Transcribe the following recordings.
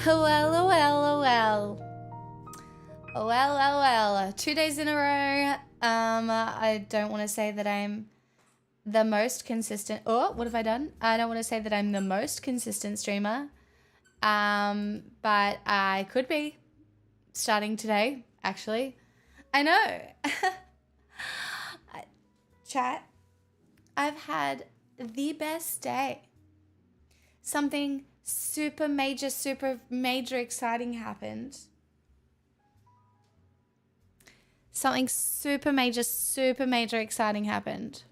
Well, oh well, oh well. Oh well, oh well. 2 days in a row. I don't want to say that I'm the most consistent. Oh, what have I done? I don't want to say that I'm the most consistent streamer. But I could be starting today, actually. I know. Chat, I've had the best day. Something super major exciting happened. Something super major exciting happened.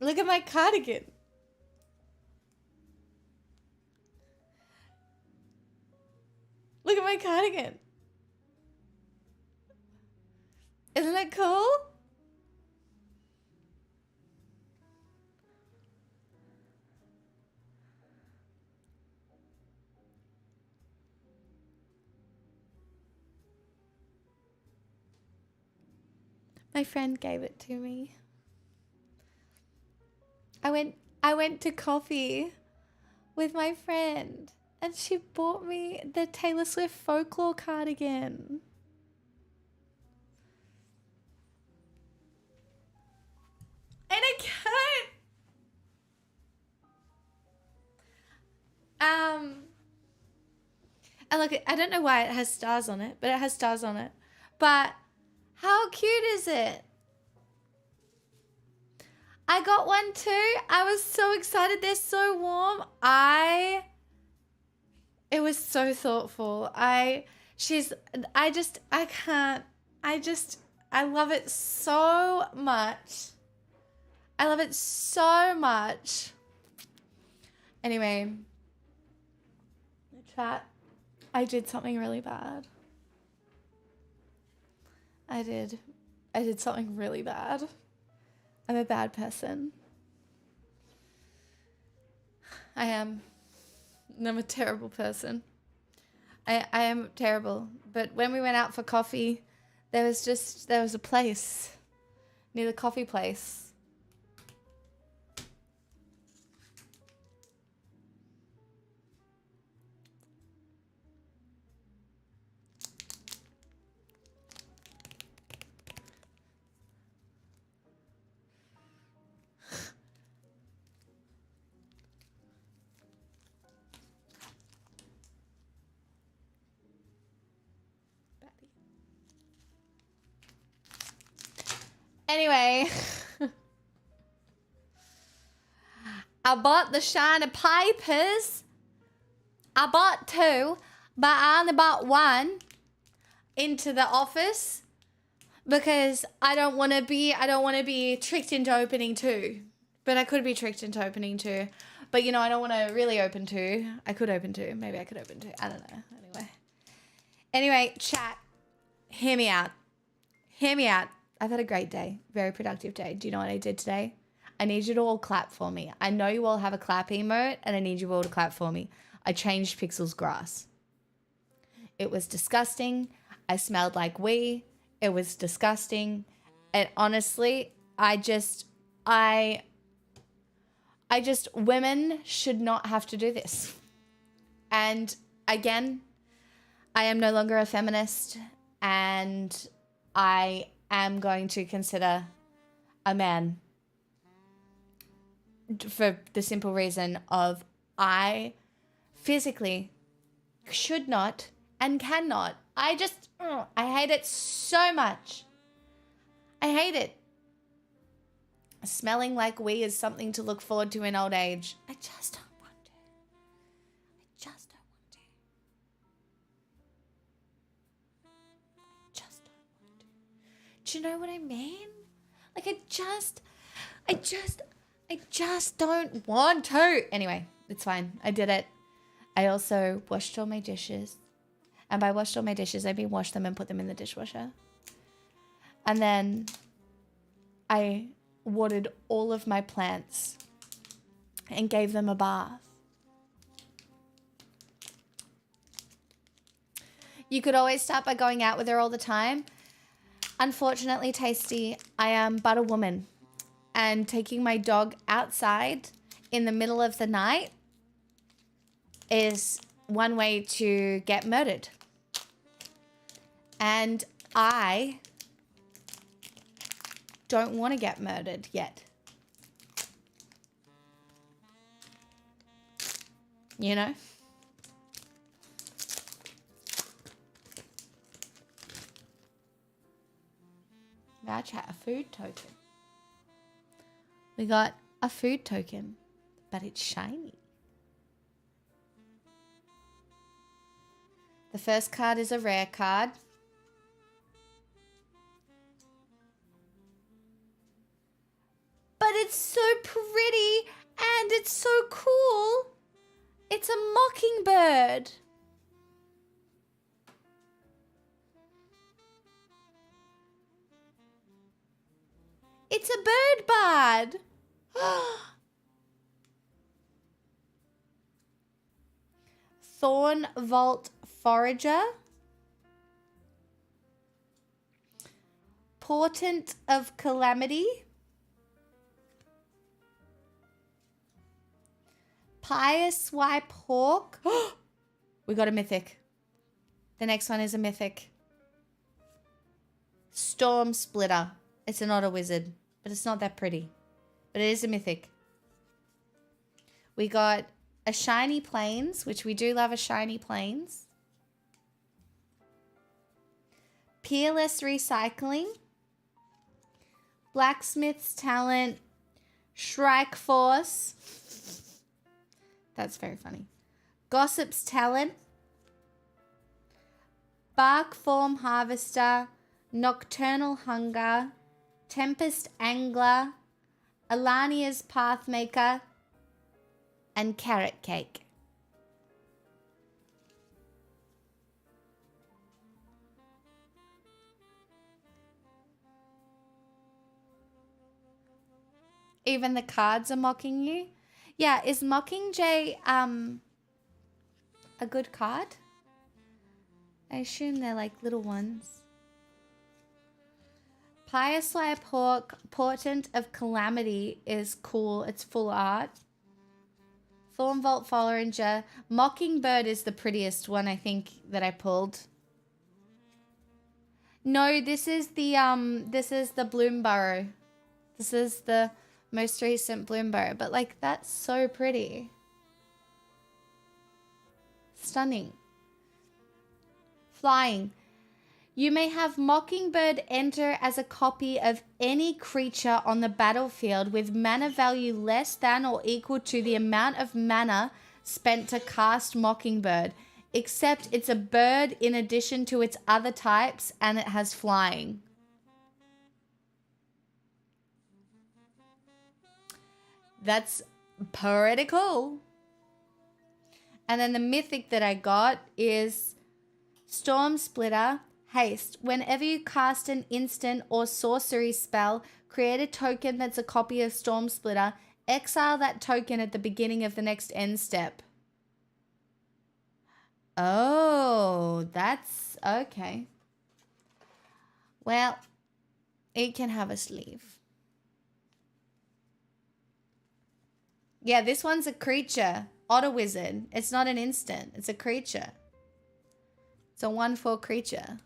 Look at my cardigan. Look at my cardigan. Isn't it cool? My friend gave it to me. I went to coffee with my friend and she bought me the Taylor Swift folklore cardigan. And I can't. And look, I don't know why it has stars on it, but it has stars on it. But how cute is it? I got one too. I was so excited. They're so warm. It was so thoughtful. I love it so much. I love it so much. Anyway, chat, I did something really bad. I did something really bad. I'm a bad person. I am. I'm a terrible person. I am terrible. But when we went out for coffee, there was a place near the coffee place. Anyway, I bought the shiny papers. I bought 2, but I only bought 1 into the office because I don't want to be tricked into opening 2. But I could be tricked into opening 2. But you know, I don't want to really open 2. I could open 2. Maybe I could open 2. I don't know. Anyway, chat. Hear me out. I've had a great day. Very productive day. Do you know what I did today? I need you to all clap for me. I know you all have a clap emote and I need you all to clap for me. I changed Pixel's grass. It was disgusting. I smelled like wee. It was disgusting. And honestly, women should not have to do this. And again, I am no longer a feminist and I am going to consider a man for the simple reason of I physically should not and cannot. I hate it so much. I hate it. Smelling like wee is something to look forward to in old age. I just don't want to. Do you know what I mean? Like I just don't want to. Anyway, it's fine. I did it. I also washed all my dishes. And by washed all my dishes, I mean wash them and put them in the dishwasher. And then I watered all of my plants and gave them a bath. You could always start by going out with her all the time. Unfortunately, Tasty, I am but a woman. And taking my dog outside in the middle of the night is one way to get murdered. And I don't want to get murdered yet. You know? Voucher, a food token. We got a food token, but it's shiny. The first card is a rare card. But it's so pretty and it's so cool. It's a mockingbird. It's a bird bard. Thorn Vault Forager. Portent of Calamity. Pious Swipe Hawk. We got a mythic. The next one is a mythic. Storm Splitter. It's an auto wizard, but it's not that pretty. But it is a mythic. We got a shiny plains, which we do love a shiny plains. Peerless Recycling. Blacksmith's Talent. Shrike Force. That's very funny. Gossip's Talent. Bark Form Harvester. Nocturnal Hunger. Tempest Angler. Alania's Pathmaker. And Carrot Cake. Even the cards are mocking you. Yeah, is Mockingjay a good card? I assume they're like little ones. Pious Swipe Hawk, Portent of Calamity is cool. It's full art. Thorn Vault Forager. Mockingbird is the prettiest one, I think, that I pulled. No, this is the Bloomburrow. This is the most recent Bloomburrow. But like, that's so pretty. Stunning. Flying. You may have Mockingbird enter as a copy of any creature on the battlefield with mana value less than or equal to the amount of mana spent to cast Mockingbird, except it's a bird in addition to its other types and it has flying. That's pretty cool. And then the mythic that I got is Storm Splitter. Haste. Whenever you cast an instant or sorcery spell, create a token that's a copy of Storm Splitter. Exile that token at the beginning of the next end step. Oh, that's okay. Well, it can have a sleeve. Yeah, this one's a creature. Auto Wizard. It's not an instant. It's a creature. It's a 1/4 creature.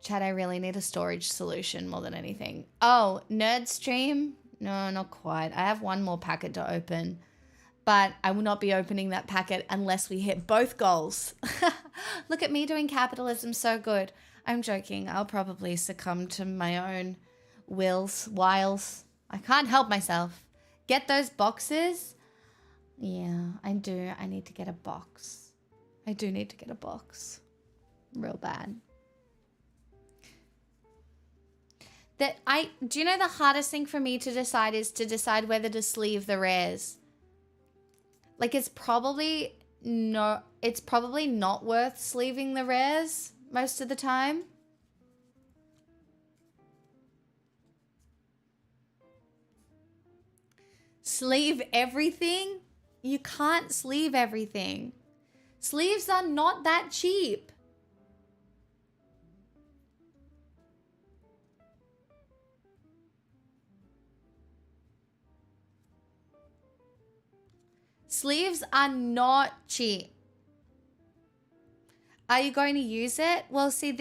Chad, I really need a storage solution more than anything. Oh, Nerd Stream? No, not quite. I have one more packet to open. But I will not be opening that packet unless we hit both goals. Look at me doing capitalism so good. I'm joking. I'll probably succumb to my own wiles. I can't help myself. Get those boxes? Yeah, I do. I need to get a box. I do need to get a box. Real bad. Do you know the hardest thing for me to decide is to decide whether to sleeve the rares? Like, it's probably not worth sleeving the rares most of the time. Sleeve everything? You can't sleeve everything. Sleeves are not that cheap. Sleeves are not cheap. Are you going to use it? Well, see,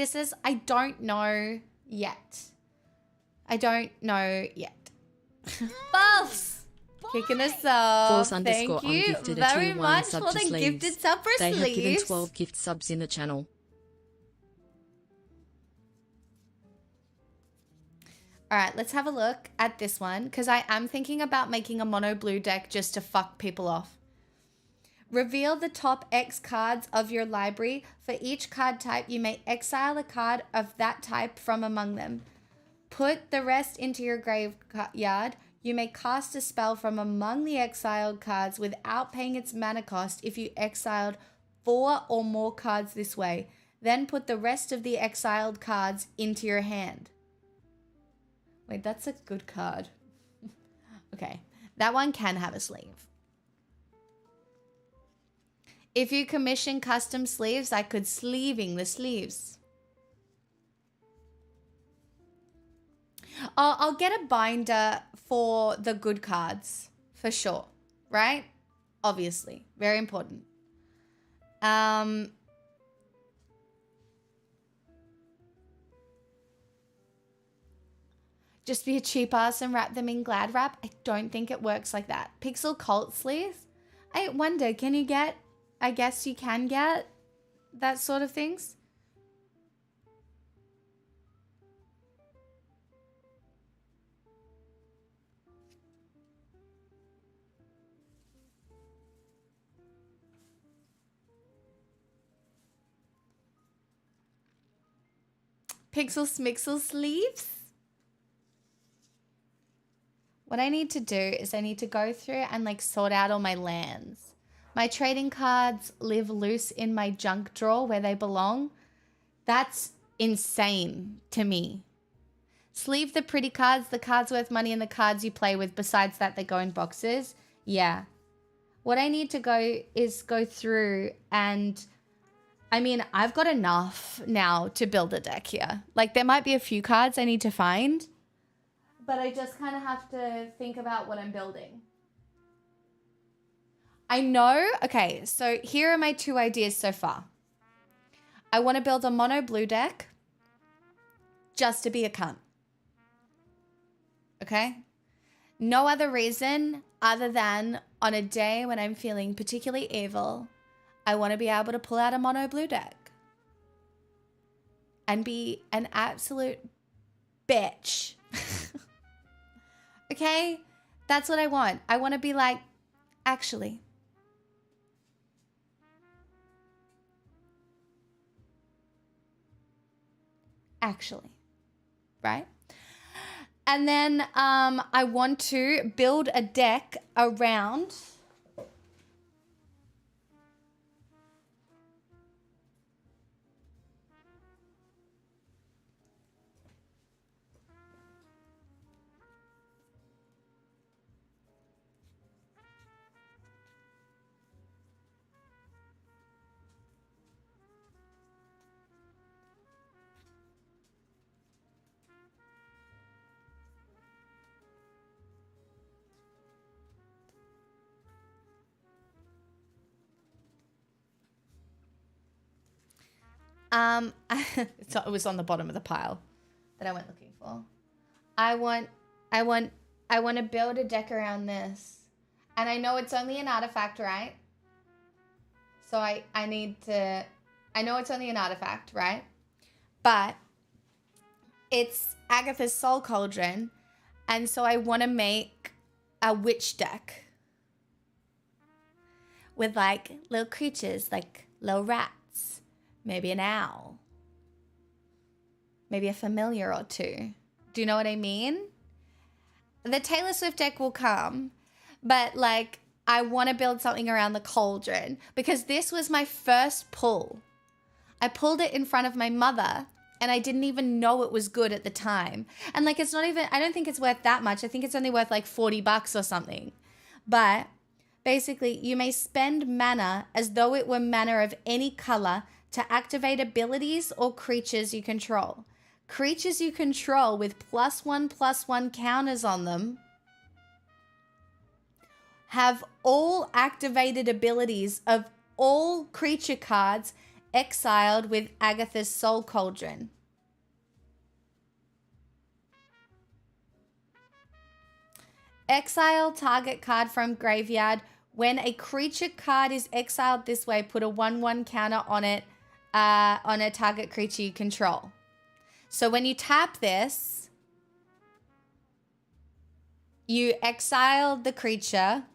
I don't know yet. I don't know yet. False! Kicking us off. Thank you very much for the gifted sub for Sleeves. They have given 12 gift subs in the channel. All right, let's have a look at this one because I am thinking about making a mono blue deck just to fuck people off. Reveal the top X cards of your library. For each card type, you may exile a card of that type from among them. Put the rest into your graveyard. You may cast a spell from among the exiled cards without paying its mana cost if you exiled 4 or more cards this way. Then put the rest of the exiled cards into your hand. Wait, that's a good card. Okay, that one can have a sleeve. If you commission custom sleeves, I could sleeving the sleeves. I'll get a binder for the good cards, for sure, right? Obviously, very important. Just be a cheap ass and wrap them in Glad Wrap. I don't think it works like that. Pixel Cult sleeves? I wonder, can you get, I guess you can get that sort of things? Pixel Smixel sleeves? What I need to do is I need to go through and like sort out all my lands. My trading cards live loose in my junk drawer where they belong. That's insane to me. Sleeve the pretty cards, the cards worth money, and the cards you play with. Besides that, they go in boxes. Yeah. What I need to go through and... I mean, I've got enough now to build a deck here. Like, there might be a few cards I need to find, but I just kind of have to think about what I'm building. I know, okay, so here are my 2 ideas so far. I want to build a mono blue deck just to be a cunt. Okay? No other reason other than on a day when I'm feeling particularly evil, I want to be able to pull out a mono blue deck and be an absolute bitch. Okay? That's what I want. I want to be like, actually. Right? And then I want to build a deck around... it was on the bottom of the pile that I went looking for. I want to build a deck around this. And I know it's only an artifact, right? So I know it's only an artifact, right? But it's Agatha's Soul Cauldron. And so I want to make a witch deck with like little creatures, like little rats. Maybe an owl. Maybe a familiar or 2. Do you know what I mean? The Taylor Swift deck will come, but like I want to build something around the cauldron because this was my first pull. I pulled it in front of my mother and I didn't even know it was good at the time. And like it's not even, I don't think it's worth that much. I think it's only worth like $40 or something. But basically, you may spend mana as though it were mana of any color to activate abilities or creatures you control. Creatures you control with +1/+1 counters on them have all activated abilities of all creature cards exiled with Agatha's Soul Cauldron. Exile target card from graveyard. When a creature card is exiled this way, put a 1/1 counter on it, on a target creature you control. So when you tap this, you exile the creature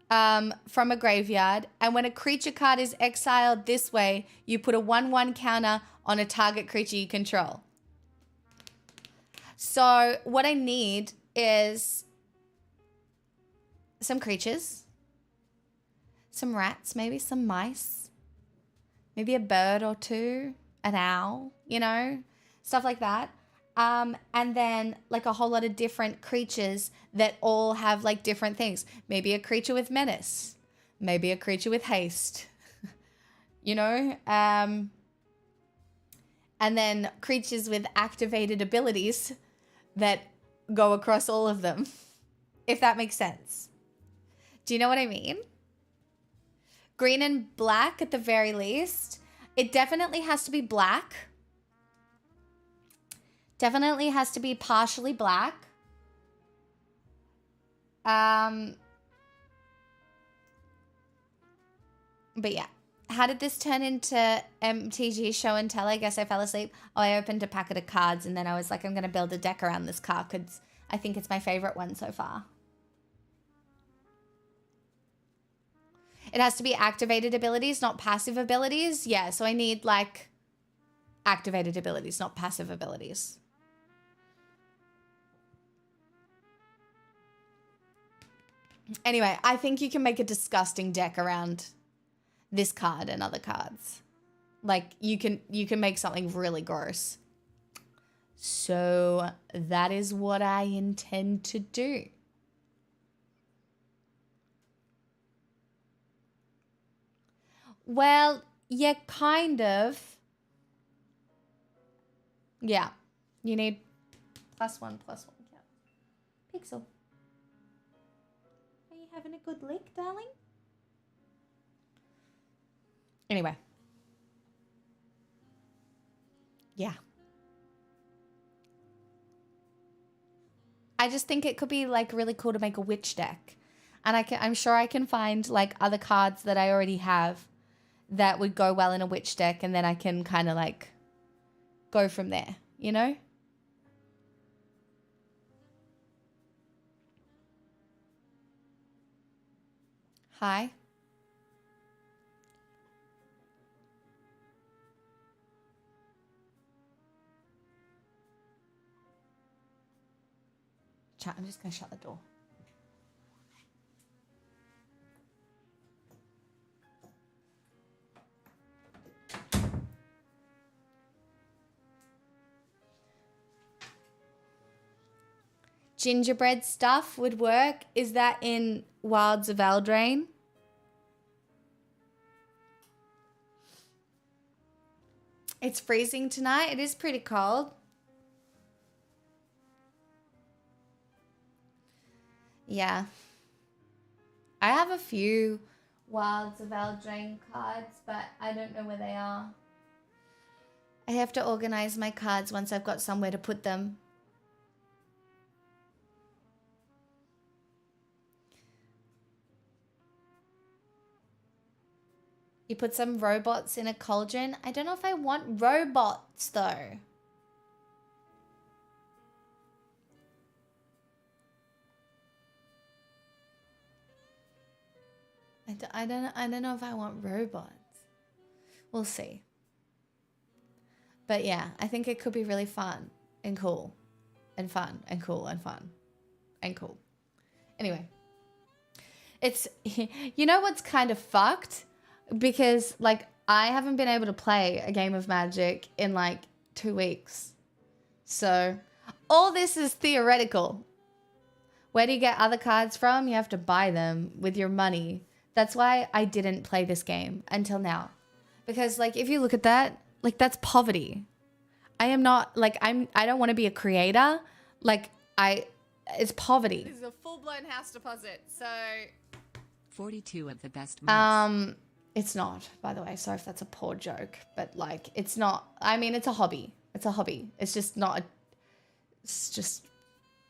from a graveyard, and when a creature card is exiled this way, you put a 1/1 counter on a target creature you control. So what I need is some creatures, some rats, maybe some mice, maybe a bird or two, an owl, you know, stuff like that. And then like a whole lot of different creatures that all have like different things. Maybe a creature with menace, maybe a creature with haste, you know, and then creatures with activated abilities that go across all of them, if that makes sense. Do you know what I mean? Green and black at the very least. It definitely has to be black. Definitely has to be partially black. But yeah. How did this turn into MTG show and tell? I guess I fell asleep. Oh, I opened a packet of cards and then I was like, I'm going to build a deck around this card because I think it's my favorite one so far. It has to be activated abilities, not passive abilities. Yeah, so I need like activated abilities, not passive abilities. Anyway, I think you can make a disgusting deck around this card and other cards. Like you can make something really gross. So that is what I intend to do. Well, yeah, kind of. Yeah. You need +1/+1 count. Pixel. Are you having a good lick, darling? Anyway. Yeah. I just think it could be like really cool to make a witch deck. And I'm sure I can find like other cards that I already have that would go well in a witch deck, and then I can kind of like go from there, you know? Hi. Chat, I'm just going to shut the door. Gingerbread stuff would work. Is that in Wilds of Eldraine? It's freezing tonight. It is pretty cold. Yeah. I have a few Wilds of Eldraine cards, but I don't know where they are. I have to organize my cards once I've got somewhere to put them. You put some robots in a cauldron. I don't know if I want robots though. I don't know if I want robots. We'll see. But yeah, I think it could be really fun and cool and fun and cool and fun and cool. Anyway, it's, you know what's kind of fucked? Because like I haven't been able to play a game of Magic in like 2 weeks. So all this is theoretical. Where do you get other cards from? You have to buy them with your money. That's why I didn't play this game until now. Because like, if you look at that, like that's poverty. I am not like, I don't want to be a creator. Like it's poverty. This is a full-blown house deposit, so 42 of the best months. It's not, by the way. Sorry if that's a poor joke, but like, it's not. I mean, it's a hobby. It's a hobby. It's just not.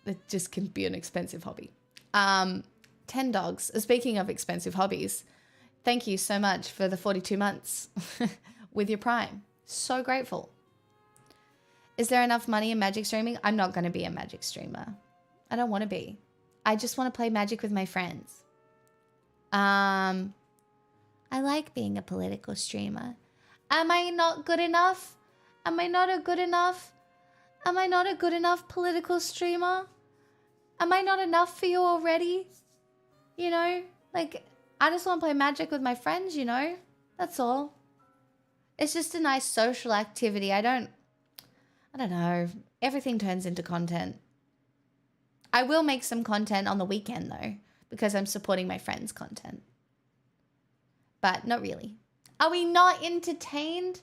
It just can be an expensive hobby. 10 dogs. Speaking of expensive hobbies, thank you so much for the 42 months with your Prime. So grateful. Is there enough money in Magic streaming? I'm not going to be a Magic streamer. I don't want to be. I just want to play Magic with my friends. I like being a political streamer. Am I not good enough? Am I not a good enough? Am I not a good enough political streamer? Am I not enough for you already? You know, like, I just want to play Magic with my friends, you know? That's all. It's just a nice social activity. I don't know. Everything turns into content. I will make some content on the weekend, though, because I'm supporting my friends' content. But not really. Are we not entertained?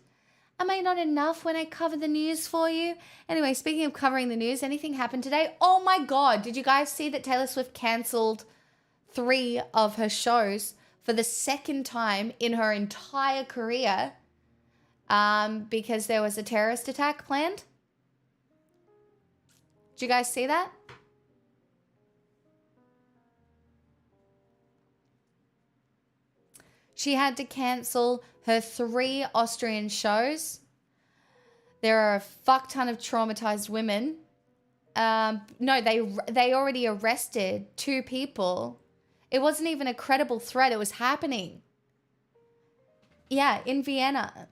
Am I not enough when I cover the news for you? Anyway, speaking of covering the news, anything happened today? Oh my God, did you guys see that Taylor Swift cancelled 3 of her shows for the second time in her entire career because there was a terrorist attack planned? Did you guys see that? She had to cancel her 3 Austrian shows. There are a fuck ton of traumatized women. No, they already arrested 2 people. It wasn't even a credible threat. It was happening. Yeah, in Vienna.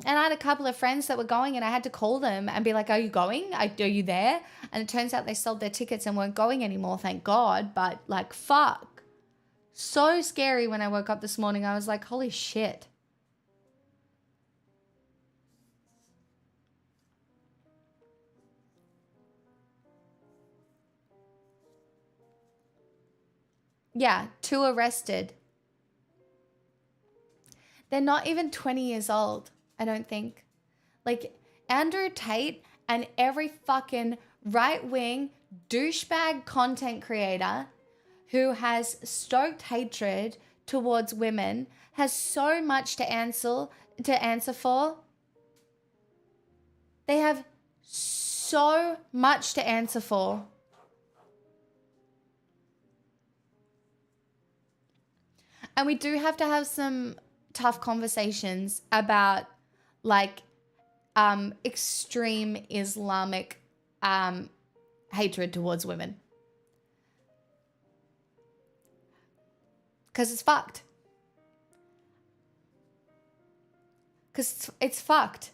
And I had a couple of friends that were going and I had to call them and be like, are you going? Are you there? And it turns out they sold their tickets and weren't going anymore, thank God. But like, fuck. So scary when I woke up this morning. I was like, holy shit. Yeah, 2 arrested. They're not even 20 years old, I don't think. Like, Andrew Tate and every fucking right-wing douchebag content creator who has stoked hatred towards women has so much to answer for. They have so much to answer for. And we do have to have some tough conversations about like extreme Islamic hatred towards women. Because it's fucked. Because it's fucked.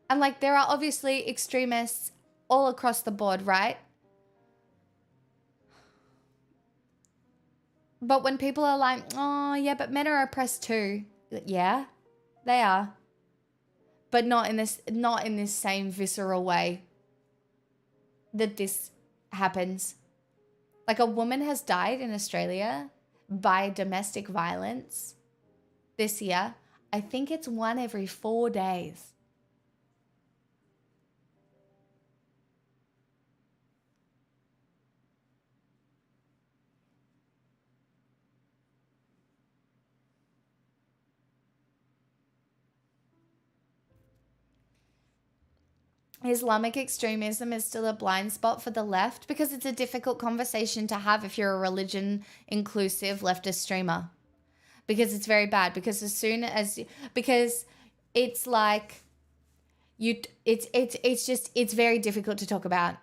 And like there are obviously extremists all across the board, right? But when people are like, oh yeah, but men are oppressed too. Yeah, they are. But not in this same visceral way that this happens. Like a woman has died in Australia by domestic violence this year. I think it's 1 every 4 days. Islamic extremism is still a blind spot for the left because it's a difficult conversation to have if you're a religion inclusive leftist streamer, because it's very bad. Because because it's like it's very difficult to talk about.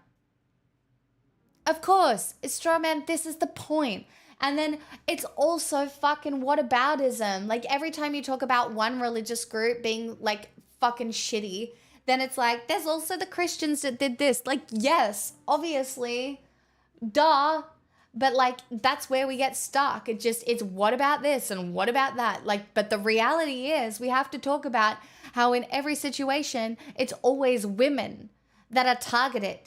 Of course, straw man, this is the point. And then it's also fucking whataboutism. Like every time you talk about one religious group being like fucking shitty, then it's like, there's also the Christians that did this. Like, yes, obviously, duh. But like, that's where we get stuck. It's what about this and what about that? Like, but the reality is we have to talk about how in every situation, it's always women that are targeted.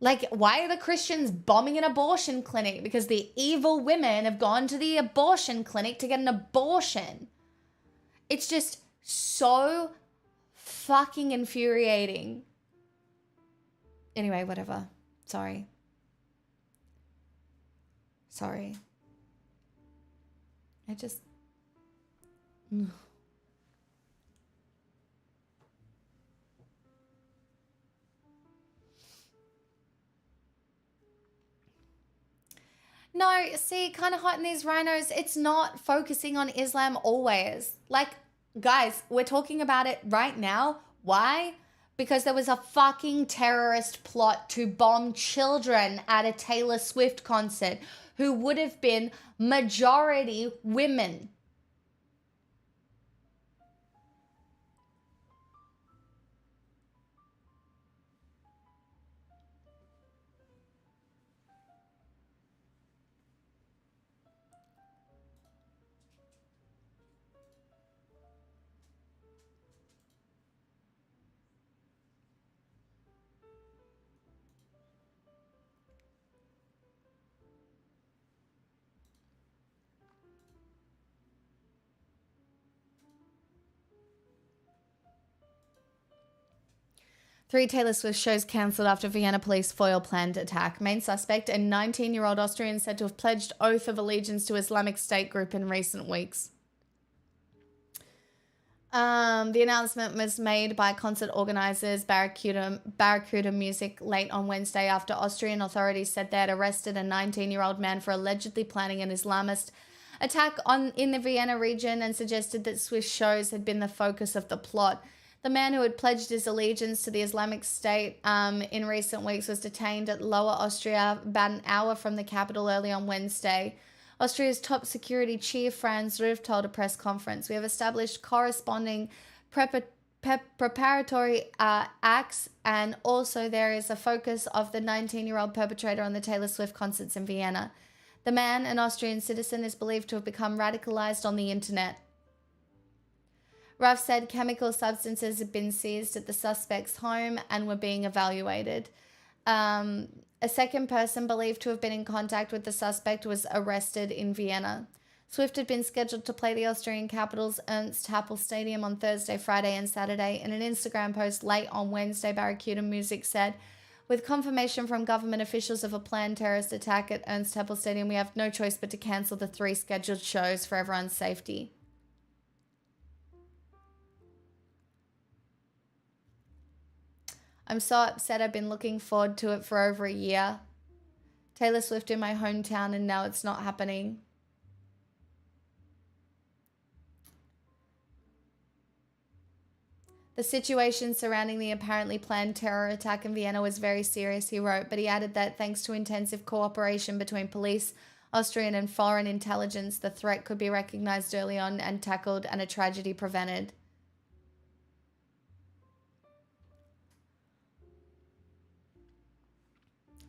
Like, why are the Christians bombing an abortion clinic? Because the evil women have gone to the abortion clinic to get an abortion. It's just so fucking infuriating. Anyway, whatever. Sorry. I just... No, see, kind of hot in these rhinos, it's not focusing on Islam always. Like, guys, we're talking about it right now. Why? Because there was a fucking terrorist plot to bomb children at a Taylor Swift concert who would have been majority women. Three Taylor Swift shows cancelled after Vienna police foil planned attack. Main suspect, a 19-year-old Austrian said to have pledged oath of allegiance to Islamic State group in recent weeks. The announcement was made by concert organisers Barracuda Music late on Wednesday after Austrian authorities said they had arrested a 19-year-old man for allegedly planning an Islamist attack in the Vienna region and suggested that Swift shows had been the focus of the plot. The man who had pledged his allegiance to the Islamic State in recent weeks was detained at Lower Austria about an hour from the capital early on Wednesday. Austria's top security chief, Franz Ruf, told a press conference, "We have established corresponding preparatory acts, and also there is a focus of the 19-year-old perpetrator on the Taylor Swift concerts in Vienna. The man, an Austrian citizen, is believed to have become radicalized on the internet." Ruff said chemical substances had been seized at the suspect's home and were being evaluated. A second person believed to have been in contact with the suspect was arrested in Vienna. Swift had been scheduled to play the Austrian capital's Ernst Happel Stadium on Thursday, Friday and Saturday. In an Instagram post late on Wednesday, Barracuda Music said, "With confirmation from government officials of a planned terrorist attack at Ernst Happel Stadium, we have no choice but to cancel the 3 scheduled shows for everyone's safety." "I'm so upset. I've been looking forward to it for over a year. Taylor Swift in my hometown, and now it's not happening." "The situation surrounding the apparently planned terror attack in Vienna was very serious," he wrote, but he added that thanks to intensive cooperation between police, Austrian and foreign intelligence, the threat could be recognized early on and tackled and a tragedy prevented.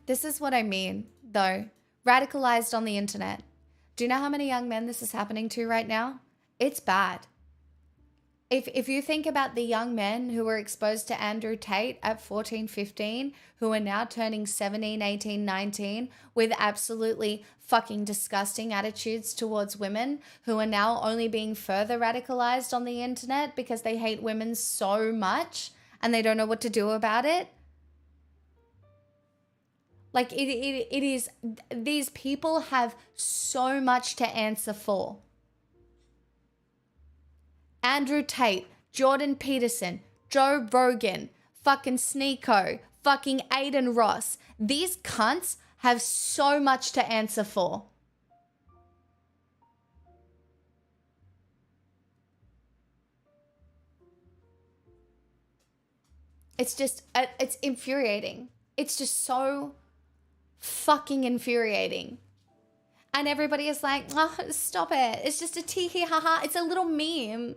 This is what I mean, though. Radicalized on the internet. Do you know how many young men this is happening to right now? It's bad. If you think about the young men who were exposed to Andrew Tate at 14, 15, who are now turning 17, 18, 19, with absolutely fucking disgusting attitudes towards women, who are now only being further radicalized on the internet because they hate women so much and they don't know what to do about it. Like, it is, these people have so much to answer for. Andrew Tate, Jordan Peterson, Joe Rogan, fucking Sneeko, fucking Aiden Ross. These cunts have so much to answer for. It's just, it's infuriating. It's just so fucking infuriating. And everybody is like, "Oh, stop it. It's just a tee-hee ha-ha. It's a little meme."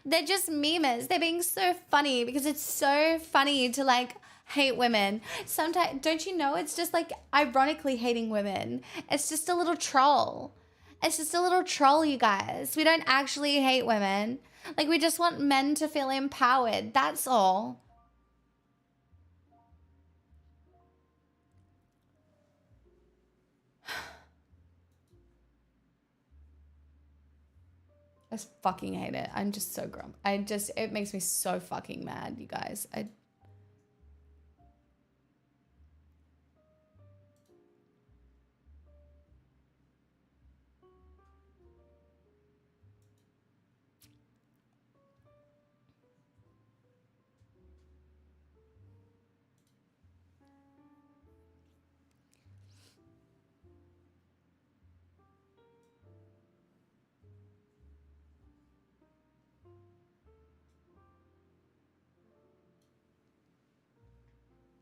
They're just memers. They're being so funny because it's so funny to like hate women. Sometimes, don't you know, it's just like ironically hating women. It's just a little troll. It's just a little troll, you guys. We don't actually hate women. Like, we just want men to feel empowered. That's all. just fucking hate it. I'm just so grumpy. It makes me so fucking mad, you guys.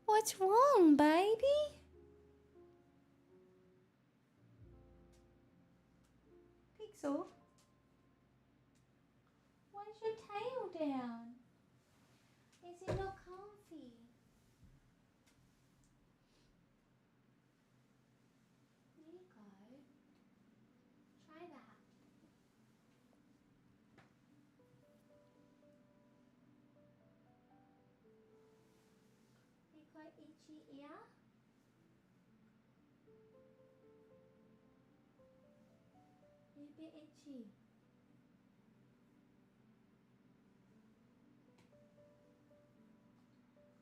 What's wrong, baby? Pixel? Why's your tail down? Is it not comfy? There you go. Try that. You got itchy ear? You're a bit itchy.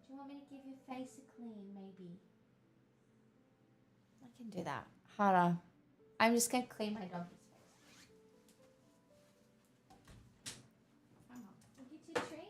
Do you want me to give your face a clean, maybe? I can do that. Hold on. I'm just going to clean my doggy's face. Come on. We'll get to the tree.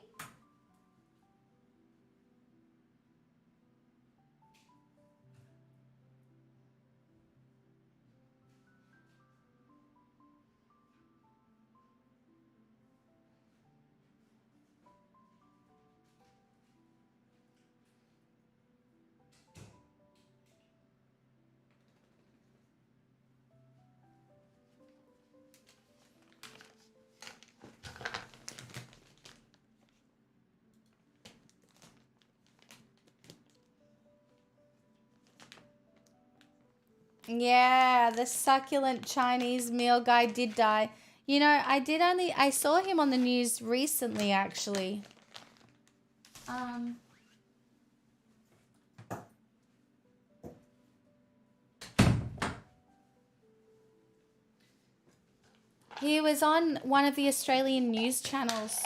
Yeah, the succulent Chinese meal guy did die. You know, I saw him on the news recently, actually. He was on one of the Australian news channels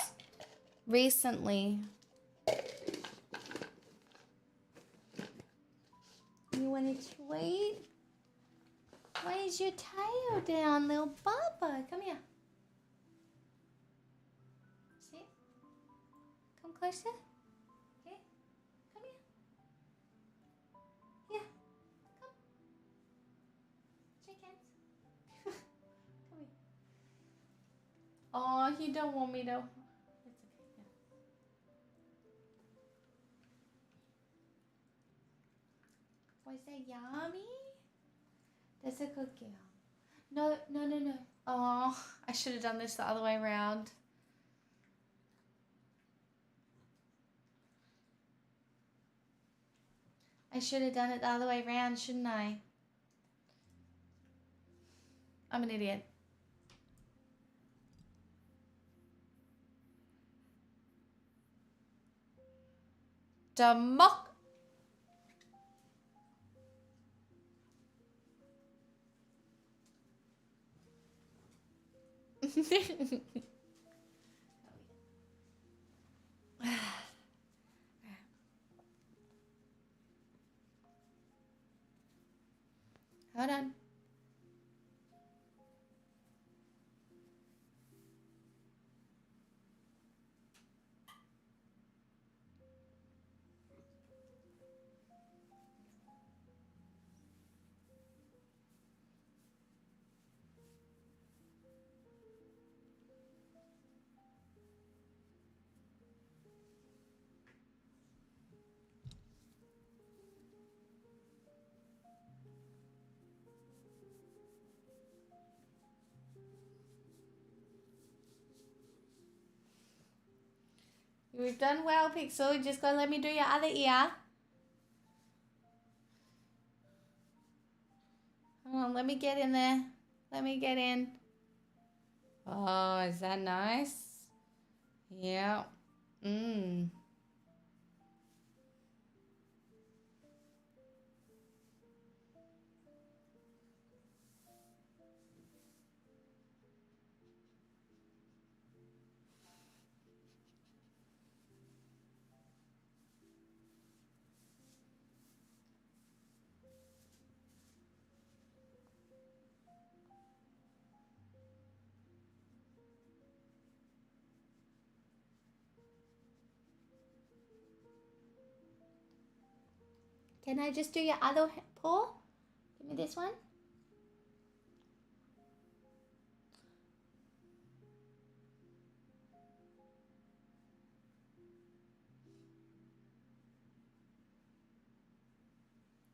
recently. You want a treat? Where's your tail down, little Bubba? Come here. See? Come closer. Okay. Come here. Yeah. Come. Shake hands. Come here. Oh, you don't want me to. It's okay. Yeah. Was that yummy? That's a good girl. No. Oh, I should have done this the other way around. I should have done it the other way around, shouldn't I? I'm an idiot. Democ. Hold on. You've done well, Pixel. You just gotta let me do your other ear. Hold on, let me get in there. Let me get in. Oh, is that nice? Yeah. Mmm. Can I just do your other paw? Give me this one.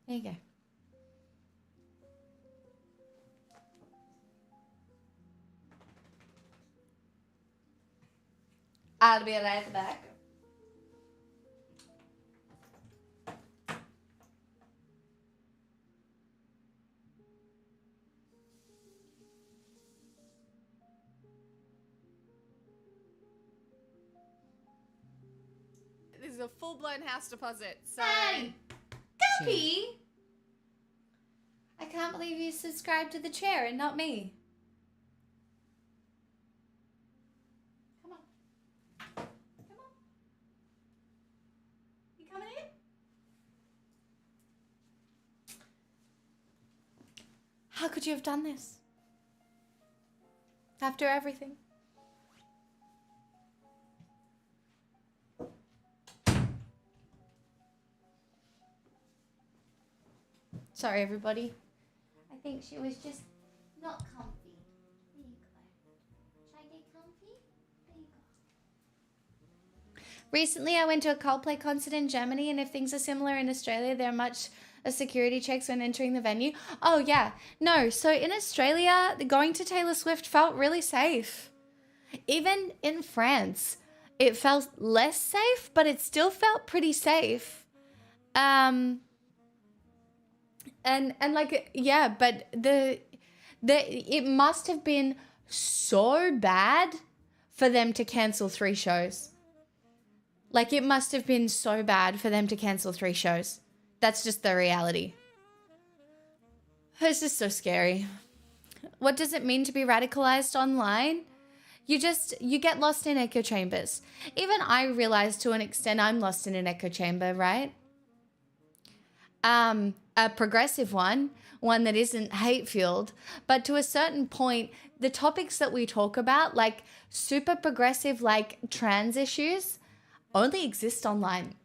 There you go. I'll be right back. This is a full-blown house deposit. So Hey! Guppy! I can't believe you subscribed to the chair and not me. Come on. Come on. You coming in? How could you have done this? After everything. Sorry, everybody. I think she was just not comfy. There you go. Should I get comfy? There you go. Recently, I went to a Coldplay concert in Germany, and if things are similar in Australia, there are much security checks when entering the venue. Oh, yeah. No, so in Australia, going to Taylor Swift felt really safe. Even in France, it felt less safe, but it still felt pretty safe. And like, yeah, but it must have been so bad for them to cancel 3 shows. Like, it must have been so bad for them to cancel 3 shows. That's just the reality. It's just so scary. What does it mean to be radicalized online? You get lost in echo chambers. Even I realize to an extent I'm lost in an echo chamber, right? A progressive one that isn't hate-fueled, but to a certain point, the topics that we talk about, like super progressive, like trans issues, only exist online.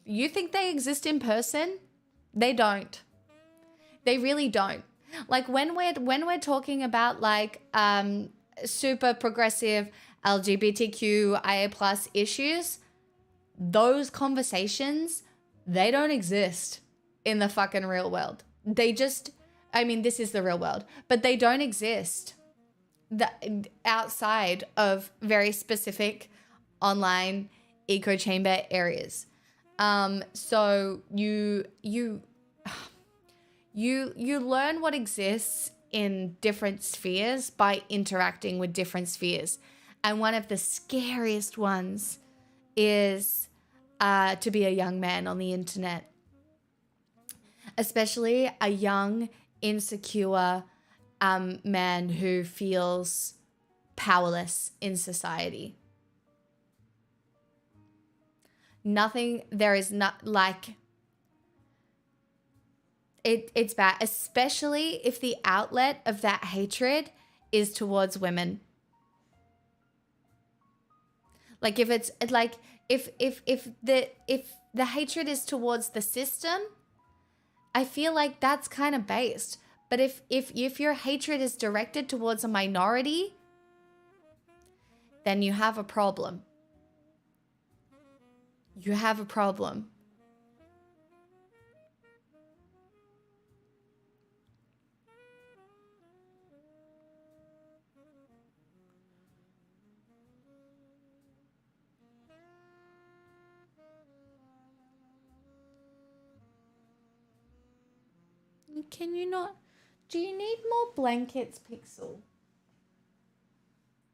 You think they exist in person? They don't. They really don't. Like when we're talking about like super progressive LGBTQIA+ issues, those conversations, they don't exist in the fucking real world. They just, I mean, this is the real world, but they don't exist outside of very specific online echo chamber areas. So you learn what exists in different spheres by interacting with different spheres. And one of the scariest ones is to be a young man on the internet. Especially a young, insecure man who feels powerless in society. There is not like, it's bad, especially if the outlet of that hatred is towards women. Like if it's like, if the hatred is towards the system, I feel like that's kind of based. But if your hatred is directed towards a minority, then you have a problem. You have a problem. Can you not? Do you need more blankets, Pixel?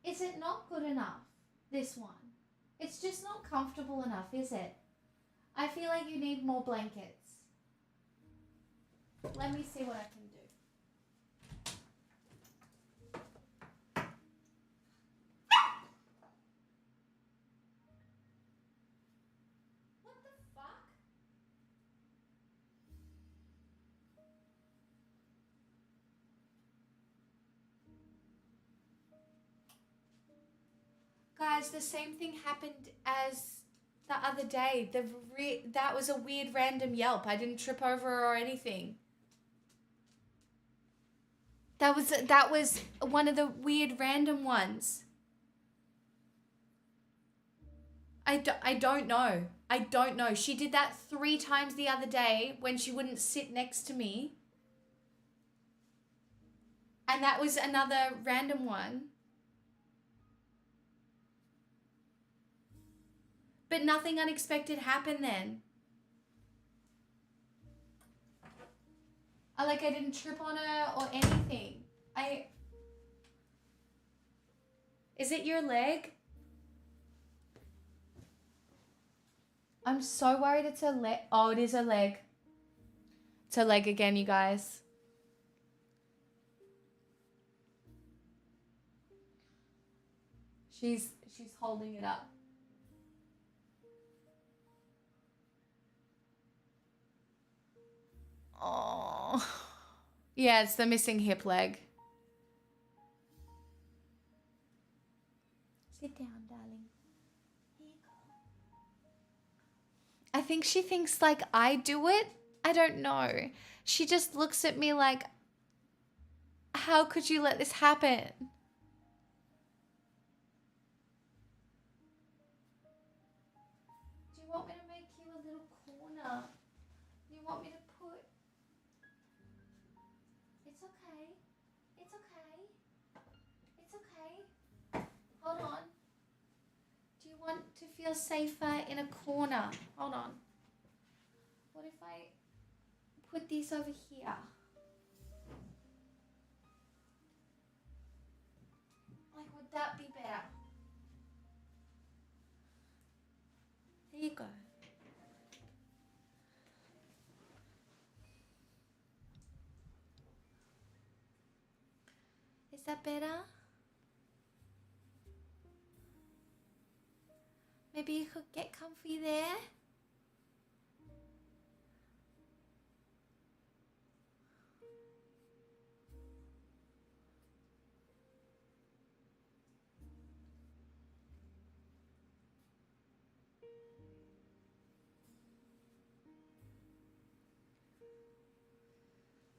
Is it not good enough, this one? It's just not comfortable enough, is it? I feel like you need more blankets. Let me see what I can do. What the fuck? Guys, the same thing happened as the other day. That was a weird random yelp. I didn't trip over her or anything. That was one of the weird random ones. I don't know. I don't know. She did that 3 times the other day when she wouldn't sit next to me. And that was another random one. But nothing unexpected happened then. I didn't trip on her or anything. Is it your leg? I'm so worried it's a leg. Oh, it is a leg. It's a leg again, you guys. She's holding it up. Oh. Yeah, it's the missing hip leg. Sit down, darling. Here you go. I think she thinks like I do it. I don't know. She just looks at me like, how could you let this happen? Do you want me to make you a little corner? Do you want me to put... It's okay. It's okay. It's okay. Hold on. Do you want to feel safer in a corner? Hold on. What if I put these over here? Like, would that be better? There you go. Is that better? Maybe you could get comfy there.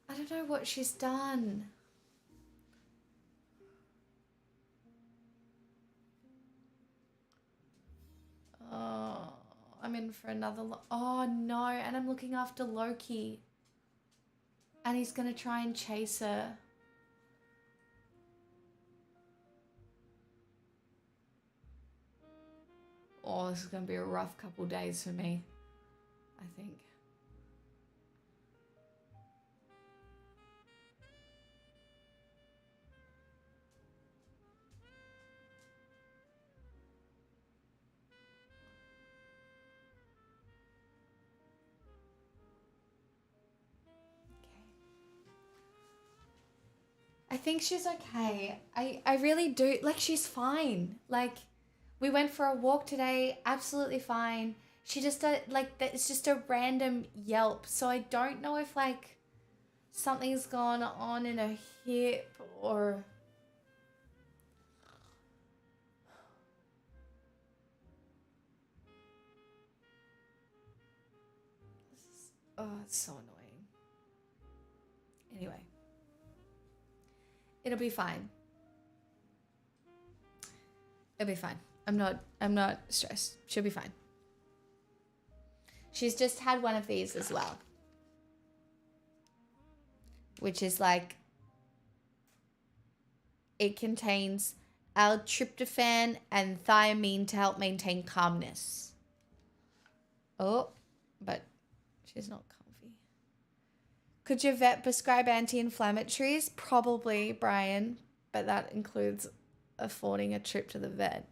I don't know what she's done. Oh, I'm in for another... Oh, no. And I'm looking after Loki. And he's going to try and chase her. Oh, this is going to be a rough couple days for me, I think. I think she's okay. I really do. Like, she's fine. Like, we went for a walk today. Absolutely fine. She just, it's just a random yelp. So I don't know if, like, something's gone on in her hip or... Oh, it's so annoying. Anyway. It'll be fine. It'll be fine. I'm not stressed. She'll be fine. She's just had one of these as well. Which is like, it contains L-tryptophan and thiamine to help maintain calmness. Oh, but she's not comfy. Could your vet prescribe anti-inflammatories? Probably, Brian, but that includes affording a trip to the vet.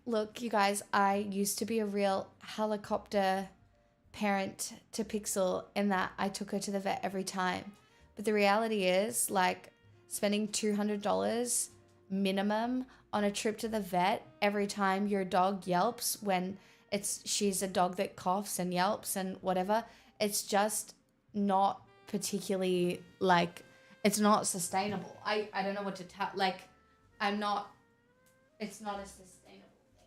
Look, you guys, I used to be a real helicopter parent to Pixel in that I took her to the vet every time. But the reality is, like, spending $200 minimum on a trip to the vet every time your dog yelps when she's a dog that coughs and yelps and whatever, it's just not particularly, like, it's not sustainable. I don't know what to tell, like, it's not a sustainable thing.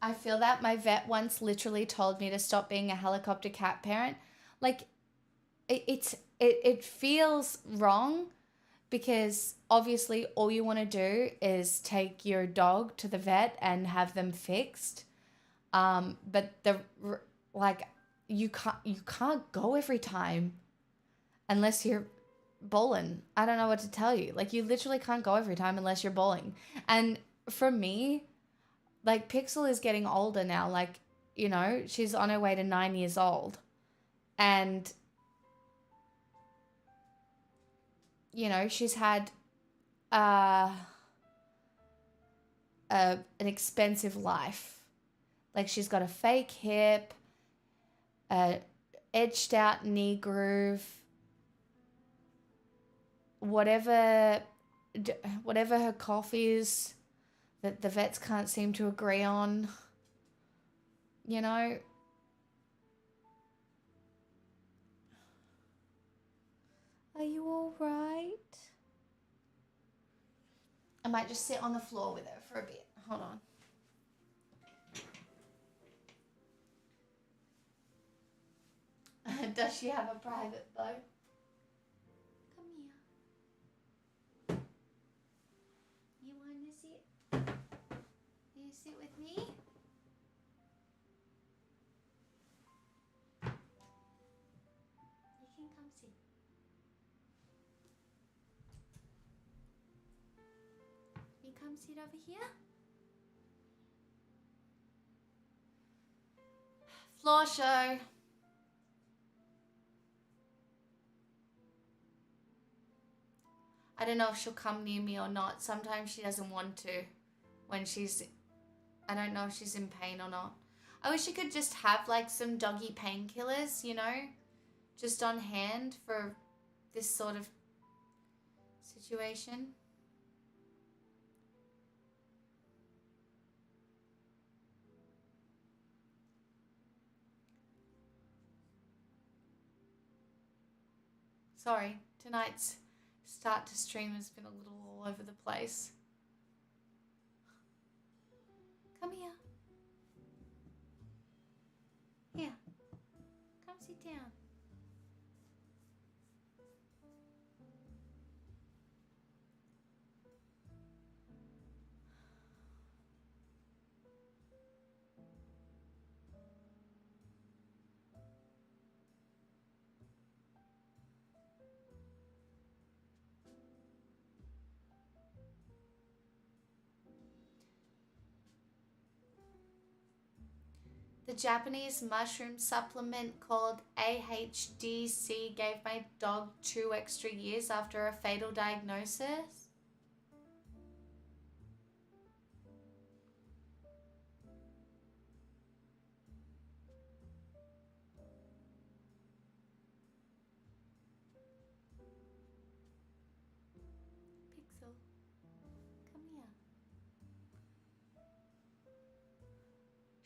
I feel that my vet once literally told me to stop being a helicopter cat parent. Like, it feels wrong because obviously all you want to do is take your dog to the vet and have them fixed. But like you can't go every time unless you're bowling. I don't know what to tell you. Like, you literally can't go every time unless you're bowling. And for me, like, Pixel is getting older now. Like, you know, she's on her way to 9 years old. And, you know, she's had an expensive life. Like, she's got a fake hip, a edged out knee groove, whatever her cough is that the vets can't seem to agree on, you know. Are you all right? I might just sit on the floor with her for a bit. Hold on. Does she have a private though? Come here. You want to sit? You sit with me? You can come sit. You come sit over here. Floor show. I don't know if she'll come near me or not. Sometimes she doesn't want to when I don't know if she's in pain or not. I wish I could just have like some doggy painkillers, you know, just on hand for this sort of situation. Sorry, tonight's start to stream has been a little all over the place. Come here. Here. Come sit down. The Japanese mushroom supplement called AHDC gave my dog 2 extra years after a fatal diagnosis. Pixel, come here.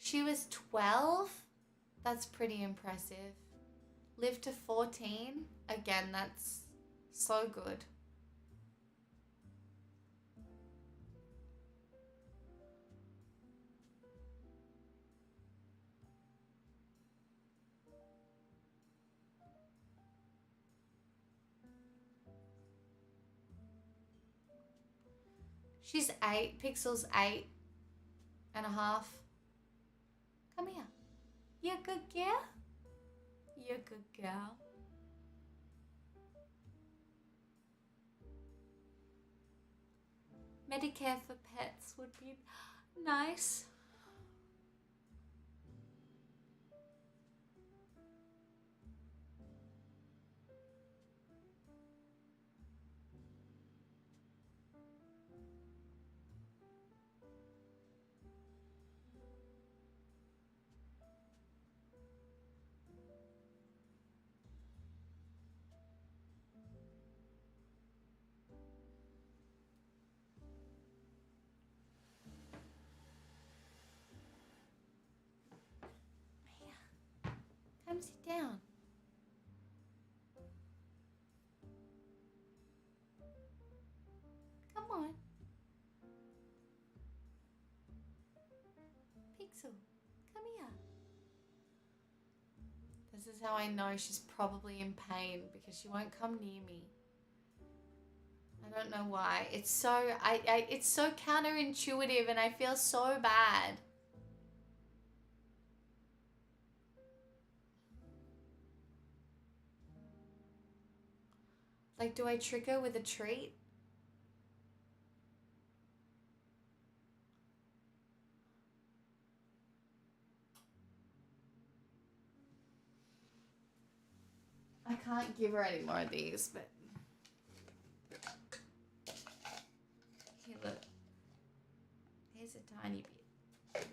She was 12? That's pretty impressive. Lived to 14? Again, that's so good. She's 8. Pixel's 8 and a half. Come here. You're a good girl? You're a good girl. Medicare for pets would be nice. Come sit down. Come on. Hazel, come here. This is how I know she's probably in pain because she won't come near me. I don't know why. It's so it's so counterintuitive and I feel so bad. Like, do I trick her with a treat? I can't give her any more of these, but here, look. Here's a tiny bit.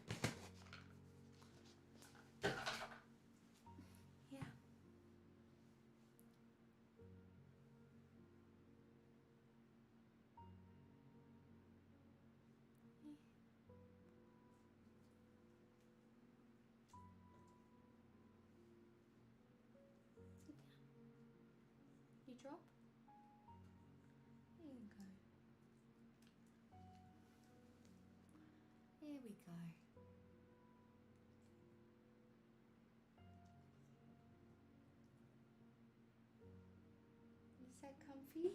Yeah. You drop? There you go. There we go. Is that comfy?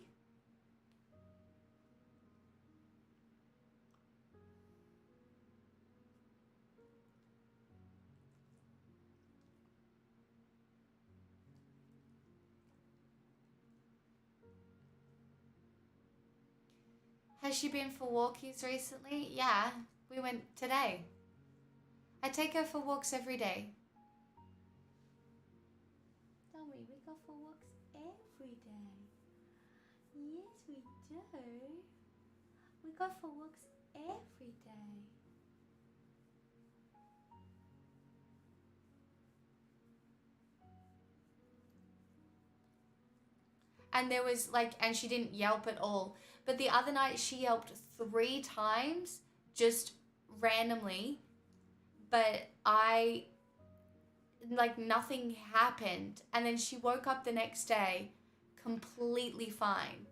Has she been for walkies recently? Yeah, we went today. I take her for walks every day. Tell me, we go for walks every day. Yes, we do. We go for walks every day. And there was like, and she didn't yelp at all. But the other night she yelped 3 times just randomly. But like nothing happened. And then she woke up the next day completely fine.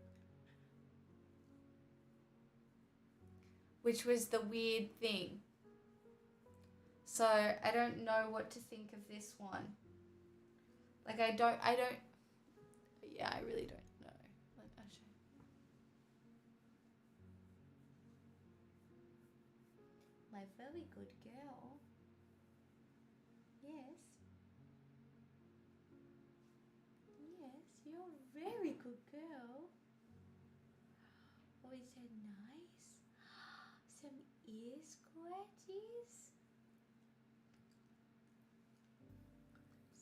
Which was the weird thing. So I don't know what to think of this one. Like I don't, yeah, I really don't know. Like, I'll show you. My very good girl. Yes. Yes, you're a very good girl. Oh, is that nice? Some ear scratches.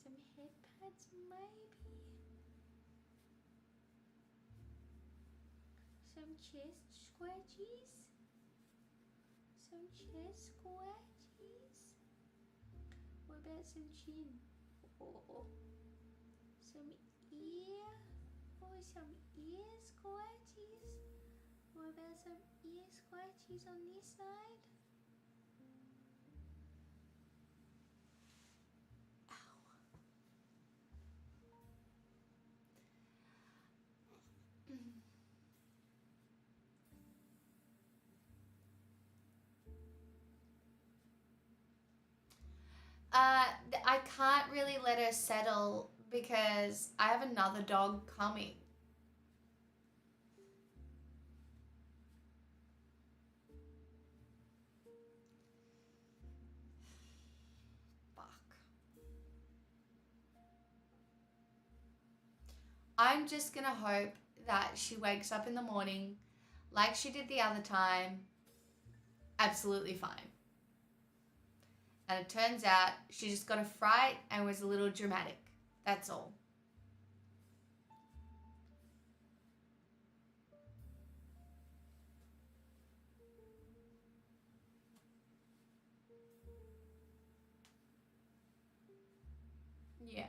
Some head pads, maybe. Some chest scratches. Some chest scratches. What about some chin? Oh. Some ear. Oh, some ear scratches. What about some ear scratches on this side? I can't really let her settle because I have another dog coming. Fuck. I'm just gonna hope that she wakes up in the morning like she did the other time, absolutely fine. And it turns out she just got a fright and was a little dramatic. That's all. Yeah.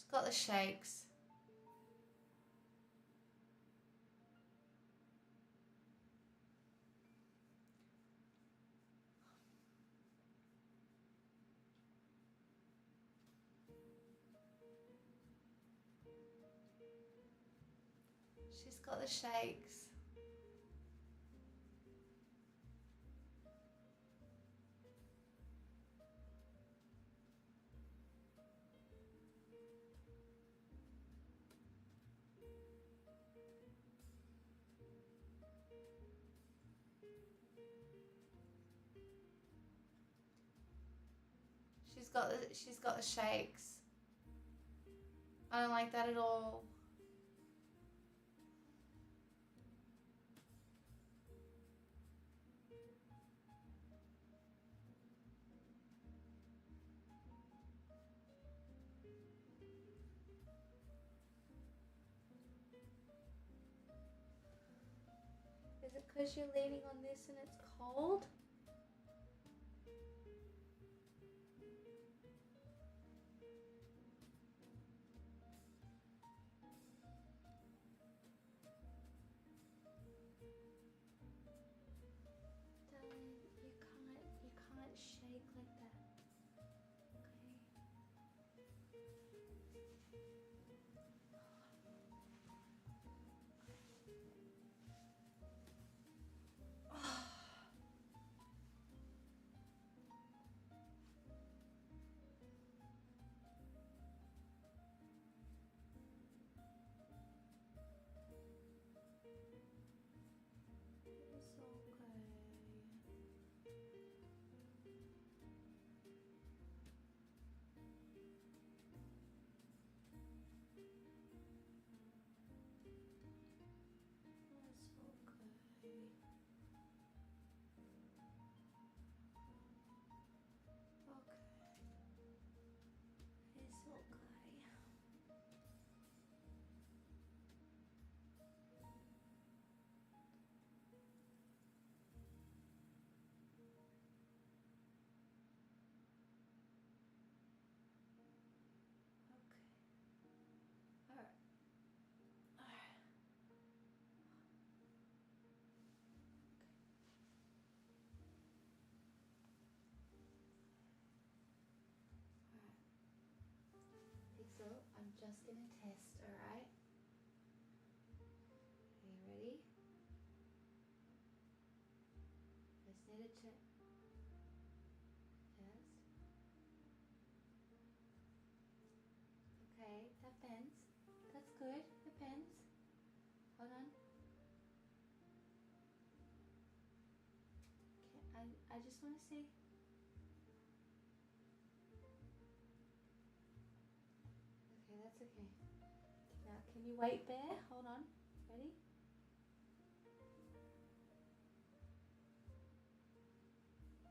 She's got the shakes. She's got the shakes. She's got the shakes. I don't like that at all. Is it because you're leaning on this and it's cold? Darling, you can't shake like that. Okay. It's okay. It's okay. Okay. It's okay. Okay. Alright. Alright. Okay, so I'm just gonna test, alright? Are you ready? I just need to check. Yes. Okay, that bends. That's good. It bends. Hold on. Okay, I just want to see. Okay, that's okay. Now, can you wait there? Hold on. Ready?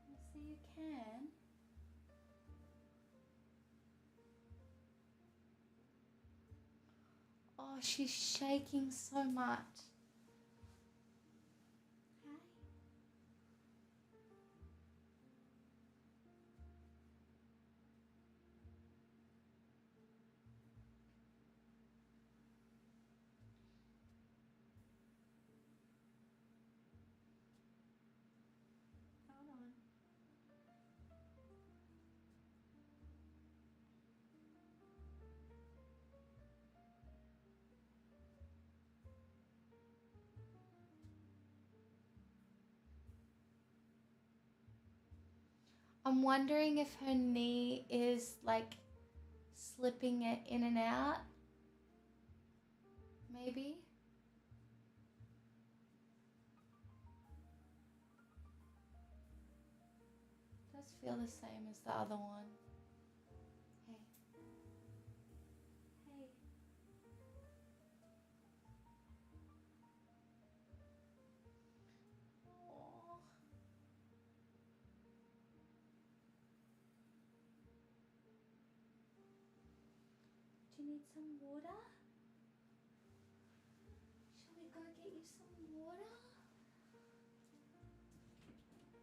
Let's see, you can. Oh, she's shaking so much. Okay. Hold on. I'm wondering if her knee is like slipping it in and out. Maybe. Does feel the same as the other one. Hey. Hey. Oh. Do you need some water? Shall we go get you some water?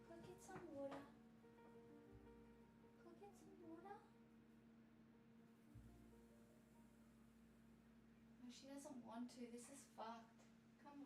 Go get some water. Go get some water. she doesn't want to. This is fucked. Come on.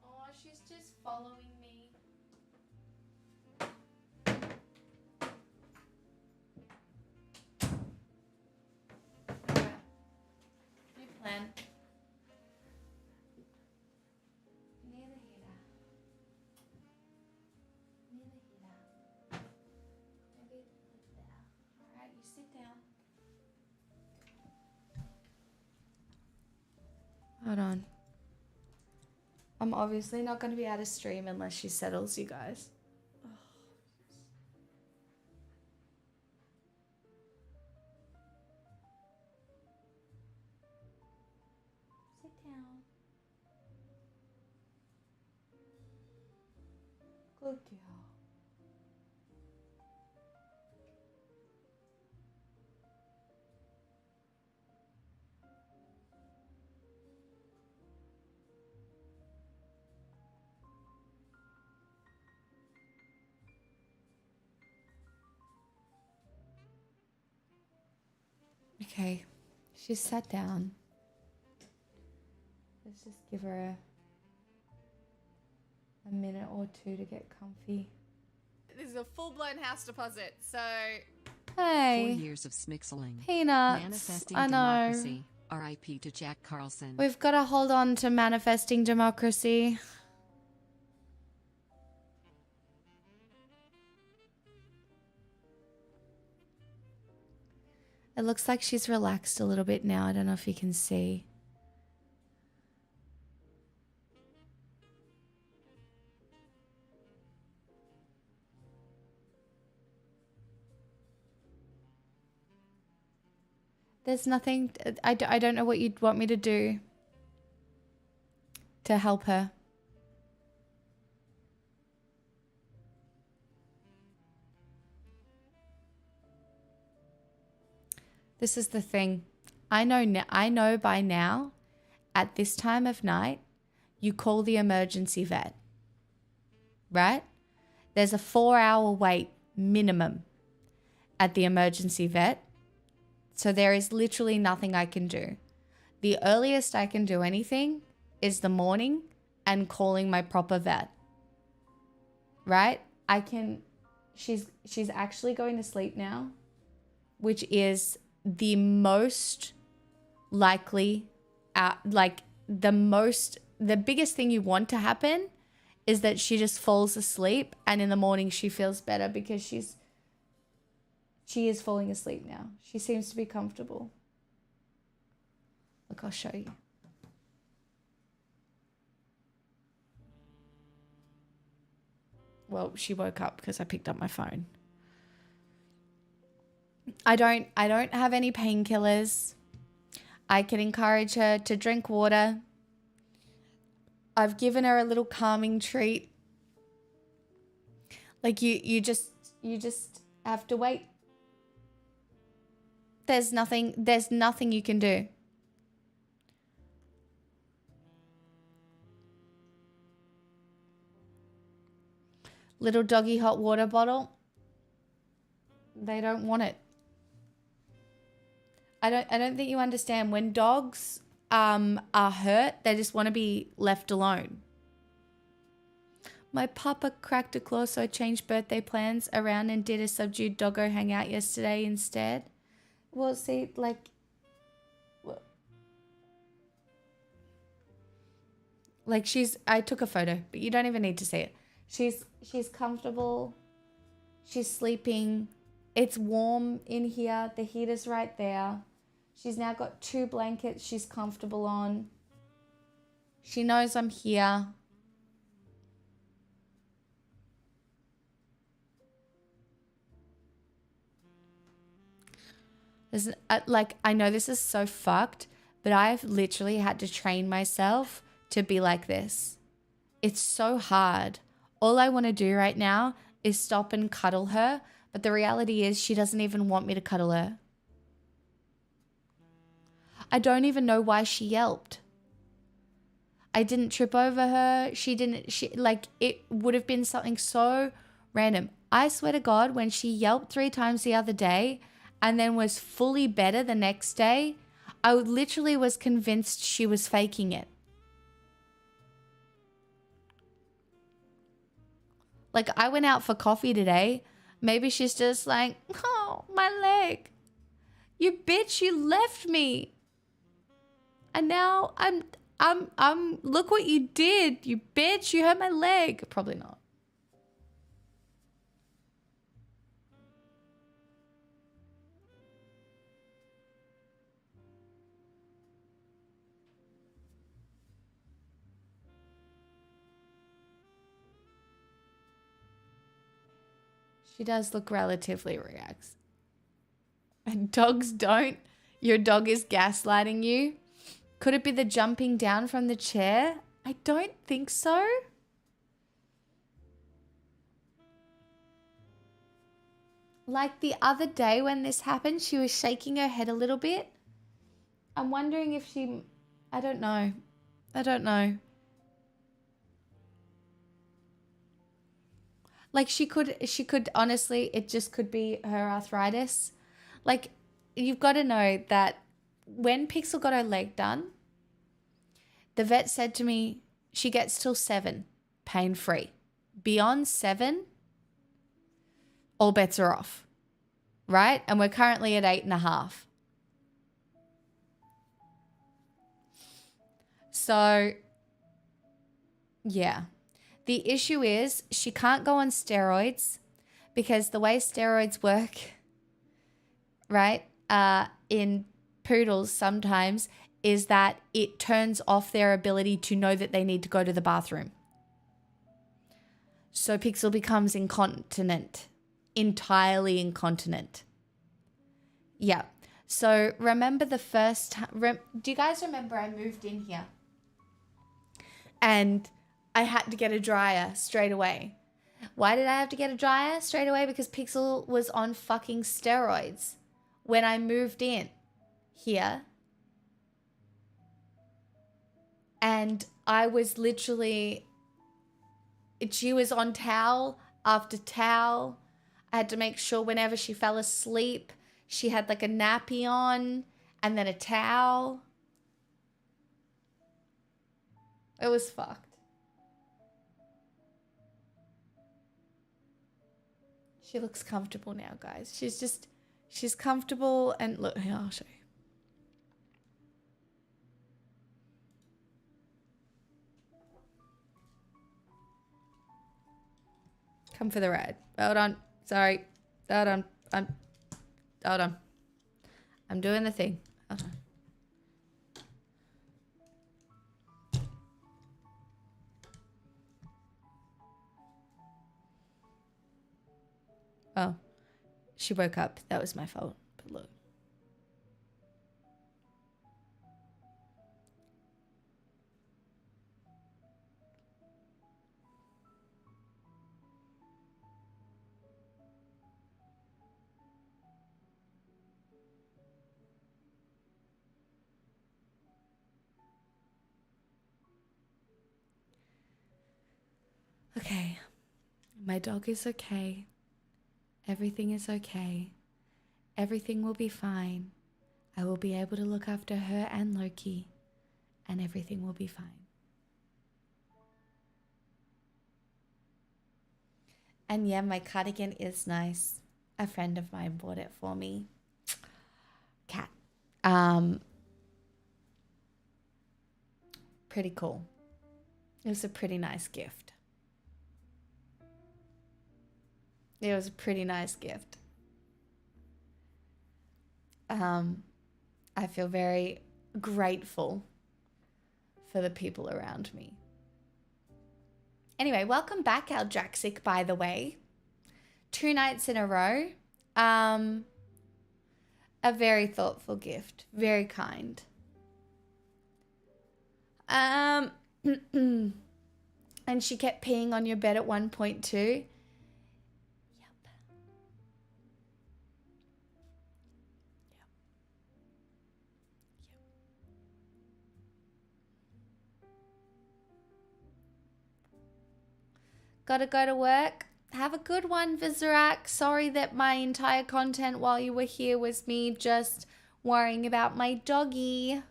Oh, she's just following me. Alright. New plan. Near the heater. Near the heater. Maybe there. Alright, you sit down. Hold on. I'm obviously not going to be able to stream unless she settles, you guys. Sit down. Good girl. Okay, she's sat down. Let's just give her a minute or two to get comfy. This is a full-blown house deposit, so... 4 Hey, years of smixeling. peanuts. Manifesting I know. democracy. R.I.P. to Jack Carlson. We've got to hold on to manifesting democracy. It looks like she's relaxed a little bit now. I don't know if you can see. There's nothing. I don't know what you'd want me to do to help her. This is the thing. I know by now, at this time of night, you call the emergency vet. Right? There's a 4-hour wait minimum at the emergency vet. So there is literally nothing I can do. The earliest I can do anything is the morning and calling my proper vet. Right? She's actually going to sleep now, which is the most likely, the biggest thing you want to happen is that she just falls asleep and in the morning she feels better because she is falling asleep now. She seems to be comfortable. Look, I'll show you. Well, she woke up because I picked up my phone. I don't have any painkillers. I can encourage her to drink water. I've given her a little calming treat. Like you just have to wait. There's nothing you can do. Little doggy hot water bottle. They don't want it. I don't think you understand. When dogs are hurt, they just want to be left alone. My papa cracked a claw, so I changed birthday plans around and did a subdued doggo hangout yesterday instead. Well, see, I took a photo, but you don't even need to see it. She's comfortable. She's sleeping. It's warm in here. The heater's right there. She's now got 2 blankets she's comfortable on. She knows I'm here. Like, I know this is so fucked, but I've literally had to train myself to be like this. It's so hard. All I want to do right now is stop and cuddle her, but the reality is she doesn't even want me to cuddle her. I don't even know why she yelped. I didn't trip over her. It would have been something so random. I swear to God, when she yelped 3 times the other day and then was fully better the next day, I literally was convinced she was faking it. Like, I went out for coffee today. Maybe she's just like, oh, my leg. You bitch, you left me. And now I'm look what you did. You bitch, you hurt my leg. Probably not. She does look relatively relaxed. And dogs don't. Your dog is gaslighting you. Could it be the jumping down from the chair? I don't think so. Like the other day when this happened, she was shaking her head a little bit. I'm wondering if I don't know. Like she could honestly, it just could be her arthritis. Like, you've got to know that when Pixel got her leg done, the vet said to me, she gets till 7, pain-free. Beyond 7, all bets are off, right? And we're currently at 8.5. So, yeah. The issue is she can't go on steroids because the way steroids work, right, in poodles sometimes is that it turns off their ability to know that they need to go to the bathroom. So Pixel becomes incontinent, entirely incontinent. Yeah. So remember the first time, do you guys remember I moved in here? And I had to get a dryer straight away. Why did I have to get a dryer straight away? Because Pixel was on fucking steroids when I moved in here. And I was literally, she was on towel after towel. I had to make sure whenever she fell asleep, she had like a nappy on and then a towel. It was fucked. She looks comfortable now, guys. She's comfortable and look, here, I'll show you. Come for the ride. Hold on. Sorry. Hold on. Hold on. I'm doing the thing. Hold on. Oh, she woke up. That was my fault. But look. Okay. My dog is okay. Everything is okay. Everything will be fine. I will be able to look after her and Loki, and everything will be fine. And yeah, my cardigan is nice. A friend of mine bought it for me. Cat. Pretty cool. It was a pretty nice gift. It was a pretty nice gift. I feel very grateful for the people around me. Anyway, welcome back, Aldraxic, by the way. 2 nights in a row. A very thoughtful gift. Very kind. And she kept peeing on your bed at one point too. Yep. Gotta go to work. Have a good one, Vizarak. Sorry that my entire content while you were here was me just worrying about my doggy.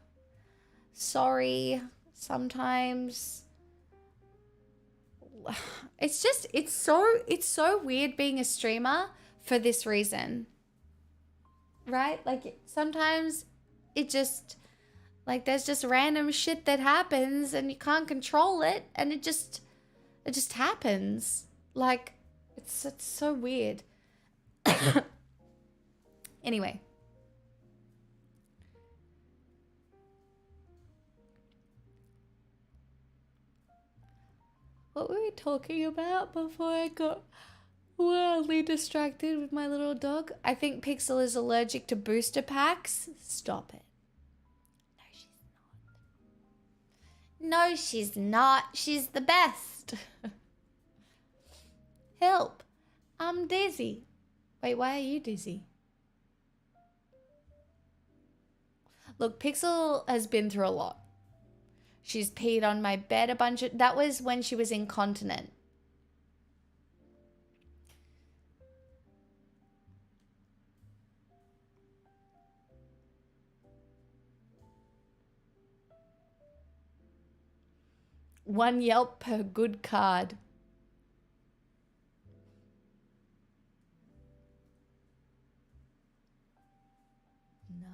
Sorry. Sometimes it's so weird being a streamer for this reason. Right? Like sometimes it just like there's just random shit that happens and you can't control it and it just happens. Like it's so weird. Anyway. What were we talking about before I got wildly distracted with my little dog? I think Pixel is allergic to booster packs. Stop it. No, she's not. She's the best. Help. I'm dizzy. Wait, why are you dizzy? Look, Pixel has been through a lot. She's peed on my bed a bunch of... That was when she was incontinent. One Yelp per good card. No.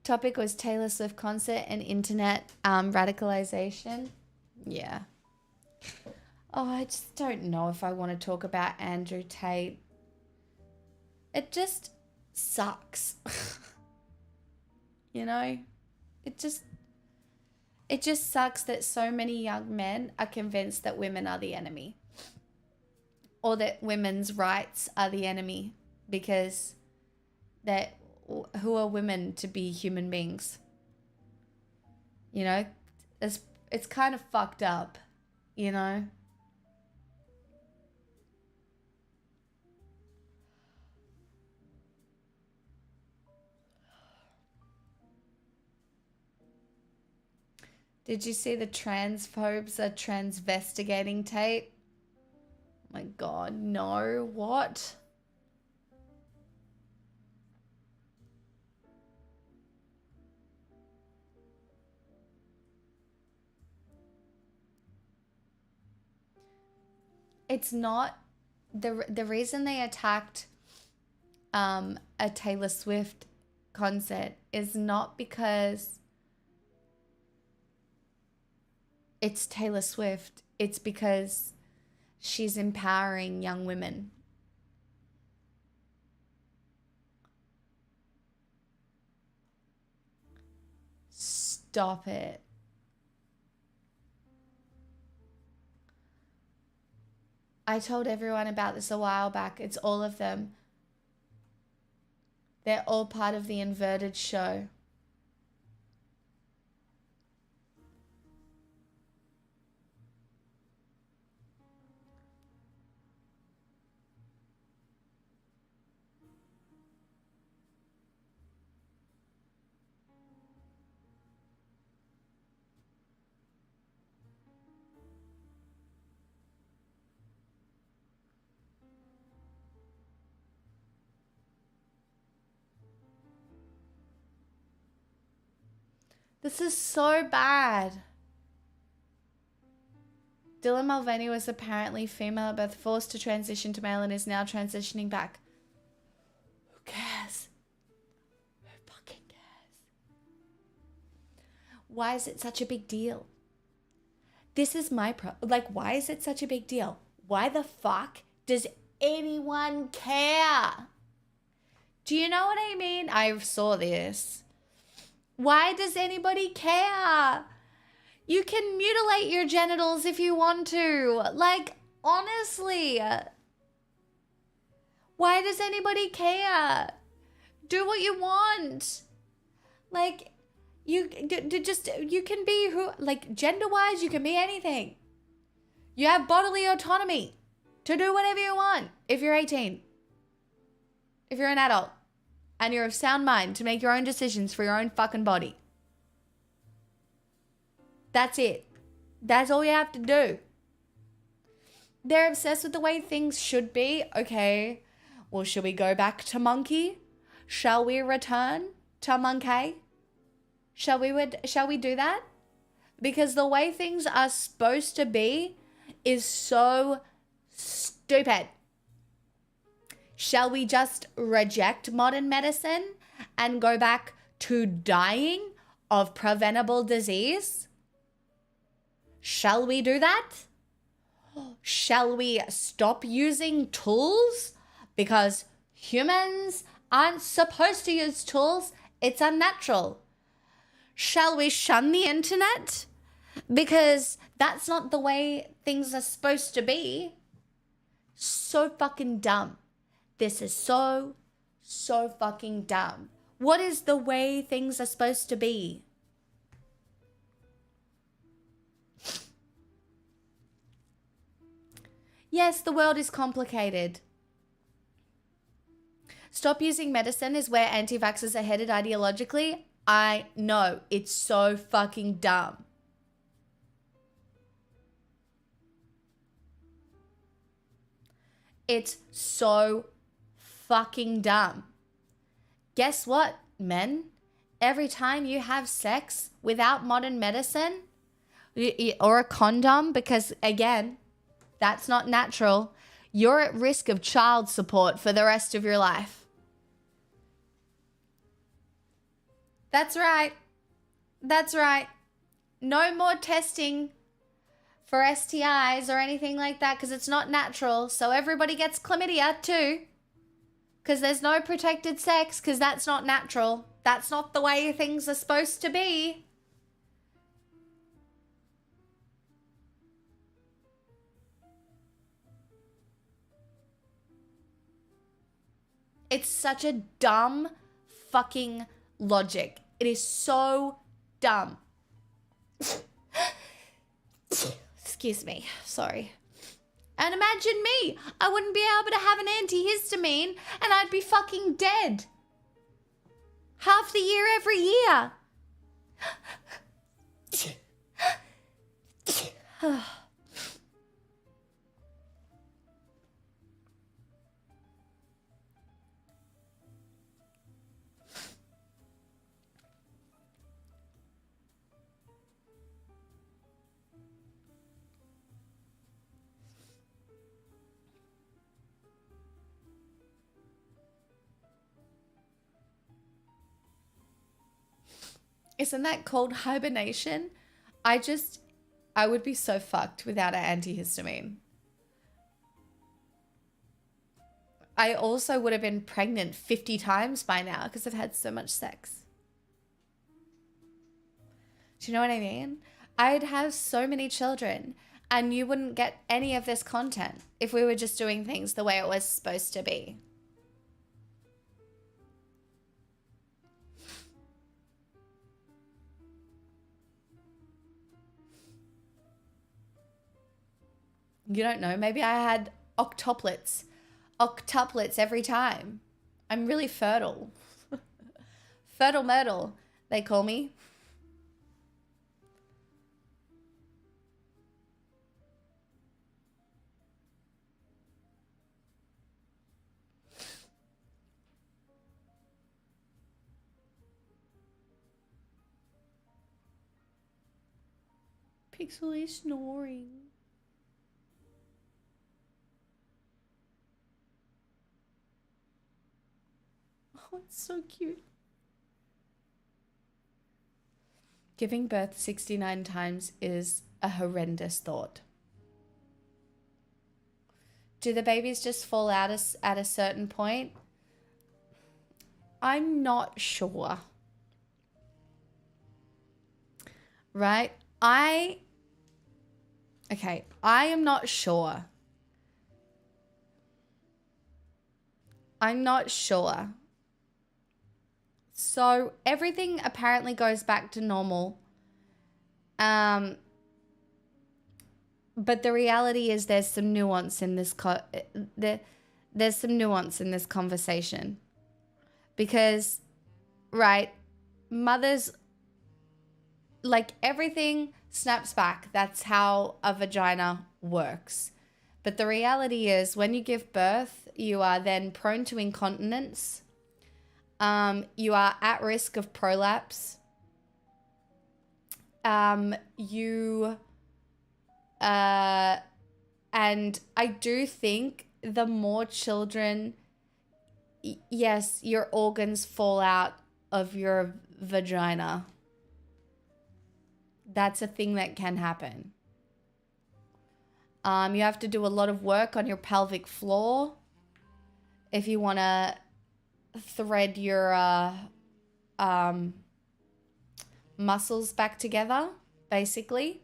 Topic was Taylor Swift concert and internet radicalization. Yeah. Oh, I just don't know if I want to talk about Andrew Tate. It just sucks. You know? It just sucks that so many young men are convinced that women are the enemy. Or that women's rights are the enemy because who are women to be human beings? You know? It's kind of fucked up, you know? Did you see the transphobes are transvestigating Tate? Oh my God, no. What? It's not the reason they attacked a Taylor Swift concert is not because it's Taylor Swift. It's because she's empowering young women. Stop it. I told everyone about this a while back. It's all of them. They're all part of the inverted show. This is so bad. Dylan Mulvaney was apparently female at birth, forced to transition to male and is now transitioning back. Who cares? Who fucking cares? Why is it such a big deal? This is my like, why is it such a big deal? Why the fuck does anyone care? Do you know what I mean? I saw this. Why does anybody care? You can mutilate your genitals if you want to. Like, honestly. Why does anybody care? Do what you want. Like, you can be who, like, gender-wise, you can be anything. You have bodily autonomy to do whatever you want if you're 18. If you're an adult and you're of sound mind to make your own decisions for your own fucking body. That's it. That's all you have to do. They're obsessed with the way things should be. Okay, well, should we go back to monkey? Shall we return to monkey? Shall we do that? Because the way things are supposed to be is so stupid. Shall we just reject modern medicine and go back to dying of preventable disease? Shall we do that? Shall we stop using tools? Because humans aren't supposed to use tools. It's unnatural. Shall we shun the internet? Because that's not the way things are supposed to be. So fucking dumb. This is so fucking dumb. What is the way things are supposed to be? Yes, the world is complicated. Stop using medicine is where anti-vaxxers are headed ideologically. I know. It's so fucking dumb. It's so fucking dumb. Guess what, men? Every time you have sex without modern medicine or a condom, because again, that's not natural, you're at risk of child support for the rest of your life. That's right. That's right. No more testing for STIs or anything like that because it's not natural. So everybody gets chlamydia too. Because there's no protected sex because that's not natural. That's not the way things are supposed to be. It's such a dumb fucking logic. It is so dumb. Excuse me. Sorry. And imagine me. I wouldn't be able to have an antihistamine and I'd be fucking dead. Half the year every year. Isn't that called hibernation? I would be so fucked without an antihistamine. I also would have been pregnant 50 times by now because I've had so much sex. Do you know what I mean? I'd have so many children and you wouldn't get any of this content if we were just doing things the way it was supposed to be. You don't know. Maybe I had octuplets every time. I'm really fertile. Fertile Myrtle, they call me. Pixel is snoring. Oh, it's so cute. Giving birth 69 times is a horrendous thought. Do the babies just fall out at a certain point? I'm not sure. Right? I am not sure. I'm not sure. So everything apparently goes back to normal. But the reality is there's some nuance in this there's some nuance in this conversation. Because, right, mothers, like, everything snaps back. That's how a vagina works. But the reality is when you give birth, you are then prone to incontinence. You are at risk of prolapse. And I do think the more children, yes, your organs fall out of your vagina. That's a thing that can happen. You have to do a lot of work on your pelvic floor if you want to thread your muscles back together, basically.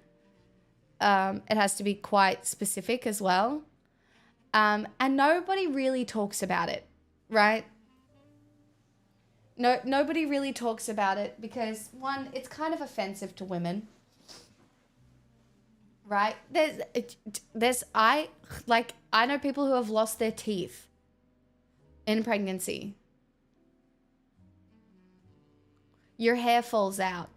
It has to be quite specific as well. And nobody really talks about it, right? Nobody really talks about it because, one, it's kind of offensive to women. Right? I know people who have lost their teeth in pregnancy. Your hair falls out.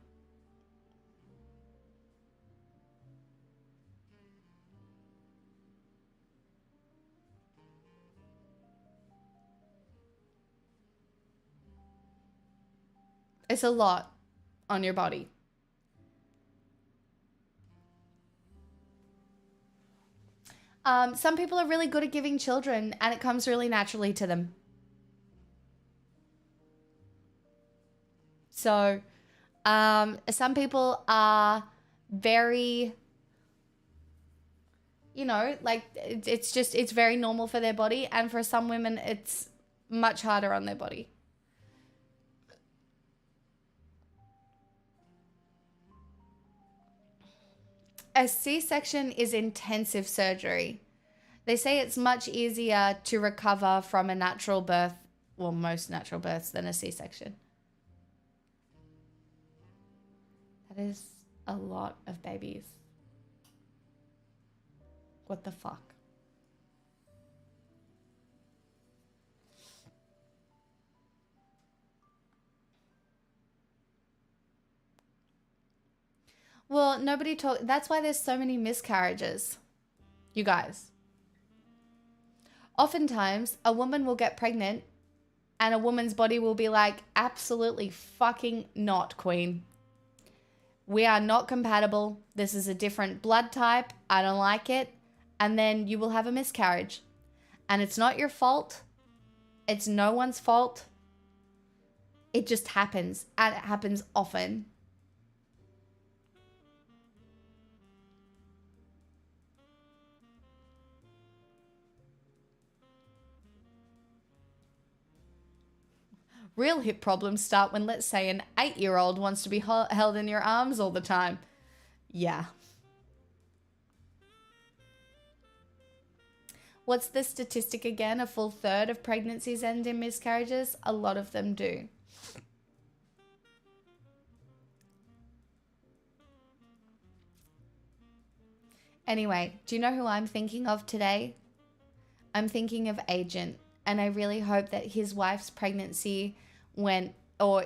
It's a lot on your body. Some people are really good at giving children and it comes really naturally to them. So, some people are very, like it's very normal for their body. And for some women, it's much harder on their body. A C-section is intensive surgery. They say it's much easier to recover from a natural birth, well, most natural births, than a C-section. That is a lot of babies. What the fuck? Well, that's why there's so many miscarriages, you guys. Oftentimes, a woman will get pregnant and a woman's body will be like, absolutely fucking not, queen. We are not compatible. This is a different blood type. I don't like it. And then you will have a miscarriage. And it's not your fault. It's no one's fault. It just happens. And it happens often. Real hip problems start when, let's say, an 8-year-old wants to be held in your arms all the time. Yeah. What's the statistic again? A full third of pregnancies end in miscarriages? A lot of them do. Anyway, do you know who I'm thinking of today? I'm thinking of Agent. And I really hope that his wife's pregnancy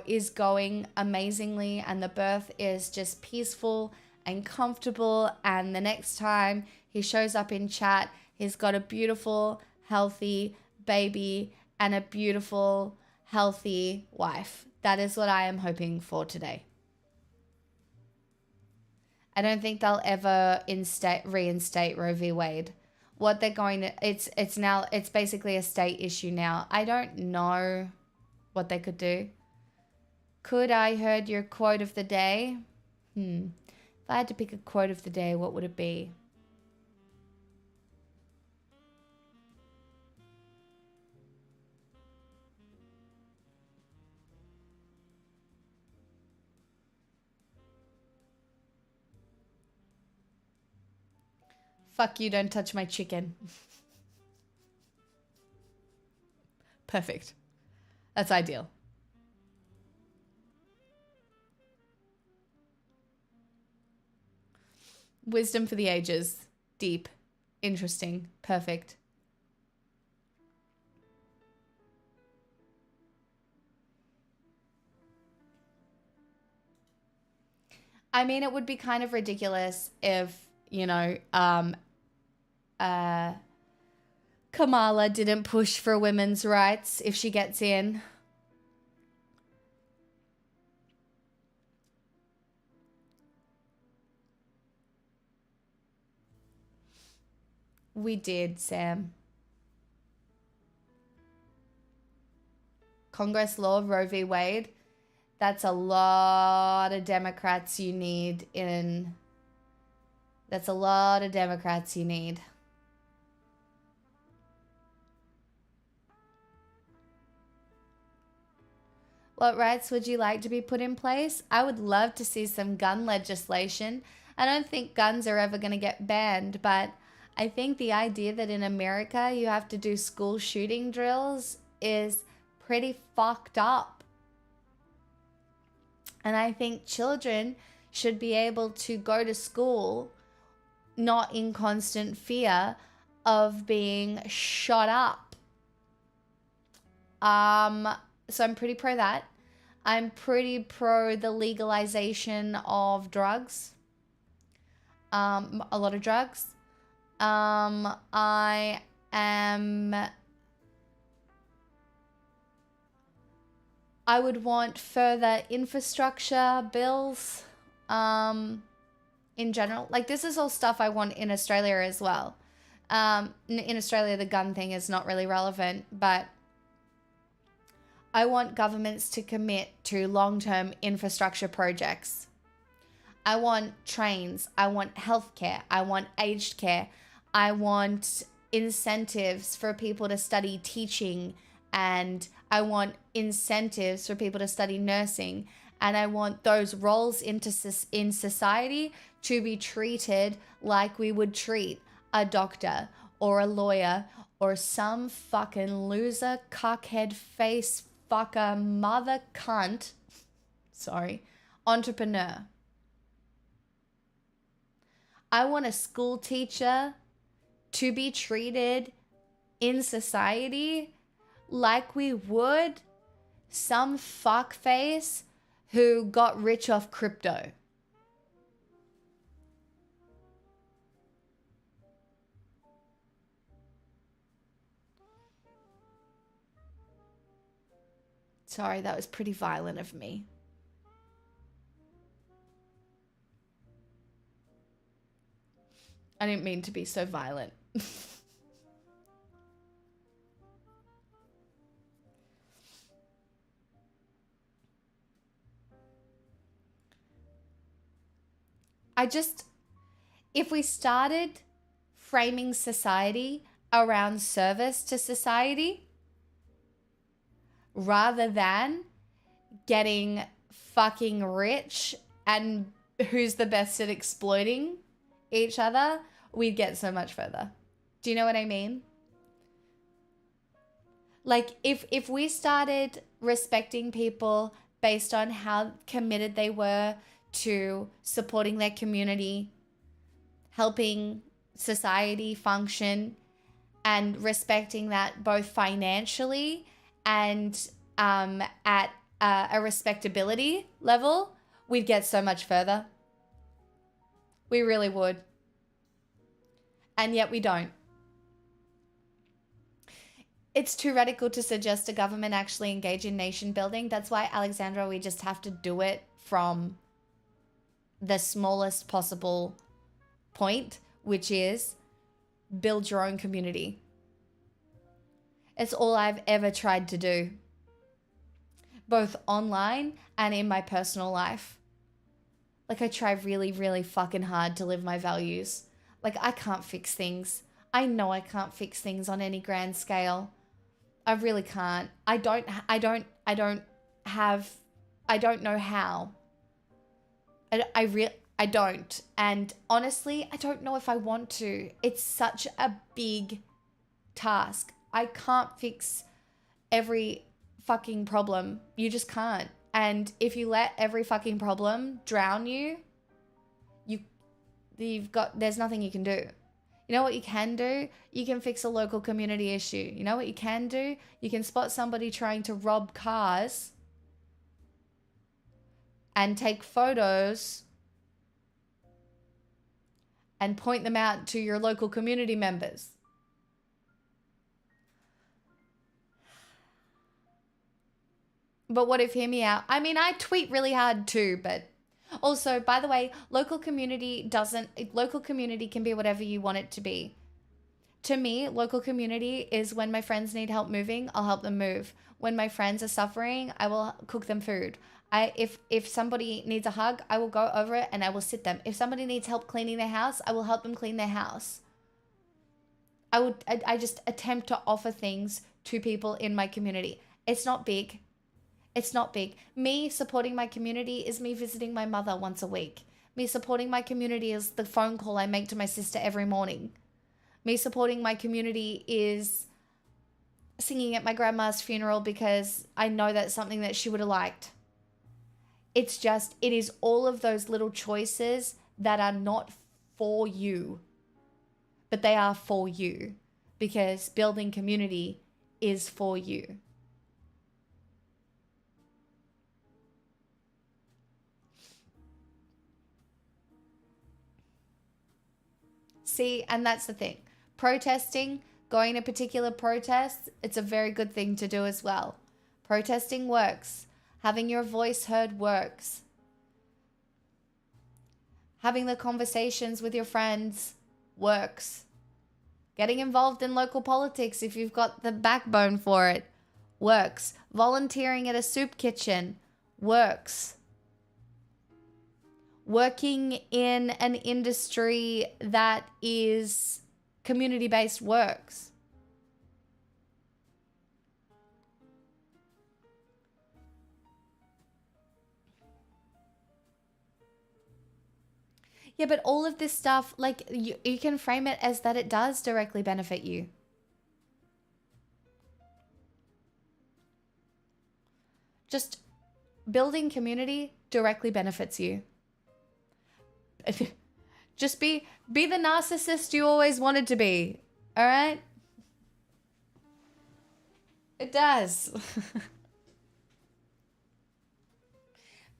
is going amazingly and the birth is just peaceful and comfortable. And the next time he shows up in chat, he's got a beautiful, healthy baby and a beautiful, healthy wife. That is what I am hoping for today. I don't think they'll ever reinstate Roe v. Wade. What they're going to, it's basically a state issue now. I don't know what they could do. Could I heard your quote of the day? If I had to pick a quote of the day, what would it be? Fuck you, don't touch my chicken. Perfect. That's ideal. Wisdom for the ages. Deep. Interesting. Perfect. I mean, it would be kind of ridiculous if, you know, Kamala didn't push for women's rights if she gets in. We did, Sam. Congress law, Roe v. Wade. That's a lot of Democrats you need in... That's a lot of Democrats you need. What rights would you like to be put in place? I would love to see some gun legislation. I don't think guns are ever going to get banned, but I think the idea that in America you have to do school shooting drills is pretty fucked up. And I think children should be able to go to school not in constant fear of being shot up. So I'm pretty pro that. I'm pretty pro the legalization of drugs. A lot of drugs. I would want further infrastructure bills in general. Like, this is all stuff I want in Australia as well. In Australia, the gun thing is not really relevant, but I want governments to commit to long-term infrastructure projects. I want trains. I want healthcare. I want aged care. I want incentives for people to study teaching, and I want incentives for people to study nursing, and I want those roles in society to be treated like we would treat a doctor or a lawyer or some fucking loser, cockhead face fucker, mother cunt, entrepreneur. I want a school teacher to be treated in society like we would some fuckface who got rich off crypto. Sorry, that was pretty violent of me. I didn't mean to be so violent. If we started framing society around service to society, rather than getting fucking rich and who's the best at exploiting each other, we'd get so much further. Do you know what I mean? Like, if we started respecting people based on how committed they were to supporting their community, helping society function, and respecting that both financially and at a respectability level, we'd get so much further. We really would. And yet we don't. It's too radical to suggest a government actually engage in nation building. That's why, Alexandra, we just have to do it from the smallest possible point, which is build your own community. It's all I've ever tried to do, both online and in my personal life. Like, I try really, really fucking hard to live my values. Like, I can't fix things. I know I can't fix things on any grand scale. I really can't. I don't know how. I don't. And honestly, I don't know if I want to. It's such a big task. I can't fix every fucking problem. You just can't. And if you let every fucking problem drown you, there's nothing you can do. You know what you can do? You can fix a local community issue. You know what you can do? You can spot somebody trying to rob cars and take photos and point them out to your local community members. But what if, hear me out? I mean, I tweet really hard too, but also, by the way, local community can be whatever you want it to be. To me, local community is when my friends need help moving, I'll help them move. When my friends are suffering, I will cook them food. If somebody needs a hug, I will go over it and I will sit them. If somebody needs help cleaning their house, I will help them clean their house. I just attempt to offer things to people in my community. It's not big. It's not big. Me supporting my community is me visiting my mother once a week. Me supporting my community is the phone call I make to my sister every morning. Me supporting my community is singing at my grandma's funeral because I know that's something that she would have liked. It is all of those little choices that are not for you, but they are for you because building community is for you. See, and that's the thing. Protesting, going to particular protests, it's a very good thing to do as well. Protesting works. Having your voice heard works. Having the conversations with your friends works. Getting involved in local politics if you've got the backbone for it works. Volunteering at a soup kitchen works. Working in an industry that is community-based works. Yeah, but all of this stuff, like, you can frame it as that it does directly benefit you. Just building community directly benefits you. Just be the narcissist you always wanted to be. All right? It does.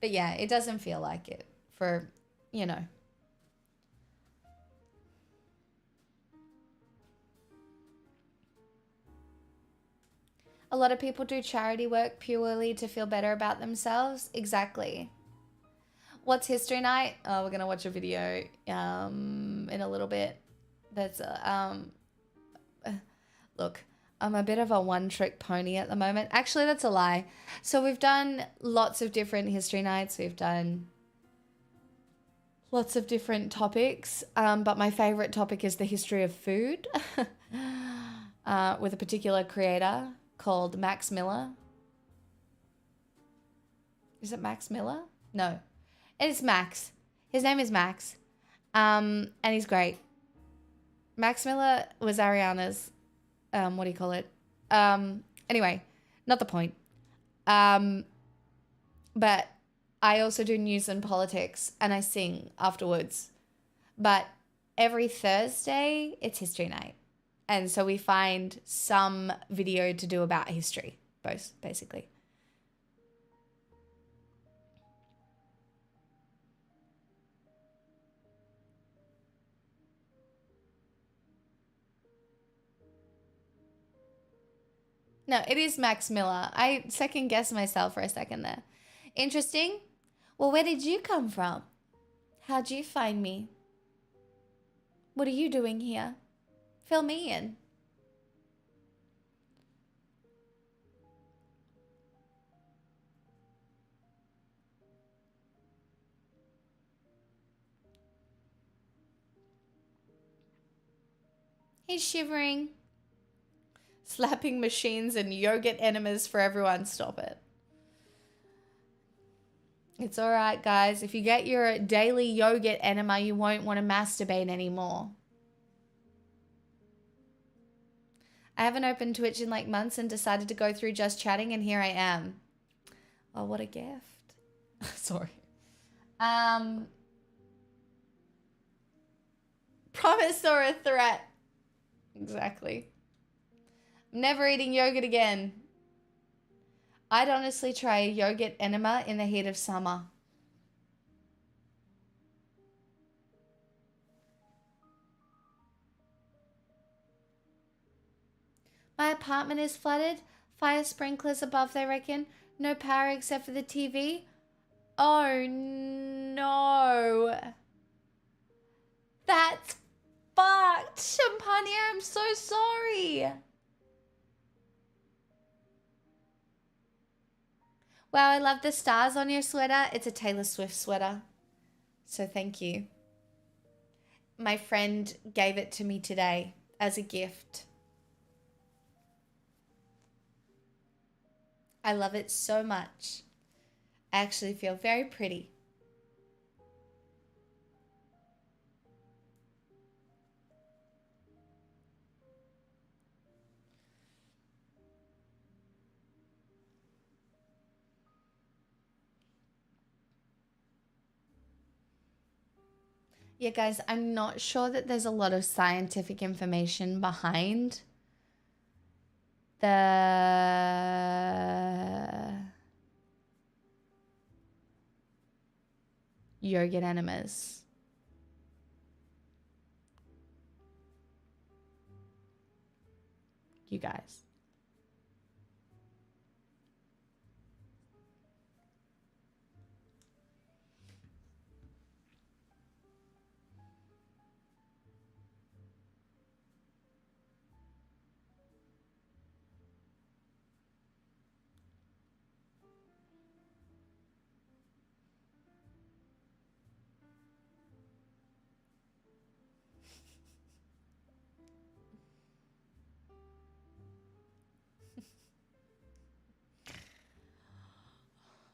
But yeah, it doesn't feel like it for, you know. A lot of people do charity work purely to feel better about themselves. Exactly. What's history night? Oh, we're gonna watch a video in a little bit. That's look, I'm a bit of a one-trick pony at the moment. Actually, that's a lie. So we've done lots of different history nights. We've done lots of different topics, but my favorite topic is the history of food with a particular creator called Max Miller. Is it Max Miller? No. It's Max. His name is Max. And he's great. Max Miller was Ariana's, what do you call it? Anyway, not the point. But I also do news and politics and I sing afterwards. But every Thursday, it's history night. And so we find some video to do about history, both, basically. No, it is Max Miller. I second guessed myself for a second there. Interesting. Well, where did you come from? How'd you find me? What are you doing here? Fill me in. He's shivering. Slapping machines and yogurt enemas for everyone. Stop it. It's all right, guys. If you get your daily yogurt enema, you won't want to masturbate anymore. I haven't opened Twitch in like months and decided to go through just chatting, and here I am. Oh, what a gift. Sorry. Promise or a threat? Exactly. I'm never eating yogurt again. I'd honestly try a yogurt enema in the heat of summer. My apartment is flooded. Fire sprinklers above, they reckon. No power except for the TV. Oh, no. That's fucked. Champagne, I'm so sorry. Wow, I love the stars on your sweater. It's a Taylor Swift sweater. So thank you. My friend gave it to me today as a gift. I love it so much. I actually feel very pretty. Yeah, guys, I'm not sure that there's a lot of scientific information behind the yogurt enemas. You guys.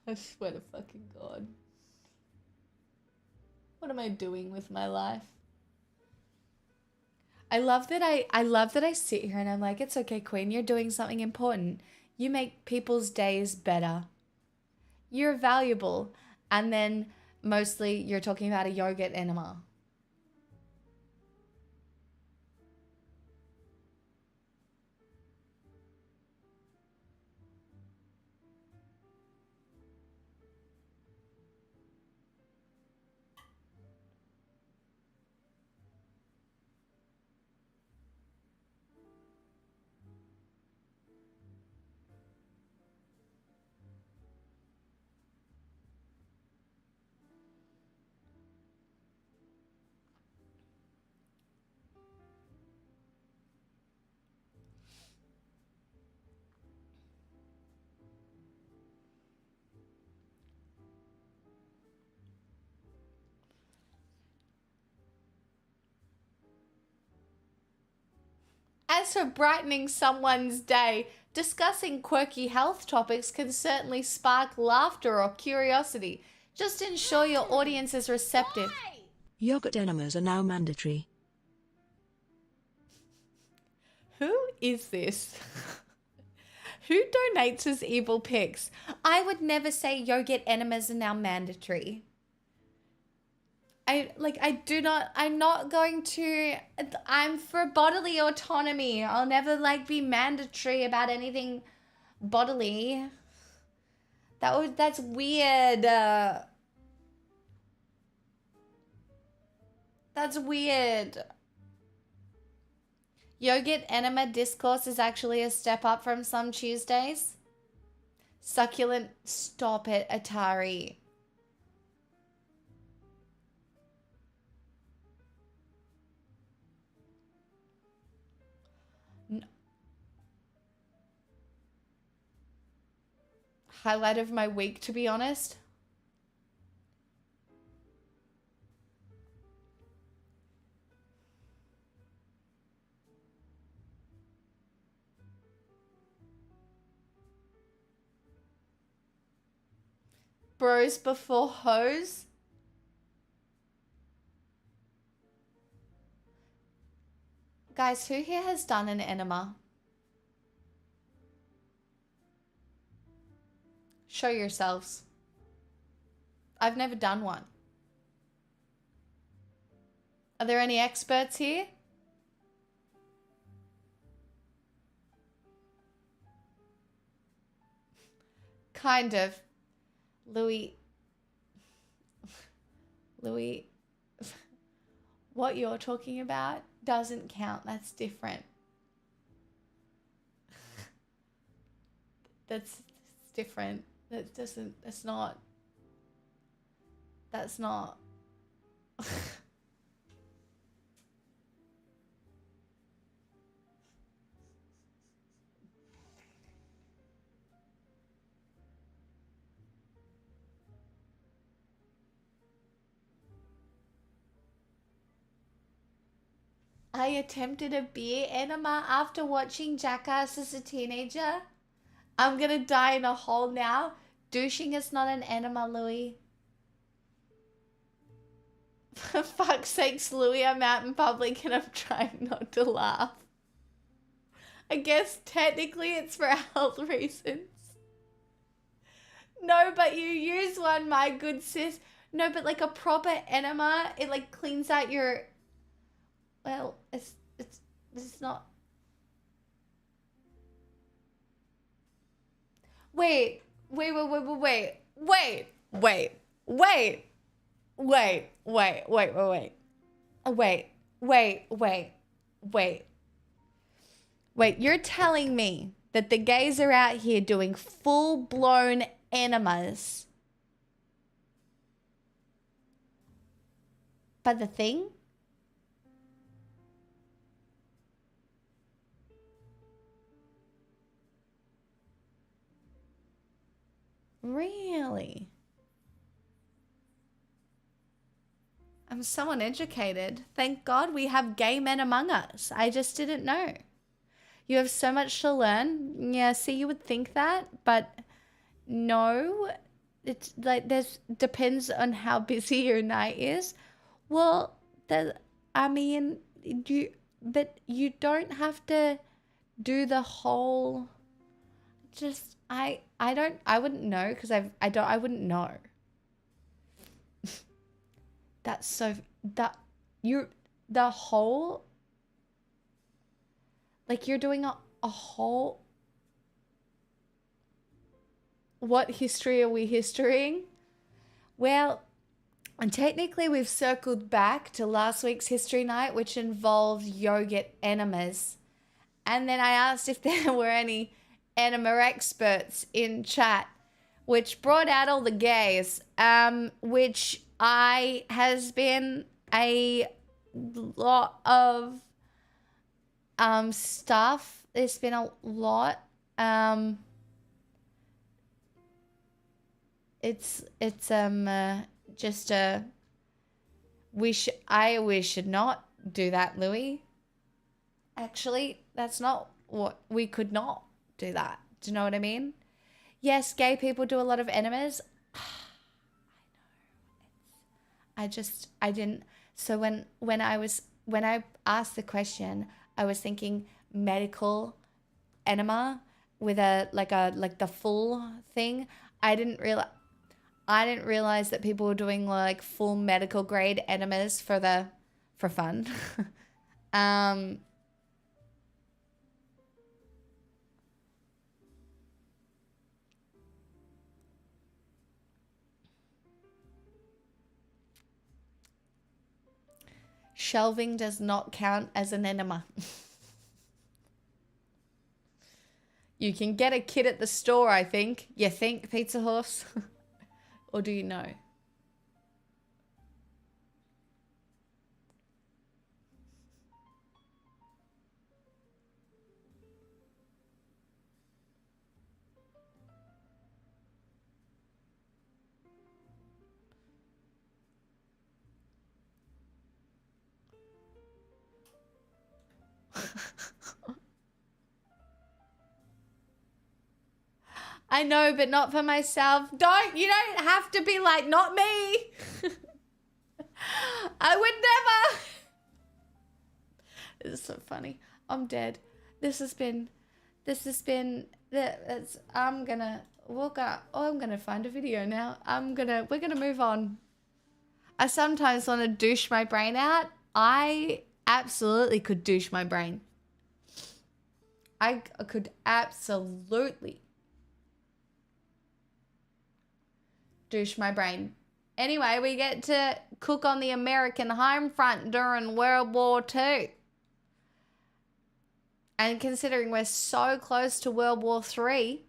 I swear to fucking God. What am I doing with my life? I love that I sit here and I'm like, it's okay, Queen, you're doing something important. You make people's days better. You're valuable. And then mostly you're talking about a yogurt enema. As for brightening someone's day, discussing quirky health topics can certainly spark laughter or curiosity. Just ensure your audience is receptive. Yogurt enemas are now mandatory. Who is this? Who donates his evil pics? I would never say yogurt enemas are now mandatory. I'm for bodily autonomy. I'll never be mandatory about anything bodily. That's weird. That's weird. Yogurt enema discourse is actually a step up from some Tuesdays. Succulent, stop it, Atari. Highlight of my week, to be honest. Bros before hoes. Guys, who here has done an enema? Show yourselves. I've never done one. Are there any experts here? Kind of. Louis, what you're talking about doesn't count. That's different. That's different. That doesn't, that's not. I attempted a beer enema after watching Jackass as a teenager. I'm gonna die in a hole now. Douching is not an enema, Louis. For fuck's sakes, Louis, I'm out in public and I'm trying not to laugh. I guess technically it's for health reasons. No, but you use one, my good sis. No, but like a proper enema, it like cleans out your... Well, it's not... Wait. You're telling me that the gays are out here doing full-blown enemas. But the thing? Really? I'm so uneducated. Thank God we have gay men among us. I just didn't know. You have so much to learn. Yeah, see, you would think that, but no. It's like depends on how busy your night is. Well, I mean, you don't have to do the whole. Just I wouldn't know because I wouldn't know. That's so the whole, like you're doing a whole. What history are we historying? Well, and technically we've circled back to last week's history night, which involved yogurt enemas. And then I asked if there were any enema experts in chat, which brought out all the gays, which has been a lot of stuff. There's been a lot. It's just a we should not do that, Louis. Actually, that's not what we could not do that. Do you know what I mean? Yes, gay people do a lot of enemas. I didn't. So when I asked the question, I was thinking medical enema with like the full thing. I didn't realize that people were doing like full medical grade enemas for fun. Shelving does not count as an enema. You can get a kit at the store, I think. You think, Pizza Horse? Or do you know? I know, but not for myself. You don't have to be like, not me. I would never. This is so funny. I'm dead. I'm gonna find a video now. We're gonna move on. I sometimes want to douche my brain out. I absolutely could douche my brain. I could absolutely douche my brain. Anyway, we get to cook on the American home front during World War II. And considering we're so close to World War III,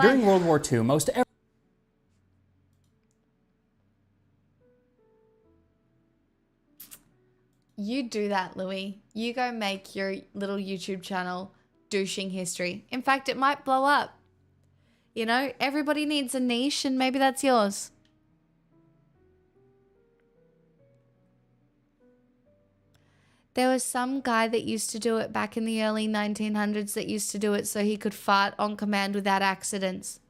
during World War II, most every You do that, Louis. You go make your little YouTube channel, Douching History. In fact, it might blow up. You know, everybody needs a niche, and maybe that's yours. There was some guy that used to do it back in the early 1900s that used to do it so he could fart on command without accidents.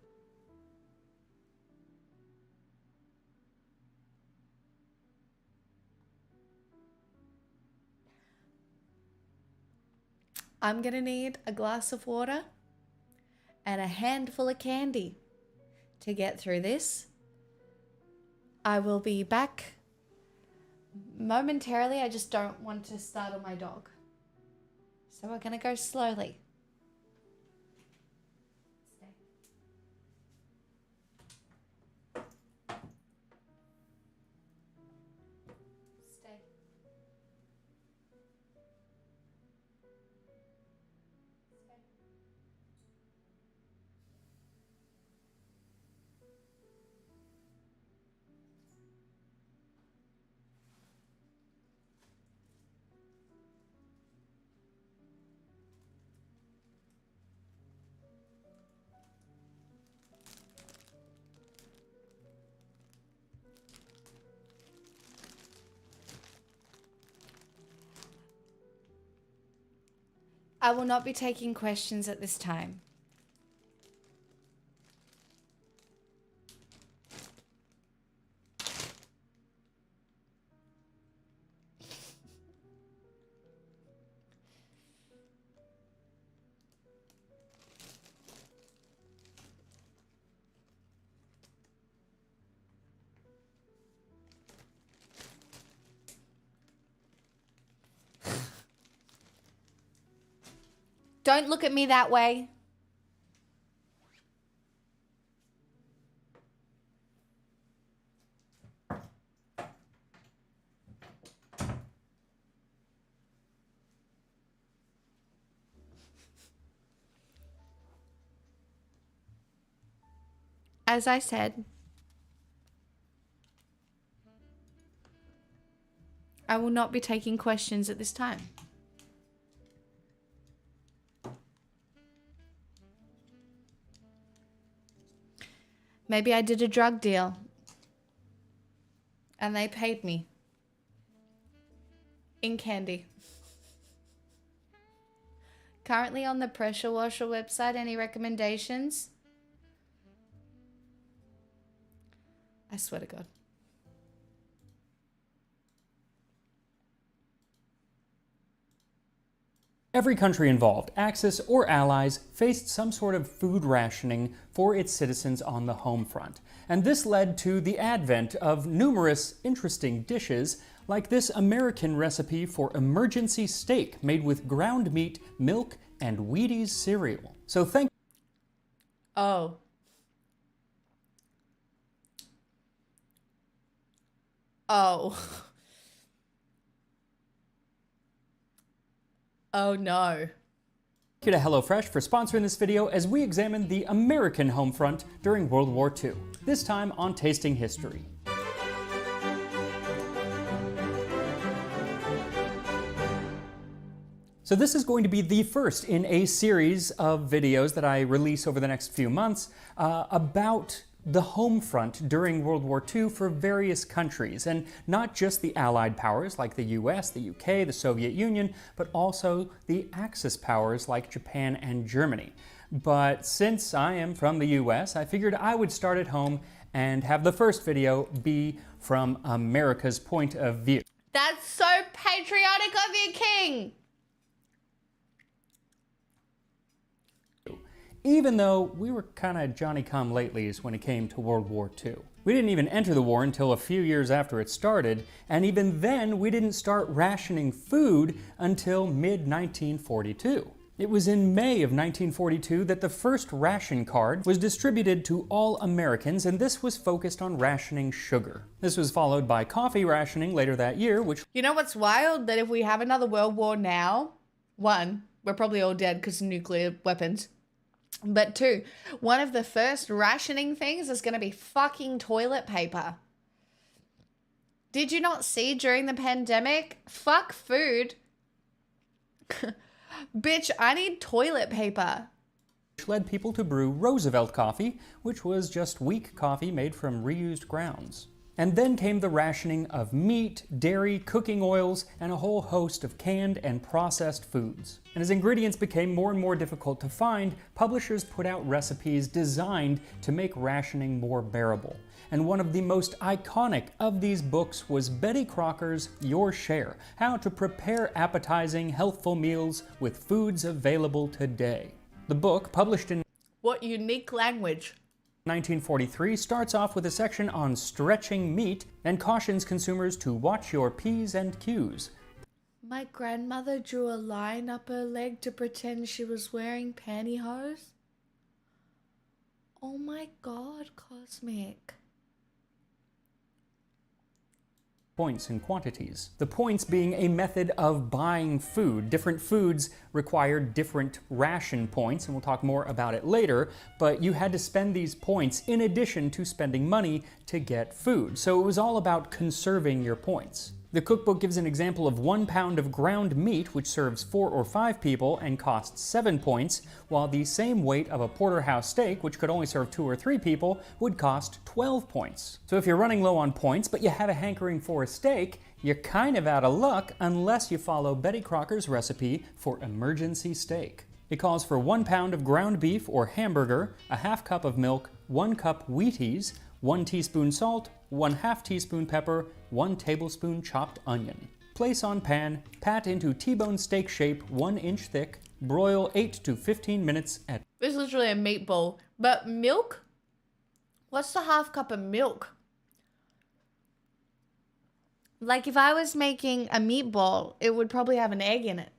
I'm gonna need a glass of water and a handful of candy to get through this. I will be back momentarily. I just don't want to startle my dog. So we're gonna go slowly. Stay. Stay. I will not be taking questions at this time. Don't look at me that way. As I said, I will not be taking questions at this time. Maybe I did a drug deal and they paid me in candy. Currently on the Pressure Washer website, any recommendations? I swear to God. Every country involved, Axis or allies, faced some sort of food rationing for its citizens on the home front. And this led to the advent of numerous interesting dishes, like this American recipe for emergency steak made with ground meat, milk, and Wheaties cereal. So thank Oh. Oh. Oh no. you to HelloFresh for sponsoring this video as we examine the American home front during World War II, this time on Tasting History. So this is going to be the first in a series of videos that I release over the next few months about the home front during World War II for various countries, and not just the Allied powers like the US, the UK, the Soviet Union, but also the Axis powers like Japan and Germany. But since I am from the US, I figured I would start at home and have the first video be from America's point of view. That's so patriotic of you, King. Even though we were kind of Johnny-come-latelys when it came to World War II. We didn't even enter the war until a few years after it started, and even then we didn't start rationing food until mid-1942. It was in May of 1942 that the first ration card was distributed to all Americans, and this was focused on rationing sugar. This was followed by coffee rationing later that year, which... You know what's wild? That if we have another world war now, one, we're probably all dead because of nuclear weapons. But two, one of the first rationing things is going to be fucking toilet paper. Did you not see during the pandemic? Fuck food. Bitch, I need toilet paper. which led people to brew Roosevelt coffee, which was just weak coffee made from reused grounds. And then came the rationing of meat, dairy, cooking oils, and a whole host of canned and processed foods. And as ingredients became more and more difficult to find, publishers put out recipes designed to make rationing more bearable. And one of the most iconic of these books was Betty Crocker's Your Share: How to Prepare Appetizing, Healthful Meals with Foods Available Today. The book, published in What unique language. 1943, starts off with a section on stretching meat and cautions consumers to watch your P's and Q's. My grandmother drew a line up her leg to pretend she was wearing pantyhose. Oh my god, Cosmic. Points and quantities. The points being a method of buying food. Different foods required different ration points, and we'll talk more about it later, but you had to spend these points in addition to spending money to get food. So it was all about conserving your points. The cookbook gives an example of 1 pound of ground meat, which serves 4 or 5 people and costs 7 points, while the same weight of a porterhouse steak, which could only serve 2 or 3 people, would cost 12 points. So if you're running low on points, but you have a hankering for a steak, you're kind of out of luck unless you follow Betty Crocker's recipe for emergency steak. It calls for 1 pound of ground beef or hamburger, a half cup of milk, 1 cup Wheaties, 1 teaspoon salt, 1/2 teaspoon pepper, 1 tablespoon chopped onion. Place on pan, pat into T-bone steak shape 1 inch thick, broil 8 to 15 minutes at... This is literally a meatball. But milk? What's the half cup of milk? Like if I was making a meatball, it would probably have an egg in it.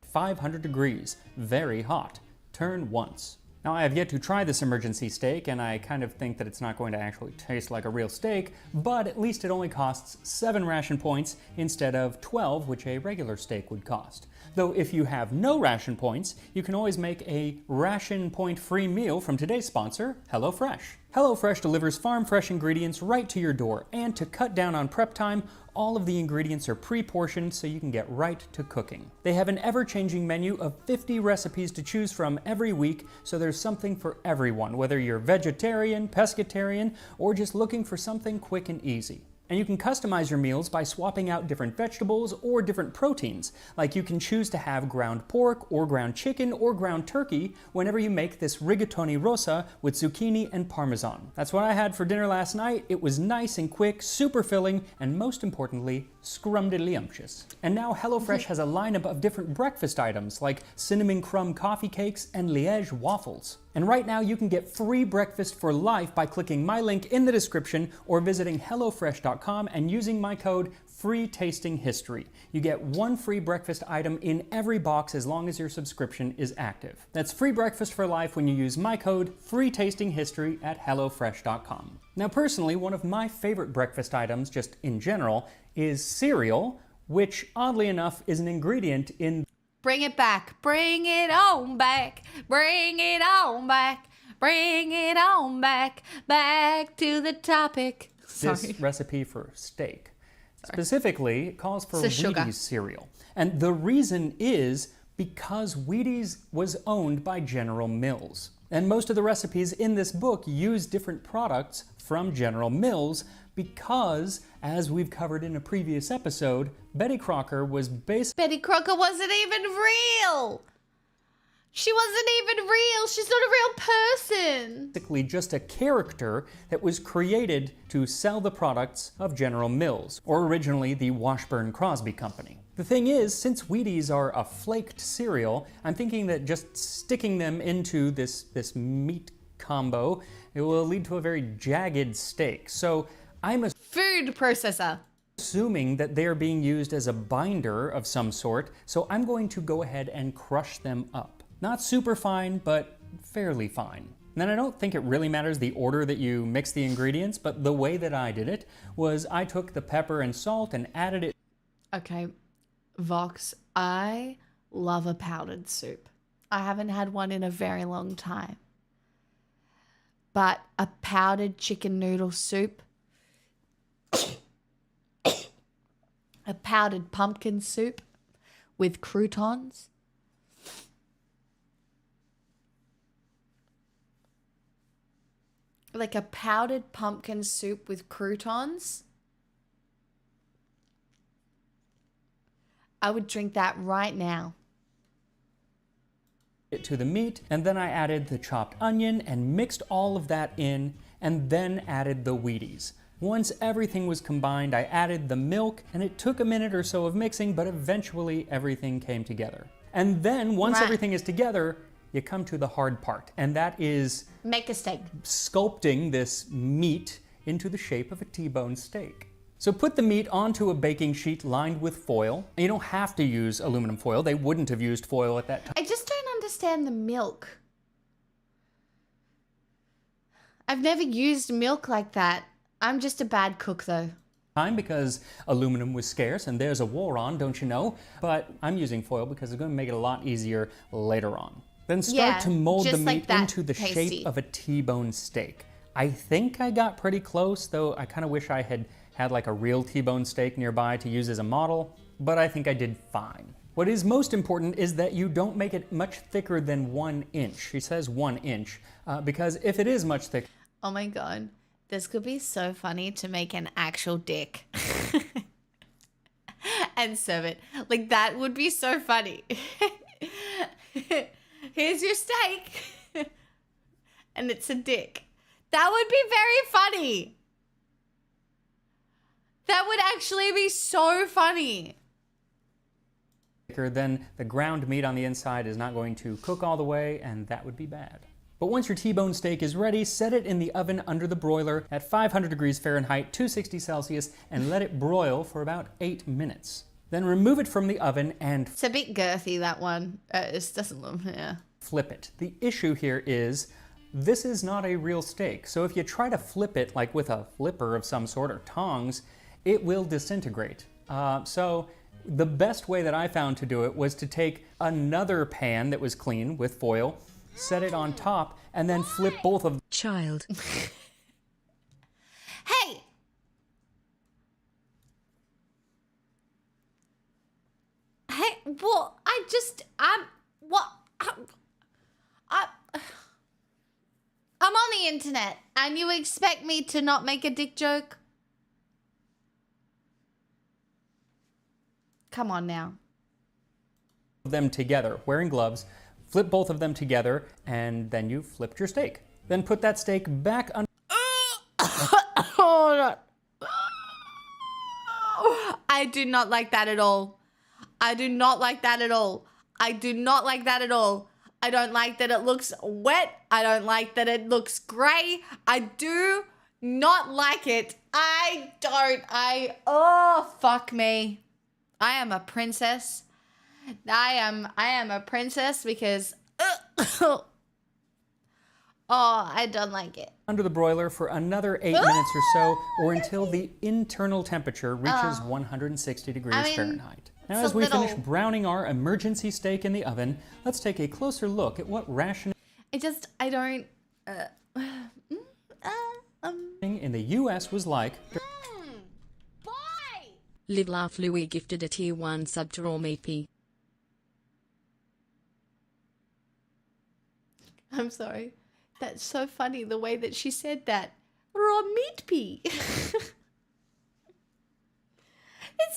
500 degrees, very hot. Turn once. Now, I have yet to try this emergency steak, and I kind of think that it's not going to actually taste like a real steak, but at least it only costs 7 ration points instead of 12, which a regular steak would cost. Though if you have no ration points, you can always make a ration point free meal from today's sponsor, HelloFresh. HelloFresh delivers farm-fresh ingredients right to your door, and to cut down on prep time, all of the ingredients are pre-portioned so you can get right to cooking. They have an ever-changing menu of 50 recipes to choose from every week, so there's something for everyone, whether you're vegetarian, pescatarian, or just looking for something quick and easy. And you can customize your meals by swapping out different vegetables or different proteins, like you can choose to have ground pork or ground chicken or ground turkey whenever you make this rigatoni rosa with zucchini and parmesan. That's what I had for dinner last night. It was nice and quick, super filling, and most importantly, scrumdiddlyumptious. And now HelloFresh has a lineup of different breakfast items like cinnamon crumb coffee cakes and Liège waffles. And right now you can get free breakfast for life by clicking my link in the description or visiting HelloFresh.com and using my code FREETASTINGHISTORY. You get 1 free breakfast item in every box as long as your subscription is active. That's free breakfast for life when you use my code FREETASTINGHISTORY at HelloFresh.com. Now personally, one of my favorite breakfast items, just in general, is cereal, which oddly enough is an ingredient in Bring it back. Bring it on back. Bring it on back. Bring it on back. Back to the topic. this recipe for steak. Specifically, it calls for It's the sugar. Wheaties cereal. And the reason is because Wheaties was owned by General Mills. And most of the recipes in this book use different products from General Mills because, as we've covered in a previous episode, Betty Crocker was Betty Crocker wasn't even real. She wasn't even real. She's not a real person. basically just a character that was created to sell the products of General Mills, or originally the Washburn Crosby Company. The thing is, since Wheaties are a flaked cereal, I'm thinking that just sticking them into this meat combo, it will lead to a very jagged steak. So I'm Food processor. assuming that they are being used as a binder of some sort, so I'm going to go ahead and crush them up. Not super fine, but fairly fine. And then I don't think it really matters the order that you mix the ingredients, but the way that I did it was I took the pepper and salt and added it. Okay, Vox, I love a powdered soup. I haven't had one in a very long time. But a powdered chicken noodle soup, a powdered pumpkin soup with croutons, like a powdered pumpkin soup with croutons. I would drink that right now. It to the meat, and then I added the chopped onion and mixed all of that in, and then added the Wheaties. Once everything was combined, I added the milk, and it took a minute or so of mixing, but eventually everything came together. And then once Right. everything is together, you come to the hard part, and that is Make a steak. sculpting this meat into the shape of a T-bone steak. So put the meat onto a baking sheet lined with foil. And you don't have to use aluminum foil. They wouldn't have used foil at that I just don't understand the milk. I've never used milk like that. I'm just a bad cook though. time because aluminum was scarce and there's a war on, don't you know? But I'm using foil because it's going to make it a lot easier later on. Then start Yeah, to mold the just like meat that, into the tasty. shape of a T-bone steak. I think I got pretty close, though I kind of wish I had had like a real T-bone steak nearby to use as a model, but I think I did fine. What is most important is that you don't make it much thicker than 1 inch. He says 1 inch, because if it is much thicker, Oh my god. This could be so funny to make an actual dick. And serve it. Like that would be so funny. Here's your steak. And it's a dick. That would be very funny. That would actually be so funny. then the ground meat on the inside is not going to cook all the way, and that would be bad. But once your T-bone steak is ready, set it in the oven under the broiler at 500 degrees Fahrenheit, 260 Celsius, and let it broil for about 8 minutes. Then remove it from the oven and It's a bit girthy, that one. It doesn't look, yeah. flip it. The issue here is this is not a real steak, so if you try to flip it like with a flipper of some sort or tongs, it will disintegrate. So the best way that I found to do it was to take another pan that was clean with foil, set it on top, and then flip both of Child. Hey! Hey, what? I'm on the internet, and you expect me to not make a dick joke? Come on now. them together, wearing gloves, flip both of them together, and then you flipped your steak. Then put that steak back under Hold on. I do not like that at all. I do not like that at all. I do not like that at all. I don't like that it looks wet. I don't like that it looks grey. I do not like it. Oh, fuck me. I am a princess. I am a princess because oh, I don't like it. under the broiler for another 8 minutes or so, or until the internal temperature reaches 160 degrees I mean, Fahrenheit. Now, it's as a we little- finish browning our emergency steak in the oven, let's take a closer look at what rationing I don't. in the U.S. was like Boy! Live Laugh Louis gifted a tier 1 sub to Raw Meepy. I'm sorry. That's so funny, the way that she said that. Raw meat pea. It's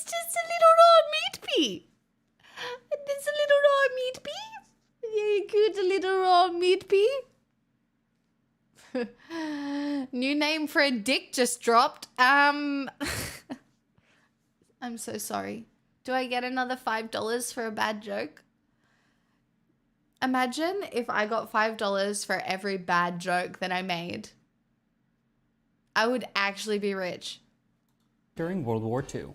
just a little raw meat pea. It's a little raw meat pea. Yeah, good little raw meat pea. New name for a dick just dropped. I'm so sorry. Do I get another $5 for a bad joke? Imagine if I got $5 for every bad joke that I made. I would actually be rich. During World War II.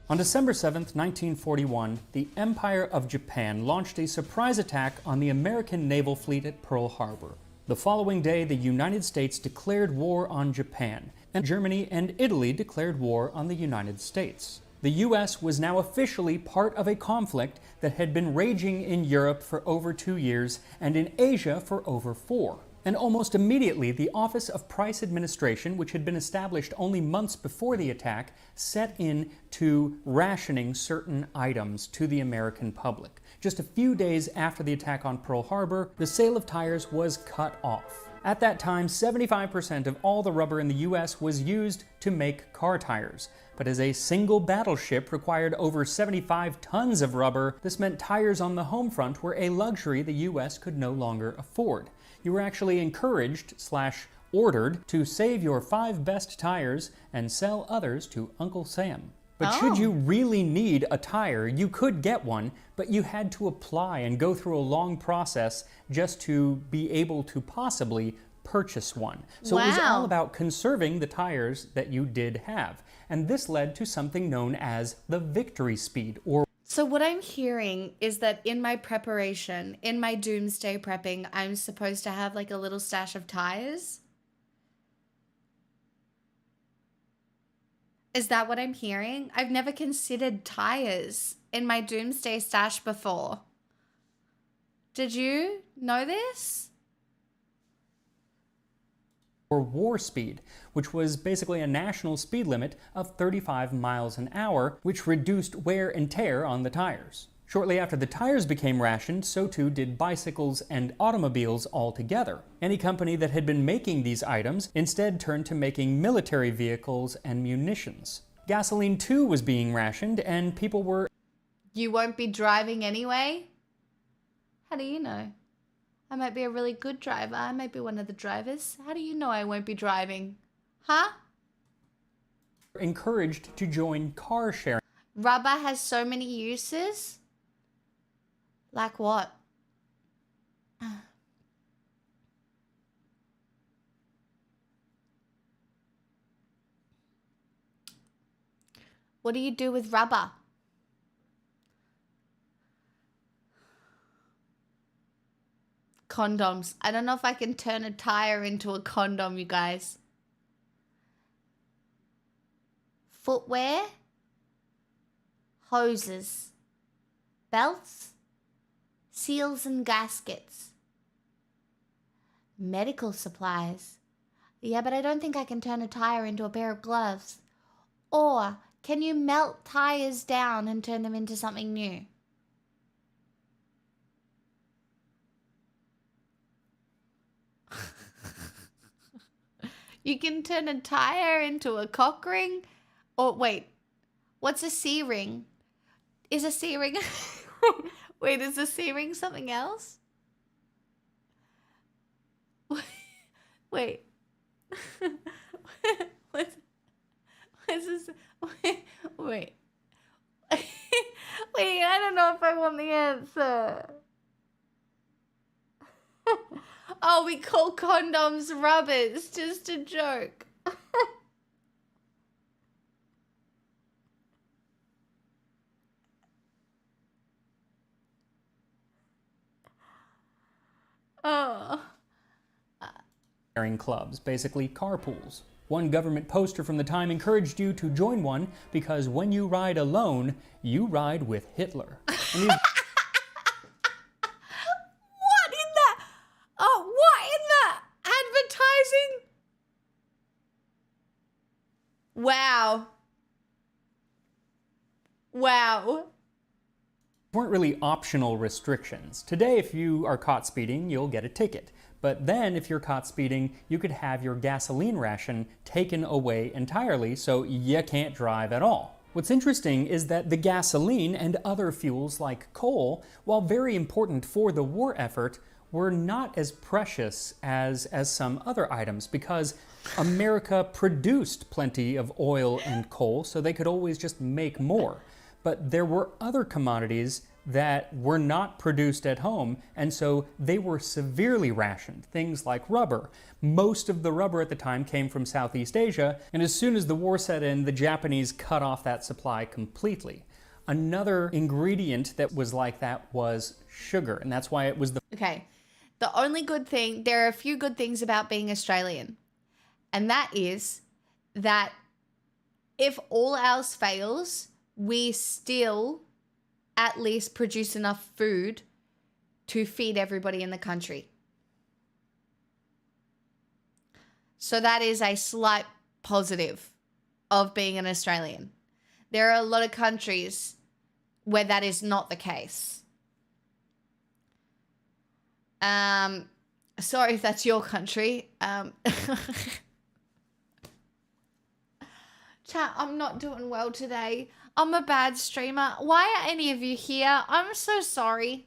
On December 7th, 1941, the Empire of Japan launched a surprise attack on the American naval fleet at Pearl Harbor. The following day, the United States declared war on Japan, and Germany and Italy declared war on the United States. The US was now officially part of a conflict that had been raging in Europe for over 2 years and in Asia for over 4. And almost immediately, the Office of Price Administration, which had been established only months before the attack, set in to rationing certain items to the American public. Just a few days after the attack on Pearl Harbor, the sale of tires was cut off. At that time, 75% of all the rubber in the US was used to make car tires. But as a single battleship required over 75 tons of rubber, this meant tires on the home front were a luxury the US could no longer afford. You were actually encouraged/ordered to save your 5 best tires and sell others to Uncle Sam. But should you really need a tire, you could get one, but you had to apply and go through a long process just to be able to possibly purchase one. So it was all about conserving the tires that you did have. And this led to something known as the Victory Speed, or So what I'm hearing is that in my preparation, in my doomsday prepping, I'm supposed to have like a little stash of tires? Is that what I'm hearing? I've never considered tires in my doomsday stash before. Did you know this? or war speed, which was basically a national speed limit of 35 miles an hour, which reduced wear and tear on the tires. Shortly after the tires became rationed, so too did bicycles and automobiles altogether. Any company that had been making these items instead turned to making military vehicles and munitions. Gasoline too was being rationed, and people were... You won't be driving anyway? How do you know? I might be a really good driver. I might be one of the drivers. How do you know I won't be driving? Huh? Encouraged to join car sharing. Rubber has so many uses. Like what? What do you do with rubber? Condoms. I don't know if I can turn a tire into a condom, you guys. Footwear. Hoses. Belts. Seals and gaskets. Medical supplies. Yeah, but I don't think I can turn a tire into a pair of gloves. Or can you melt tires down and turn them into something new? You can turn a tire into a cock ring? Or wait, what's a C-ring? Is a C-ring... Wait, is a C-ring something else? Wait. What's this? Wait. Wait, I don't know if I want the answer. Oh, we call condoms rubbers. Just a joke. Oh. Sharing clubs, basically carpools. One government poster from the time encouraged you to join one because when you ride alone, you ride with Hitler. And these What in the advertising? Wow. Wow. weren't really optional restrictions. Today, if you are caught speeding, you'll get a ticket. But then, if you're caught speeding, you could have your gasoline ration taken away entirely, so you can't drive at all. What's interesting is that the gasoline and other fuels like coal, while very important for the war effort, were not as precious as some other items because America produced plenty of oil and coal, so they could always just make more. But there were other commodities that were not produced at home, and so they were severely rationed. Things like rubber. Most of the rubber at the time came from Southeast Asia, and as soon as the war set in, the Japanese cut off that supply completely. Another ingredient that was like that was sugar, and that's why it was the... Okay. The only good thing, there are a few good things about being Australian, and that is that if all else fails, we still at least produce enough food to feed everybody in the country. So that is a slight positive of being an Australian. There are a lot of countries where that is not the case. Sorry if that's your country. Chat, I'm not doing well today. I'm a bad streamer. Why are any of you here? I'm so sorry.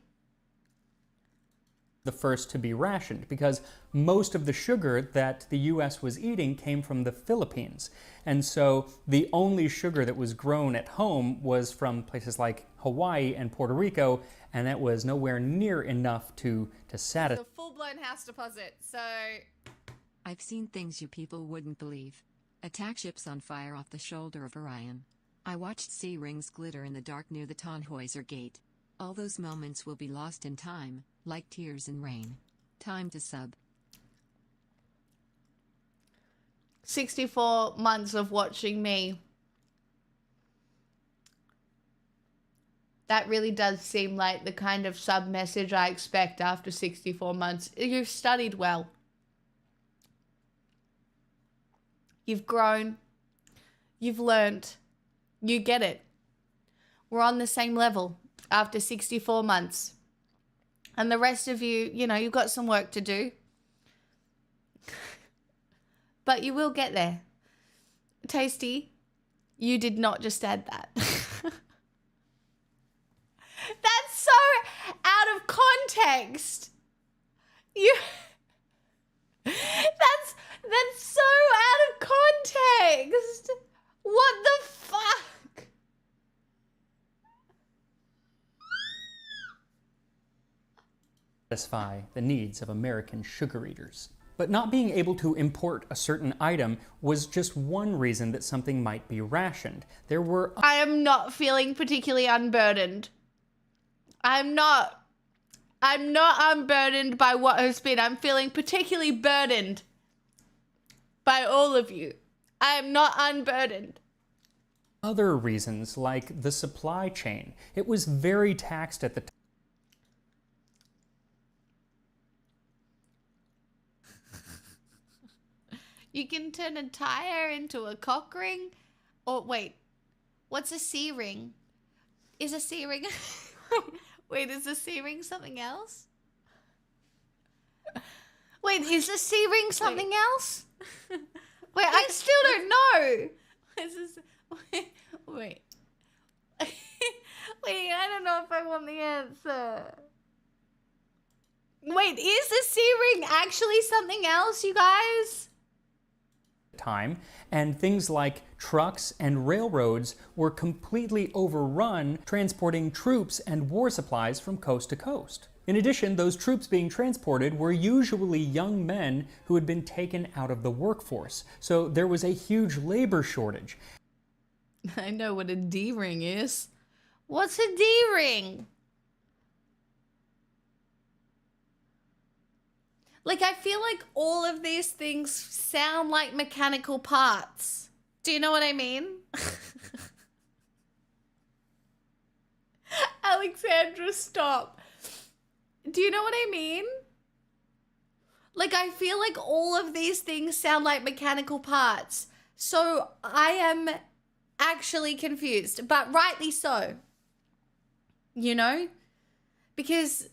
The first to be rationed because most of the sugar that the US was eating came from the Philippines. And so the only sugar that was grown at home was from places like Hawaii and Puerto Rico, and that was nowhere near enough to satisfy. The full-blown house deposit, so... I've seen things you people wouldn't believe. Attack ships on fire off the shoulder of Orion. I watched sea rings glitter in the dark near the Tannhäuser Gate. All those moments will be lost in time, like tears in rain. Time to sub. 64 months of watching me. That really does seem like the kind of sub message I expect after 64 months. You've studied well. You've grown. You've learned. You get it. We're on the same level after 64 months. And the rest of you, you know, you've got some work to do. But you will get there. Tasty, you did not just add that. That's so out of context. That's so out of context. What the fuck? Satisfy the needs of American sugar eaters. But not being able to import a certain item was just one reason that something might be rationed. There were... I am not feeling particularly unburdened. I'm not unburdened by what has been. I'm feeling particularly burdened by all of you. I am not unburdened. Other reasons, like the supply chain. It was very taxed at the time. You can turn a tire into a cock ring. Or wait, what's a C ring? Is a C ring... Wait, is a C ring something else? Wait, is a C ring something else? Wait, I still don't know. Wait. Wait, I don't know if I want the answer. Wait, is a C ring actually something else, you guys? Time, and things like trucks and railroads were completely overrun transporting troops and war supplies from coast to coast. In addition, those troops being transported were usually young men who had been taken out of the workforce, so there was a huge labor shortage. I know what a D-ring is. What's a D-ring? Like, I feel like all of these things sound like mechanical parts. Do you know what I mean? Alexandra, stop. Do you know what I mean? Like, I feel like all of these things sound like mechanical parts. So I am actually confused, but rightly so. you know? Because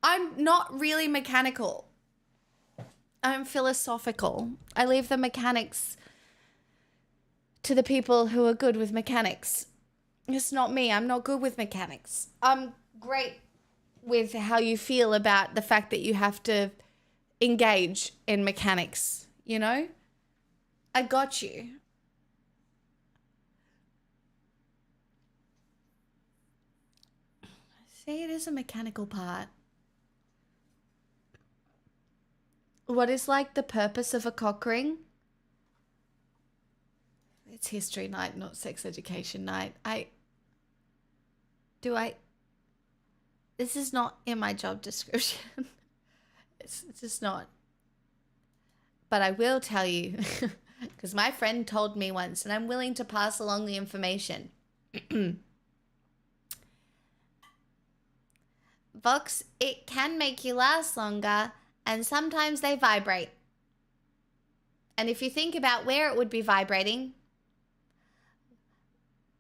I'm not really mechanical. I'm philosophical. I leave the mechanics to the people who are good with mechanics. It's not me. I'm not good with mechanics. I'm great with how you feel about the fact that you have to engage in mechanics, you know? I got you. See, it is a mechanical part. What is like the purpose of a cock ring? It's history night, not sex education night. This is not in my job description. It's just not. But I will tell you, because my friend told me once, and I'm willing to pass along the information. Vox, it can make you last longer, and sometimes they vibrate. And if you think about where it would be vibrating,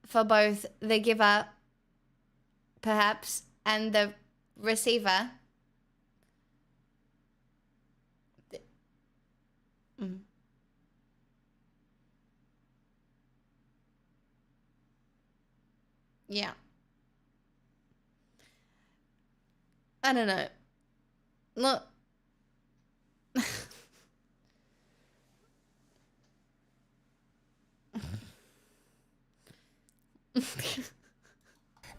for both the giver, perhaps, and the receiver. Yeah. I don't know. Look.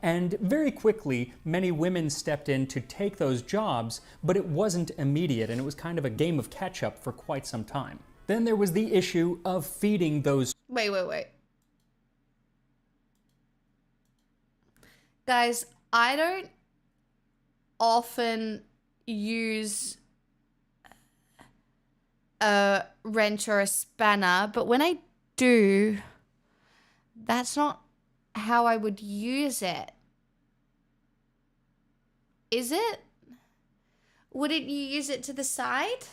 And very quickly, many women stepped in to take those jobs, but it wasn't immediate, and it was kind of a game of catch-up for quite some time. Then there was the issue of feeding those... Wait. Guys, I don't often use a wrench or a spanner, but when I do, that's not how I would use it. Is it? Wouldn't you use it to the side?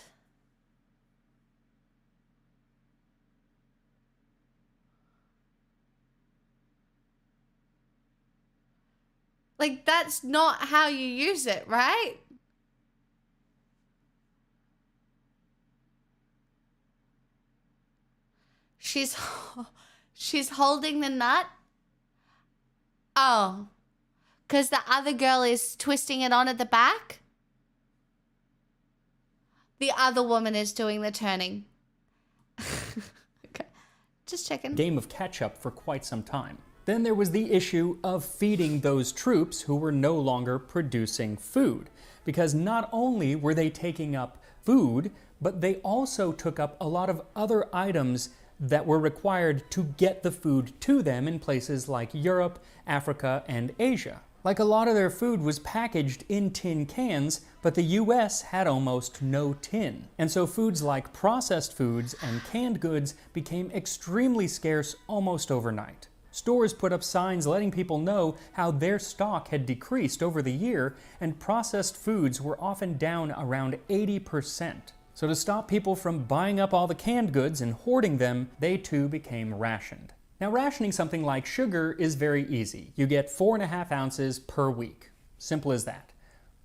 Like, that's not how you use it, right? She's holding the nut. Oh, because the other girl is twisting it on at the back? The other woman is doing the turning. Okay, just checking. Game of catch-up for quite some time. Then there was the issue of feeding those troops who were no longer producing food. Because not only were they taking up food, but they also took up a lot of other items that were required to get the food to them in places like Europe, Africa, and Asia. Like, a lot of their food was packaged in tin cans, but the US had almost no tin. And so foods like processed foods and canned goods became extremely scarce almost overnight. Stores put up signs letting people know how their stock had decreased over the year, and processed foods were often down around 80%. So to stop people from buying up all the canned goods and hoarding them, they too became rationed. Now, rationing something like sugar is very easy. You get 4.5 ounces per week. Simple as that.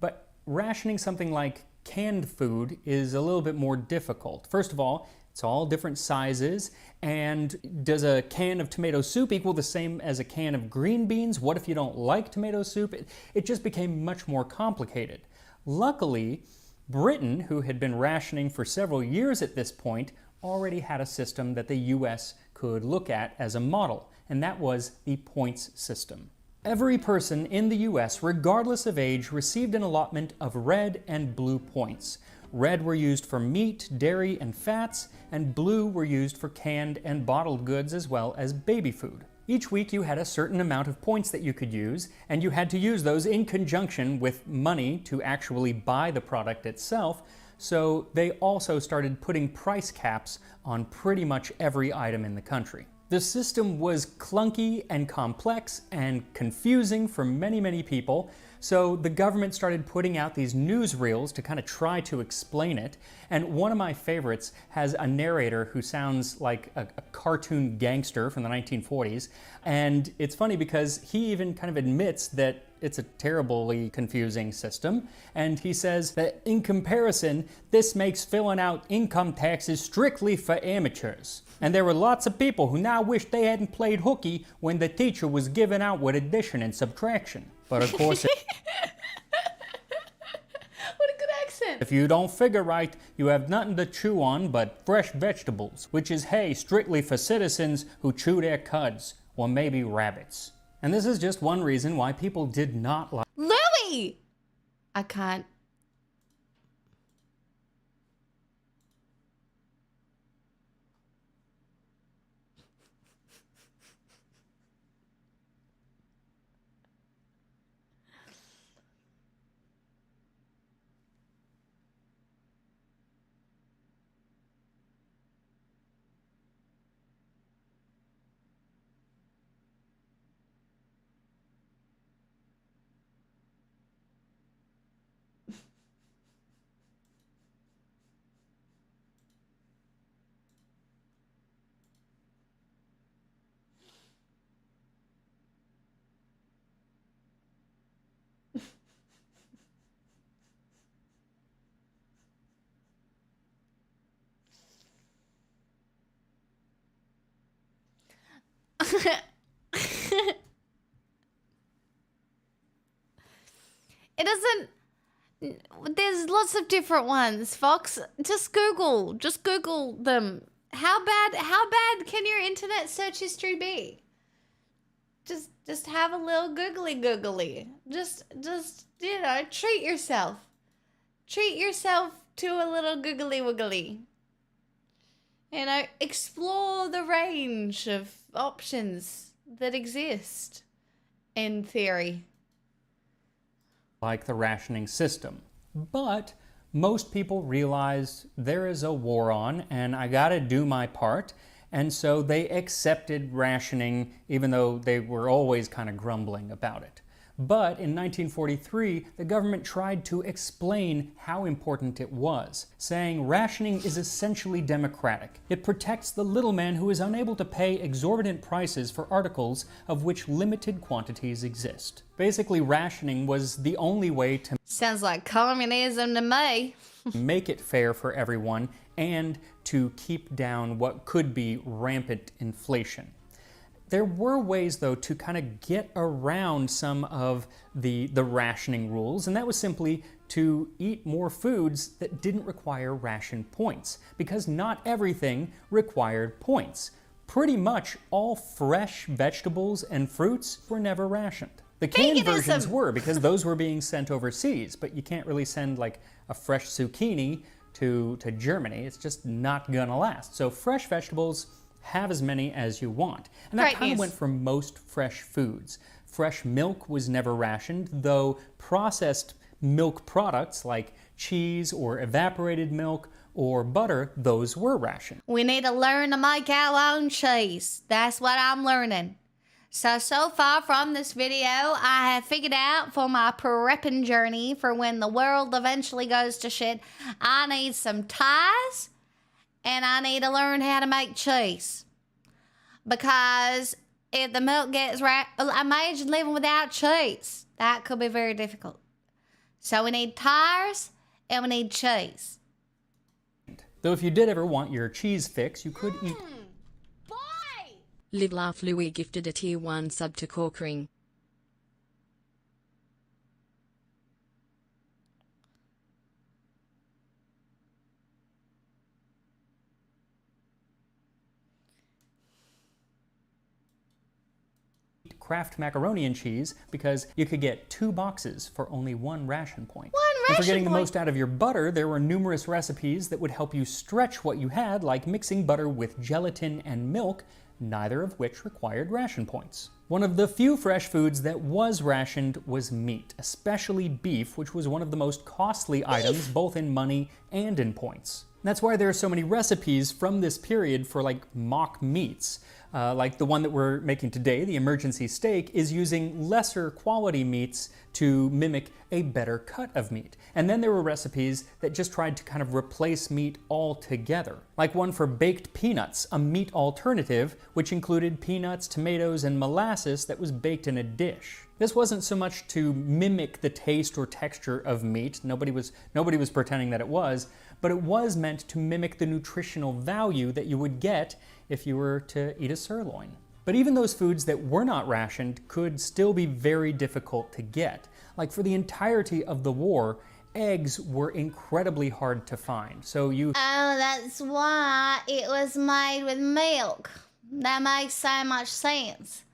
But rationing something like canned food is a little bit more difficult. First of all, it's all different sizes, and does a can of tomato soup equal the same as a can of green beans? What if you don't like tomato soup? It just became much more complicated. Luckily, Britain, who had been rationing for several years at this point, already had a system that the US could look at as a model, and that was the points system. Every person in the US, regardless of age, received an allotment of red and blue points. Red were used for meat, dairy, and fats, and blue were used for canned and bottled goods as well as baby food. Each week you had a certain amount of points that you could use, and you had to use those in conjunction with money to actually buy the product itself, so they also started putting price caps on pretty much every item in the country. The system was clunky and complex and confusing for many people, So the government started putting out these newsreels to kind of try to explain it. And one of my favorites has a narrator who sounds like a cartoon gangster from the 1940s. And it's funny because he even kind of admits that it's a terribly confusing system. And he says that in comparison, this makes filling out income taxes strictly for amateurs. And there were lots of people who now wish they hadn't played hooky when the teacher was giving out with addition and subtraction. But of course, What a good accent. if you don't figure right, you have nothing to chew on but fresh vegetables, which is hay strictly for citizens who chew their cuds, or maybe rabbits. And this is just one reason why people did not like Louis! I can't. It doesn't. There's lots of different ones, Fox. Just Google them. How bad can your internet search history be? Just have a little googly. Just treat yourself. Treat yourself to a little googly wiggly. Explore the range of options that exist in theory. Like the rationing system. But most people realized there is a war on and I gotta do my part, and so they accepted rationing even though they were always kind of grumbling about it. But in 1943, the government tried to explain how important it was, saying rationing is essentially democratic. It protects the little man who is unable to pay exorbitant prices for articles of which limited quantities exist. Basically, rationing was the only way to Sounds like communism to me. make it fair for everyone and to keep down what could be rampant inflation. There were ways, though, to kind of get around some of the rationing rules, and that was simply to eat more foods that didn't require ration points, because not everything required points. Pretty much all fresh vegetables and fruits were never rationed. The canned versions were, because those were being sent overseas, but you can't really send like a fresh zucchini to Germany. It's just not gonna last. So fresh vegetables, have as many as you want. And that kind of went for most fresh foods. Fresh milk was never rationed, though processed milk products like cheese or evaporated milk or butter, those were rationed. We need to learn to make our own cheese. That's what I'm learning. So far from this video, I have figured out for my prepping journey for when the world eventually goes to shit, I need some ties and I need to learn how to make cheese. Because if the milk gets imagine living without cheese. That could be very difficult. So we need tires and we need cheese. Though if you did ever want your cheese fix, you could eat Boy! Live Laugh Louis gifted a tier 1 sub to Corkring. Kraft macaroni and cheese because you could get 2 boxes for only 1 ration point. One And for ration getting the point. most out of your butter, there were numerous recipes that would help you stretch what you had, like mixing butter with gelatin and milk, neither of which required ration points. One of the few fresh foods that was rationed was meat, especially beef, which was one of the most costly items both in money and in points. That's why there are so many recipes from this period for like mock meats. Like the one that we're making today, the emergency steak, is using lesser quality meats to mimic a better cut of meat. And then there were recipes that just tried to kind of replace meat altogether. Like one for baked peanuts, a meat alternative, which included peanuts, tomatoes, and molasses that was baked in a dish. This wasn't so much to mimic the taste or texture of meat, nobody was pretending that it was, but it was meant to mimic the nutritional value that you would get if you were to eat a sirloin. But even those foods that were not rationed could still be very difficult to get. Like for the entirety of the war, eggs were incredibly hard to find. So you... Oh, that's why it was made with milk. That makes so much sense.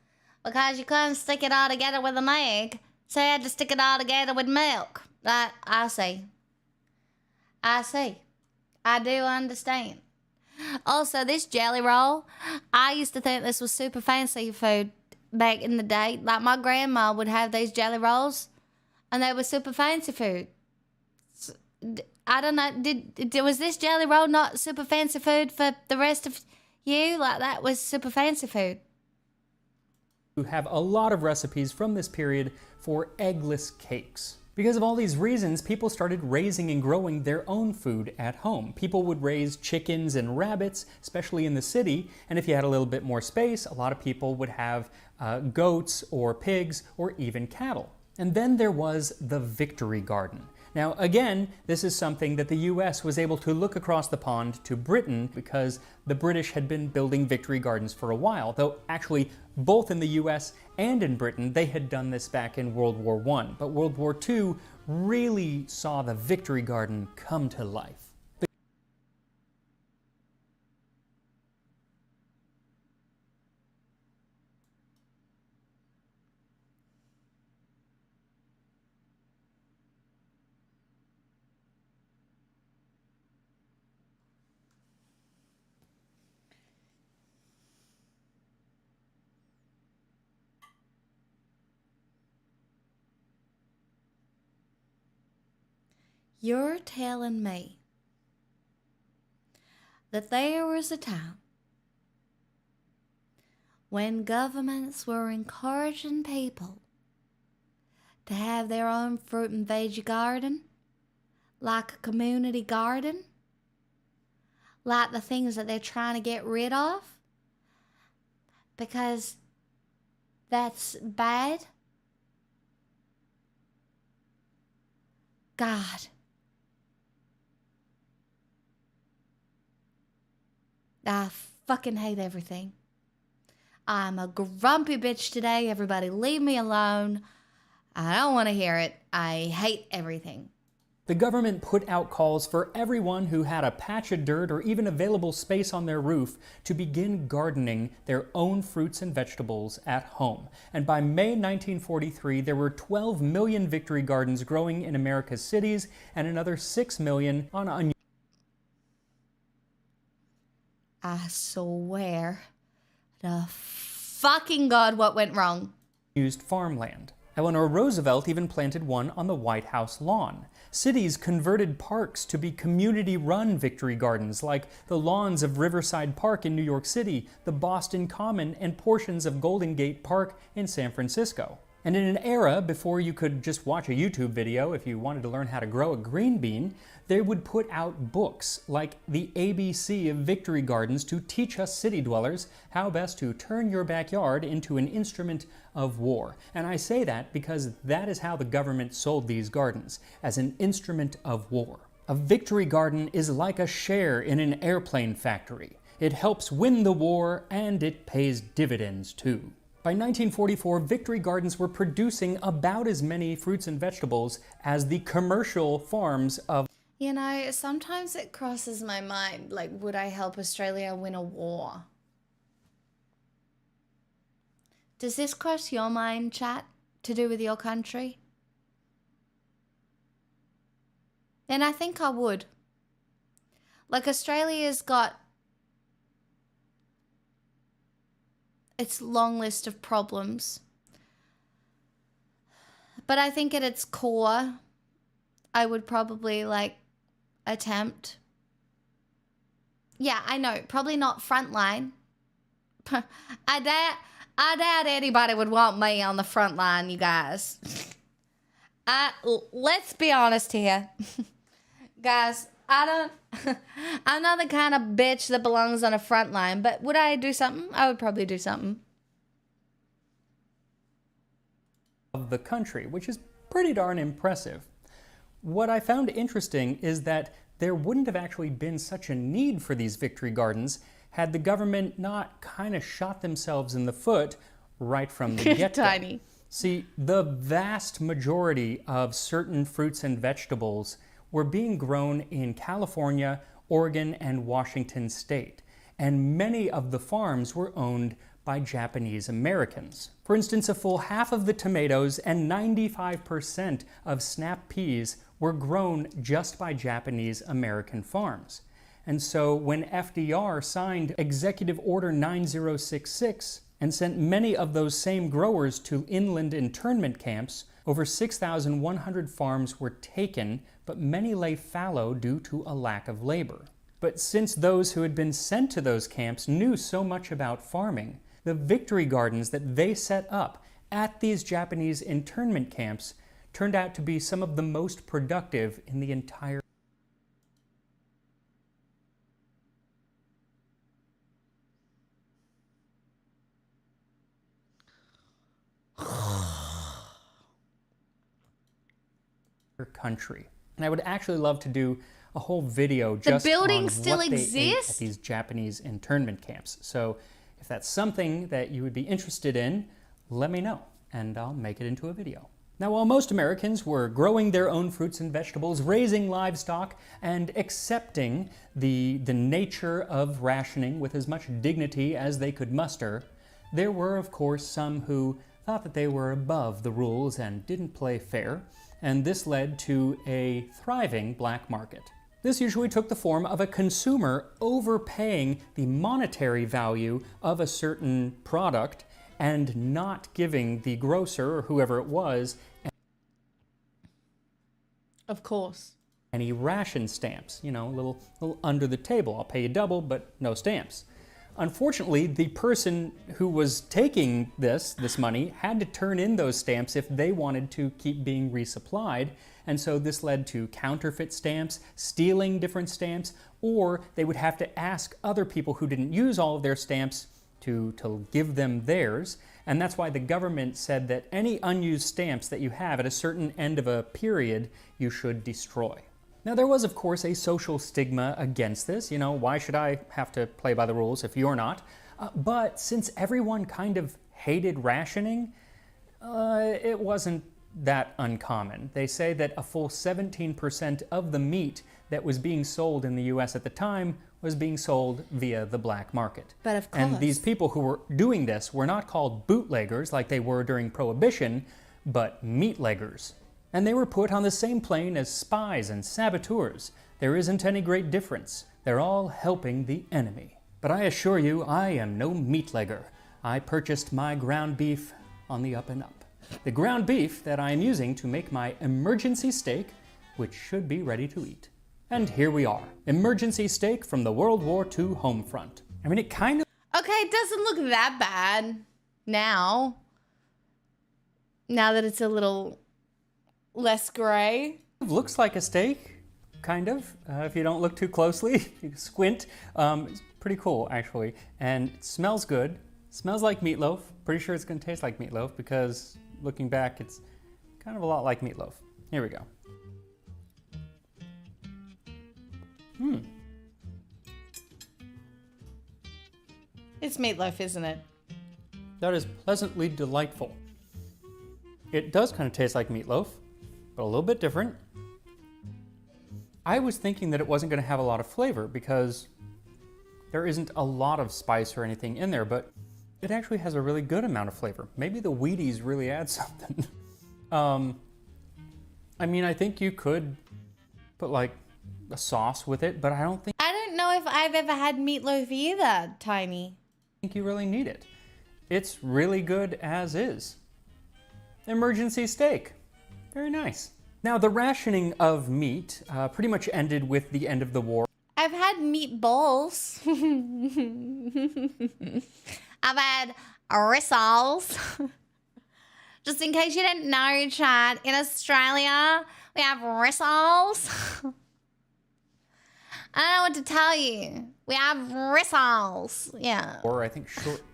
Because you couldn't stick it all together with an egg, so you had to stick it all together with milk. I see. I do understand. Also, this jelly roll, I used to think this was super fancy food back in the day. Like my grandma would have these jelly rolls, and they were super fancy food. I don't know, was this jelly roll not super fancy food for the rest of you? Like that was super fancy food. You have a lot of recipes from this period for eggless cakes. Because of all these reasons, people started raising and growing their own food at home. People would raise chickens and rabbits, especially in the city, and if you had a little bit more space, a lot of people would have goats or pigs or even cattle. And then there was the Victory Garden. Now again, this is something that the US was able to look across the pond to Britain because the British had been building Victory Gardens for a while, though actually both in the US and in Britain they had done this back in World War I. But World War II really saw the Victory Garden come to life. You're telling me that there was a time when governments were encouraging people to have their own fruit and veggie garden, like a community garden, like the things that they're trying to get rid of, because that's bad? God. I fucking hate everything. I'm a grumpy bitch today. Everybody leave me alone. I don't want to hear it. I hate everything. The government put out calls for everyone who had a patch of dirt or even available space on their roof to begin gardening their own fruits and vegetables at home. And by May 1943, there were 12 million Victory Gardens growing in America's cities and another 6 million on I swear to fucking God what went wrong. unused farmland. Eleanor Roosevelt even planted one on the White House lawn. Cities converted parks to be community-run Victory Gardens, like the lawns of Riverside Park in New York City, the Boston Common, and portions of Golden Gate Park in San Francisco. And in an era before you could just watch a YouTube video if you wanted to learn how to grow a green bean, they would put out books like the ABC of Victory Gardens to teach us city dwellers how best to turn your backyard into an instrument of war. And I say that because that is how the government sold these gardens, as an instrument of war. A Victory Garden is like a share in an airplane factory. It helps win the war and it pays dividends too. By 1944, Victory Gardens were producing about as many fruits and vegetables as the commercial farms of... You know, sometimes it crosses my mind, like, would I help Australia win a war? Does this cross your mind, chat, to do with your country? And I think I would. Like, Australia's got its long list of problems. But I think at its core, I would probably like attempt. Yeah, I know, probably not frontline. I doubt anybody would want me on the front line, you guys. Let's be honest here. Guys, I'm not the kind of bitch that belongs on a front line, but would I do something? I would probably do something. Of the country, which is pretty darn impressive. What I found interesting is that there wouldn't have actually been such a need for these victory gardens had the government not kind of shot themselves in the foot right from the get-go. Tiny. See, the vast majority of certain fruits and vegetables were being grown in California, Oregon, and Washington state, and many of the farms were owned by Japanese Americans. For instance, a full half of the tomatoes and 95% of snap peas were grown just by Japanese American farms. And so when FDR signed Executive Order 9066 and sent many of those same growers to inland internment camps, over 6,100 farms were taken, but many lay fallow due to a lack of labor. But since those who had been sent to those camps knew so much about farming, the victory gardens that they set up at these Japanese internment camps turned out to be some of the most productive in the entire country. And I would actually love to do a whole video just building on still what they ate exists? at these Japanese internment camps. So if that's something that you would be interested in, let me know and I'll make it into a video. Now, while most Americans were growing their own fruits and vegetables, raising livestock, and accepting the nature of rationing with as much dignity as they could muster, there were, of course, some who thought that they were above the rules and didn't play fair, and this led to a thriving black market. This usually took the form of a consumer overpaying the monetary value of a certain product and not giving the grocer or whoever it was Of course. any ration stamps. You know, a little under the table. I'll pay you double, but no stamps. Unfortunately, the person who was taking this money had to turn in those stamps if they wanted to keep being resupplied, and so this led to counterfeit stamps, stealing different stamps, or they would have to ask other people who didn't use all of their stamps to give them theirs, and that's why the government said that any unused stamps that you have at a certain end of a period, you should destroy. Now, there was, of course, a social stigma against this. You know, why should I have to play by the rules if you're not? But since everyone kind of hated rationing, it wasn't that uncommon. They say that a full 17% of the meat that was being sold in the US at the time was being sold via the black market. But of course. And these people who were doing this were not called bootleggers like they were during Prohibition, but meatleggers. And they were put on the same plane as spies and saboteurs. There isn't any great difference. They're all helping the enemy. But I assure you, I am no meatlegger. I purchased my ground beef on the up and up. The ground beef that I am using to make my emergency steak, which should be ready to eat. And here we are, emergency steak from the World War II home front. I mean, it kind of Okay, it doesn't look that bad now. Now that it's a little less gray. looks like a steak, kind of, if you don't look too closely. You squint. It's pretty cool, actually. And it smells good. Smells like meatloaf. Pretty sure it's going to taste like meatloaf because looking back, it's kind of a lot like meatloaf. Here we go. It's meatloaf, isn't it? That is pleasantly delightful. It does kind of taste like meatloaf, but a little bit different. I was thinking that it wasn't going to have a lot of flavor because there isn't a lot of spice or anything in there, but it actually has a really good amount of flavor. Maybe the Wheaties really add something. I mean, I think you could put like a sauce with it, but I don't I don't know if I've ever had meatloaf either, Tiny. think you really need it. it's really good as is. Emergency steak. Very nice. Now, the rationing of meat pretty much ended with the end of the war. I've had meatballs. I've had rissoles. Just in case you didn't know, Chad, in Australia, we have rissoles. I don't know what to tell you. We have rissoles. Yeah. Or I think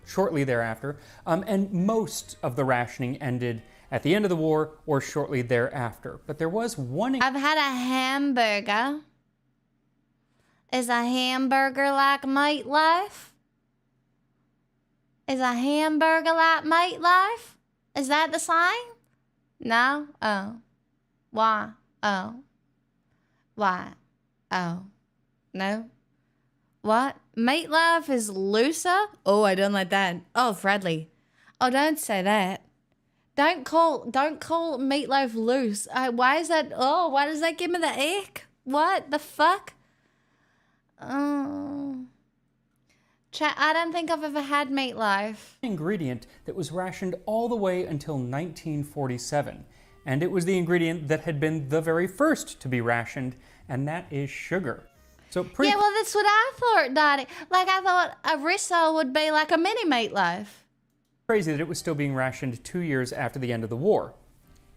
shortly thereafter. And most of the rationing ended at the end of the war or shortly thereafter. But there was one... I've had a hamburger. Is a hamburger like meatloaf? Is a hamburger like meatloaf? Is that the same? No? Oh. Why? Oh. Why? Oh. No? What? Meatloaf is looser? Oh, I don't like that. Oh, Bradley. Oh, don't say that. Don't call meatloaf loose. Why is that? Oh, why does that give me the ick? What the fuck? Oh. Chat, I don't think I've ever had meatloaf. Ingredient that was rationed all the way until 1947. And it was the ingredient that had been the very first to be rationed, and that is sugar. So yeah, well, that's what I thought, Daddy. Like, I thought a rissole would be like a mini meatloaf. Crazy that it was still being rationed 2 years after the end of the war.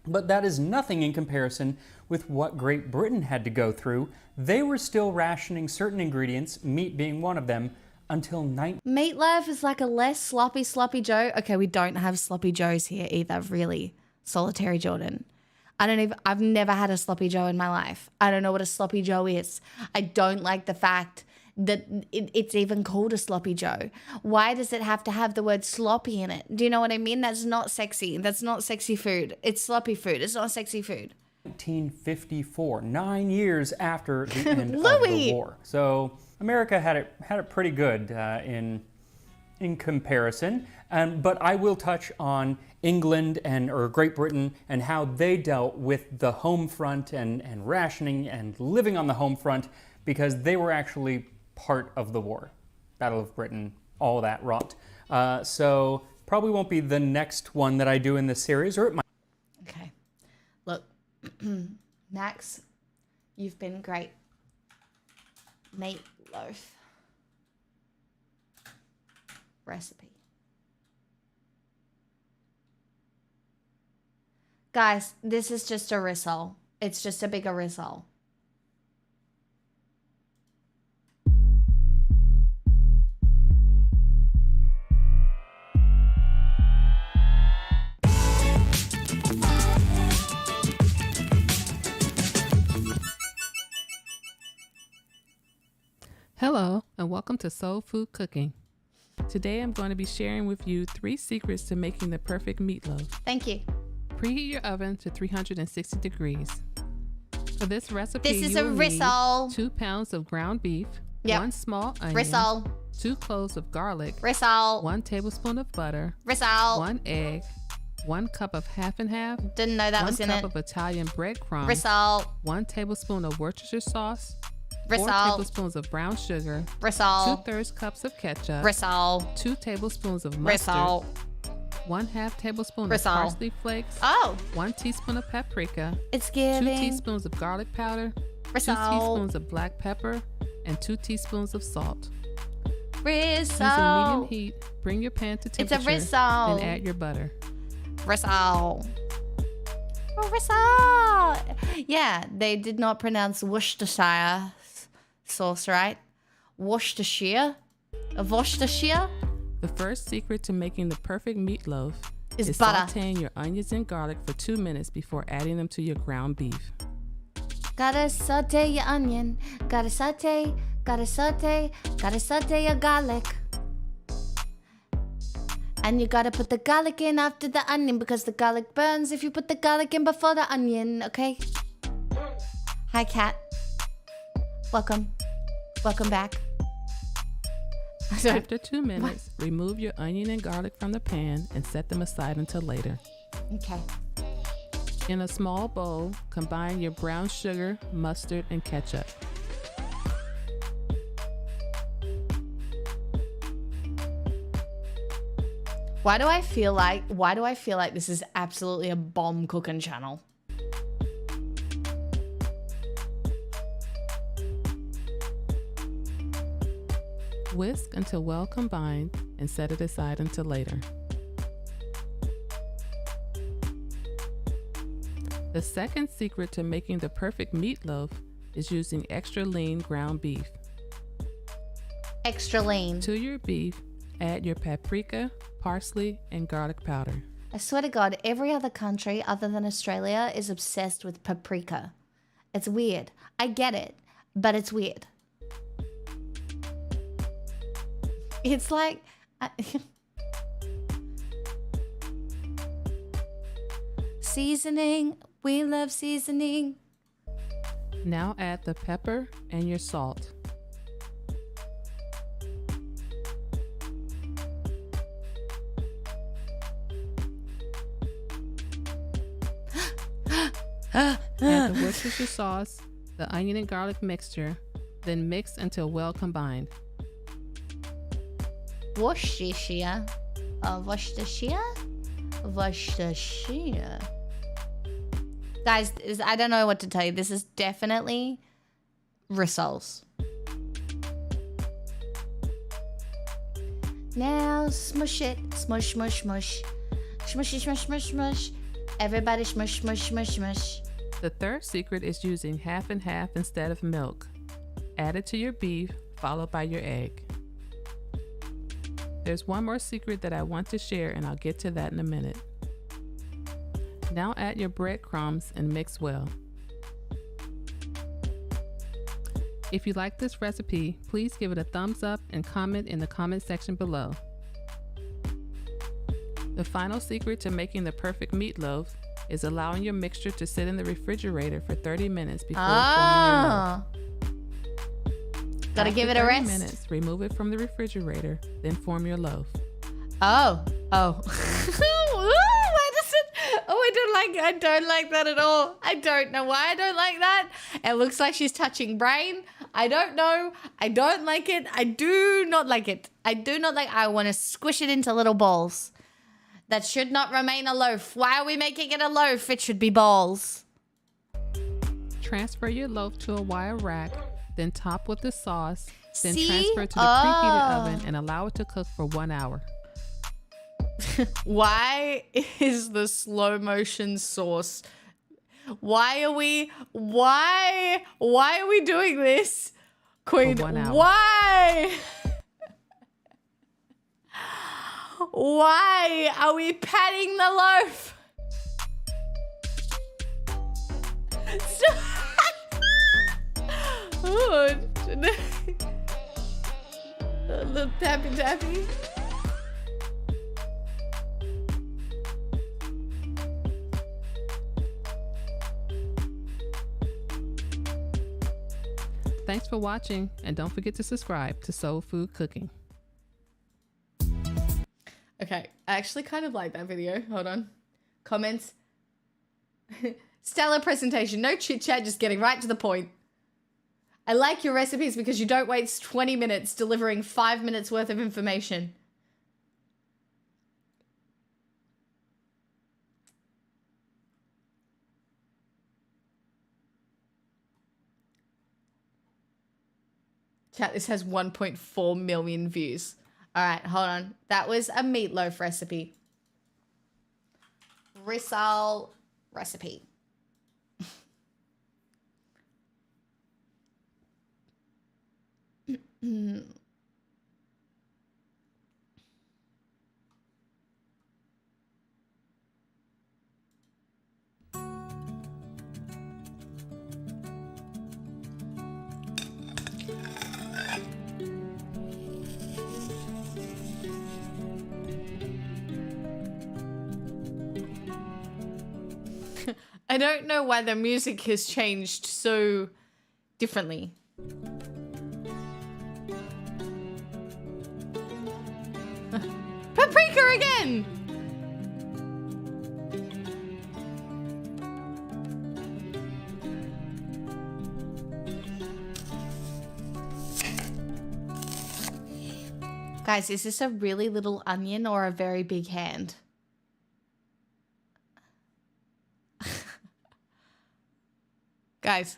But that is nothing in comparison with what Great Britain had to go through. They were still rationing certain ingredients, meat being one of them, until Meatloaf is like a less sloppy Joe. Okay, we don't have sloppy Joes here either, really. Solitary Jordan. I've never had a sloppy Joe in my life. I don't know what a sloppy Joe is. I don't like the fact that it's even called a sloppy Joe. Why does it have to have the word sloppy in it? Do you know what I mean? That's not sexy. That's not sexy food. It's sloppy food. It's not sexy food. 1954, 9 years after the end of the war. So America had it pretty good in comparison. But I will touch on England or Great Britain and how they dealt with the home front and rationing and living on the home front, because they were actually part of the war. Battle of Britain, all that rot. So probably won't be the next one that I do in this series, or it might. Okay. Look, Max, you've been great. Meatloaf recipe. Guys, this is just a rissole. It's just a bigger rissole. Hello, and welcome to Soul Food Cooking. Today I'm going to be sharing with you 3 secrets to making the perfect meatloaf. Thank you. Preheat your oven to 360 degrees. For this recipe, This is you a will rissole. need 2 pounds of ground beef, Yep. 1 small onion, Rissole. 2 cloves of garlic, Rissole. 1 tablespoon of butter, Rissole. 1 egg, 1 cup of half and half, Didn't know that 1 was in cup it. of Italian breadcrumbs, Rissole. 1 tablespoon of Worcestershire sauce, 4 Rissole. tablespoons of brown sugar, Rissole. 2/3 cups of ketchup, Rissole. 2 tablespoons of mustard, Rissole. 1/2 tablespoon Rissole. of parsley flakes, Oh, 1 teaspoon of paprika, it's 2 giving. teaspoons of garlic powder, 2 Rissole. teaspoons of black pepper, and 2 teaspoons of salt. Using medium Rissole. heat, bring your pan to It's a temperature, rissole. then add your butter. Rissole. Oh, rissole. Yeah, they did not pronounce Worcestershire sauce right. Worcestershire. Worcestershire. The first secret to making the perfect meatloaf Is is butter. sauteing your onions and garlic for 2 minutes before adding them to your ground beef. Gotta saute your onion. Gotta saute. Gotta saute. Gotta saute your garlic. And you gotta put the garlic in after the onion because the garlic burns if you put the garlic in before the onion, okay? Hi, Kat. Welcome. Welcome back. After 2 minutes, remove your onion and garlic from the pan and set them aside until later. Okay. In a small bowl, combine your brown sugar, mustard, and ketchup. Why do I feel like this is absolutely a bomb cooking channel? Whisk until well combined and set it aside until later. The second secret to making the perfect meatloaf is using extra lean ground beef. Extra lean. To your beef, add your paprika, parsley, and garlic powder. I swear to God, every other country other than Australia is obsessed with paprika. It's weird. I get it, but it's weird. It's like... Seasoning. We love seasoning. Now add the pepper and your salt. Add the Worcestershire sauce, the onion and garlic mixture, then mix until well combined. Worcestershire. Worcestershire? Worcestershire. Guys, I don't know what to tell you. This is definitely rissoles. Now smush it. Smush, smush, smush. Smushy, smush, smush, smush. Everybody smush, smush, smush, smush. The third secret is using half and half instead of milk. Add it to your beef, followed by your egg. There's one more secret that I want to share, and I'll get to that in a minute. Now add your breadcrumbs and mix well. If you like this recipe, please give it a thumbs up and comment in the comment section below. The final secret to making the perfect meatloaf is allowing your mixture to sit in the refrigerator for 30 minutes before forming your loaf. Gotta After give it a 30 rest. minutes, remove it from the refrigerator, then form your loaf. Oh. Why does it? Oh, I don't like that at all. I don't know why I don't like that. It looks like she's touching brain. I don't know. I don't like it. I do not like it. I want to squish it into little balls. That should not remain a loaf. Why are we making it a loaf? It should be balls. Transfer your loaf to a wire rack, then top with the sauce, then See? transfer it to the preheated oven and allow it to cook for 1 hour. Why is the slow motion sauce? Why are we doing this? Queen, For 1 hour. why? Why are we patting the loaf? Stop. Oh, a little tappy tappy. Thanks for watching, and don't forget to subscribe to Soul Food Cooking. Okay, I actually kind of like that video. Hold on. Comments. Stellar presentation. No chit chat, just getting right to the point. I like your recipes because you don't waste 20 minutes delivering 5 minutes worth of information. Chat, this has 1.4 million views. All right, hold on. That was a meatloaf recipe. Rissole recipe. I don't know why the music has changed so differently. Paprika again! Guys, is this a really little onion or a very big hand? Guys,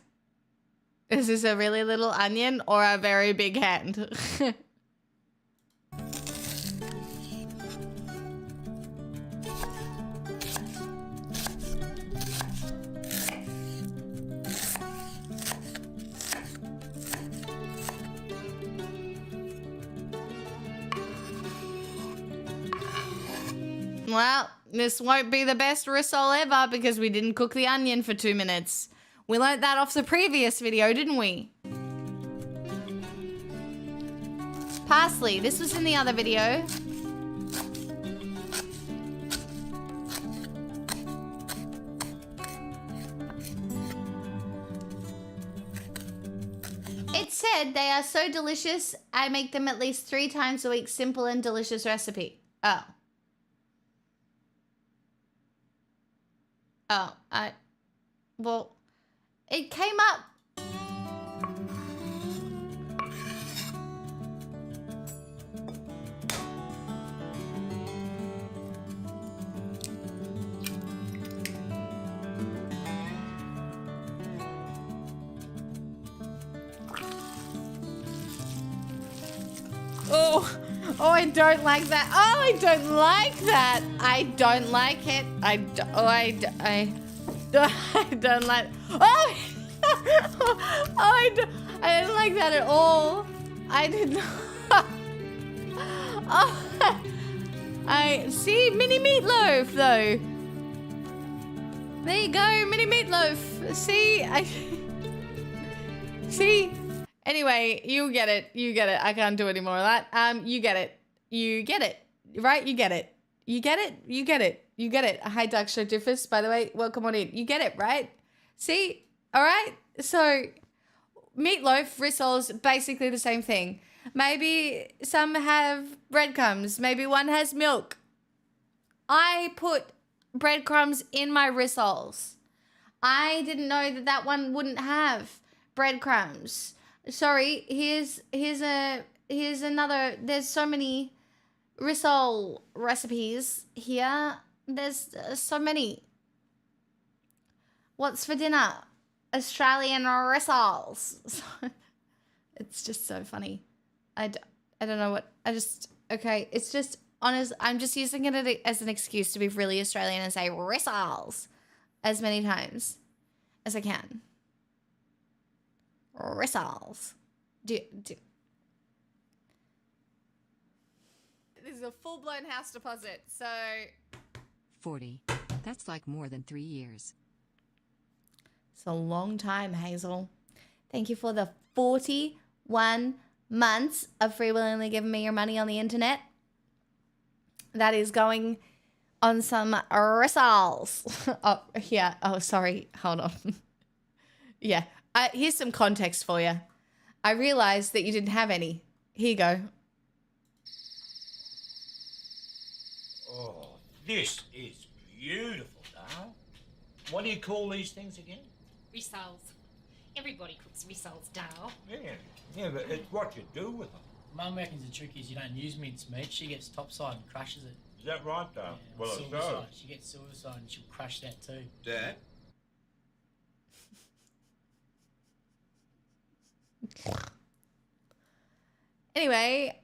is this a really little onion or a very big hand? Well, this won't be the best risol ever because we didn't cook the onion for 2 minutes. We learnt that off the previous video, didn't we? Parsley, this was in the other video. It said they are so delicious, I make them at least 3 times a week. Simple and delicious recipe. Oh. Oh, well, it came up. Oh, I don't like that. Oh, I don't like that. I don't like it. I don't like. Oh, I didn't like that at all. I did not. Oh, I see mini meatloaf though. There you go, mini meatloaf. See, see. Anyway, you get it. You get it. I can't do any more of that. You get it. You get it. Right? You get it. You get it. You get it. You get it. Hi, Dark Show Diffus. By the way, welcome on in. You get it, right? See? All right? So, meatloaf, rissoles, basically the same thing. Maybe some have breadcrumbs. Maybe one has milk. I put breadcrumbs in my rissoles. I didn't know that that one wouldn't have breadcrumbs. Sorry, here's another. There's so many rissole recipes here. There's so many. What's for dinner? Australian rissoles. It's just so funny. I don't know what. Okay, it's just honest. I'm just using it as an excuse to be really Australian and say rissoles as many times as I can. Rissoles. This is a full-blown house deposit, so 40. That's like more than 3 years. It's a long time, Hazel. Thank you for the 41 months of free willingly giving me your money on the internet. That is going on some rissoles. Oh, yeah. Oh, sorry. Hold on. Yeah. Here's some context for you. I realized that you didn't have any. Here you go. Oh, this is beautiful, Dale. What do you call these things again? Rissoles. Everybody cooks rissoles, Dale. Yeah, but it's what you do with them. Mum reckons the trick is you don't use minced meat. She gets topside and crushes it. Is that right, Dale? Yeah, Well, silver it's so. side. She gets silver side and she'll crush that too. Dad? Anyway,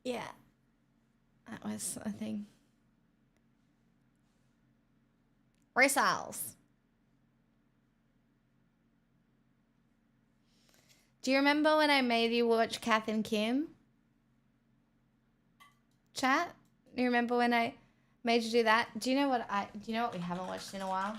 yeah, that was a thing. Rissoles. Do you remember when I made you watch Kath and Kim? Chat? You remember when I made you do that? Do you know what we haven't watched in a while?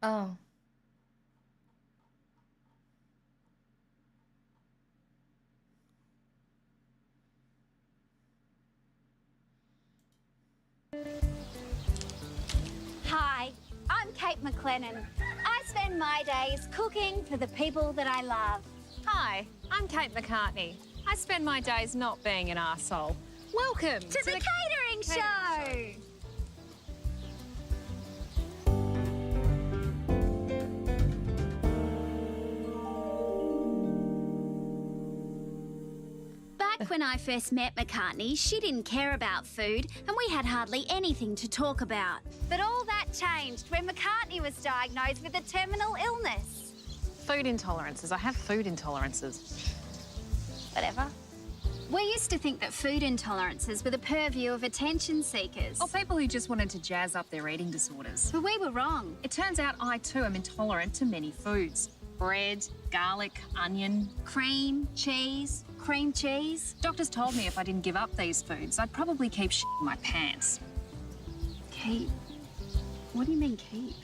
Oh. Hi, I'm Kate McLennan. I spend my days cooking for the people that I love. Hi, I'm Kate McCartney. I spend my days not being an arsehole. Welcome To the catering show! Back when I first met McCartney, she didn't care about food and we had hardly anything to talk about. But all that changed when McCartney was diagnosed with a terminal illness. Food intolerances. I have food intolerances. Whatever. We used to think that food intolerances were the purview of attention seekers. Or people who just wanted to jazz up their eating disorders. But we were wrong. It turns out I too am intolerant to many foods. Bread, garlic, onion. Cream, cheese, cream cheese. Doctors told me if I didn't give up these foods, I'd probably keep shitting my pants. Keep? What do you mean keep?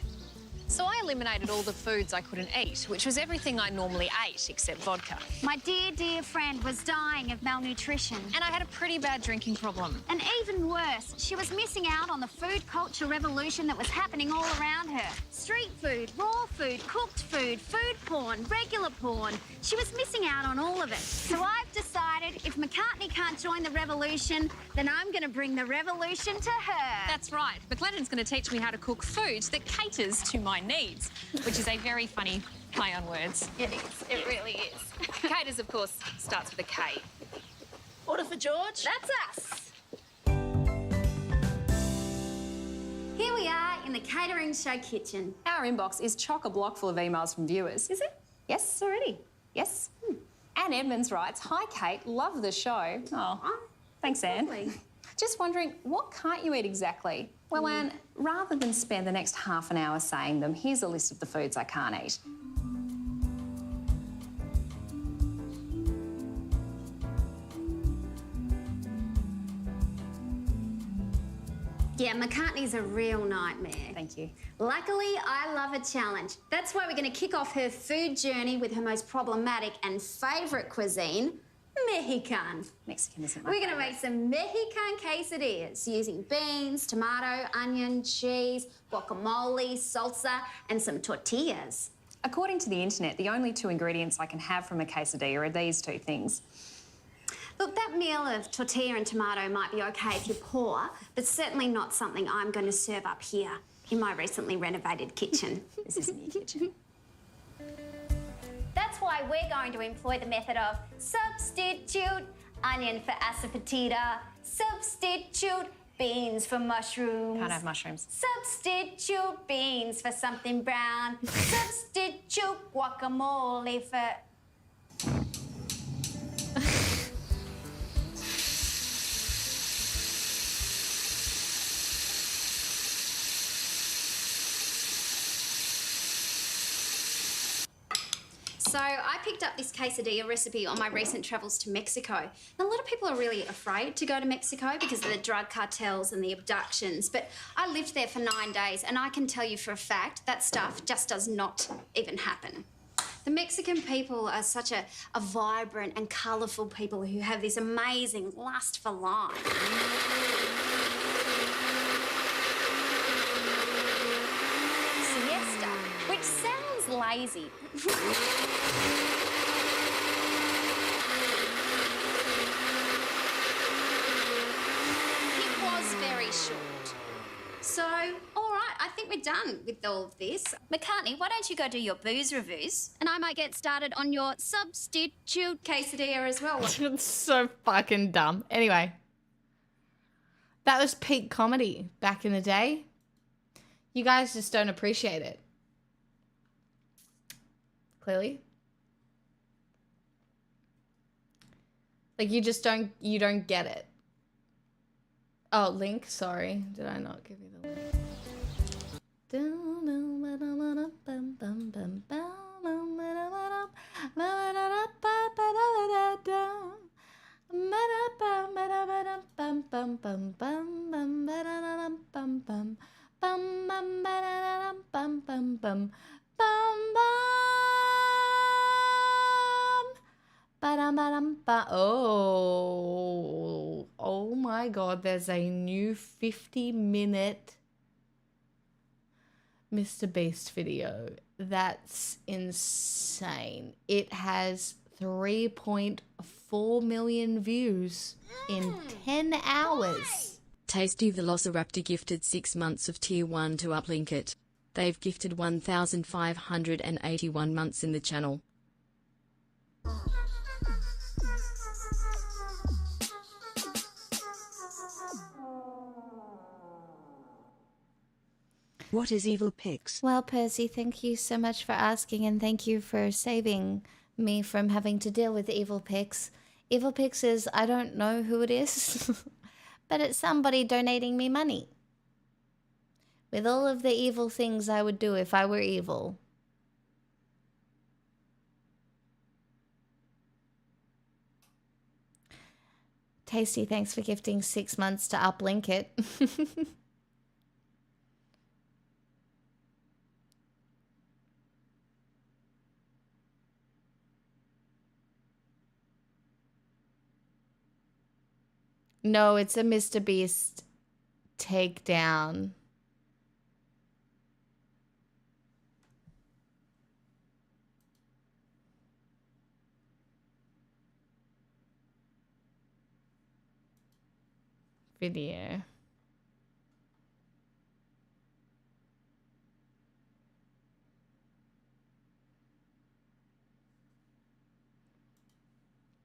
So I eliminated all the foods I couldn't eat, which was everything I normally ate except vodka. My dear, dear friend was dying of malnutrition. And I had a pretty bad drinking problem. And even worse, she was missing out on the food culture revolution that was happening all around her. Street food, raw food, cooked food, food porn, regular porn. She was missing out on all of it. So I've decided if McCartney can't join the revolution, then I'm going to bring the revolution to her. That's right. McLennan's going to teach me how to cook food that caters to my needs, which is a very funny play on words. It is. It really is. Caters, of course, starts with a K. Order for George. That's us. Here we are in the catering show kitchen. Our inbox is chock-a-block full of emails from viewers. Is it? Yes, already. Yes. Anne Edmonds writes, "Hi, Kate. Love the show." Oh, thanks, Anne. Lovely. Just wondering, what can't you eat exactly? Well, Anne, rather than spend the next half an hour saying them, here's a list of the foods I can't eat. Yeah, McCartney's a real nightmare. Thank you. Luckily, I love a challenge. That's why we're going to kick off her food journey with her most problematic and favourite cuisine, Mexican. Mexican isn't my We're going to favourite. make some Mexican quesadillas using beans, tomato, onion, cheese, guacamole, salsa, and some tortillas. According to the internet, the only two ingredients I can have from a quesadilla are these two things. Look, that meal of tortilla and tomato might be okay if you're poor, but certainly not something I'm going to serve up here in my recently renovated kitchen. This isn't your kitchen. That's why we're going to employ the method of substitute. Onion for asafetida, substitute beans for mushrooms. Can't have mushrooms. Substitute beans for something brown. Substitute guacamole for... So I picked up this quesadilla recipe on my recent travels to Mexico. And a lot of people are really afraid to go to Mexico because of the drug cartels and the abductions. But I lived there for 9 days and I can tell you for a fact that stuff just does not even happen. The Mexican people are such a vibrant and colourful people who have this amazing lust for life. Siesta, which sounds lazy. It was very short. So, all right, I think we're done with all of this. McCartney, why don't you go do your booze reviews? And I might get started on your substitute quesadilla as well. It's so fucking dumb. Anyway, that was peak comedy back in the day. You guys just don't appreciate it. Clearly. Like you don't get it. Oh, link, sorry. Did I not give you the link? Ba-dum-ba-dum-ba. Oh my God, there's a new 50-minute Mr. Beast video. That's insane. It has 3.4 million views in 10 hours. Tasty Velociraptor gifted 6 months of Tier 1 to uplink it. They've gifted 1,581 months in the channel. What is Evil Pix? Well, Percy, thank you so much for asking, and thank you for saving me from having to deal with Evil Pix. Evil Pix is, I don't know who it is, but it's somebody donating me money. With all of the evil things I would do if I were evil. Tasty, thanks for gifting 6 months to uplink it. No, it's a Mr. Beast takedown. Video.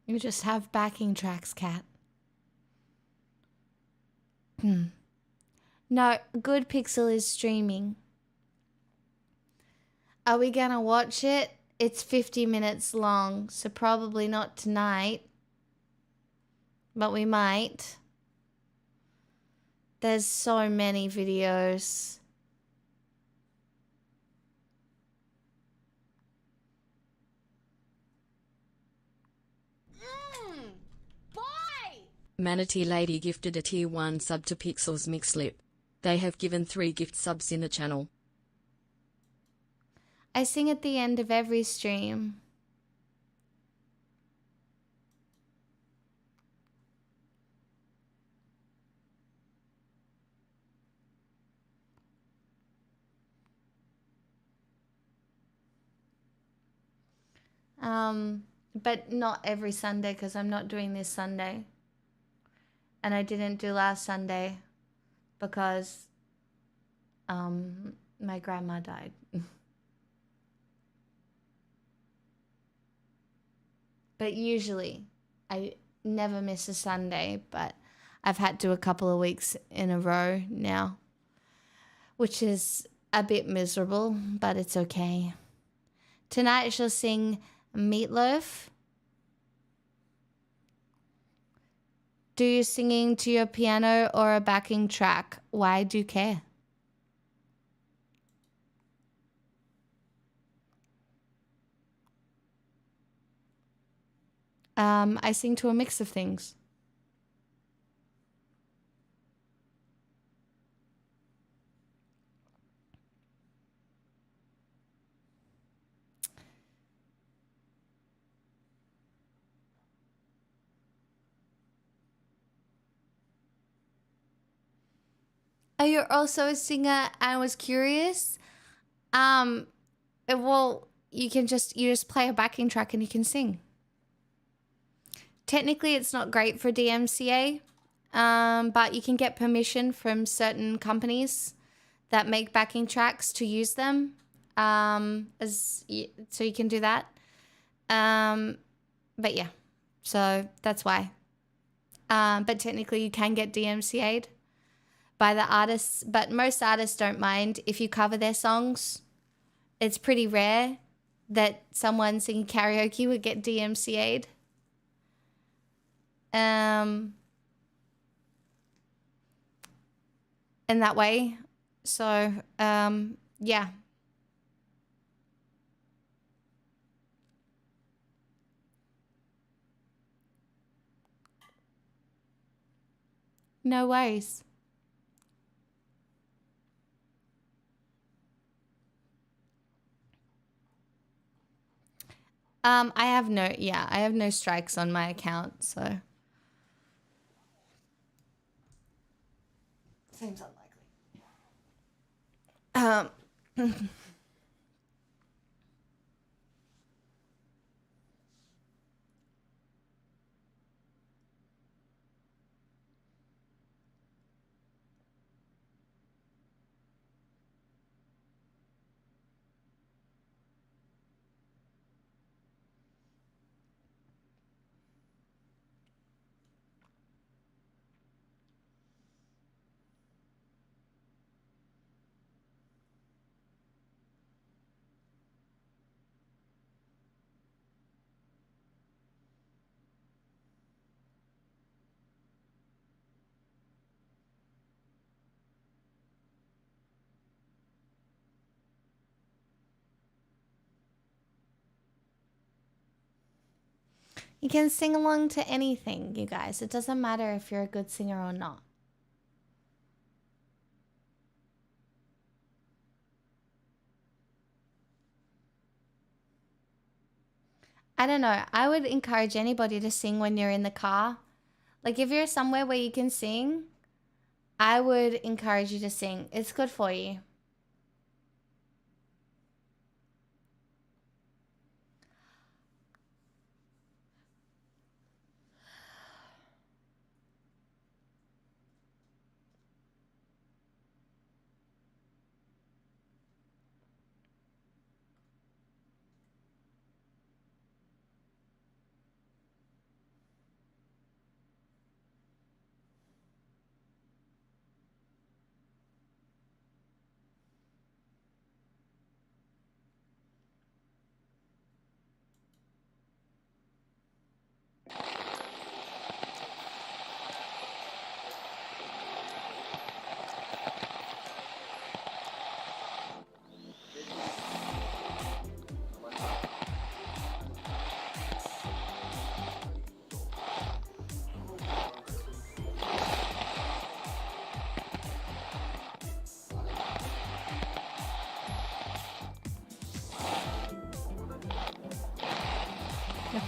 You just have backing tracks, Cat. No, Good Pixel is streaming. Are we gonna watch it? It's 50 minutes long, so probably not tonight. But we might. There's so many videos. Manatee Lady gifted a Tier 1 sub to Pixel's Mixlip. They have given 3 gift subs in the channel. I sing at the end of every stream. But not every Sunday because I'm not doing this Sunday. And I didn't do last Sunday because my grandma died. But usually I never miss a Sunday, but I've had to a couple of weeks in a row now, which is a bit miserable, but it's okay. Tonight she'll sing Meatloaf. Do you singing to your piano or a backing track? Why do you care? I sing to a mix of things. Oh, you're also a singer. I was curious. Well, you just play a backing track and you can sing. Technically, it's not great for DMCA, but you can get permission from certain companies that make backing tracks to use them. So you can do that. But yeah, so that's why. But technically, you can get DMCA'd by the artists, but most artists don't mind if you cover their songs. It's pretty rare that someone singing karaoke would get DMCA'd. In that way. So, yeah. No worries. I have no strikes on my account, so seems unlikely. You can sing along to anything, you guys. It doesn't matter if you're a good singer or not. I don't know. I would encourage anybody to sing when you're in the car. Like, if you're somewhere where you can sing, I would encourage you to sing. It's good for you.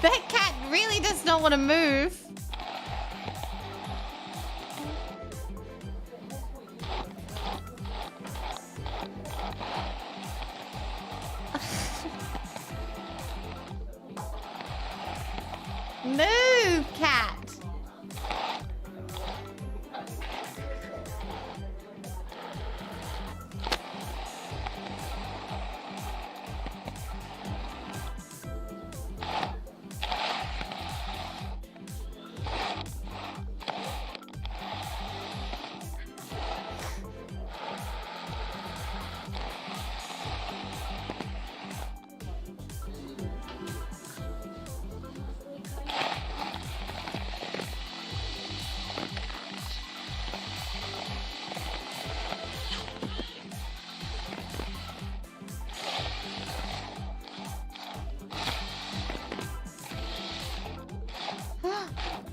That cat really does not want to move. Move, cat.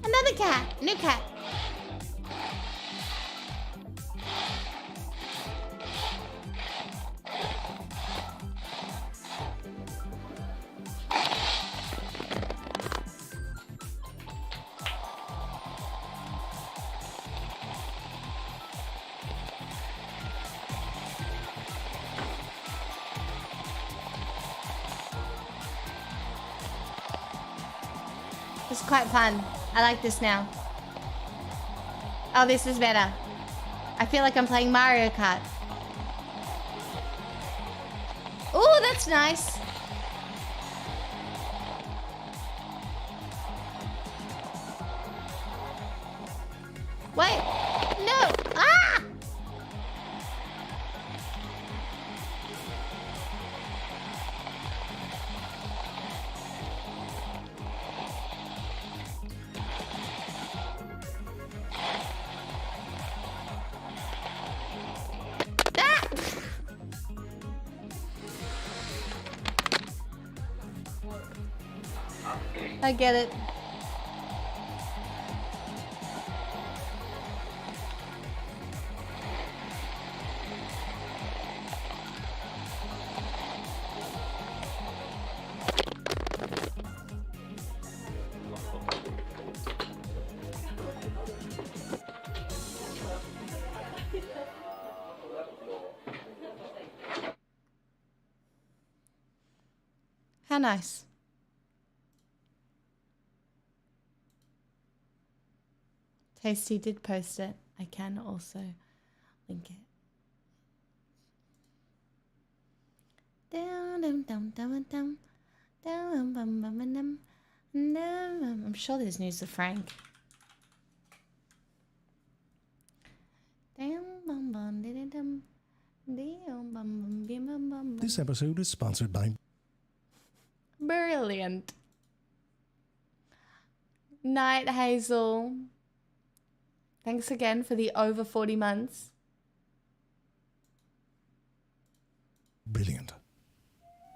Another cat. New cat. It's quite fun. I like this now. Oh, this is better. I feel like I'm playing Mario Kart. Oh, that's nice. Wait. No. Ah! I get it. How nice. Tasty did post it. I can also link it. I'm sure there's news of Frank. This episode is sponsored by... Brilliant. Night Hazel. Thanks again for the over 40 months. Brilliant.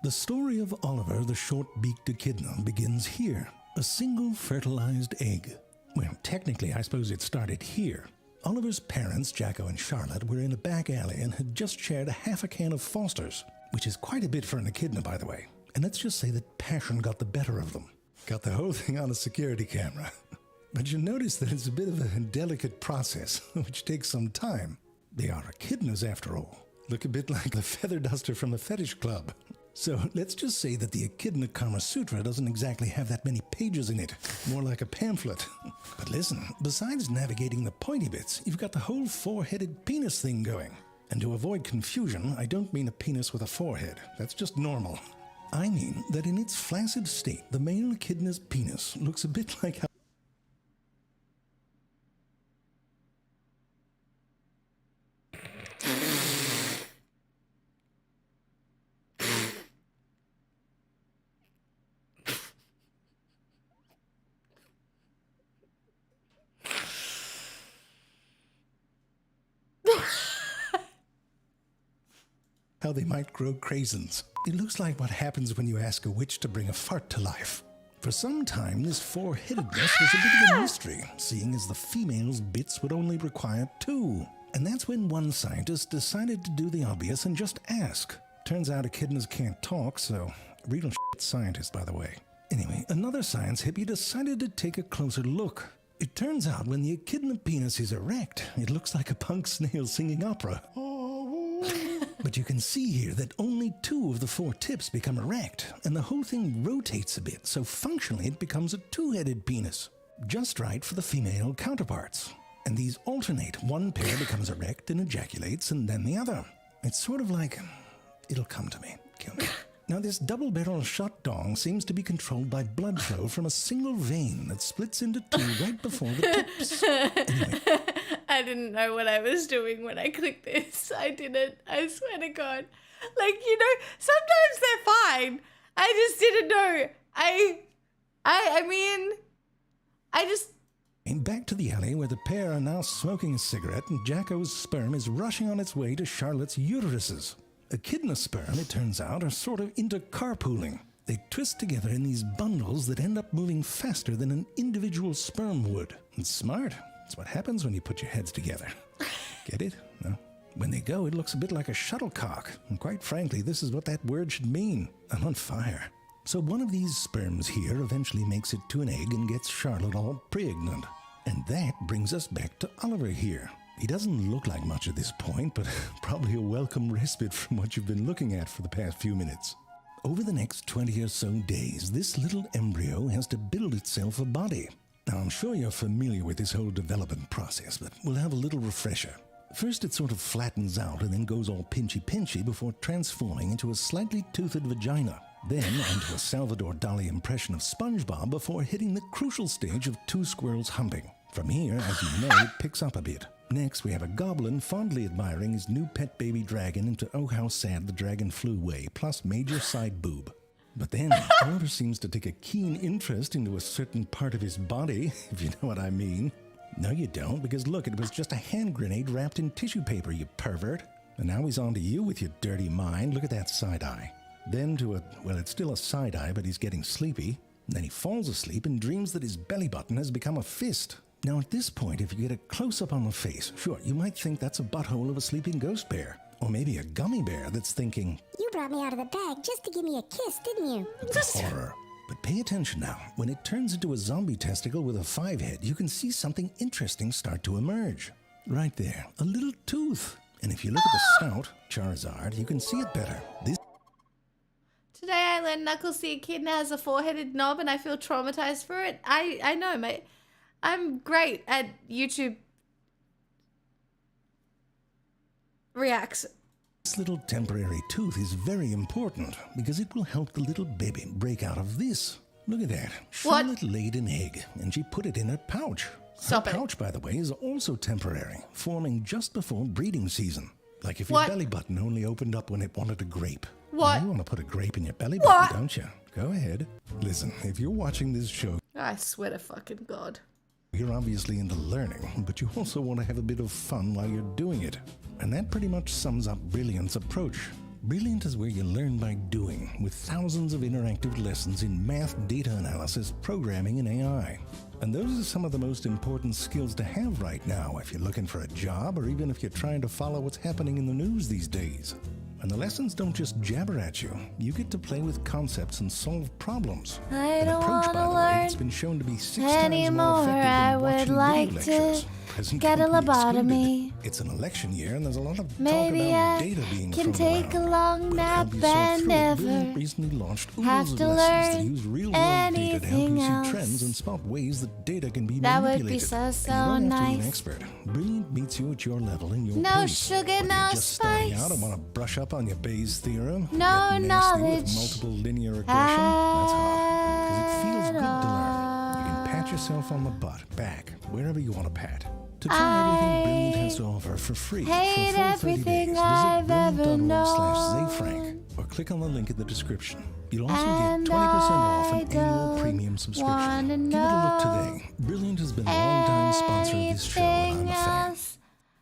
The story of Oliver the short-beaked echidna begins here. A single fertilized egg. Well, technically, I suppose it started here. Oliver's parents, Jacko and Charlotte, were in a back alley and had just shared half a can of Foster's, which is quite a bit for an echidna, by the way. And let's just say that passion got the better of them. Got the whole thing on a security camera. But you notice that it's a bit of a delicate process, which takes some time. They are echidnas, after all. Look a bit like the feather duster from the fetish club. So let's just say that the Echidna Kama Sutra doesn't exactly have that many pages in it. More like a pamphlet. But listen, besides navigating the pointy bits, you've got the whole four-headed penis thing going. And to avoid confusion, I don't mean a penis with a forehead. That's just normal. I mean that in its flaccid state, the male echidna's penis looks a bit like how... how they might grow craisins. It looks like what happens when you ask a witch to bring a fart to life. For some time, this four-headedness was a bit of a mystery, seeing as the female's bits would only require 2. And that's when one scientist decided to do the obvious and just ask. Turns out echidnas can't talk, so real shit scientist, by the way. Anyway, another science hippie decided to take a closer look. It turns out when the echidna penis is erect, it looks like a punk snail singing opera. But you can see here that only 2 of the 4 tips become erect, and the whole thing rotates a bit, so functionally it becomes a 2-headed penis. Just right for the female counterparts. And these alternate. One pair becomes erect and ejaculates, and then the other. It's sort of like... It'll come to me. Kill me. Now, this double-barrel shot dong seems to be controlled by blood flow from a single vein that splits into 2 right before the tips. Anyway. I didn't know what I was doing when I clicked this. I didn't. I swear to God. Like, you know, sometimes they're fine. I just didn't know. I mean, I just... Back to the alley where the pair are now smoking a cigarette and Jacko's sperm is rushing on its way to Charlotte's uteruses. Echidna sperm, it turns out, are sort of into carpooling. They twist together in these bundles that end up moving faster than an individual sperm would. It's smart. It's what happens when you put your heads together. Get it? No. When they go, it looks a bit like a shuttlecock. And quite frankly, this is what that word should mean. I'm on fire. So one of these sperms here eventually makes it to an egg and gets Charlotte all pregnant. And that brings us back to Oliver here. He doesn't look like much at this point, but probably a welcome respite from what you've been looking at for the past few minutes. Over the next 20 or so days, this little embryo has to build itself a body. Now, I'm sure you're familiar with this whole development process, but we'll have a little refresher. First, it sort of flattens out and then goes all pinchy-pinchy before transforming into a slightly toothed vagina. Then onto a Salvador Dali impression of SpongeBob before hitting the crucial stage of 2 squirrels humping. From here, as you know, it picks up a bit. Next, we have a goblin fondly admiring his new pet baby dragon into Oh How Sad the Dragon Flew Away, plus major side boob. But then, Oliver seems to take a keen interest into a certain part of his body, if you know what I mean. No, you don't, because look, it was just a hand grenade wrapped in tissue paper, you pervert. And now he's on to you with your dirty mind. Look at that side eye. Then to a, well, it's still a side eye, but he's getting sleepy. And then he falls asleep and dreams that his belly button has become a fist. Now, at this point, if you get a close-up on the face, sure, you might think that's a butthole of a sleeping ghost bear. Or maybe a gummy bear that's thinking, "You brought me out of the bag just to give me a kiss, didn't you?" Horror. But pay attention now. When it turns into a zombie testicle with a 5-head, you can see something interesting start to emerge. Right there, a little tooth. And if you look at the snout, Charizard, you can see it better. Today I when Knuckles see a kid and has a four-headed knob and I feel traumatized for it. I know, mate. I'm great at YouTube reacts. This little temporary tooth is very important because it will help the little baby break out of this. Look at that. Charlotte laid an egg and she put it in her pouch. Stop her it. pouch, by the way, is also temporary, forming just before breeding season. Like if your belly button only opened up when it wanted a grape. What? You want to put a grape in your belly button, don't you? Go ahead. Listen, if you're watching this show, I swear to fucking God. you're obviously into learning, but you also want to have a bit of fun while you're doing it. And that pretty much sums up Brilliant's approach. Brilliant is where you learn by doing, with thousands of interactive lessons in math, data analysis, programming, and AI. And those are some of the most important skills to have right now if you're looking for a job or even if you're trying to follow what's happening in the news these days. And the lessons don't just jabber at you. You get to play with concepts and solve problems. An approach, by the way, it's been shown to be 6 times more effective than watching video lectures. Present get a company lobotomy. excluded. It's an election year, and there's a lot of Maybe talk about I data being can thrown take around. a long But nap help you sort and through it, never Brilliant recently launched have oodles to of lessons that learn use real-world data to help you anything see else. trends and spot ways that data can be That would manipulated. be so, And so you don't have to be an nice. expert. Brilliant meets you at your level and your No pace. sugar, Whether no you're just starting spice. out and want to brush up on your Bayes theorem, No get nasty with knowledge multiple linear regression, that's hard. Because it feels good to learn. You can pat yourself on the butt, back, wherever you want to pat. To try everything Brilliant has to offer for free hate for a full 30 everything days, I've visit ever brilliant.org/ZayFrank or click on the link in the description. You'll also And get 20% off I an annual don't premium subscription. wanna Give it a look know today. Brilliant has been a long-time sponsor of this show, and I'm a fan. else.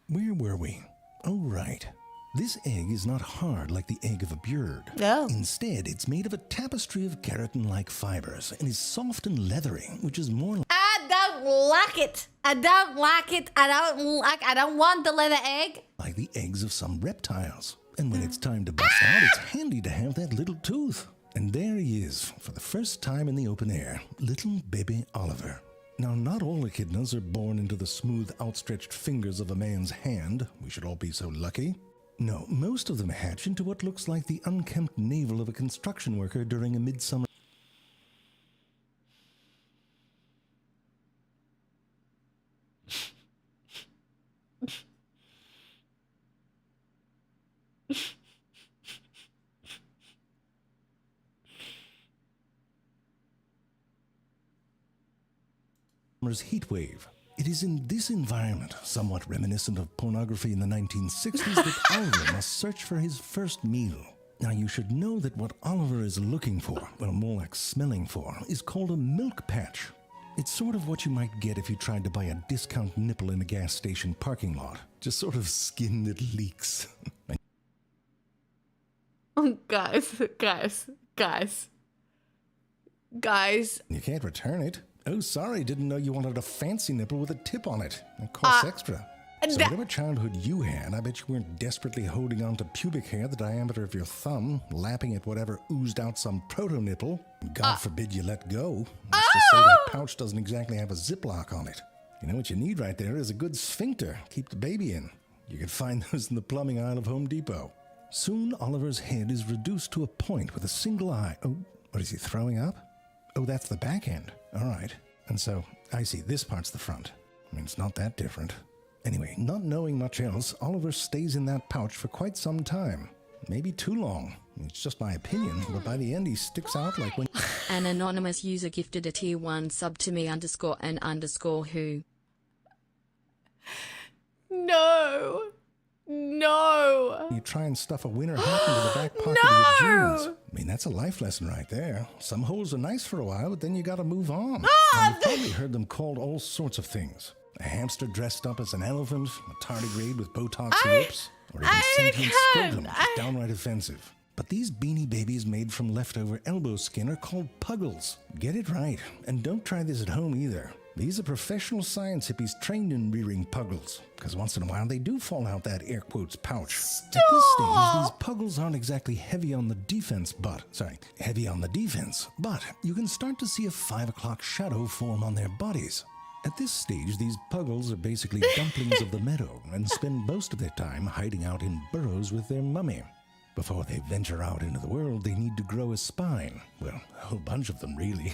Where were we? Oh, right. This egg is not hard like the egg of a bird. No. Instead, it's made of a tapestry of keratin-like fibers and is soft and leathery, which is more like I don't like it. I don't like it. I don't want the leather egg. the eggs of some reptiles. And when it's time to bust out, it's handy to have that little tooth. And there he is, for the first time in the open air, little baby Oliver. Now, not all echidnas are born into the smooth, outstretched fingers of a man's hand. We should all be so lucky. No, most of them hatch into what looks like the unkempt navel of a construction worker during a midsummer. Heat wave. It is in this environment, somewhat reminiscent of pornography in the 1960s, that Oliver must search for his first meal. Now, you should know that what Oliver is looking for, well, more like smelling for, is called a milk patch. It's sort of what you might get if you tried to buy a discount nipple in a gas station parking lot. Just sort of skin that leaks. Guys. You can't return it. Oh, sorry, didn't know you wanted a fancy nipple with a tip on it. It costs extra. So whatever childhood you had, I bet you weren't desperately holding on to pubic hair the diameter of your thumb, lapping at whatever oozed out some proto-nipple. God forbid you let go. Let's just say that pouch doesn't exactly have a ziplock on it. You know what you need right there is a good sphincter. Keep the baby in. You can find those in the plumbing aisle of Home Depot. Soon, Oliver's head is reduced to a point with a single eye. Oh, what is he throwing up? Oh, that's the back end. All right. And so, I see, this part's the front. I mean, it's not that different. Anyway, not knowing much else, Oliver stays in that pouch for quite some time. Maybe too long. It's just my opinion, but by the end he sticks out like when... An anonymous user gifted a tier 1 sub to me _and_who. No. You try and stuff a winter hat into the back pocket of your jeans. I mean, that's a life lesson right there. Some holes are nice for a while, but then you gotta move on. And you've probably heard them called all sorts of things. A hamster dressed up as an elephant, a tardigrade with Botox lips, or even sentient scrotum, which is downright offensive. But these beanie babies made from leftover elbow skin are called puggles. Get it right, and don't try this at home either. These are professional science hippies trained in rearing puggles, because once in a while they do fall out that air quotes pouch. At this stage, these puggles aren't exactly heavy on the defense, but you can start to see a 5 o'clock shadow form on their bodies. At this stage, these puggles are basically dumplings of the meadow and spend most of their time hiding out in burrows with their mummy. Before they venture out into the world, they need to grow a spine. Well, a whole bunch of them, really.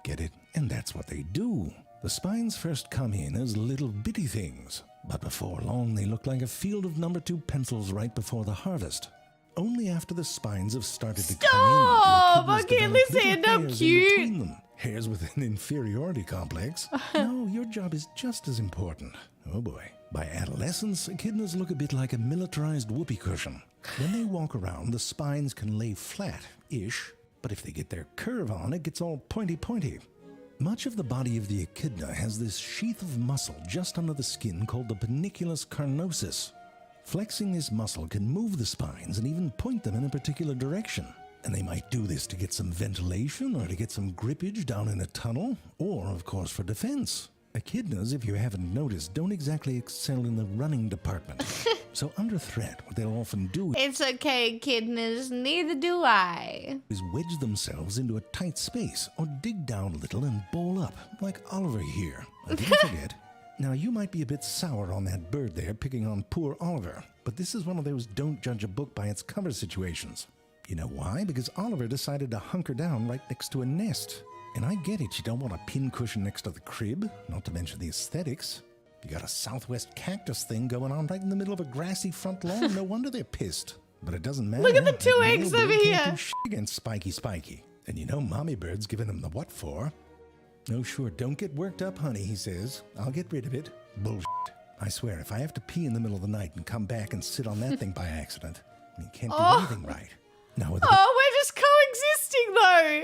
Get it? And that's what they do. The spines first come in as little bitty things, but before long they look like a field of number 2 pencils right before the harvest. Only after the spines have started to come in, I can't listen. I'm cute. Them. Hairs with an inferiority complex. No, your job is just as important. Oh boy. By adolescence, echidnas look a bit like a militarized whoopee cushion. When they walk around, the spines can lay flat-ish, but if they get their curve on, it gets all pointy-pointy. Much of the body of the echidna has this sheath of muscle just under the skin called the panniculus carnosus. Flexing this muscle can move the spines and even point them in a particular direction. And they might do this to get some ventilation or to get some grippage down in a tunnel, or, of course, for defense. Echidnas, if you haven't noticed, don't exactly excel in the running department. So under threat, what they'll often do It's okay, echidnas. Neither do I. is wedge themselves into a tight space or dig down a little and ball up, like Oliver here. I didn't forget. Now, you might be a bit sour on that bird there, picking on poor Oliver, but this is one of those don't judge a book by its cover situations. You know why? Because Oliver decided to hunker down right next to a nest. And I get it, you don't want a pincushion next to the crib, not to mention the aesthetics. You got a Southwest cactus thing going on right in the middle of a grassy front lawn. No wonder they're pissed. But it doesn't matter. Look at the 2 That eggs little over bird here. can't do shit against Spiky. And you know Mommy Bird's giving him the what for? No, sure, don't get worked up, honey, he says. I'll get rid of it. Bullshit. I swear, if I have to pee in the middle of the night and come back and sit on that thing by accident, you can't do anything right. Now with we're just coexisting though.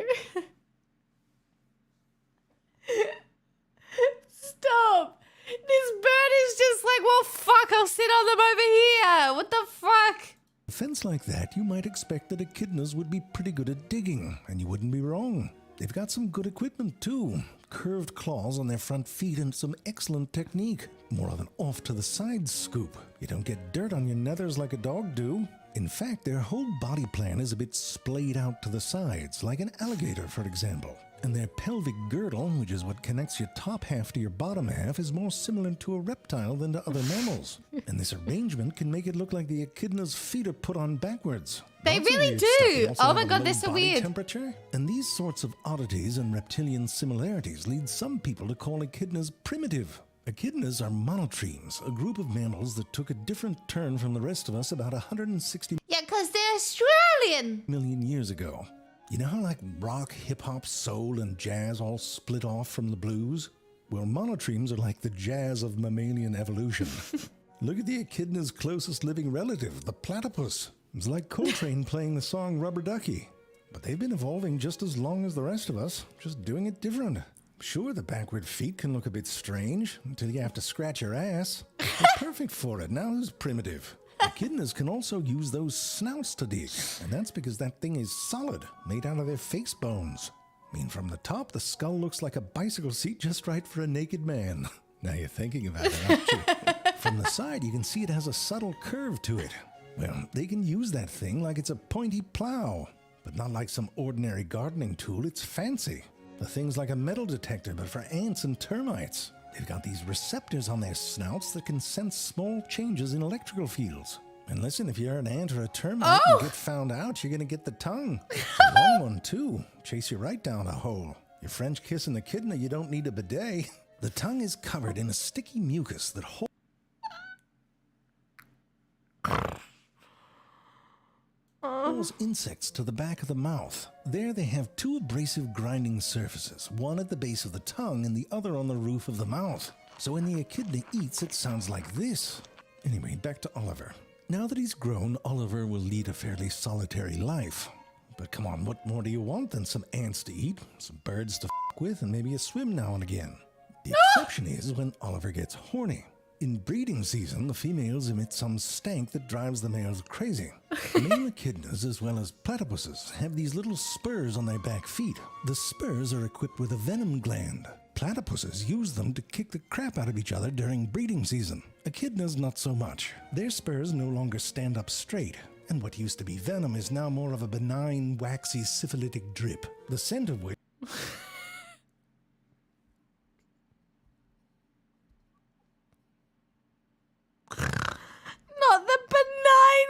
Stop. This bird is just like, well, fuck, I'll sit on them over here. What the fuck? a fence like that, you might expect that echidnas would be pretty good at digging, and you wouldn't be wrong. They've got some good equipment too. Curved claws on their front feet and some excellent technique. More of an off-to-the-side scoop. You don't get dirt on your nethers like a dog do. In fact, their whole body plan is a bit splayed out to the sides, like an alligator, for example. And their pelvic girdle, which is what connects your top half to your bottom half, is more similar to a reptile than to other mammals. And this arrangement can make it look like the echidna's feet are put on backwards. They Lots of really weird stuff. They do. also Oh have my a god, low they're so body weird. temperature. And these sorts of oddities and reptilian similarities lead some people to call echidnas primitive. Echidnas are monotremes, a group of mammals that took a different turn from the rest of us about 160 Yeah, because they're Australian. million years ago. You know how like rock, hip-hop, soul, and jazz all split off from the blues? Well, monotremes are like the jazz of mammalian evolution. Look at the echidna's closest living relative, the platypus. It's like Coltrane playing the song Rubber Ducky. But they've been evolving just as long as the rest of us, just doing it different. Sure, the backward feet can look a bit strange until you have to scratch your ass. They're perfect for it. Now who's primitive? Echidnas can also use those snouts to dig, and that's because that thing is solid, made out of their face bones. I mean, from the top, the skull looks like a bicycle seat just right for a naked man. Now you're thinking about it, aren't you? From the side, you can see it has a subtle curve to it. Well, they can use that thing like it's a pointy plow, but not like some ordinary gardening tool. It's fancy. The thing's like a metal detector, but for ants and termites. They've got these receptors on their snouts that can sense small changes in electrical fields. And listen, if you're an ant or a termite and get found out, you're going to get the tongue. A long one, too. Chase you right down a hole. Your French kiss an echidna, you don't need a bidet. The tongue is covered in a sticky mucus that holds insects to the back of the mouth. There they have two abrasive grinding surfaces, one at the base of the tongue and the other on the roof of the mouth. So when the echidna eats, it sounds like this. Anyway, back to Oliver. Now that he's grown, Oliver will lead a fairly solitary life. But come on, what more do you want than some ants to eat, some birds to f*** with, and maybe a swim now and again? The exception is when Oliver gets horny. In breeding season, the females emit some stank that drives the males crazy. Male echidnas, as well as platypuses, have these little spurs on their back feet. The spurs are equipped with a venom gland. Platypuses use them to kick the crap out of each other during breeding season. Echidnas, not so much. Their spurs no longer stand up straight, and what used to be venom is now more of a benign, waxy, syphilitic drip, the scent of which Not the benign,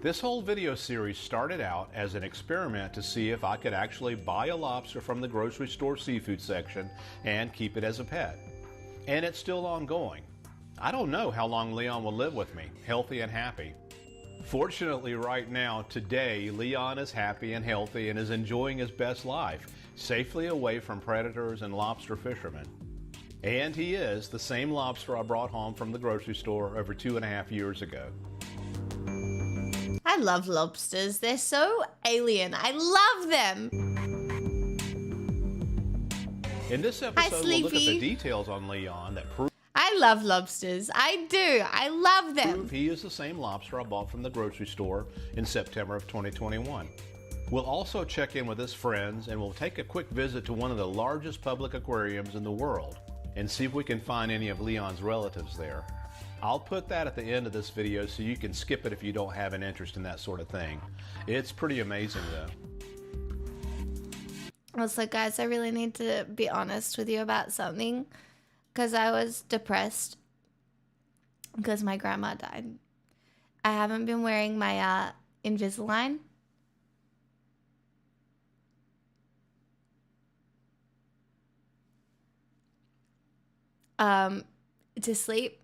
This whole video series started out as an experiment to see if I could actually buy a lobster from the grocery store seafood section and keep it as a pet. And it's still ongoing. I don't know how long Leon will live with me, healthy and happy. Fortunately, right now, today, Leon is happy and healthy and is enjoying his best life, safely away from predators and lobster fishermen. And he is the same lobster I brought home from the grocery store over 2.5 years ago. I love lobsters. They're so alien. I love them. In this episode, we'll look at the details on Leon that prove I love lobsters. I do. I love them. he is the same lobster I bought from the grocery store in September of 2021. We'll also check in with his friends, and we'll take a quick visit to one of the largest public aquariums in the world and see if we can find any of Leon's relatives there. I'll put that at the end of this video so you can skip it if you don't have an interest in that sort of thing. It's pretty amazing though. Also, guys, I really need to be honest with you about something, because I was depressed because my grandma died. I haven't been wearing my Invisalign. To sleep.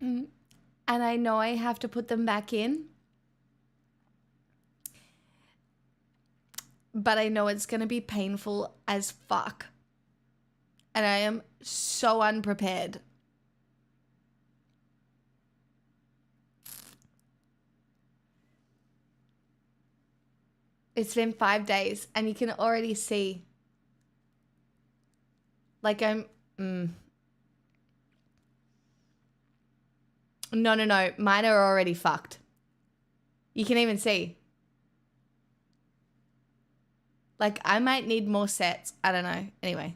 And I know I have to put them back in. But I know it's going to be painful as fuck. And I am so unprepared. It's been 5 days and you can already see. Like I'm... No. Mine are already fucked. You can even see. Like, I might need more sets. I don't know. Anyway.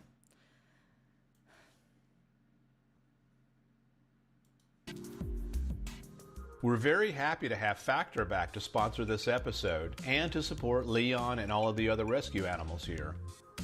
We're very happy to have Factor back to sponsor this episode and to support Leon and all of the other rescue animals here.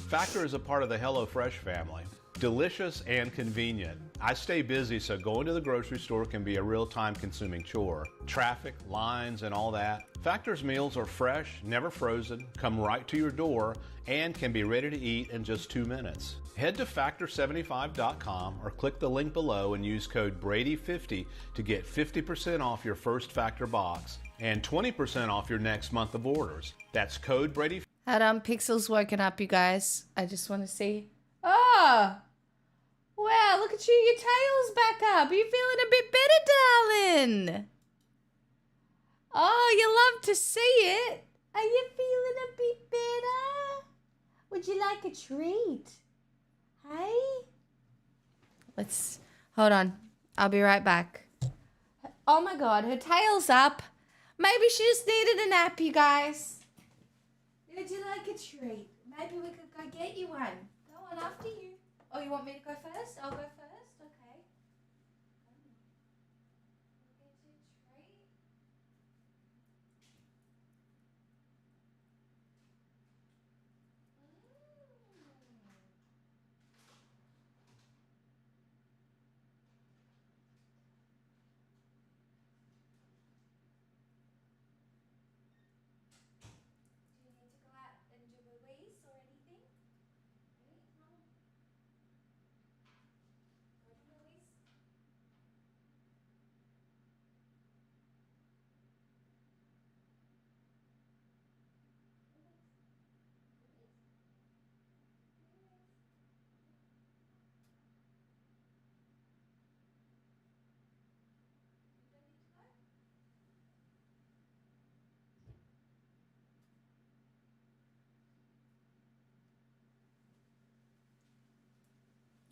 Factor is a part of the HelloFresh family. Delicious and convenient. I stay busy, so going to the grocery store can be a real time-consuming chore. Traffic, lines, and all that. Factor's meals are fresh, never frozen, come right to your door, and can be ready to eat in just 2 minutes. Head to Factor75.com or click the link below and use code Brady50 to get 50% off your first Factor box and 20% off your next month of orders. That's code Brady50. Hold on, Pixel's woken up, you guys. I just want to see. Oh! Wow, look at you. Your tail's back up. Are you feeling a bit better, darling? Oh, you love to see it. Are you feeling a bit better? Would you like a treat? Hey? Hold on. I'll be right back. Oh my God, her tail's up. Maybe she just needed a nap, you guys. Would you like a treat? Maybe we could go get you one. Go on, after you. Oh, you want me to go first? I'll go first? Okay.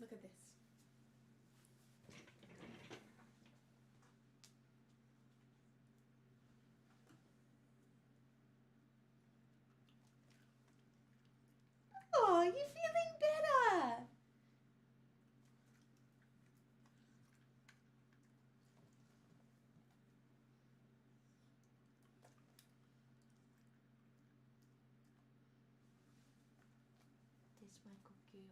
Look at this. Oh, you feeling better? This my good girl.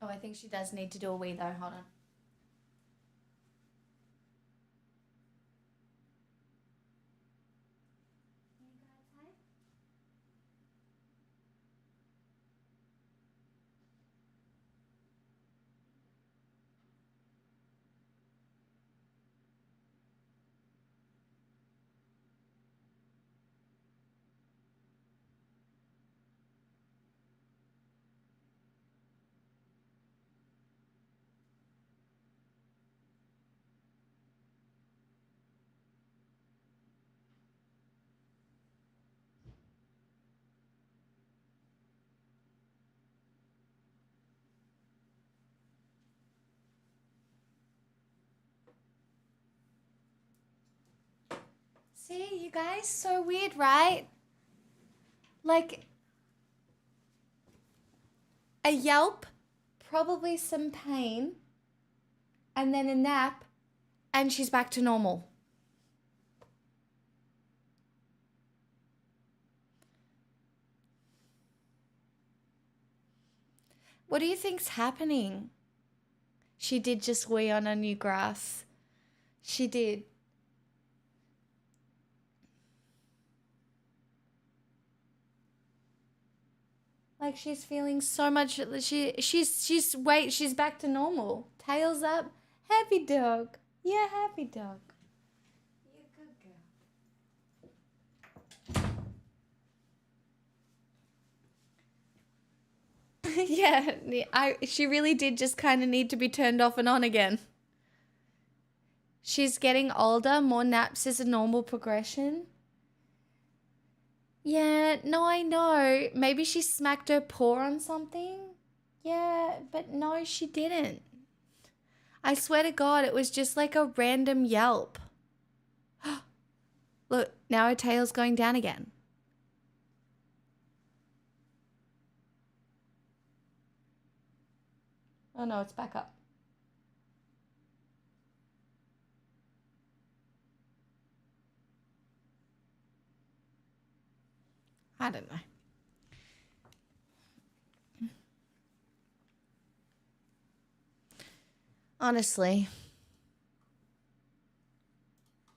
Oh, I think she does need to do a wee though. Hold on. See, you guys, so weird, right? Like, a yelp, probably some pain, and then a nap, and she's back to normal. What do you think's happening? She did just wee on a new grass. She did. Like she's feeling so much. She's back to normal. Tails up. Happy dog. Yeah, happy dog. You're a good girl. Yeah, she really did just kind of need to be turned off and on again. She's getting older. More naps is a normal progression. Yeah, no, I know. Maybe she smacked her paw on something. Yeah, but no, she didn't. I swear to God, it was just like a random yelp. Look, now her tail's going down again. Oh no, it's back up. I don't know. Honestly.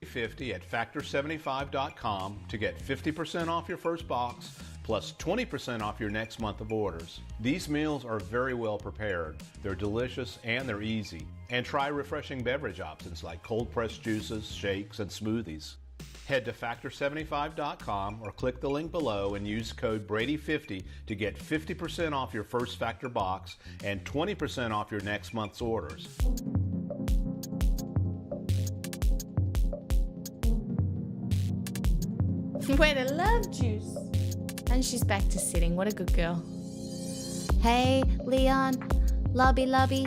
50 at factor75.com to get 50% off your first box plus 20% off your next month of orders. These meals are very well prepared. They're delicious and they're easy. And try refreshing beverage options like cold pressed juices, shakes, and smoothies. Head to factor75.com or click the link below and use code Brady50 to get 50% off your first Factor box and 20% off your next month's orders. Way to love juice. And she's back to sitting. What a good girl. Hey, Leon. Lobby.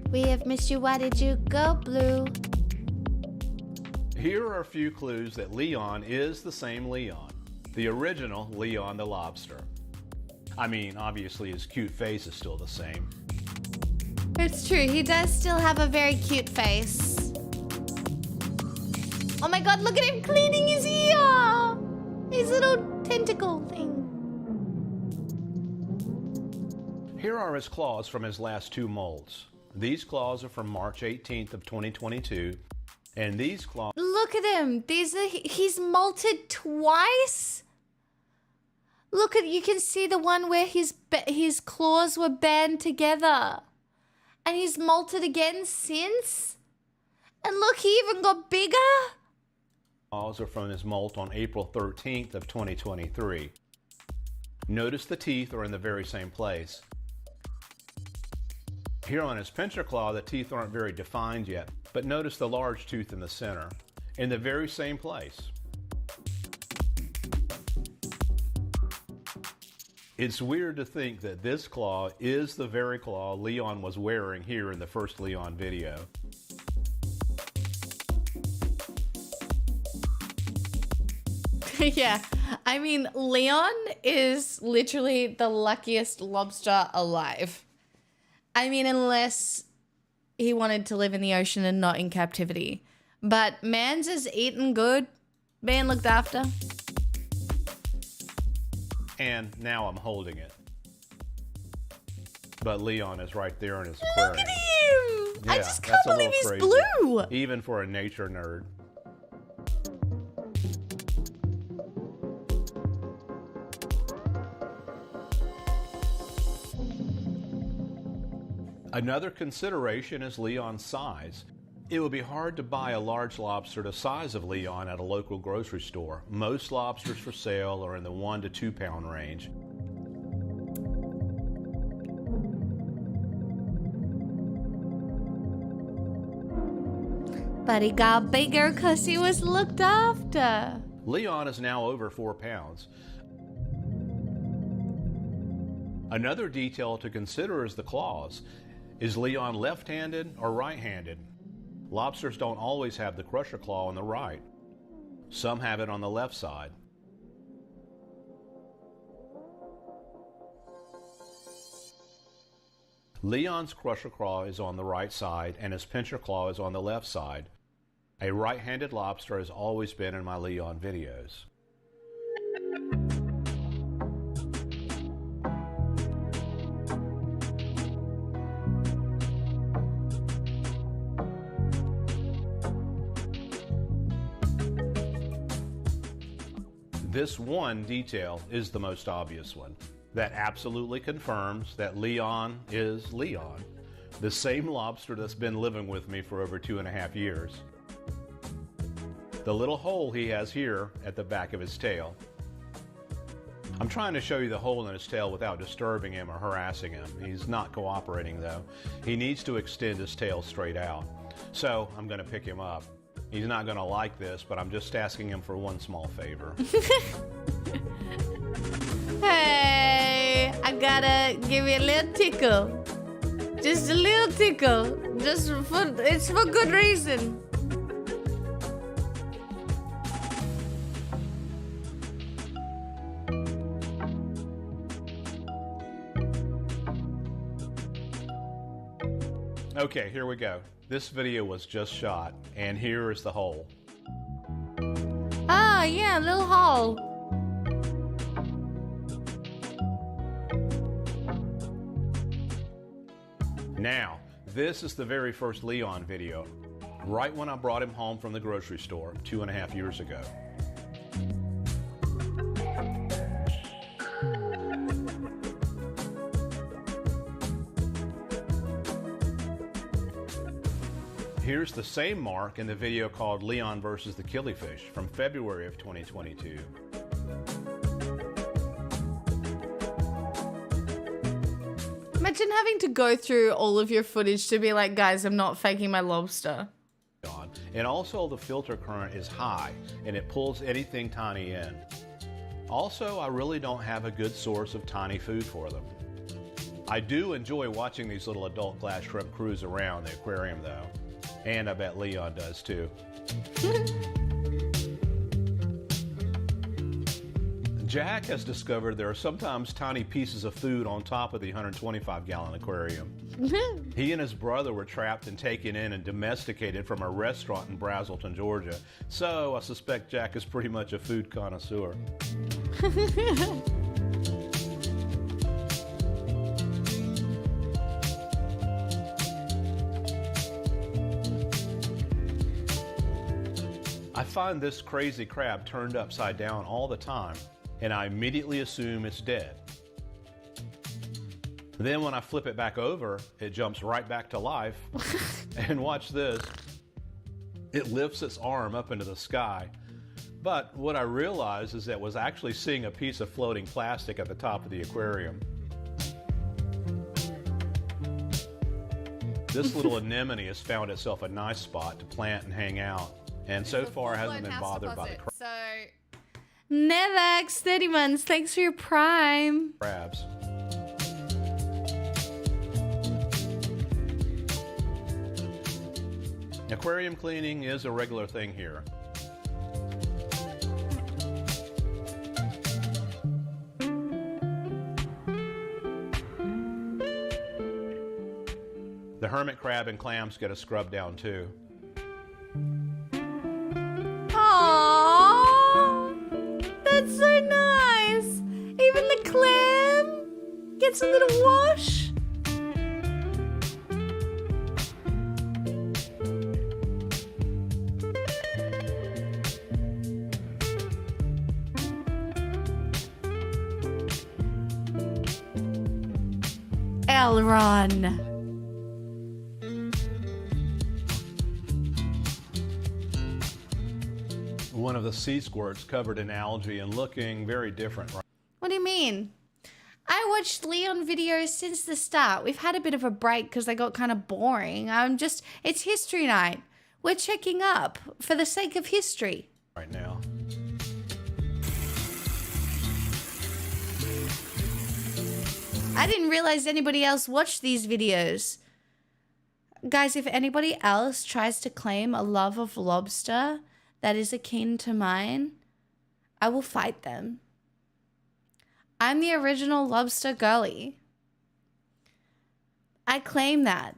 We have missed you. Why did you go blue? Here are a few clues that Leon is the same Leon. The original Leon the lobster. I mean, obviously his cute face is still the same. It's true. He does still have a very cute face. Oh my God, look at him cleaning his ear. His little tentacle thing. Here are his claws from his last two molds. These claws are from March 18th of 2022. And these claws... Look at him. He's molted twice. Look at, you can see the one where his claws were band together. And he's molted again since. And look, he even got bigger. Claws are from his molt on April 13th of 2023. Notice the teeth are in the very same place. Here on his pincher claw, the teeth aren't very defined yet, but notice the large tooth in the center, in the very same place. It's weird to think that this claw is the very claw Leon was wearing here in the first Leon video. Yeah, I mean, Leon is literally the luckiest lobster alive. I mean, unless he wanted to live in the ocean and not in captivity. But man's is eating good, being looked after. And now I'm holding it. But Leon is right there in his aquarium. Look at him! I Yeah, just can't that's a believe little he's crazy, blue. even for a nature nerd. Another consideration is Leon's size. It would be hard to buy a large lobster the size of Leon at a local grocery store. Most lobsters for sale are in the 1 to 2 pound range. But he got bigger because he was looked after. Leon is now over 4 pounds. Another detail to consider is the claws. Is Leon left-handed or right-handed? Lobsters don't always have the crusher claw on the right. Some have it on the left side. Leon's crusher claw is on the right side and his pincher claw is on the left side. A right-handed lobster has always been in my Leon videos. This one detail is the most obvious one. That absolutely confirms that Leon is Leon, the same lobster that's been living with me for over 2.5 years. The little hole he has here at the back of his tail. I'm trying to show you the hole in his tail without disturbing him or harassing him. He's not cooperating though. He needs to extend his tail straight out. So I'm going to pick him up. He's not going to like this, but I'm just asking him for one small favor. Hey, I gotta give you a little tickle. Just a little tickle. It's for good reason. Okay, here we go. This video was just shot, and here is the hole. Ah, yeah, a little hole. Now, this is the very first Leon video, right when I brought him home from the grocery store 2.5 years ago. Here's the same mark in the video called Leon versus the Killifish from February of 2022. Imagine having to go through all of your footage to be like, guys, I'm not faking my lobster. And also the filter current is high and it pulls anything tiny in. Also, I really don't have a good source of tiny food for them. I do enjoy watching these little adult glass shrimp cruise around the aquarium though. And I bet Leon does too. Jack has discovered there are sometimes tiny pieces of food on top of the 125-gallon aquarium. He and his brother were trapped and taken in and domesticated from a restaurant in Brazelton, Georgia. So I suspect Jack is pretty much a food connoisseur. I find this crazy crab turned upside down all the time, and I immediately assume it's dead. Then when I flip it back over, it jumps right back to life. And watch this. It lifts its arm up into the sky. But what I realized is that it was actually seeing a piece of floating plastic at the top of the aquarium. This little anemone has found itself a nice spot to plant and hang out. And so far hasn't been bothered by the So, Nevax, 30 months, thanks for your prime. crabs. Aquarium cleaning is a regular thing here. The hermit crab and clams get a scrub down too. Aww, that's so nice. Even the clam gets a little wash. Well, Ron. One of the sea squirts covered in algae and looking very different. What do you mean? I watched Leon videos since the start. We've had a bit of a break because they got kind of boring. It's history night. We're checking up for the sake of history. Right now. I didn't realize anybody else watched these videos. Guys, if anybody else tries to claim a love of lobster that is akin to mine, I will fight them. I'm the original lobster girly. I claim that.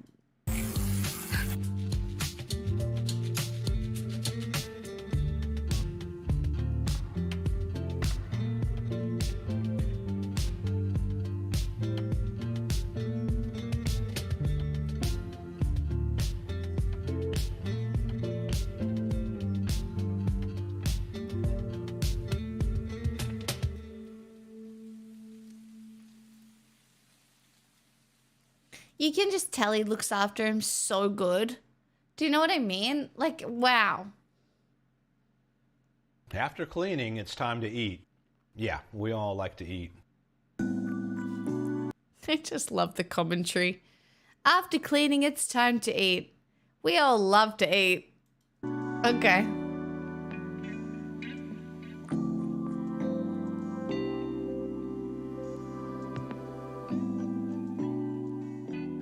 You can just tell he looks after him so good. Do you know what I mean? Like, wow. After cleaning, it's time to eat. Yeah, we all like to eat. I just love the commentary. After cleaning, it's time to eat. We all love to eat. Okay.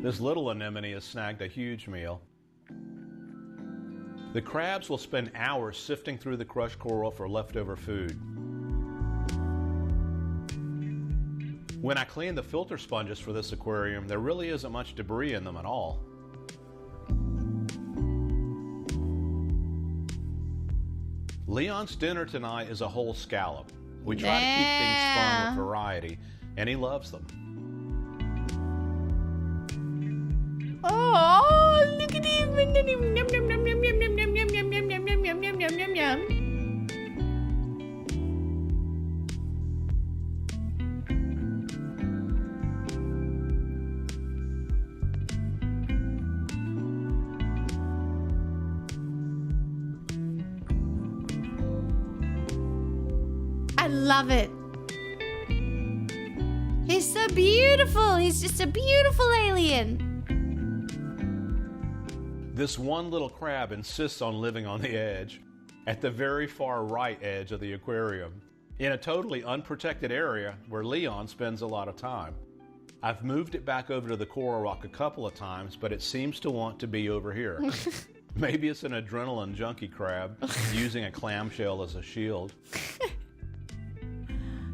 This little anemone has snagged a huge meal. The crabs will spend hours sifting through the crushed coral for leftover food. When I clean the filter sponges for this aquarium, there really isn't much debris in them at all. Leon's dinner tonight is a whole scallop. We try to keep things fun with variety, and he loves them. Oh, look at him. Yum, yum, yum, yum, yum, yum, yum, yum, yum, yum, yum, yum, yum, yum, yum, yum, yum. I love it. He's so beautiful. He's just a beautiful alien. This one little crab insists on living on the edge, at the very far right edge of the aquarium, in a totally unprotected area where Leon spends a lot of time. I've moved it back over to the coral rock a couple of times, but it seems to want to be over here. Maybe it's an adrenaline junkie crab using a clamshell as a shield.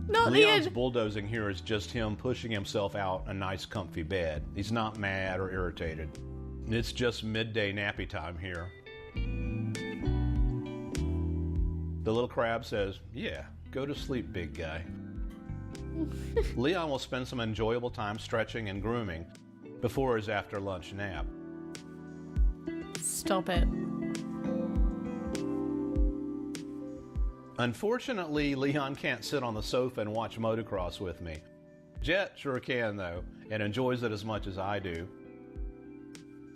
Leon's bulldozing here is just him pushing himself out a nice comfy bed. He's not mad or irritated. It's just midday nappy time here. The little crab says, "Yeah, go to sleep, big guy." Leon will spend some enjoyable time stretching and grooming before his after lunch nap. Stop it. Unfortunately, Leon can't sit on the sofa and watch motocross with me. Jet sure can, though, and enjoys it as much as I do.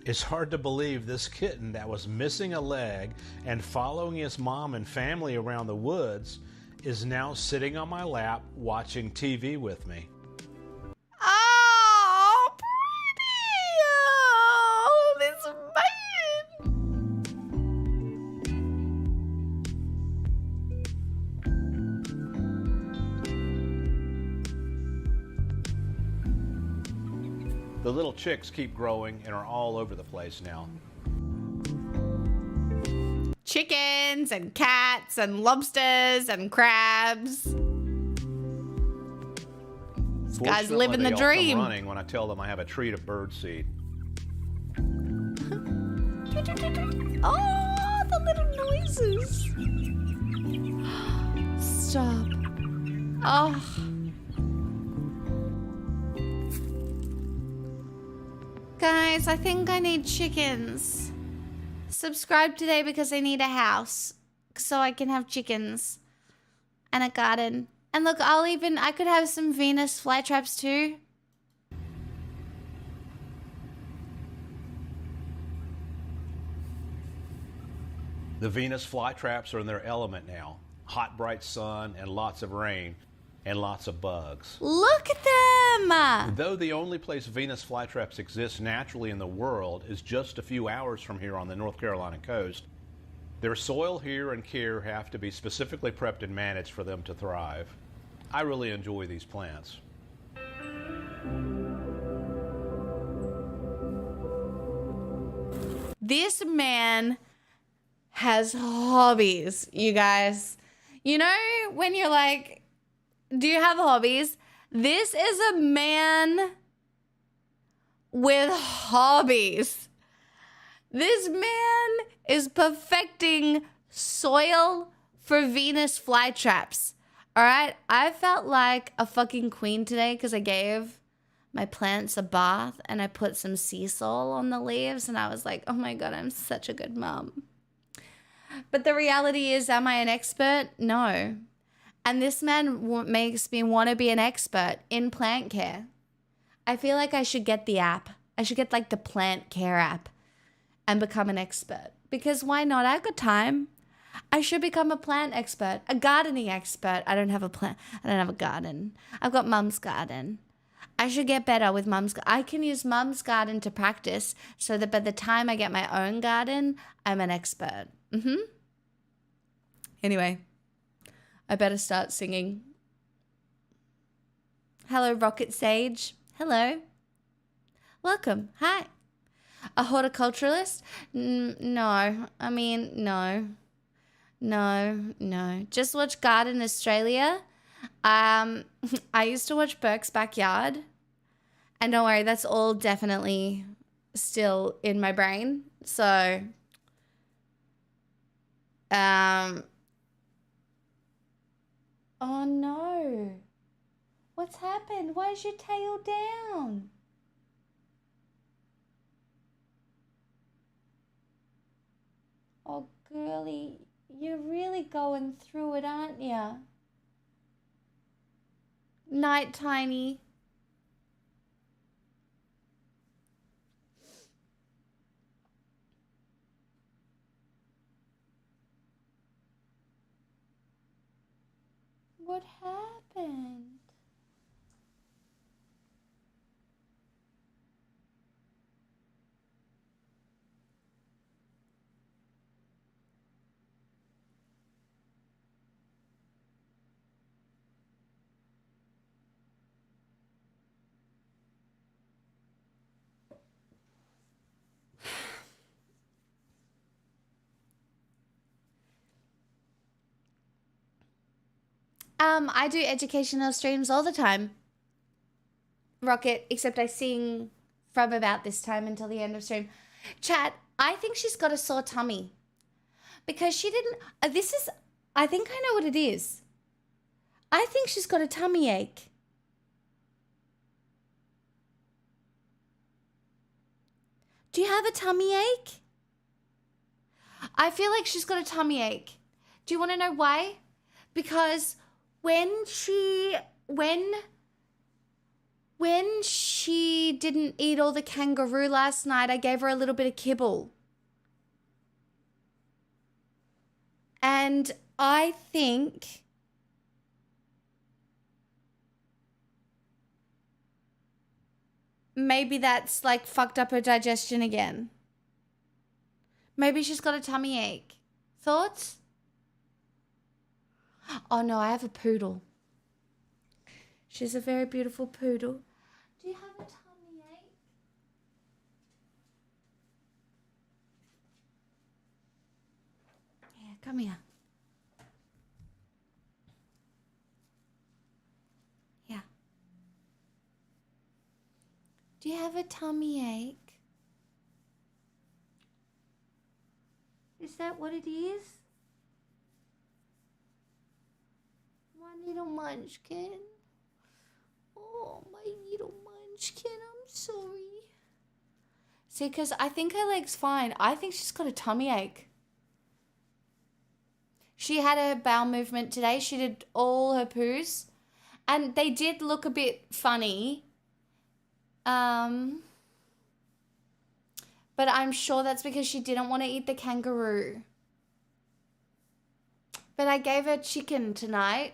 It's hard to believe this kitten that was missing a leg and following his mom and family around the woods is now sitting on my lap watching TV with me. Oh, pretty! Oh, this man! The little chicks keep growing and are all over the place now. Chickens and cats and lobsters and crabs. This guy's living the they all dream. come running when I tell them I have a treat of birdseed. Oh, the little noises. Stop. Oh. Guys, I think I need chickens. Subscribe today because I need a house so I can have chickens and a garden. And look, I could have some Venus flytraps too. The Venus flytraps are in their element now. Hot, bright sun and lots of rain and lots of bugs. Look at them! Though the only place Venus flytraps exist naturally in the world is just a few hours from here on the North Carolina coast, their soil here and care have to be specifically prepped and managed for them to thrive. I really enjoy these plants. This man has hobbies, you guys. You know, when you're like, do you have hobbies? This is a man with hobbies. This man is perfecting soil for Venus flytraps. All right? I felt like a fucking queen today because I gave my plants a bath and I put some sea salt on the leaves and I was like, oh my God, I'm such a good mom. But the reality is, am I an expert? No. And this man makes me want to be an expert in plant care. I feel like I should get the app. I should get like the plant care app and become an expert. Because why not? I've got time. I should become a plant expert, a gardening expert. I don't have a plant. I don't have a garden. I've got Mum's garden. I should get better with Mum's. I can use Mum's garden to practice so that by the time I get my own garden, I'm an expert. Anyway, I better start singing. Hello, Rocket Sage. Hello. Welcome. Hi. A horticulturalist? No. I mean, no. No. Just watch Garden Australia. I used to watch Burke's Backyard. And don't worry, that's all definitely still in my brain. So, oh no. What's happened? Why is your tail down? Oh, girly, you're really going through it, aren't you? Night, Tiny. What happened? I do educational streams all the time, Rocket, except I sing from about this time until the end of stream. Chat, I think she's got a sore tummy because she didn't, I think I know what it is. I think she's got a tummy ache. Do you have a tummy ache? I feel like she's got a tummy ache. Do you want to know why? Because when she didn't eat all the kangaroo last night, I gave her a little bit of kibble. And I think maybe that's like fucked up her digestion again. Maybe she's got a tummy ache. Thoughts? Oh no, I have a poodle. She's a very beautiful poodle. Do you have a tummy ache? Yeah, come here. Yeah. Do you have a tummy ache? Is that what it is? My little munchkin. Oh, my little munchkin. I'm sorry. See, because I think her leg's fine. I think she's got a tummy ache. She had her bowel movement today. She did all her poos. And they did look a bit funny. But I'm sure that's because she didn't want to eat the kangaroo. But I gave her chicken tonight.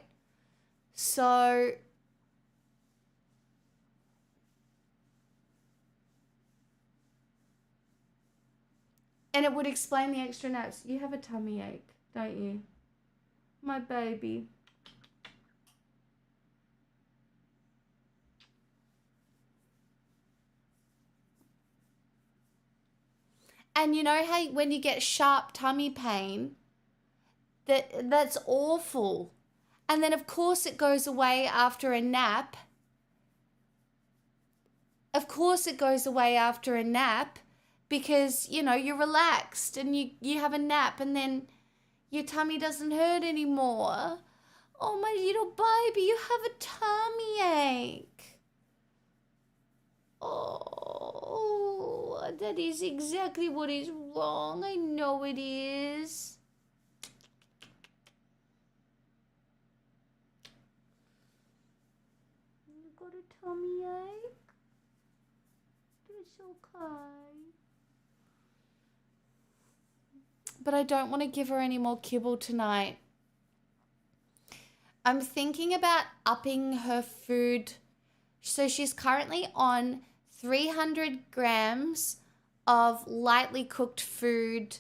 So and it would explain the extra naps. You have a tummy ache, don't you? My baby. And you know how when you get sharp tummy pain, that's awful. And then of course it goes away after a nap. Of course it goes away after a nap because, you know, you're relaxed and you have a nap and then your tummy doesn't hurt anymore. Oh, my little baby, you have a tummy ache. Oh, that is exactly what is wrong. I know it is. You got a tummy ache? It's okay. But I don't want to give her any more kibble tonight. I'm thinking about upping her food. So she's currently on 300 grams of lightly cooked food,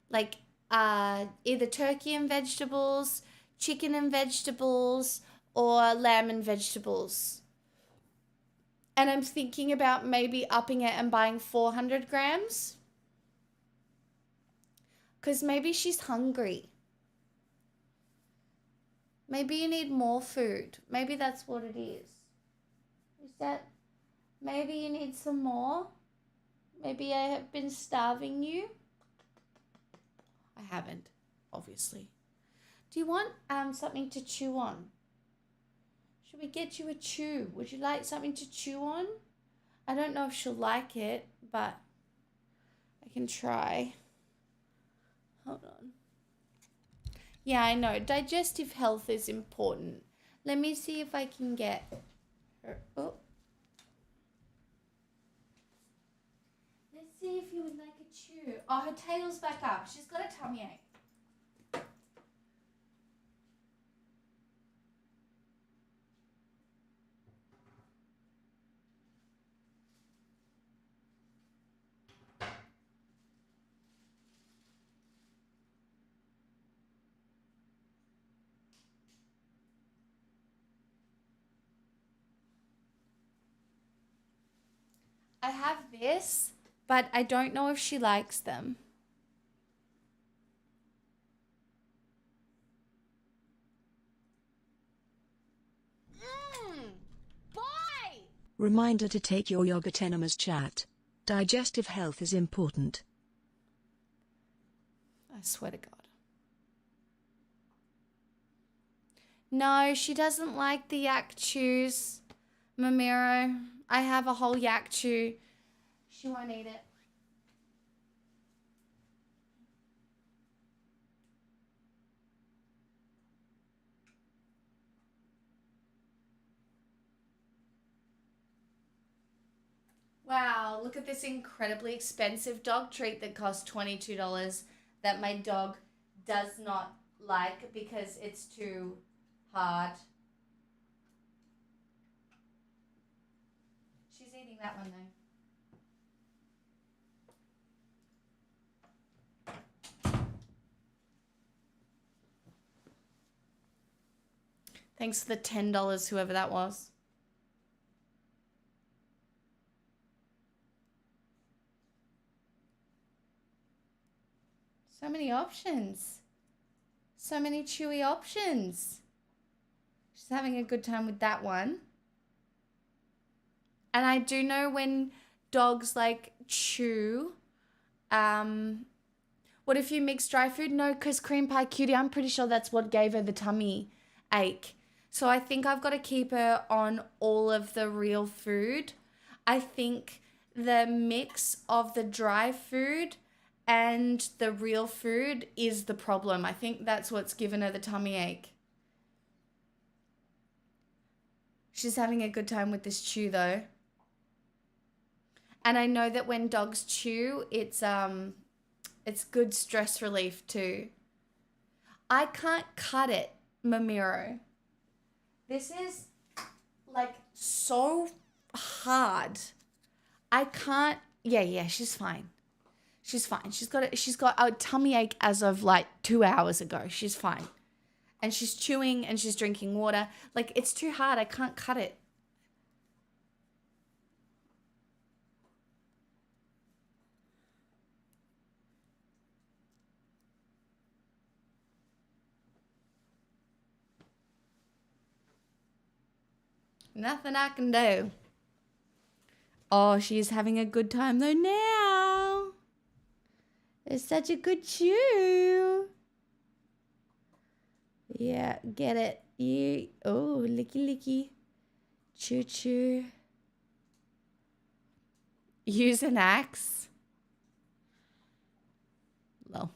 like either turkey and vegetables, chicken and vegetables, or lamb and vegetables. And I'm thinking about maybe upping it and buying 400 grams. Because maybe she's hungry. Maybe you need more food. Maybe that's what it is. Is that, maybe you need some more? Maybe I have been starving you? I haven't, obviously. Do you want something to chew on? Should we get you a chew? Would you like something to chew on? I don't know if she'll like it, but I can try. Hold on. Yeah, I know. Digestive health is important. Let me see if I can get her. Oh. Let's see if you would like a chew. Oh, her tail's back up. She's got a tummy ache. I have this, but I don't know if she likes them. Boy! Reminder to take your yogurt enemas chat. Digestive health is important. I swear to God. No, she doesn't like the yak chews, Mamiro. I have a whole yak chew. She won't eat it. Wow, look at this incredibly expensive dog treat that costs $22 that my dog does not like because it's too hard. She's eating that one though. Thanks for the $10, whoever that was. So many options. So many chewy options. She's having a good time with that one. And I do know when dogs like chew. What if you mix dry food? No, because cream pie cutie, I'm pretty sure that's what gave her the tummy ache. So I think I've got to keep her on all of the real food. I think the mix of the dry food and the real food is the problem. I think that's what's given her the tummy ache. She's having a good time with this chew though. And I know that when dogs chew, it's good stress relief too. I can't cut it, Mamiro. This is like so hard. I can't. Yeah, she's fine. She's fine. She's got a tummy ache as of like 2 hours ago. She's fine. And she's chewing and she's drinking water. Like, it's too hard. I can't cut it. Nothing I can do. Oh, she's having a good time though now. It's such a good chew. Yeah, get it. You. Oh, licky licky. Choo choo. Use an axe. Lol.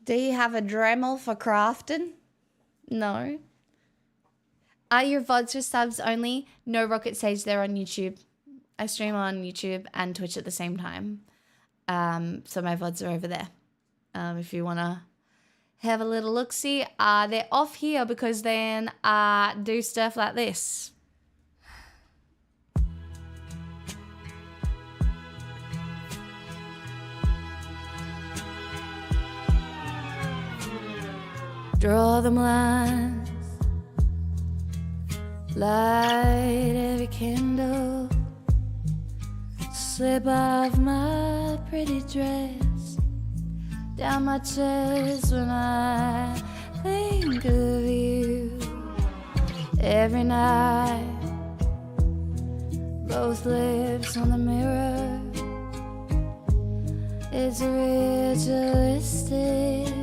Do you have a Dremel for crafting? No. Are your VODs for subs only? No Rocket Sage, they're on YouTube. I stream on YouTube and Twitch at the same time. So my VODs are over there. If you want to have a little look-see. They're off here because then do stuff like this. Draw them lines, light every candle, slip off my pretty dress, down my chest when I think of you. Every night, both lips on the mirror, it's ritualistic.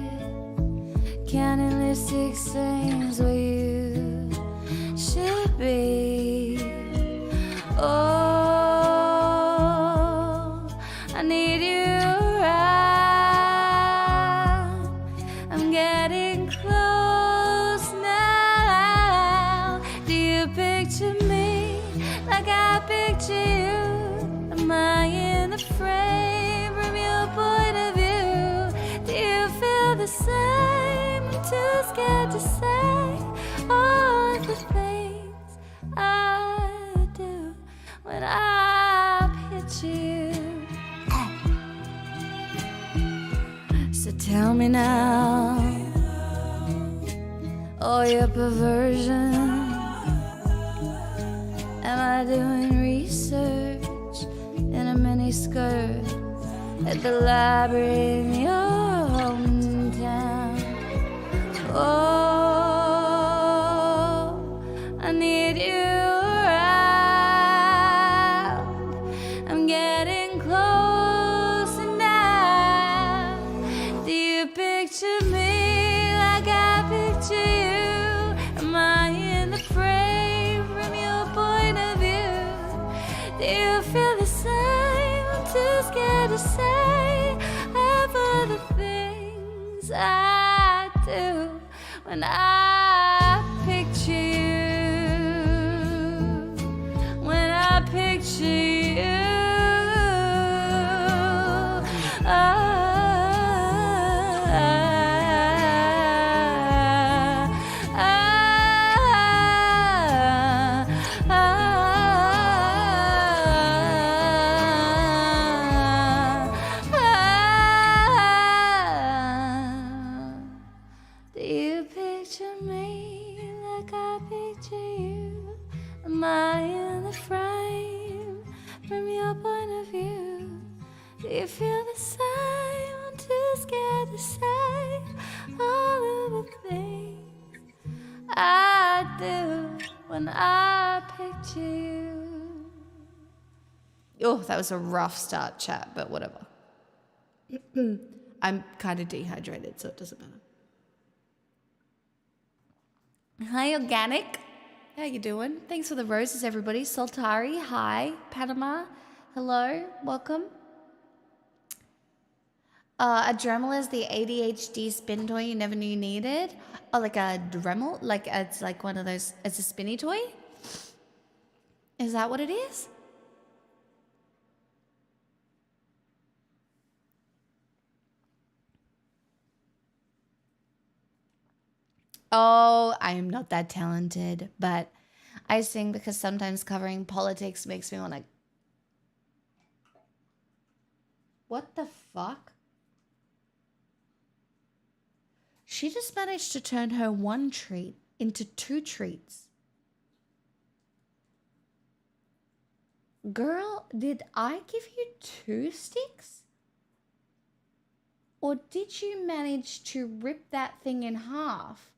Counting lipstick stains where you should be. Oh, I need you around. I'm getting close now. Do you picture me like I picture you? Am I in the frame from your point of view? Do you feel the same? Too scared to say all the things I do when I picture you. So tell me now, all your perversion. Am I doing research in a mini skirt at the library in your hometown? Oh, I need you around. I'm getting closer now. Do you picture me like I picture you? Am I in the frame from your point of view? Do you feel the same? I'm too scared to say half of the things I do when I picture you, when I picture you. Do you feel the same? I'm too scared to say all of the things I do when I picture you. Oh, that was a rough start, chat, but whatever. I'm kind of dehydrated, so it doesn't matter. Hi, Organic. How you doing? Thanks for the roses, everybody. Soltari, hi. Panama, hello. Welcome. A Dremel is the ADHD spin toy you never knew you needed. Oh, like a Dremel? Like it's like one of those, it's a spinny toy? Is that what it is? Oh, I am not that talented, but I sing because sometimes covering politics makes me want to... What the fuck? She just managed to turn her one treat into 2 treats. Girl, did I give you 2 sticks? Or did you manage to rip that thing in half?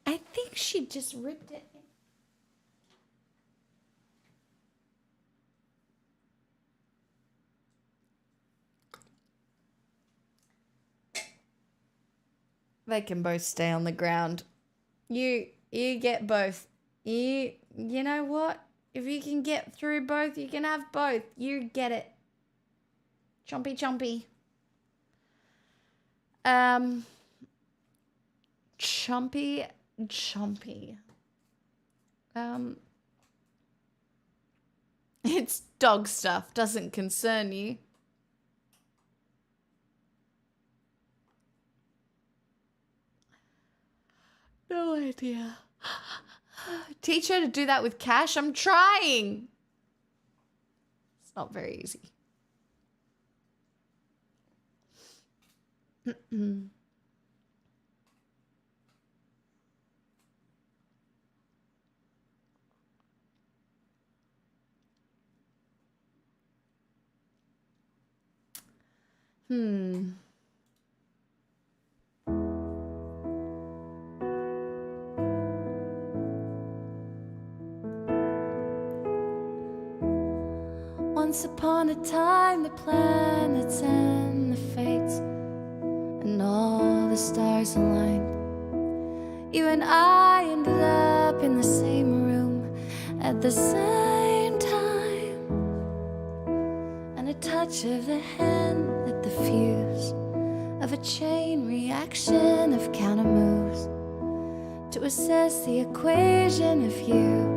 I think she just ripped it in. They can both stay on the ground. You get both. You know what? If you can get through both, you can have both. You get it. Chompy chompy. Chompy chompy. It's dog stuff. Doesn't concern you. No idea. Teach her to do that with cash. I'm trying. It's not very easy. Once upon a time, the planets and the fates and all the stars aligned. You and I ended up in the same room at the same time. And a touch of the hand lit the fuse of a chain reaction of counter moves to assess the equation of you.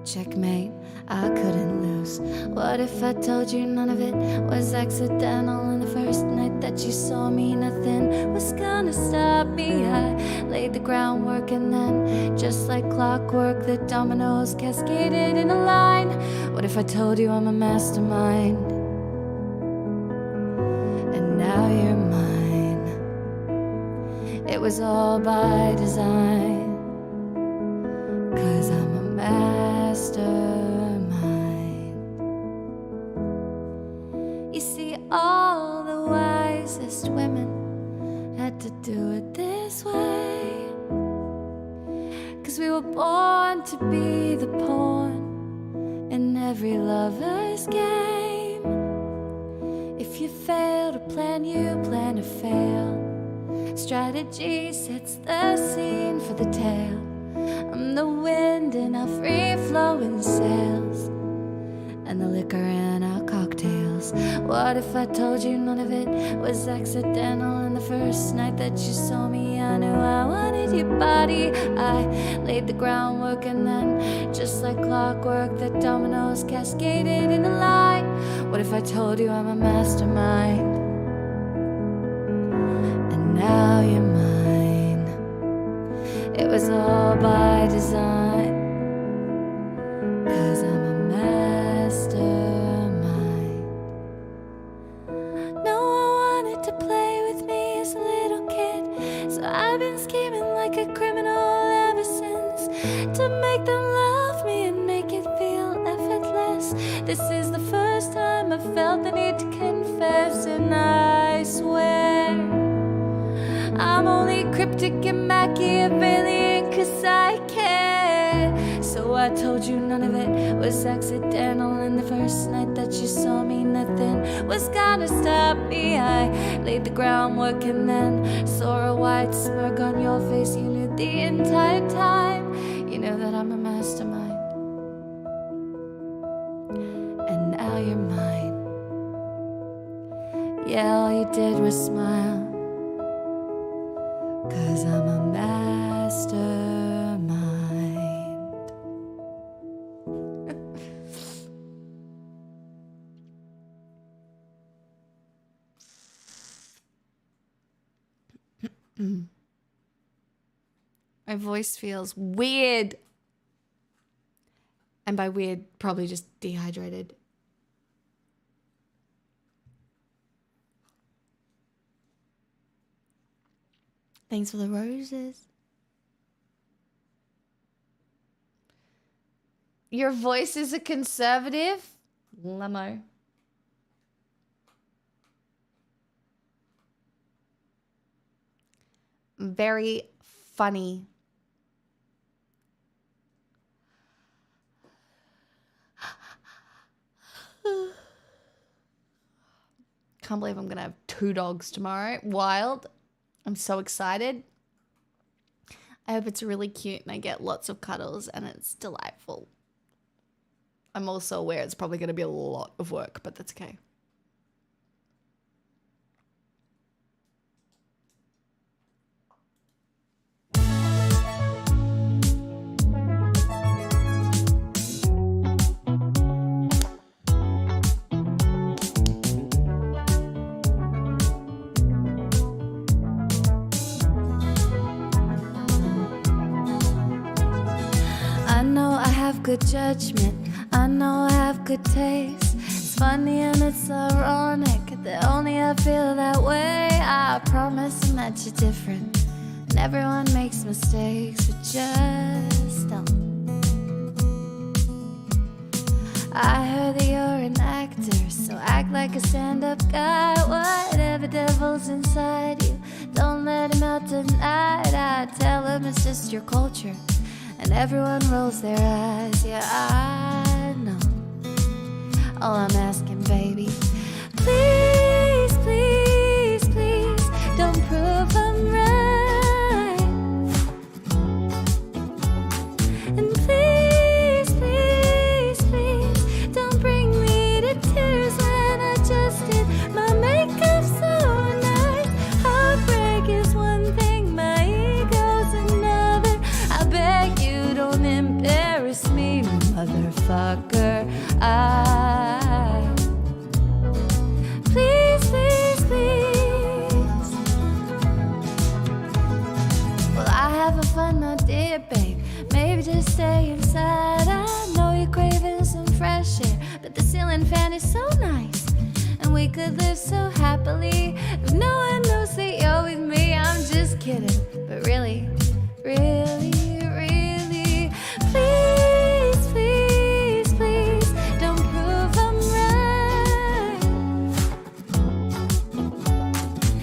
Checkmate, I couldn't lose. What if I told you none of it was accidental? And the first night that you saw me, nothing was gonna stop me. I laid the groundwork and then, just like clockwork, the dominoes cascaded in a line. What if I told you I'm a mastermind? And now you're mine. It was all by design. 'Cause I'm a mastermind. You see, all the wisest women had to do it this way. 'Cause we were born to be the pawn in every lover's game. If you fail to plan, you plan to fail. Strategy sets the scene for the tale. I'm the wind in our free-flowing sails and the liquor in our cocktails. What if I told you none of it was accidental? And the first night that you saw me, I knew I wanted your body. I laid the groundwork and then, just like clockwork, the dominoes cascaded in a line. What if I told you I'm a mastermind? And now you're mine. It was all by design. 'Cause I'm a mastermind. No one wanted to play with me as a little kid, so I've been scheming like a criminal ever since, to make them love me and make it feel effortless. This is the first time I've felt the need to confess, and I swear I'm only cryptic and Machiavellian 'cause I care. So I told you none of it was accidental. And the first night that you saw me, nothing was gonna stop me. I laid the groundwork and then saw a wide smirk on your face. You knew the entire time. You know that I'm a mastermind. And now you're mine. Yeah, all you did was smile. 'Cause I'm a mastermind. My voice feels weird. And by weird, probably just dehydrated. Thanks for the roses. Your voice is a conservative? Lemo. Very funny. Can't believe I'm gonna have 2 dogs tomorrow. Wild. I'm so excited. I hope it's really cute and I get lots of cuddles and it's delightful. I'm also aware it's probably gonna be a lot of work, but that's okay. I know I have good judgment. I know I have good taste. It's funny and it's ironic that only I feel that way. I promise I'm that you're different. And everyone makes mistakes, but just don't. I heard that you're an actor, so act like a stand-up guy. Whatever devil's inside you, don't let him out tonight. I tell him it's just your culture. And everyone rolls their eyes, yeah, I know. All I'm asking, baby, please, please, please, don't prove I'm right. And please, please, please, don't bring me to tears when I just did my makeup so nice. Heartbreak is one thing, my ego's another. I beg you, don't embarrass me, motherfucker. Please, please, please. Well, I have a fun, my dear babe. Maybe just stay inside. I know you're craving some fresh air, but the ceiling fan is so nice, and we could live so happily if no one knows that you're with me. I'm just kidding, but really, really, really, please, please, please, don't prove I'm right.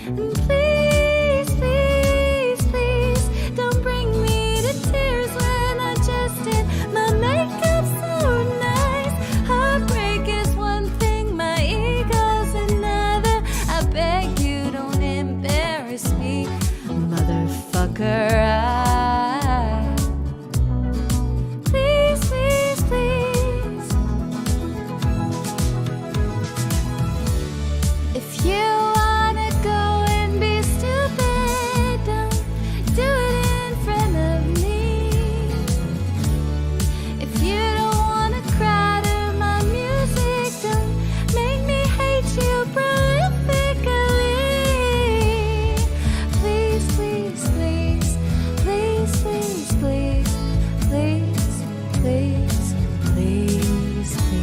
And please, please, please, don't bring me to tears when I just did my makeup so nice. Heartbreak is one thing, my ego's another. I beg you, don't embarrass me, motherfucker. Please, please, please. If you wanna go and be stupid, don't do it in front of me. If you don't wanna cry to my music, don't make me hate you prolifically. Please, please, please, please, please, please, please, please, please, please.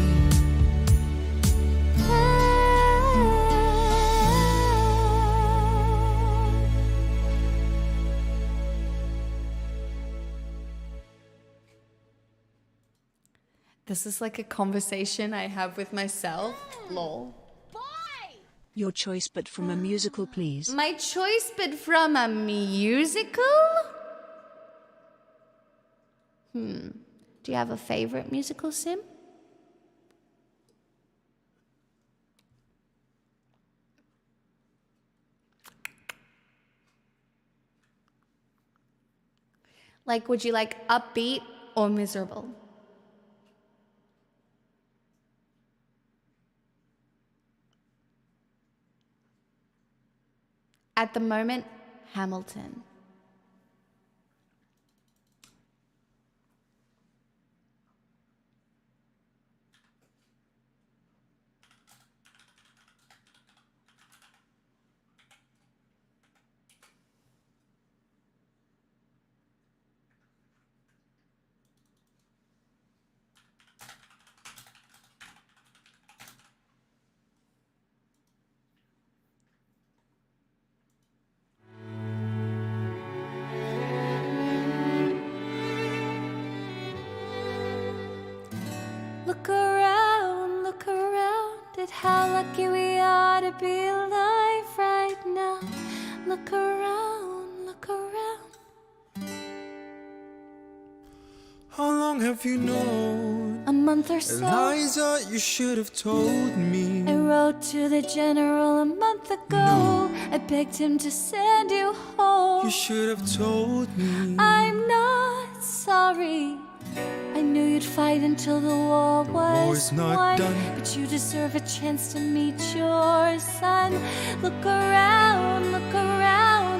This is like a conversation I have with myself. Lol. Your choice, but from a musical, please. My choice, but from a musical? Do you have a favorite musical, Sim? Like, would you like upbeat or miserable? At the moment, Hamilton. Look around at how lucky we are to be alive right now. Look around, look around. How long have you known? A month or so. Eliza, you should have told me. I wrote to the general a month ago. I begged him to send you home. You should have told me. I'm not sorry. I knew you'd fight until the war was not won, done. but you deserve a chance to meet your son. Look around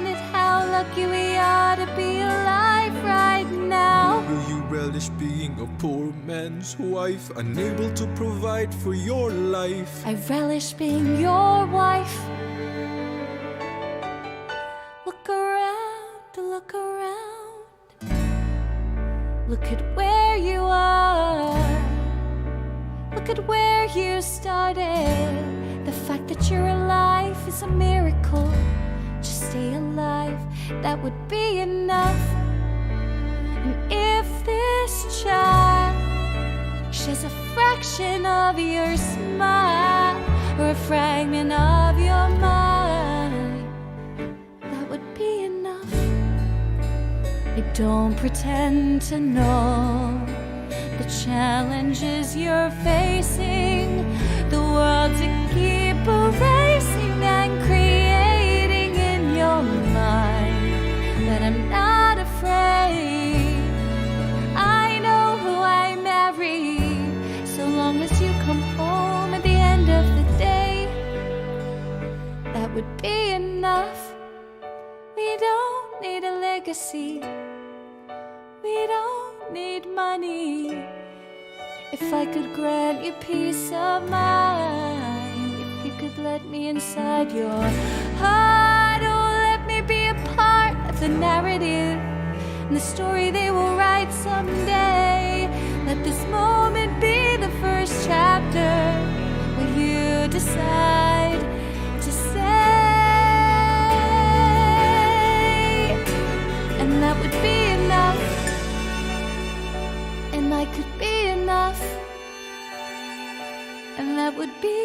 at how lucky we are to be alive right now. Will you relish being a poor man's wife, unable to provide for your life? I relish being your wife. Look around, look around. Look at where you are. Look at where you started. The fact that you're alive is a miracle. Just stay alive, that would be enough. And if this child shares a fraction of your smile or a fragment of your mind, that would be enough. I don't pretend to know the challenges you're facing, the world to keep erasing and creating in your mind. But I'm not afraid. I know who I marry, so long as you come home at the end of the day, that would be enough. We don't need a legacy. We don't need money. If I could grant you peace of mind, if you could let me inside your heart, oh, let me be a part of the narrative and the story they will write someday. Let this moment be the first chapter where you decide to say, and that would be enough. And I could be enough, and that would be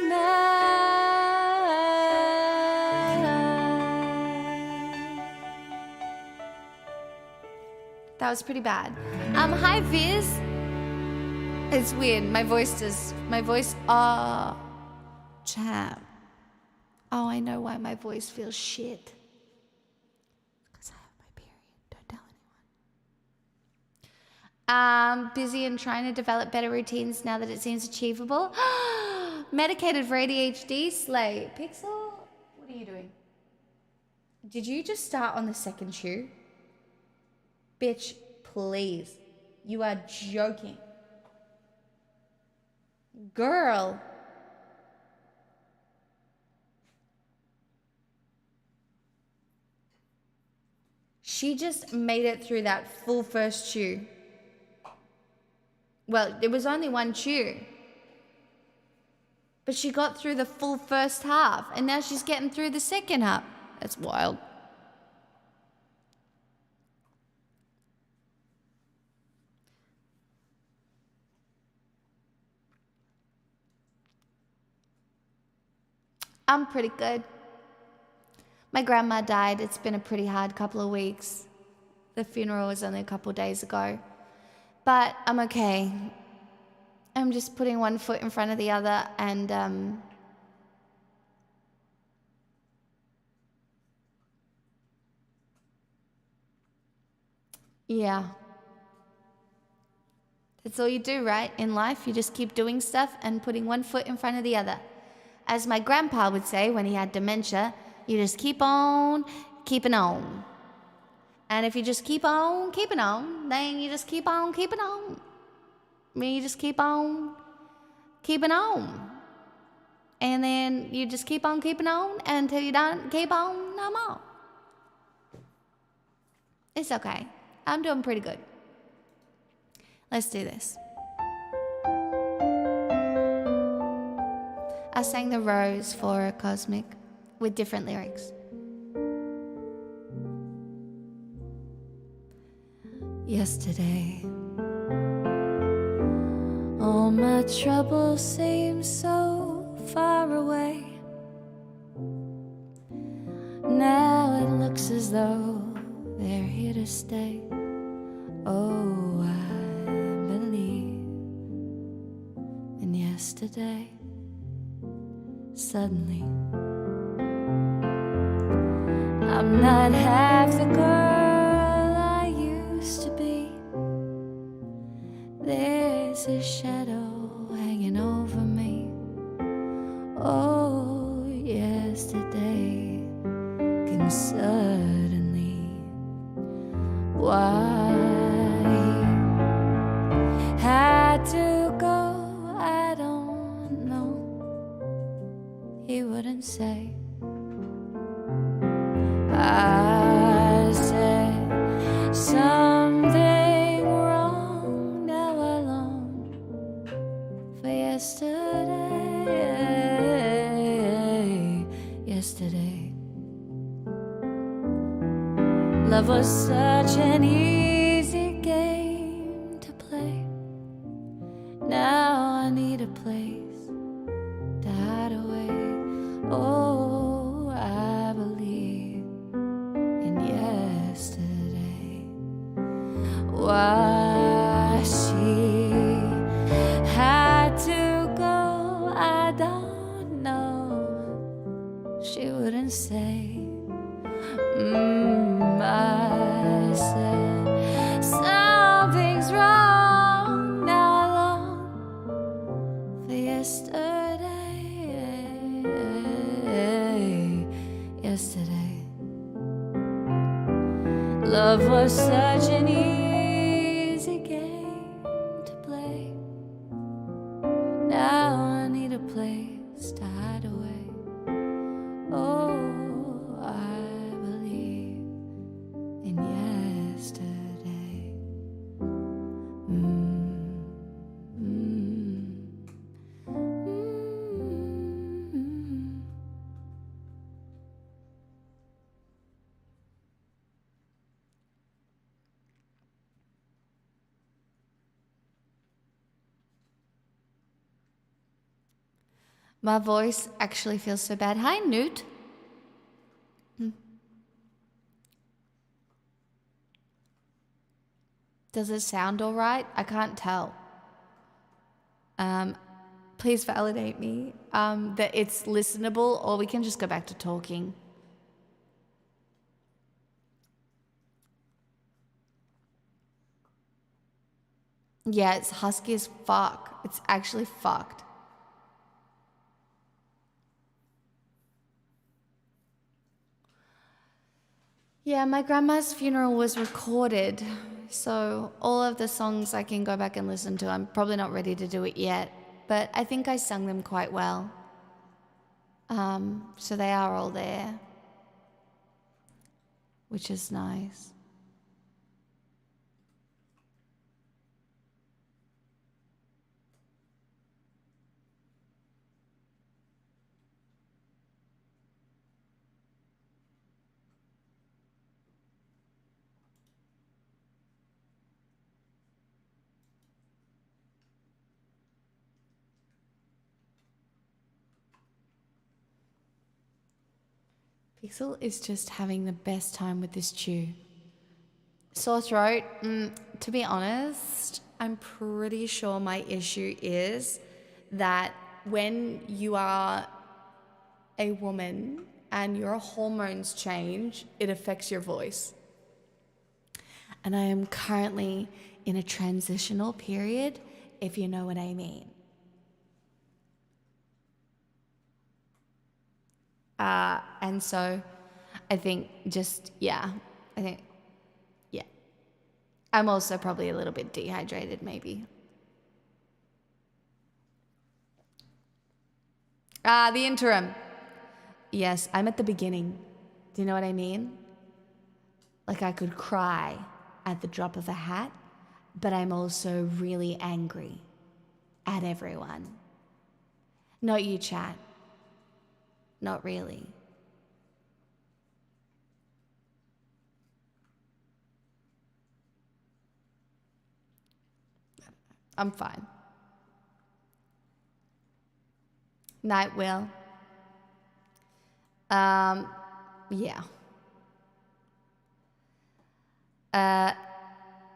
enough. That was pretty bad. Hi Viz. It's weird. My voice, champ. Oh, I know why my voice feels shit. Busy and trying to develop better routines now that it seems achievable. Medicated for ADHD, slay. Pixel, what are you doing? Did you just start on the second shoe? Bitch, please. You are joking. Girl. She just made it through that full first shoe. Well, there was only one chew. But she got through the full first half, and now she's getting through the second half. That's wild. I'm pretty good. My grandma died. It's been a pretty hard couple of weeks. The funeral was only a couple of days ago. But I'm okay. I'm just putting one foot in front of the other and yeah. That's all you do, right? In life, you just keep doing stuff and putting one foot in front of the other. As my grandpa would say when he had dementia, You just keep on keeping on. And if you just keep on keeping on, then you just keep on keeping on. I mean, you just keep on keeping on. And then you just keep on keeping on until you don't keep on no more. It's okay. I'm doing pretty good. Let's do this. I sang The Rose for Cosmic with different lyrics. Yesterday, all my troubles seem so far away. Now it looks as though they're here to stay. Oh, I believe in yesterday. Suddenly, I'm not half the girl I used to be. There's a shadow hanging over me. Oh, yesterday can suddenly why had to go, I don't know. He wouldn't say. I said something wrong. Now I long for yesterday. Yesterday, love was such an easy game to play. Now I need a place to hide away. Oh, I believe in yesterday. Why she had to go, I don't know. She wouldn't say. I said something's wrong. Now I long for yesterday. Yesterday, love was such an easy game to play. Now I need a place to hide away. Oh, I believe in yesterday. My voice actually feels so bad. Hi, Newt. Does it sound all right? I can't tell. Please validate me that it's listenable, or we can just go back to talking. Yeah, it's husky as fuck. It's actually fucked. Yeah, my grandma's funeral was recorded, so all of the songs I can go back and listen to. I'm probably not ready to do it yet, but I think I sung them quite well. So they are all there, which is nice. Pixel is just having the best time with this chew. Sore throat, to be honest, I'm pretty sure my issue is that when you are a woman and your hormones change, it affects your voice. And I am currently in a transitional period, if you know what I mean. And so I think I'm also probably a little bit dehydrated, maybe. The interim. Yes, I'm at the beginning. Do you know what I mean? Like I could cry at the drop of a hat, but I'm also really angry at everyone. Not you, chat. Not really. I'm fine. Night will. Yeah.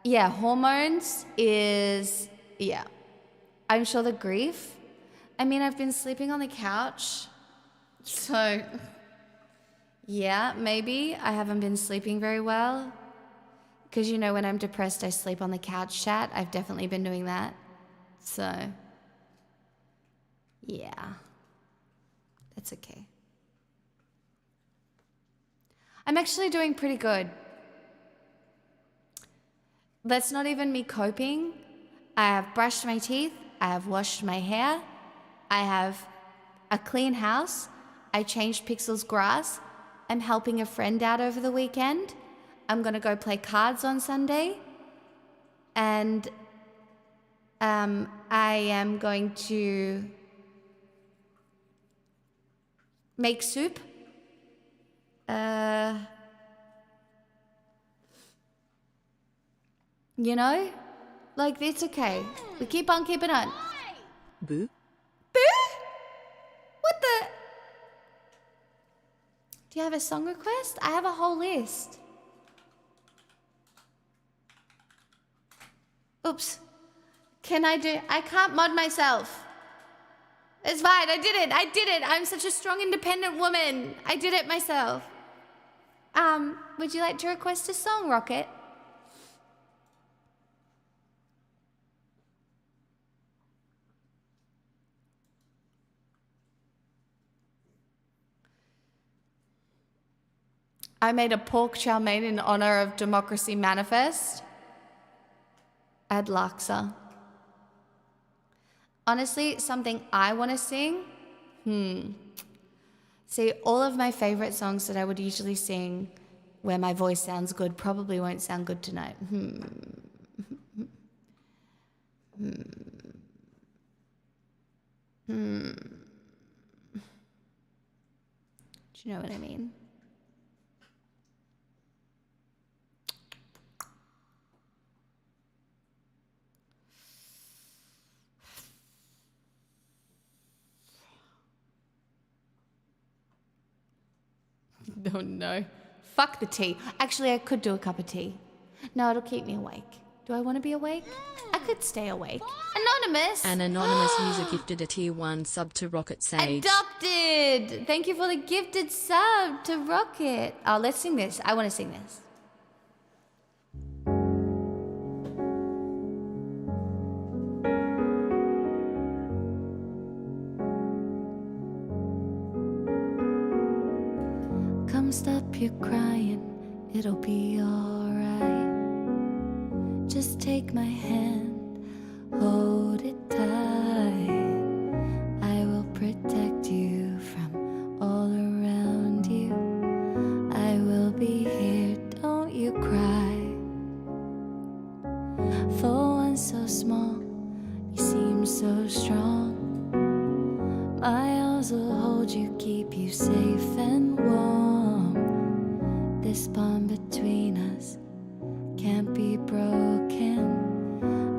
Yeah, hormones is, yeah. I'm sure the grief. I mean, I've been sleeping on the couch. So, yeah, maybe I haven't been sleeping very well. Because, you know, when I'm depressed, I sleep on the couch, chat. I've definitely been doing that. So, yeah. That's okay. I'm actually doing pretty good. That's not even me coping. I have brushed my teeth. I have washed my hair. I have a clean house. I changed Pixel's grass. I'm helping a friend out over the weekend. I'm going to go play cards on Sunday. And I am going to make soup. You know? Like, it's okay. We keep on keeping on. Boo? Boo? What the? Do you have a song request? I have a whole list. Oops. I can't mod myself. It's fine, I did it. I'm such a strong, independent woman. I did it myself. Would you like to request a song, Rocket? I made a pork chow mein in honor of Democracy Manifest. Ad Laksa. Honestly, something I want to sing? See, all of my favorite songs that I would usually sing where my voice sounds good probably won't sound good tonight. Do you know what I mean? Oh no. Fuck the tea. Actually, I could do a cup of tea. No, it'll keep me awake. Do I want to be awake? I could stay awake. Anonymous! An anonymous user gifted a tier 1 sub to Rocket Sage. Adopted! Thank you for the gifted sub to Rocket. Oh, let's sing this. I want to sing this. Come stop your crying, it'll be alright. Just take my hand, hold it tight. I will protect you from all around you. I will be here, don't you cry. For one so small, you seem so strong. My arms will hold you, keep you safe and warm. This bond between us can't be broken.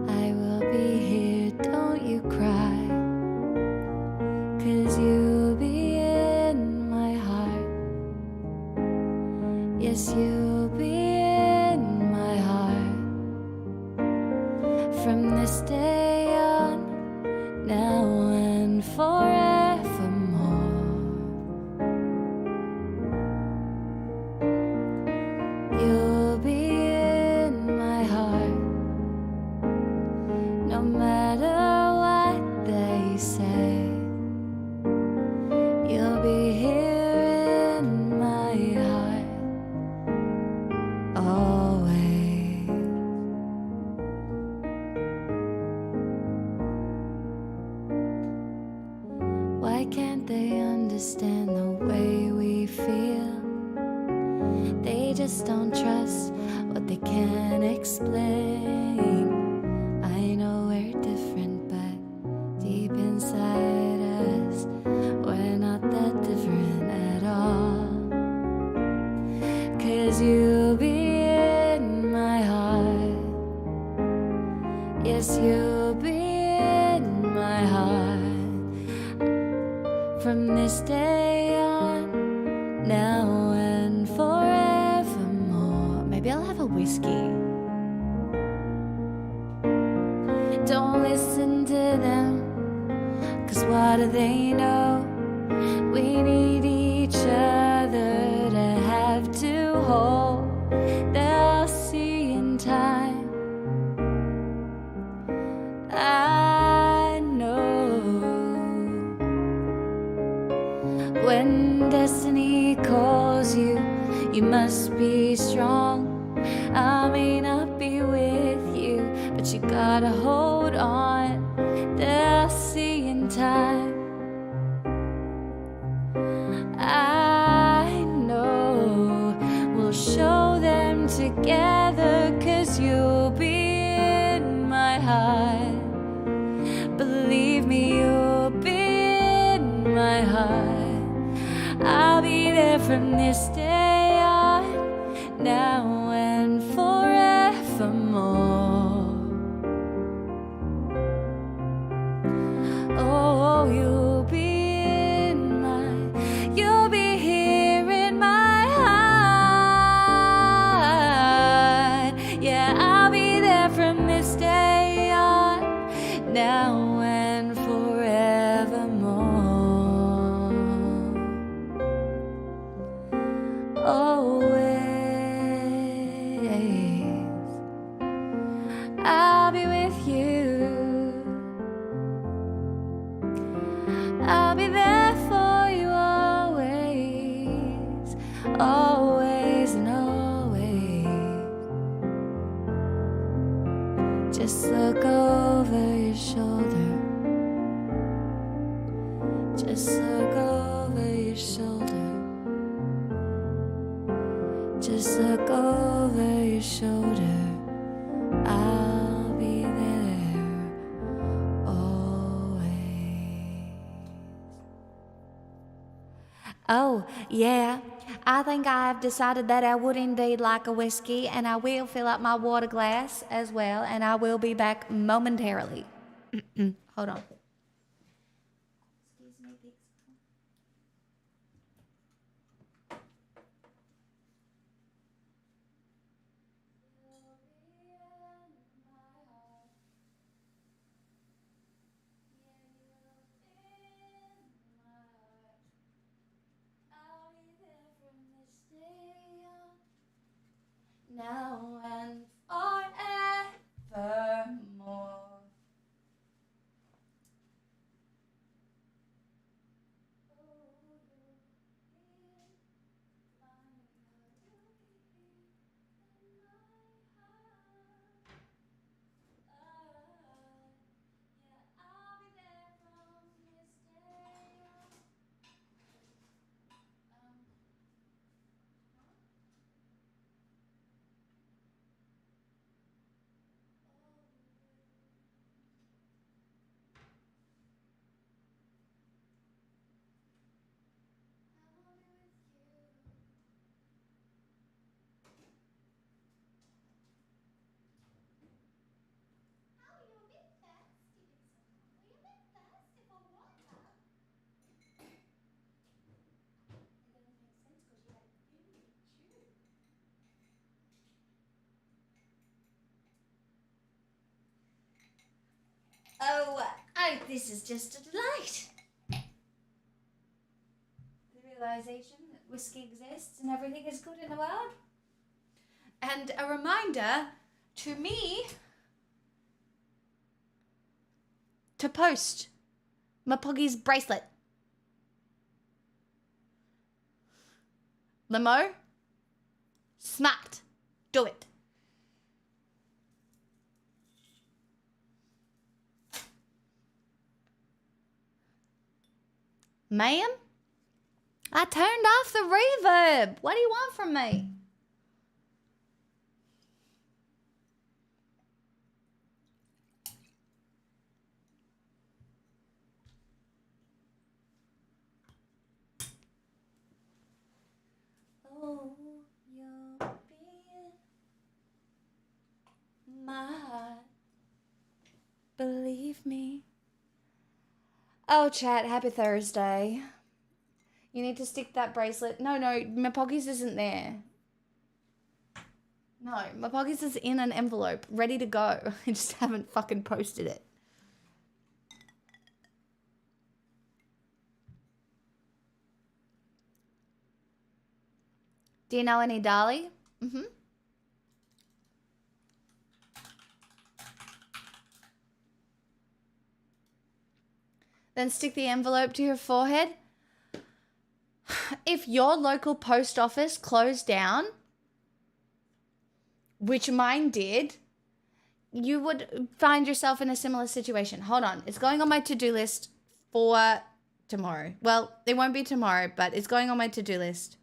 I will be here, don't you cry. 'Cause you'll be in my heart. Yes, you'll be in my heart. From this day on, now and forevermore. You'll be in my heart. No matter what they say, you'll be here can't they understand the way we feel? They just don't trust what they can't explain. I know we're different, but deep inside us, we're not that different at all. 'Cause you'll be in my heart. Yes, you'll be in my heart. From this day on, now and forevermore. Maybe I'll have a whiskey. Don't listen to them, 'cause what do they know? We need each other to have to hold. They'll see in time. I know when destiny calls you, you must be strong. I may not be with you, but you gotta hold on. They'll see in time. I know we'll show them together, 'cause you'll be in my heart. Believe me, you'll be in my heart. I'll be there from this day on, now and forevermore. Oh, you'll be here in my heart. Yeah, I'll be there from this day on, now and forevermore. Always, I'll be with you. I'll be there for you always, always and always. Just look over your shoulder. Just look over your shoulder. Just look over your shoulder. I'll be there always. Oh, yeah. I think I've decided that I would indeed like a whiskey, and I will fill up my water glass as well, and I will be back momentarily. Hold on. Now and forevermore. Oh, this is just a delight. The realization that whiskey exists and everything is good in the world. And a reminder to me to post my Poggy's bracelet. Limo, smart, do it. Ma'am? I turned off the reverb. What do you want from me? Oh, you're being my heart. Believe me. Oh, chat, happy Thursday. You need to stick that bracelet. No, my Poggies isn't there. No, my Poggies is in an envelope, ready to go. I just haven't fucking posted it. Do you know any Dolly? Mm-hmm. Then stick the envelope to your forehead. If your local post office closed down, which mine did, you would find yourself in a similar situation. Hold on. It's going on my to-do list for tomorrow. Well, it won't be tomorrow, but it's going on my to-do list.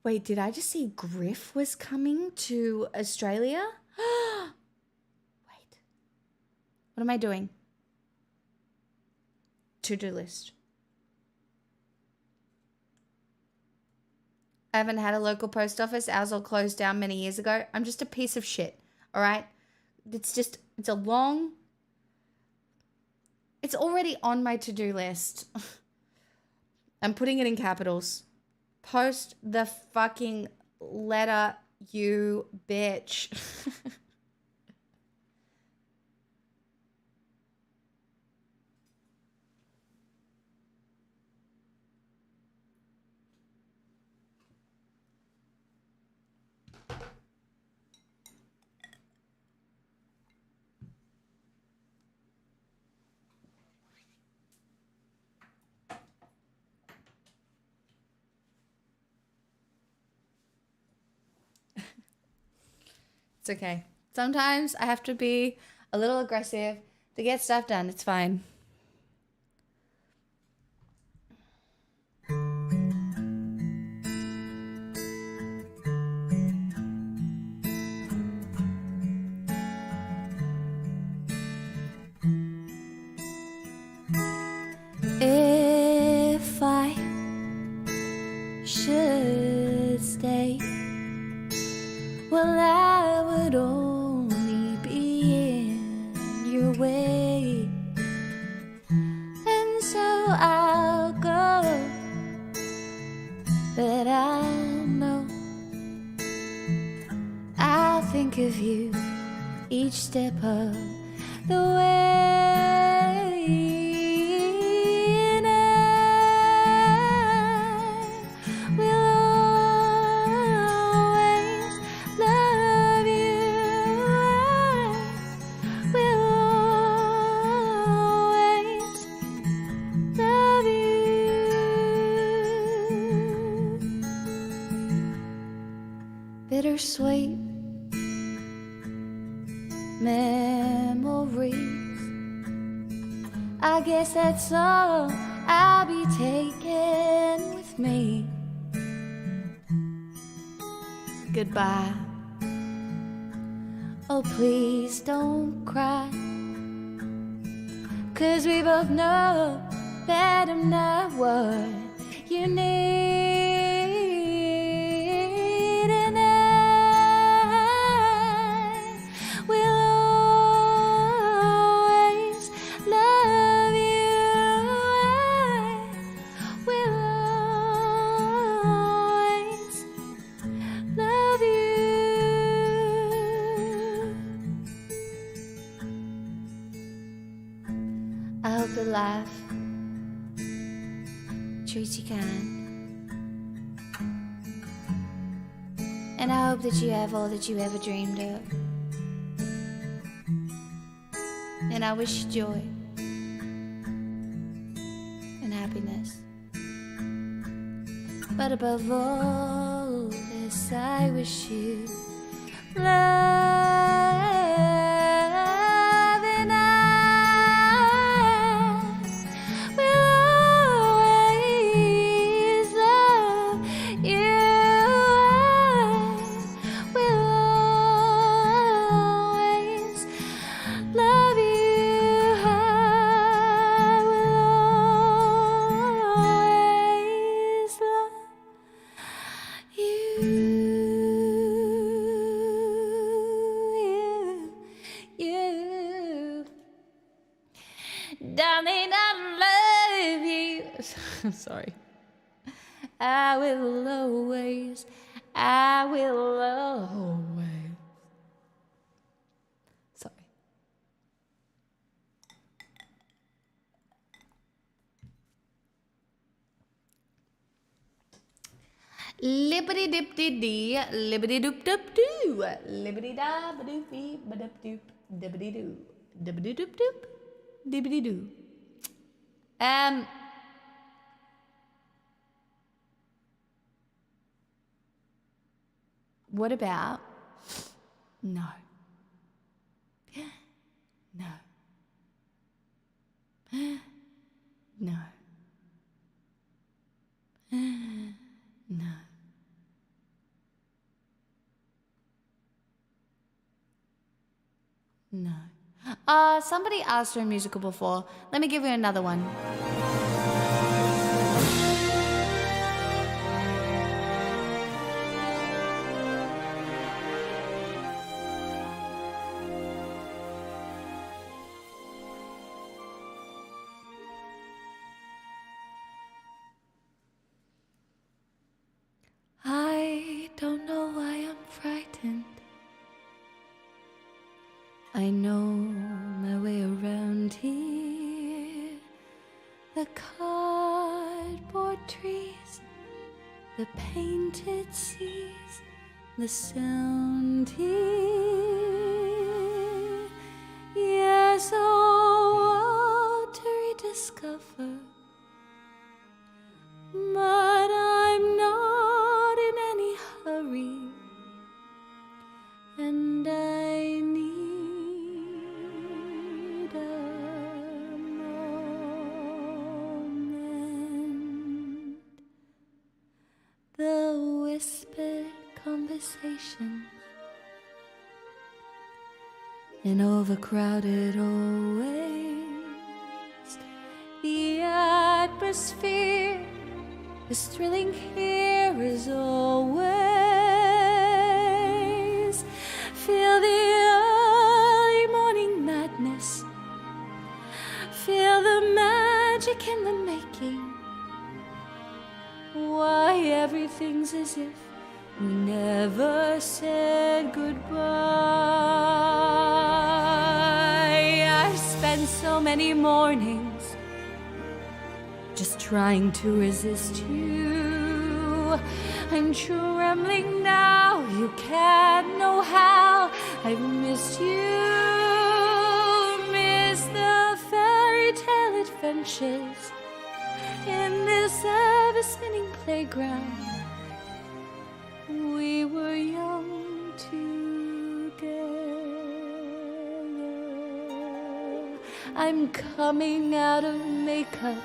Wait, did I just see Griff was coming to Australia? Wait. What am I doing? To-do list. I haven't had a local post office. Ours all closed down many years ago. I'm just a piece of shit, all right? It's already on my to-do list. I'm putting it in capitals. Post the fucking letter, you bitch. It's okay. Sometimes I have to be a little aggressive to get stuff done. It's fine. If I should stay, well, I would only be in your way, and so I'll go. But I know I'll think of you each step of the way. Bittersweet memories. I guess that's all I'll be taking with me. Goodbye. Oh, please don't cry, 'cause we both know that I'm not what you need. Life treats you kind, and I hope that you have all that you ever dreamed of, and I wish you joy and happiness, but above all this I wish you love, and I will always love you. I will always love you. I will always love you. Darling, I love you. Sorry. I will always. Sorry. Lippity dip dee, lippity doop doop doo, lippity da ba doopy ba doop doop, dippity doo, dippity doop doop, dippity doo. What about no? No. No. No. No. Somebody asked for a musical before. Let me give you another one. I don't know why I'm frightened. I know my way around here. The cardboard trees, the painted seas, the sound here. Yes, oh, to rediscover. But I'm not in any hurry, and I need a moment. The whispered conversation in overcrowded hallways, the atmosphere is thrilling here as always. Feel the early morning madness. Feel the magic in the making. Why everything's as if we never said goodbye. I've spent so many mornings just trying to resist you. I'm trembling now, you can't know how I've missed you. Miss the fairy tale adventures in this ever-spinning playground. We were young together. I'm coming out of makeup.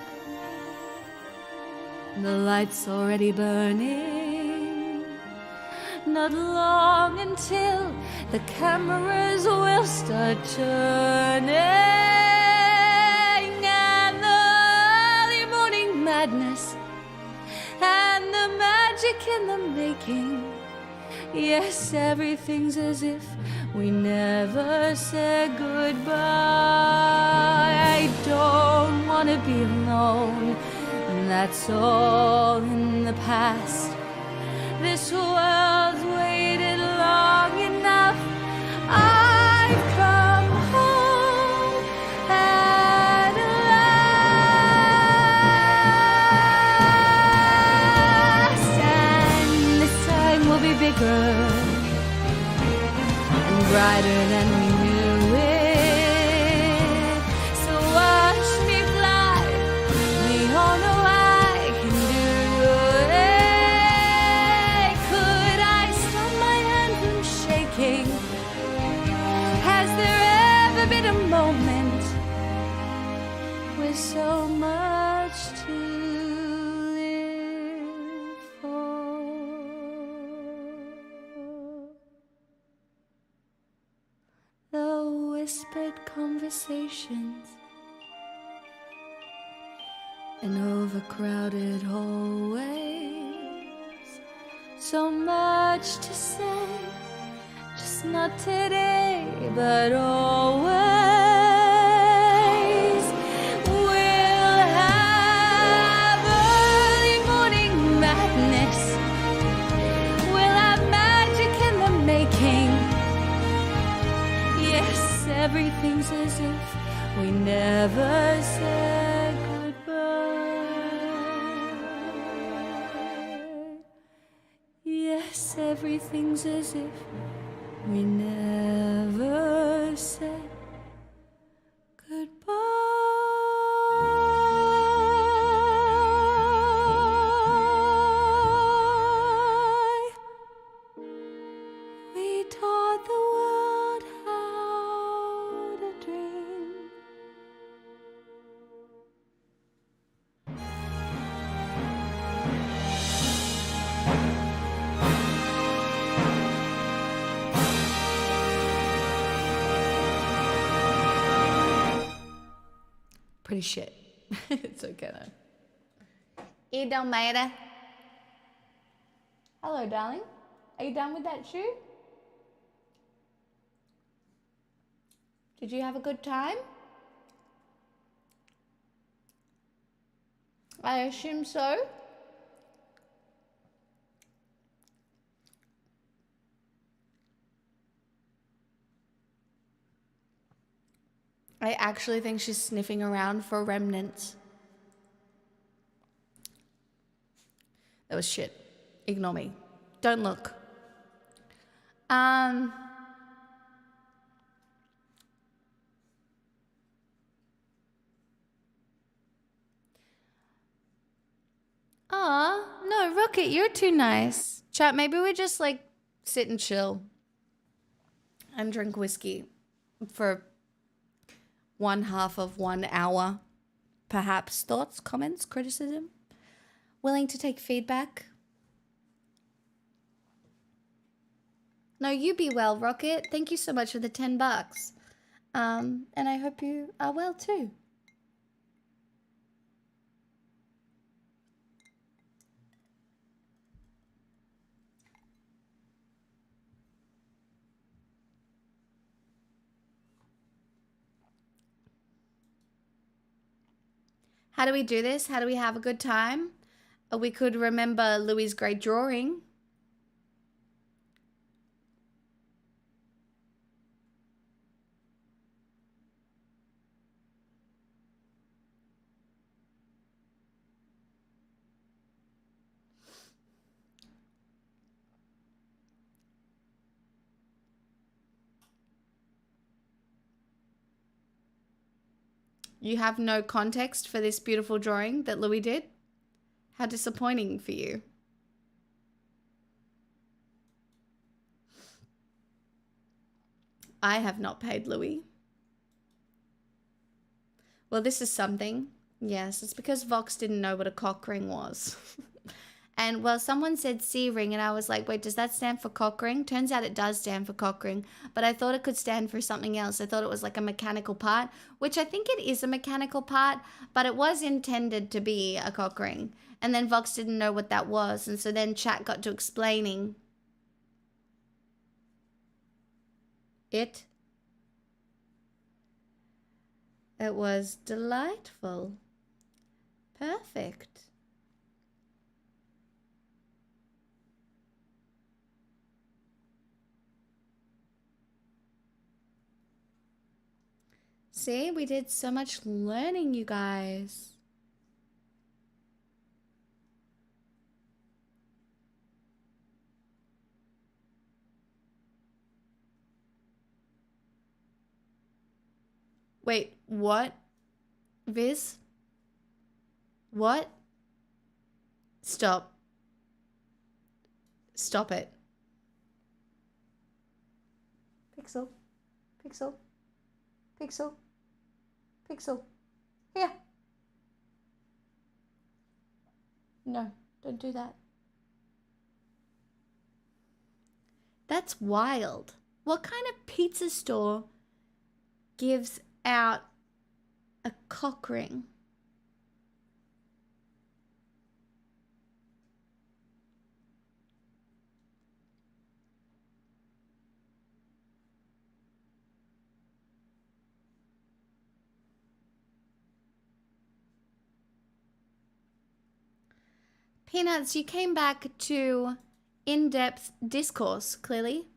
The light's already burning. Not long until the cameras will start turning, and the early morning madness and the magic in the making. Yes, everything's as if we never said goodbye. I don't want to be alone. That's all in the past. This world's waited long enough. I've come home at last, and this time will be bigger and brighter than we knew it. So watch me fly. We all know whispered conversations in overcrowded hallways. So much to say, just not today, but always. We'll have early morning madness. We'll have magic in the making. Yes, everything's as if we never said goodbye. Yes, everything's as if we never said goodbye. We taught the world how to dream. Pretty shit. It's okay though. It don't matter. Hello, darling. Are you done with that shoe? Did you have a good time? I assume so. I actually think she's sniffing around for remnants. That was shit. Ignore me. Don't look. Aw, no, Rocket, you're too nice. Chat, maybe we just like sit and chill and drink whiskey for 1/2 of 1 hour. Perhaps thoughts, comments, criticism? Willing to take feedback? No, you be well, Rocket. Thank you so much for the $10. And I hope you are well too. How do we do this? How do we have a good time? We could remember Louis' great drawing. You have no context for this beautiful drawing that Louis did? How disappointing for you. I have not paid Louis. Well, this is something. Yes, it's because Vox didn't know what a cock ring was. And, well, someone said C ring, and I was like, wait, does that stand for cock ring? Turns out it does stand for cock ring, but I thought it could stand for something else. I thought it was like a mechanical part, which I think it is a mechanical part, but it was intended to be a cock ring. And then Vox didn't know what that was, and so then chat got to explaining it. It was delightful. Perfect. See, we did so much learning, you guys. Wait, what? Viz? What? Stop. Stop it. Pixel. Pixel. Pixel. Pixel. Here. No, don't do that. That's wild. What kind of pizza store gives out a cock ring. Peanuts, you came back to in-depth discourse, clearly.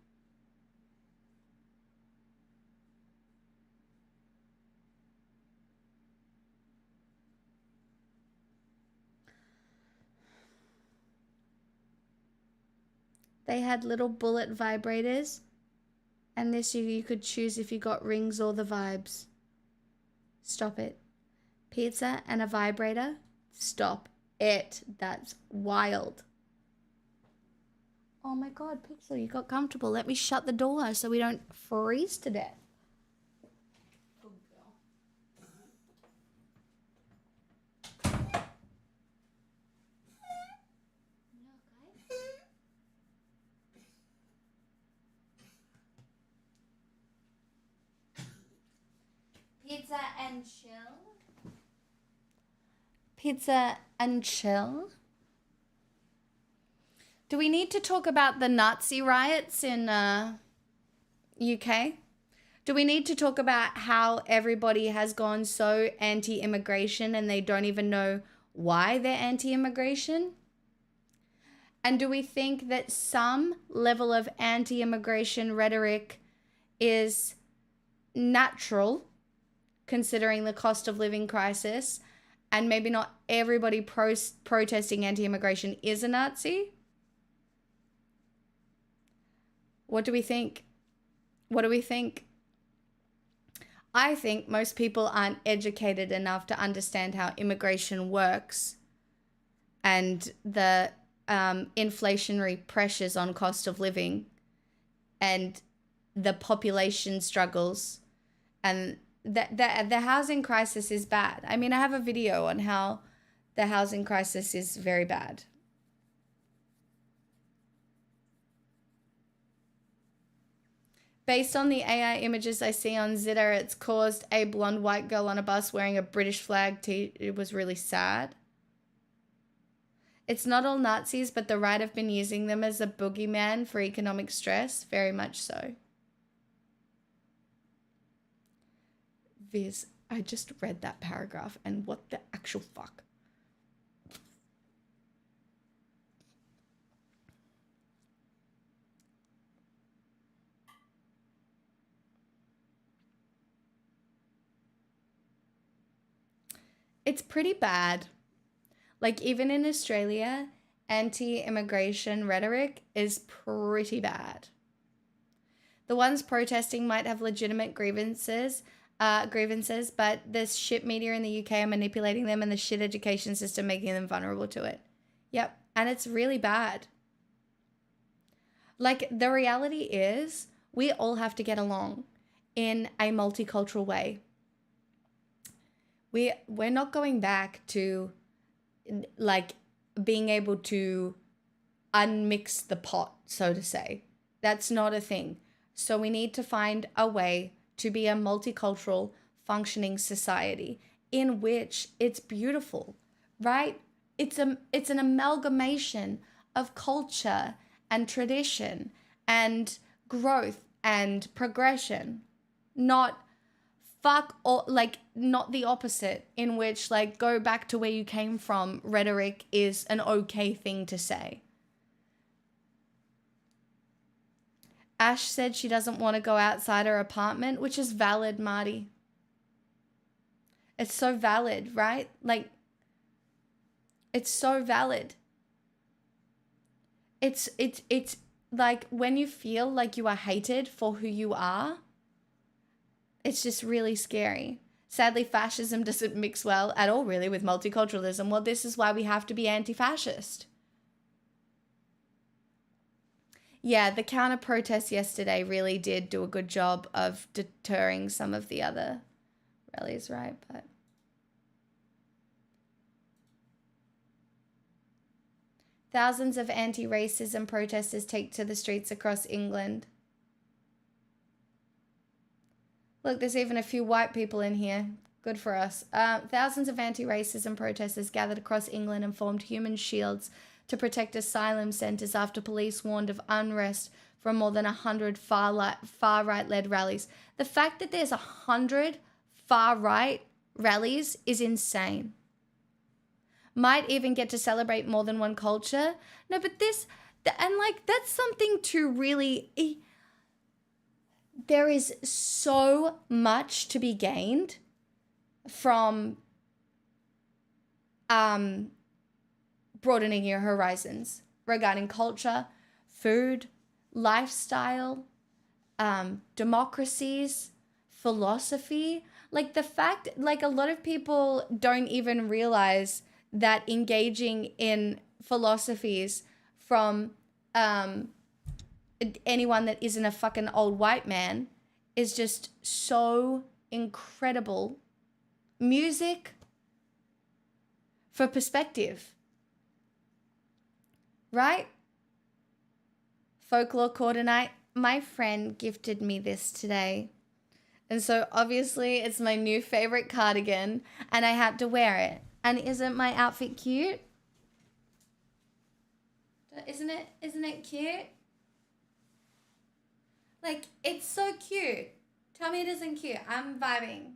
They had little bullet vibrators, and this you could choose if you got rings or the vibes. Stop it. Pizza and a vibrator? Stop it. That's wild. Oh my god, Pixel, you got comfortable. Let me shut the door so we don't freeze to death. Pizza and chill. Pizza and chill. Do we need to talk about the Nazi riots in UK? Do we need to talk about how everybody has gone so anti-immigration and they don't even know why they're anti-immigration? And do we think that some level of anti-immigration rhetoric is natural, considering the cost of living crisis, and maybe not everybody protesting anti-immigration is a Nazi? What do we think? What do we think? I think most people aren't educated enough to understand how immigration works and the inflationary pressures on cost of living and the population struggles, and the housing crisis is bad. I mean, I have a video on how the housing crisis is very bad. Based on the AI images I see on Zitter, it's caused a blonde white girl on a bus wearing a British flag it was really sad. It's not all Nazis, but the right have been using them as a boogeyman for economic stress. Very much so. Viz, I just read that paragraph and what the actual fuck? It's pretty bad. Like, even in Australia, anti-immigration rhetoric is pretty bad. The ones protesting might have legitimate grievances, but the shit media in the UK are manipulating them, and the shit education system making them vulnerable to it. Yep, and it's really bad. Like, the reality is, we all have to get along in a multicultural way. We're not going back to, like, being able to unmix the pot, so to say. That's not a thing. So we need to find a way to be a multicultural, functioning society in which it's beautiful, right? It's an amalgamation of culture and tradition and growth and progression, not fuck or like not the opposite, in which like go back to where you came from rhetoric is an okay thing to say. Ash said she doesn't want to go outside her apartment, which is valid, Marty. It's so valid, right? Like, it's so valid. It's like when you feel like you are hated for who you are, it's just really scary. Sadly, fascism doesn't mix well at all, really, with multiculturalism. Well, this is why we have to be anti-fascist. Yeah, the counter-protest yesterday really did do a good job of deterring some of the other rallies, right? But thousands of anti-racism protesters take to the streets across England. Look, there's even a few white people in here. Good for us. Thousands of anti-racism protesters gathered across England and formed human shields to protect asylum centres after police warned of unrest from more than 100 far-right-led rallies. The fact that there's 100 far-right rallies is insane. Might even get to celebrate more than one culture. No, but that's something to really... There is so much to be gained from broadening your horizons regarding culture, food, lifestyle, democracies, philosophy. Like the fact, like a lot of people don't even realize that engaging in philosophies from anyone that isn't a fucking old white man is just so incredible. Music for perspective, right? Folklore Coordinate. My friend gifted me this today. And so obviously it's my new favorite cardigan and I had to wear it. And isn't my outfit cute? Isn't it cute? Like, it's so cute. Tell me it isn't cute. I'm vibing.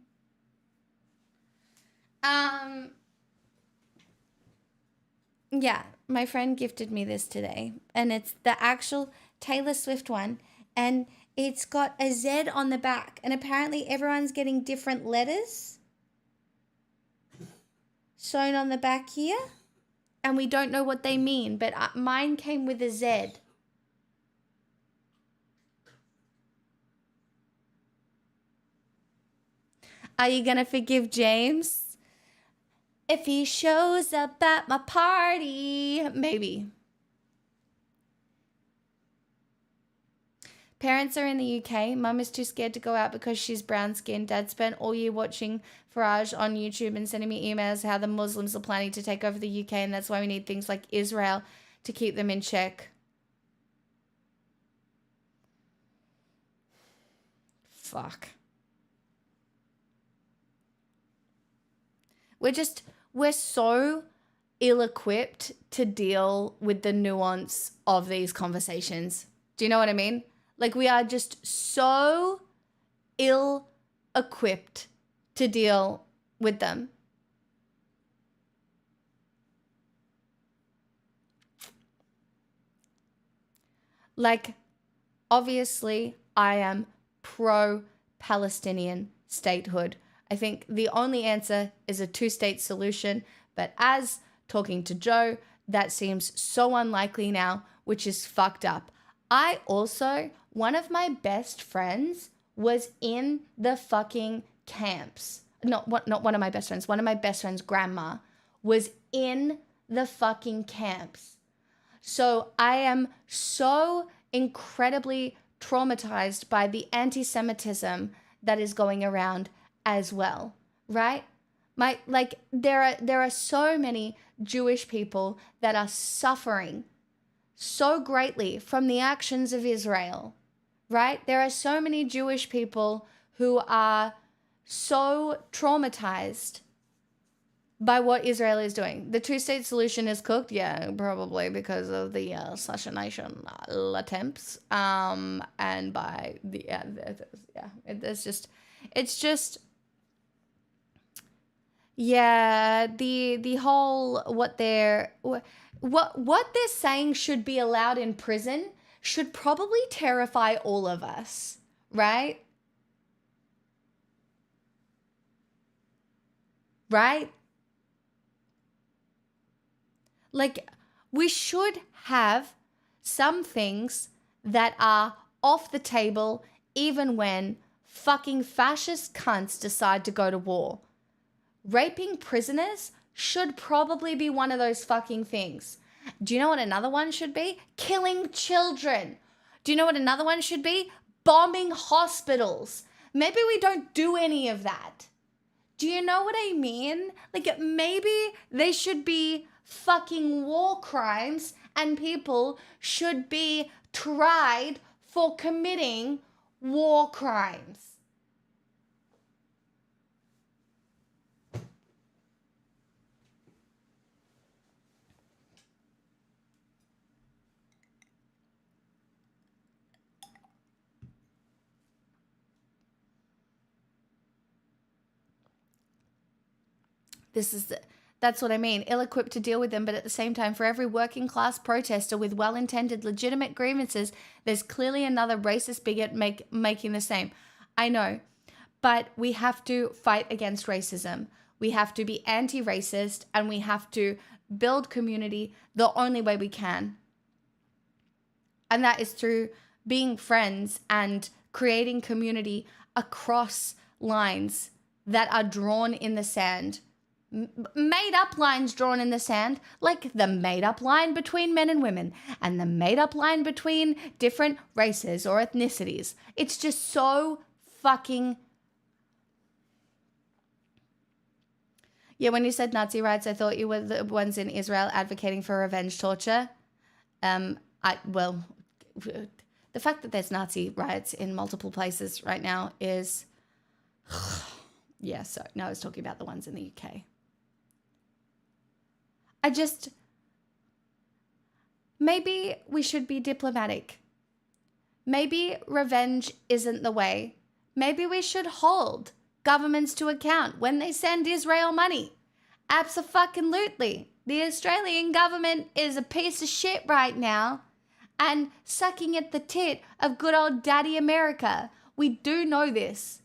Yeah, my friend gifted me this today. And it's the actual Taylor Swift one. And it's got a Z on the back. And apparently everyone's getting different letters sewn on the back here. And we don't know what they mean. But mine came with a Z. Are you gonna forgive James if he shows up at my party? Maybe. Parents are in the UK. Mum is too scared to go out because she's brown skinned. Dad spent all year watching Farage on YouTube and sending me emails how the Muslims are planning to take over the UK, and that's why we need things like Israel to keep them in check. Fuck. We're so ill-equipped to deal with the nuance of these conversations. Do you know what I mean? Like, we are just so ill-equipped to deal with them. Like, obviously, I am pro-Palestinian statehood. I think the only answer is a two-state solution, but as talking to Joe, that seems so unlikely now, which is fucked up. One of my best friends was in the fucking camps. Not one of my best friends. One of my best friends' grandma was in the fucking camps. So I am so incredibly traumatized by the anti-Semitism that is going around as well, right? There are so many Jewish people that are suffering so greatly from the actions of Israel, right? There are so many Jewish people who are so traumatized by what Israel is doing. The two-state solution is cooked, yeah, probably because of the assassination attempts, and by the the whole what they're saying should be allowed in prison should probably terrify all of us, right? Right? Like, we should have some things that are off the table even when fucking fascist cunts decide to go to war. Raping prisoners should probably be one of those fucking things. Do you know what another one should be? Killing children. Do you know what another one should be? Bombing hospitals. Maybe we don't do any of that. Do you know what I mean? Like, maybe they should be fucking war crimes and people should be tried for committing war crimes. That's what I mean, ill-equipped to deal with them, but at the same time, for every working class protester with well-intended legitimate grievances, there's clearly another racist bigot making the same. I know, but we have to fight against racism. We have to be anti-racist, and we have to build community the only way we can. And that is through being friends and creating community across lines that are drawn in the sand. Made up lines drawn in the sand, like the made up line between men and women and the made up line between different races or ethnicities. It's just so fucking... Yeah, when you said Nazi rights, I thought you were the ones in Israel advocating for revenge torture. Well, the fact that there's Nazi riots in multiple places right now is... Yeah, so no, I was talking about the ones in the UK. Maybe we should be diplomatic. Maybe revenge isn't the way. Maybe we should hold governments to account when they send Israel money. Abso-fucking-lutely. The Australian government is a piece of shit right now and sucking at the tit of good old daddy America. We do know this.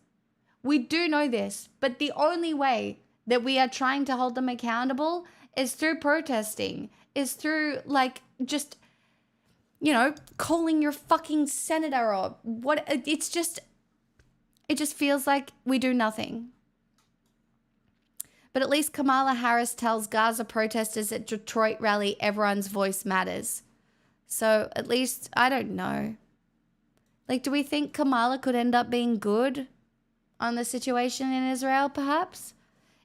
We do know this. But the only way that we are trying to hold them accountable is through protesting, is through, like, just, you know, calling your fucking senator or what. It just feels like we do nothing. But at least Kamala Harris tells Gaza protesters at Detroit rally everyone's voice matters. So at least, I don't know. Like, do we think Kamala could end up being good on the situation in Israel, perhaps?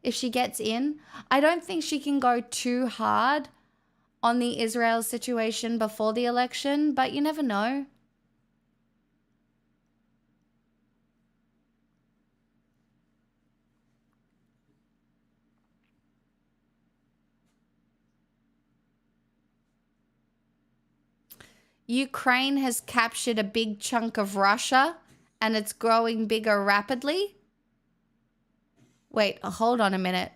If she gets in? I don't think she can go too hard on the Israel situation before the election, but you never know. Ukraine has captured a big chunk of Russia and it's growing bigger rapidly. Wait, hold on a minute.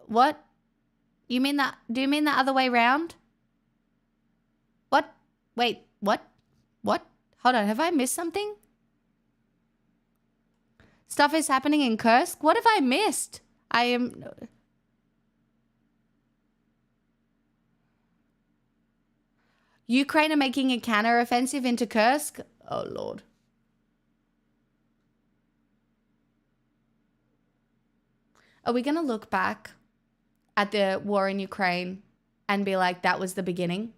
What? You mean that? Do you mean the other way round? What? Wait, what? What? Hold on, have I missed something? Stuff is happening in Kursk? What have I missed? Ukraine are making a counter-offensive into Kursk? Oh, Lord. Are we going to look back at the war in Ukraine and be like, that was the beginning?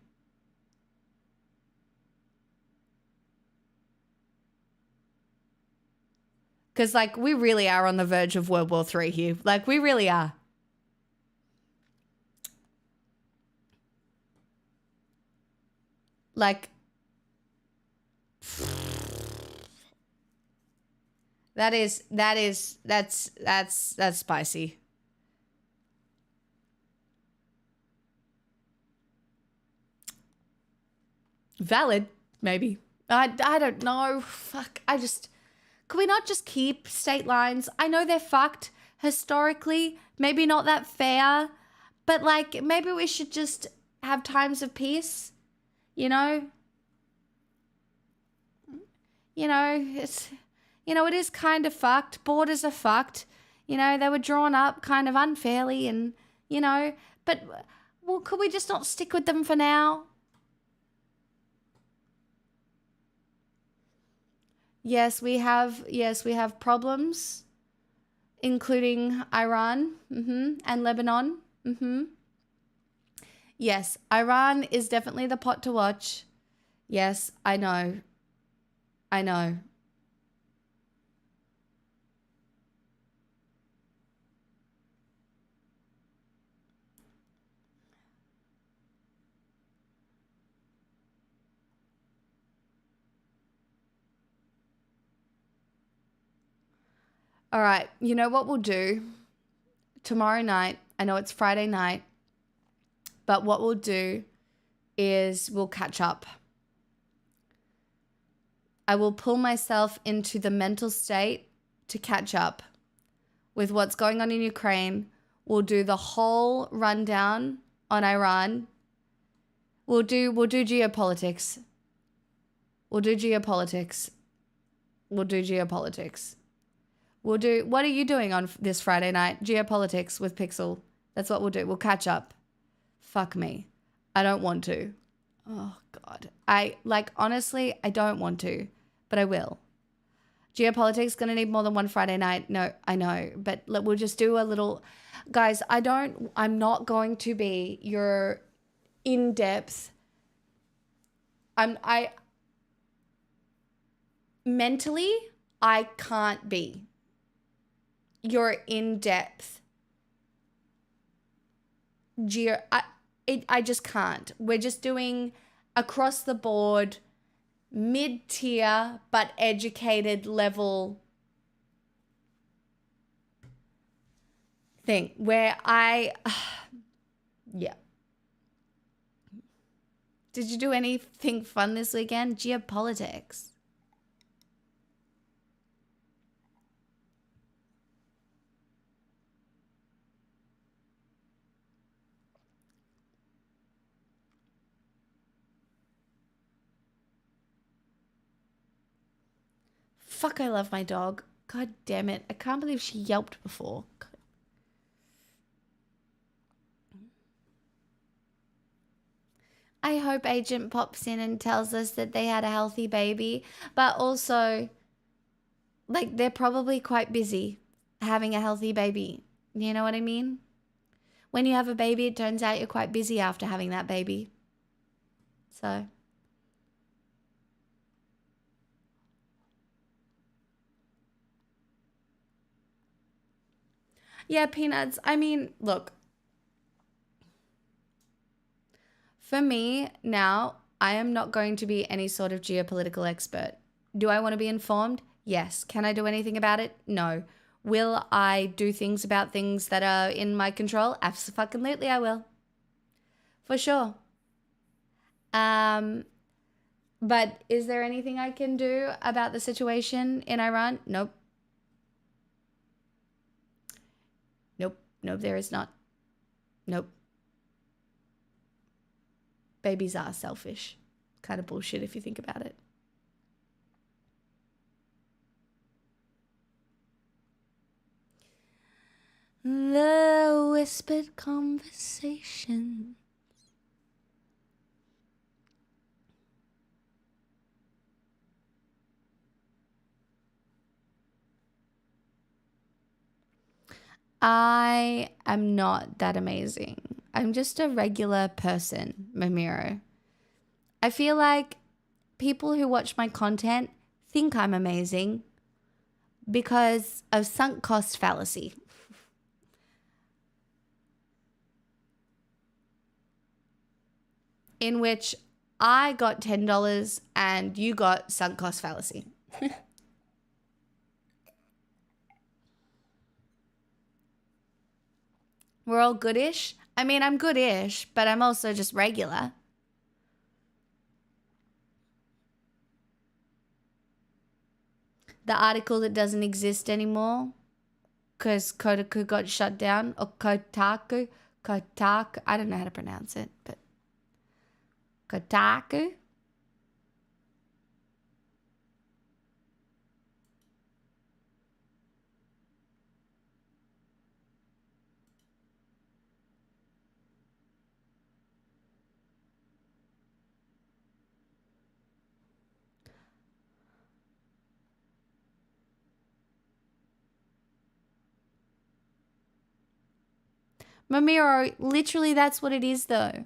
Because, like, we really are on the verge of World War III here. Like, we really are. Like, that's spicy. Valid, maybe. I don't know. Fuck. Could we not just keep state lines? I know they're fucked historically. Maybe not that fair. But, like, maybe we should just have times of peace. You know? It is kind of fucked. Borders are fucked. They were drawn up kind of unfairly and, but, well, could we just not stick with them for now? Yes, we have problems, including Iran, and Lebanon, Yes, Iran is definitely the pot to watch. Yes, I know. All right, you know what we'll do? Tomorrow night, I know it's Friday night, but what we'll do is we'll catch up. I will pull myself into the mental state to catch up with what's going on in Ukraine, We'll do the whole rundown on Iran. We'll do geopolitics. We'll do geopolitics. We'll do geopolitics. We'll do, what are you doing on this Friday night? Geopolitics with Pixel. That's what we'll do. We'll catch up. Fuck me. I don't want to. Oh, God. Honestly, I don't want to, but I will. Geopolitics going to need more than one Friday night. No, I know, but we'll just do a little, guys, I'm not going to be your in-depth, mentally, I can't be your in-depth I just can't. We're just doing across the board, mid-tier but educated level thing where yeah. Did you do anything fun this weekend? Geopolitics. Fuck, I love my dog. God damn it. I can't believe she yelped before. God. I hope Agent pops in and tells us that they had a healthy baby. But also, they're probably quite busy having a healthy baby. You know what I mean? When you have a baby, it turns out you're quite busy after having that baby. So... yeah, Peanuts. I mean, look. For me, now, I am not going to be any sort of geopolitical expert. Do I want to be informed? Yes. Can I do anything about it? No. Will I do things about things that are in my control? Absolutely, I will. For sure. But is there anything I can do about the situation in Iran? Nope. Nope, there is not. Nope. Babies are selfish. Kind of bullshit if you think about it. The whispered conversation. I am not that amazing. I'm just a regular person, Mamiro. I feel like people who watch my content think I'm amazing because of sunk cost fallacy. In which I got $10 and you got sunk cost fallacy. We're all goodish. I mean, I'm goodish, but I'm also just regular. The article that doesn't exist anymore because Kotaku got shut down, or Kotaku, I don't know how to pronounce it, but Kotaku. Mamiro, literally that's what it is though.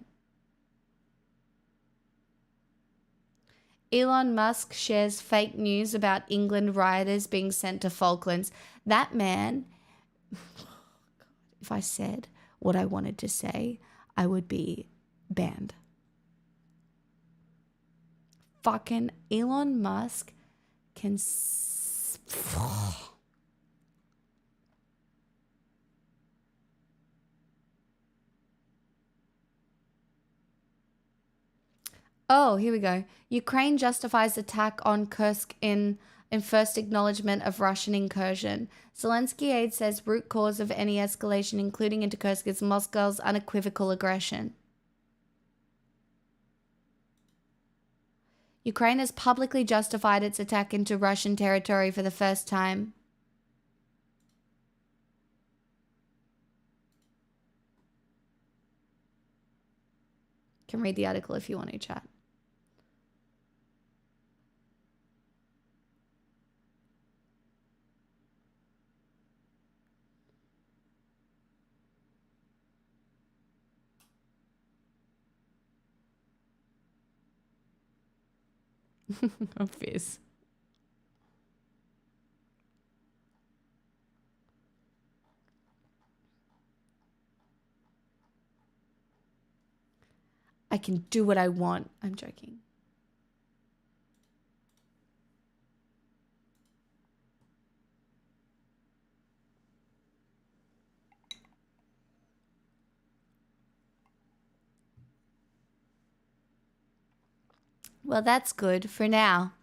Elon Musk shares fake news about England rioters being sent to Falklands. That man, if I said what I wanted to say, I would be banned. Fucking Elon Musk can... Oh, here we go. Ukraine justifies attack on Kursk in in first acknowledgement of Russian incursion. Zelensky aide says root cause of any escalation, including into Kursk, is Moscow's unequivocal aggression. Ukraine has publicly justified its attack into Russian territory for the first time. You can read the article if you want to, chat. Obvious. I can do what I want. I'm joking. Well, that's good for now.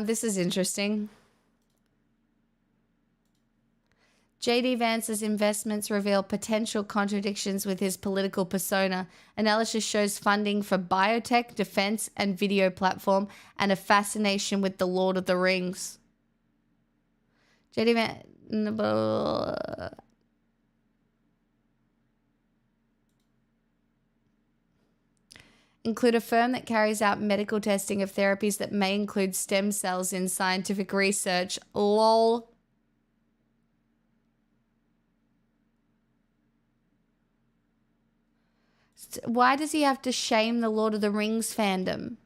This is interesting. J.D. Vance's investments reveal potential contradictions with his political persona. Analysis shows funding for biotech, defense, and video platform, and a fascination with the Lord of the Rings. J.D. Vance... include a firm that carries out medical testing of therapies that may include stem cells in scientific research. LOL. Why does he have to shame the Lord of the Rings fandom?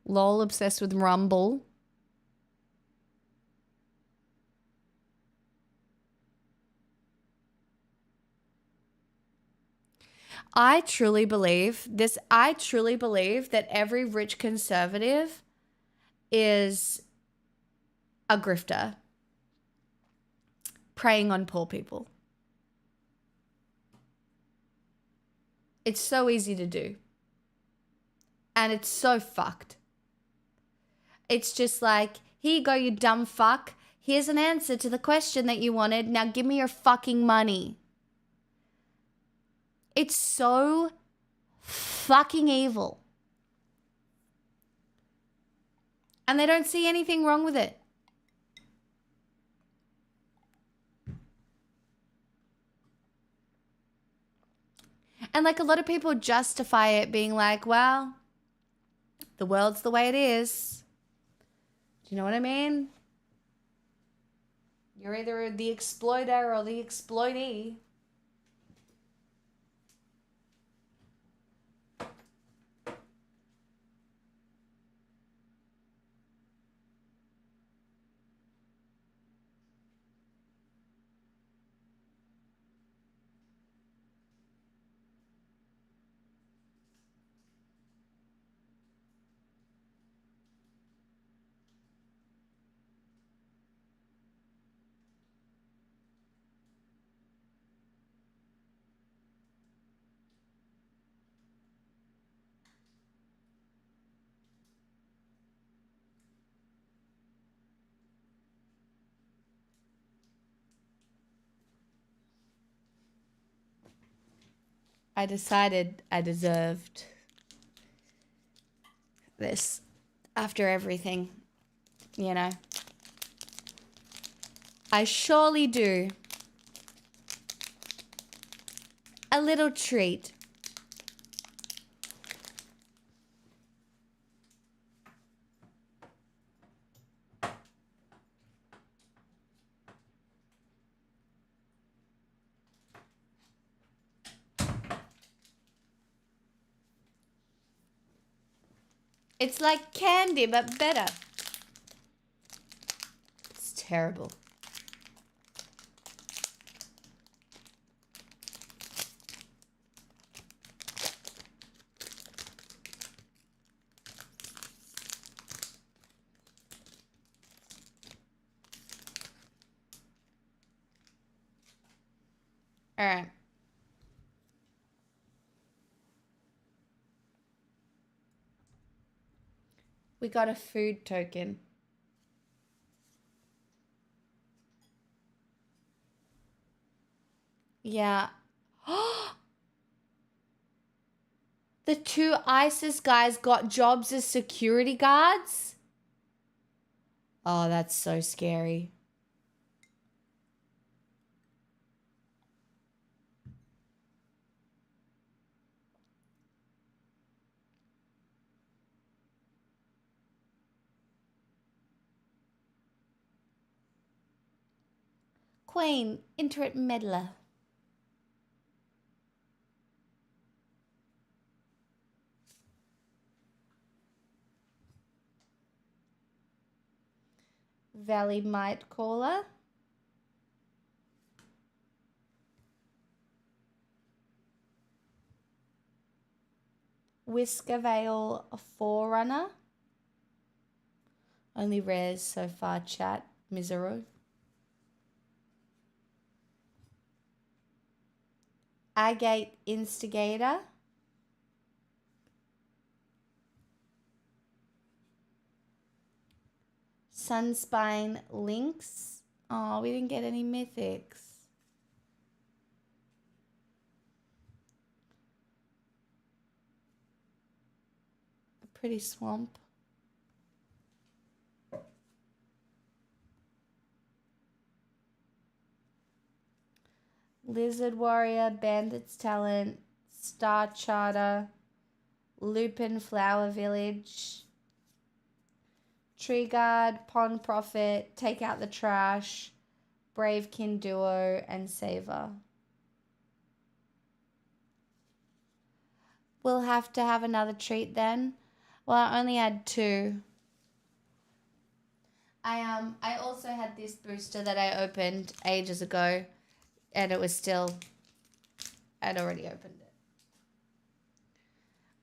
LOL obsessed with Rumble. I truly believe that every rich conservative is a grifter preying on poor people. It's so easy to do. And it's so fucked. It's just like, here you go, you dumb fuck. Here's an answer to the question that you wanted. Now give me your fucking money. It's so fucking evil. And they don't see anything wrong with it. And like a lot of people justify it being like, well, the world's the way it is. Do you know what I mean? You're either the exploiter or the exploitee. I decided I deserved this after everything, you know. I surely do. a little treat. It's like candy, but better. It's terrible. All right. We got a food token. Yeah. The two ISIS guys got jobs as security guards? Oh, that's so scary. Queen, Internet Meddler. Valley Might Caller. Whiskervale Forerunner. Only rares so far, chat. Misero. Agate Instigator. Sunspine Lynx. Oh, we didn't get any mythics. A pretty swamp. Lizard Warrior, Bandit's Talent, Star Charter, Lupin Flower Village, Tree Guard, Pond Prophet, Take Out the Trash, Bravekin Duo, and Saver. We'll have to have another treat then. Well, I only had 2. I also had this booster that I opened ages ago, and it was still, I'd already opened it.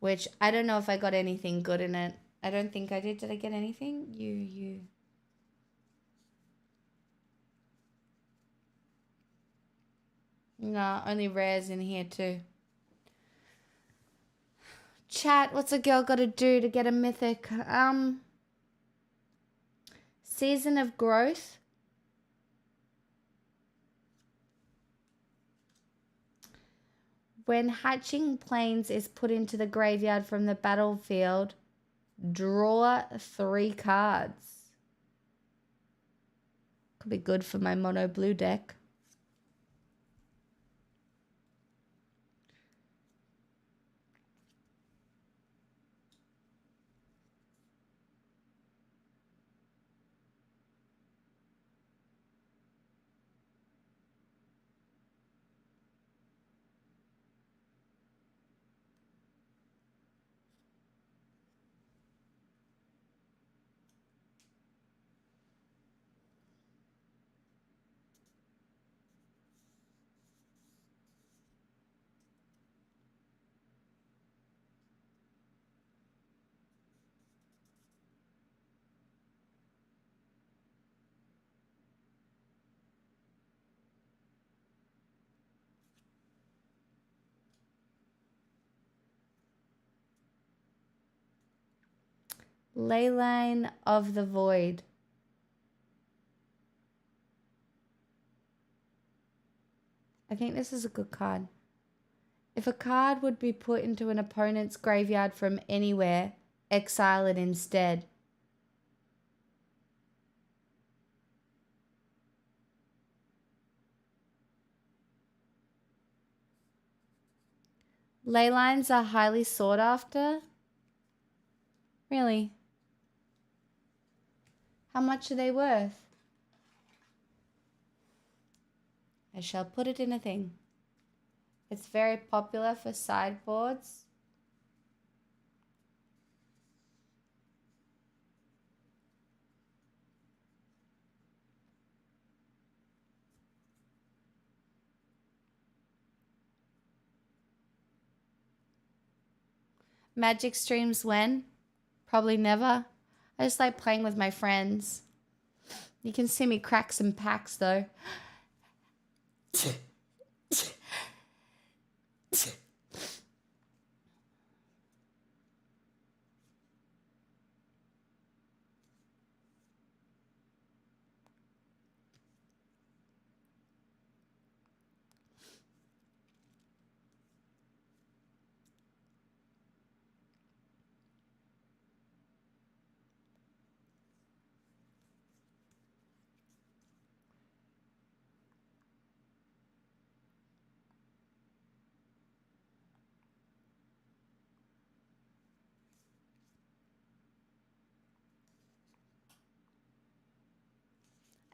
Which I don't know if I got anything good in it. I don't think I did. Did I get anything? You. No, only rares in here too. Chat, what's a girl got to do to get a mythic? Season of Growth. When Hatching Plains is put into the graveyard from the battlefield, draw 3 cards. Could be good for my mono blue deck. Leyline of the Void. I think this is a good card. If a card would be put into an opponent's graveyard from anywhere, exile it instead. Ley lines are highly sought after. Really? How much are they worth? I shall put it in a thing. It's very popular for sideboards. Magic streams when? Probably never. I just like playing with my friends. You can see me crack some packs though.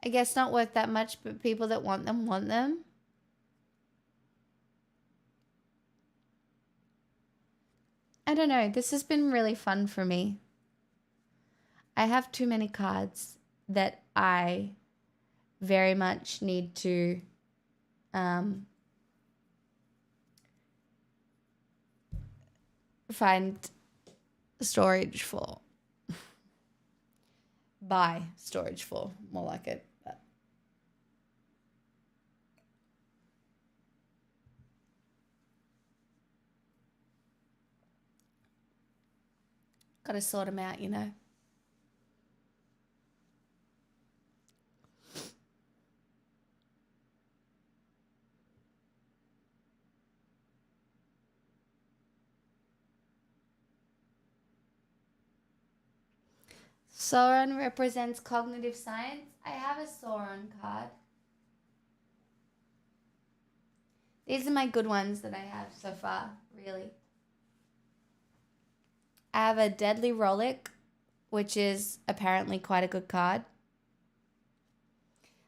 I guess not worth that much, but people that want them want them. I don't know. This has been really fun for me. I have too many cards that I very much need to find storage for. Buy storage for, more like it. But. Gotta sort them out, you know. Sauron represents cognitive science. I have a Sauron card. These are my good ones that I have so far, really. I have a Deadly Rollick, which is apparently quite a good card.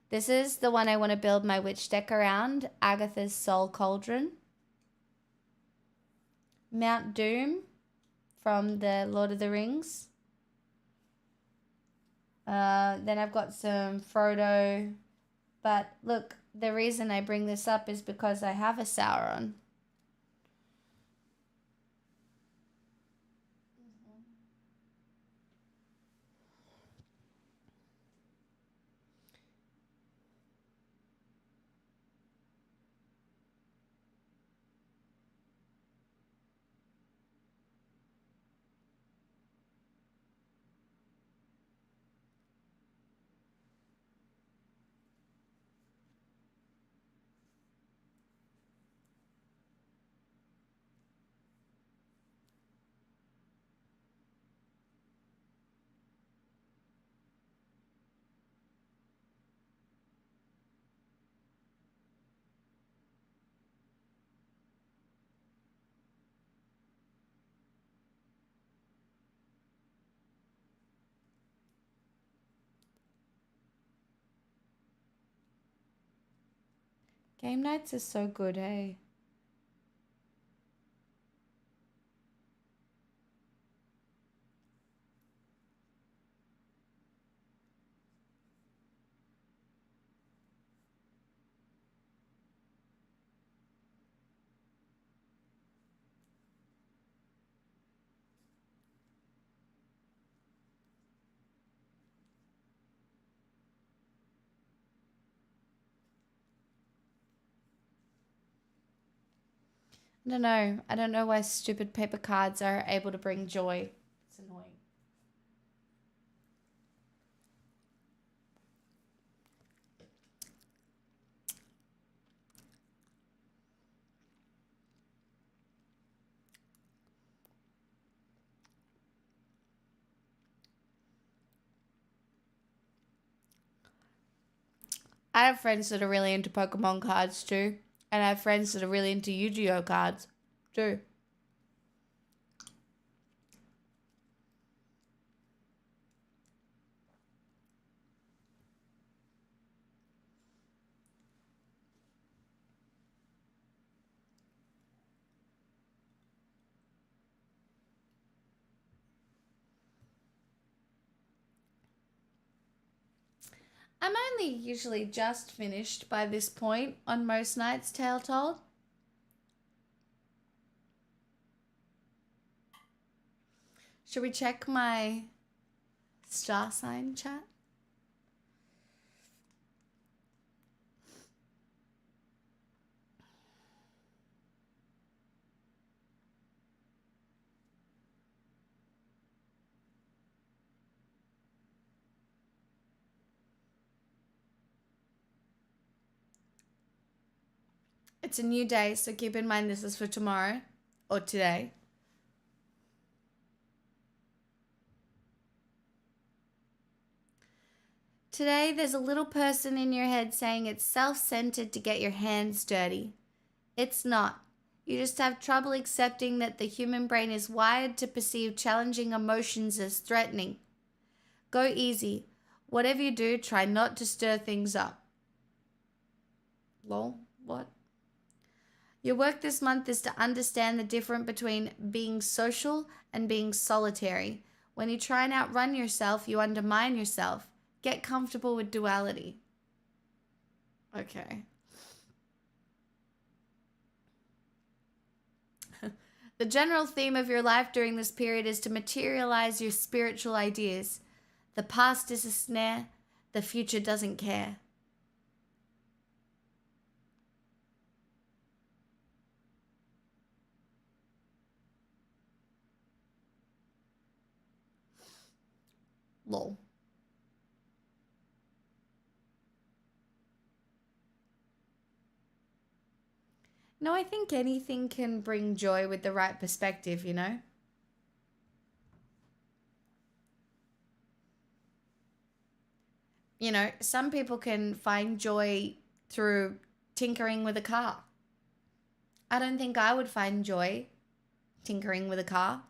This is the one I want to build my witch deck around, Agatha's Soul Cauldron. Mount Doom from the Lord of the Rings. Then I've got some Frodo. But look, the reason I bring this up is because I have a Sauron. Game nights are so good, hey? I don't know. I don't know why stupid paper cards are able to bring joy. It's annoying. I have friends that are really into Pokemon cards too. And I have friends that are really into Yu-Gi-Oh cards too. I'm only usually just finished by this point on most nights, Tale Told. Should we check my star sign chat? It's a new day, so keep in mind this is for tomorrow or today. Today, there's a little person in your head saying it's self-centered to get your hands dirty. It's not. You just have trouble accepting that the human brain is wired to perceive challenging emotions as threatening. Go easy. Whatever you do, try not to stir things up. Lol, what? Your work this month is to understand the difference between being social and being solitary. When you try and outrun yourself, you undermine yourself. Get comfortable with duality. Okay. The general theme of your life during this period is to materialize your spiritual ideas. The past is a snare. The future doesn't care. Lol. No, I think anything can bring joy with the right perspective, you know? You know, some people can find joy through tinkering with a car. I don't think I would find joy tinkering with a car.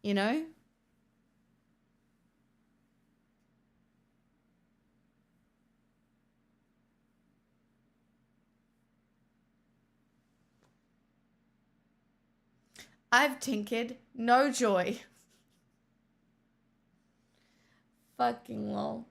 You know? I've tinkered. No joy. Fucking lol.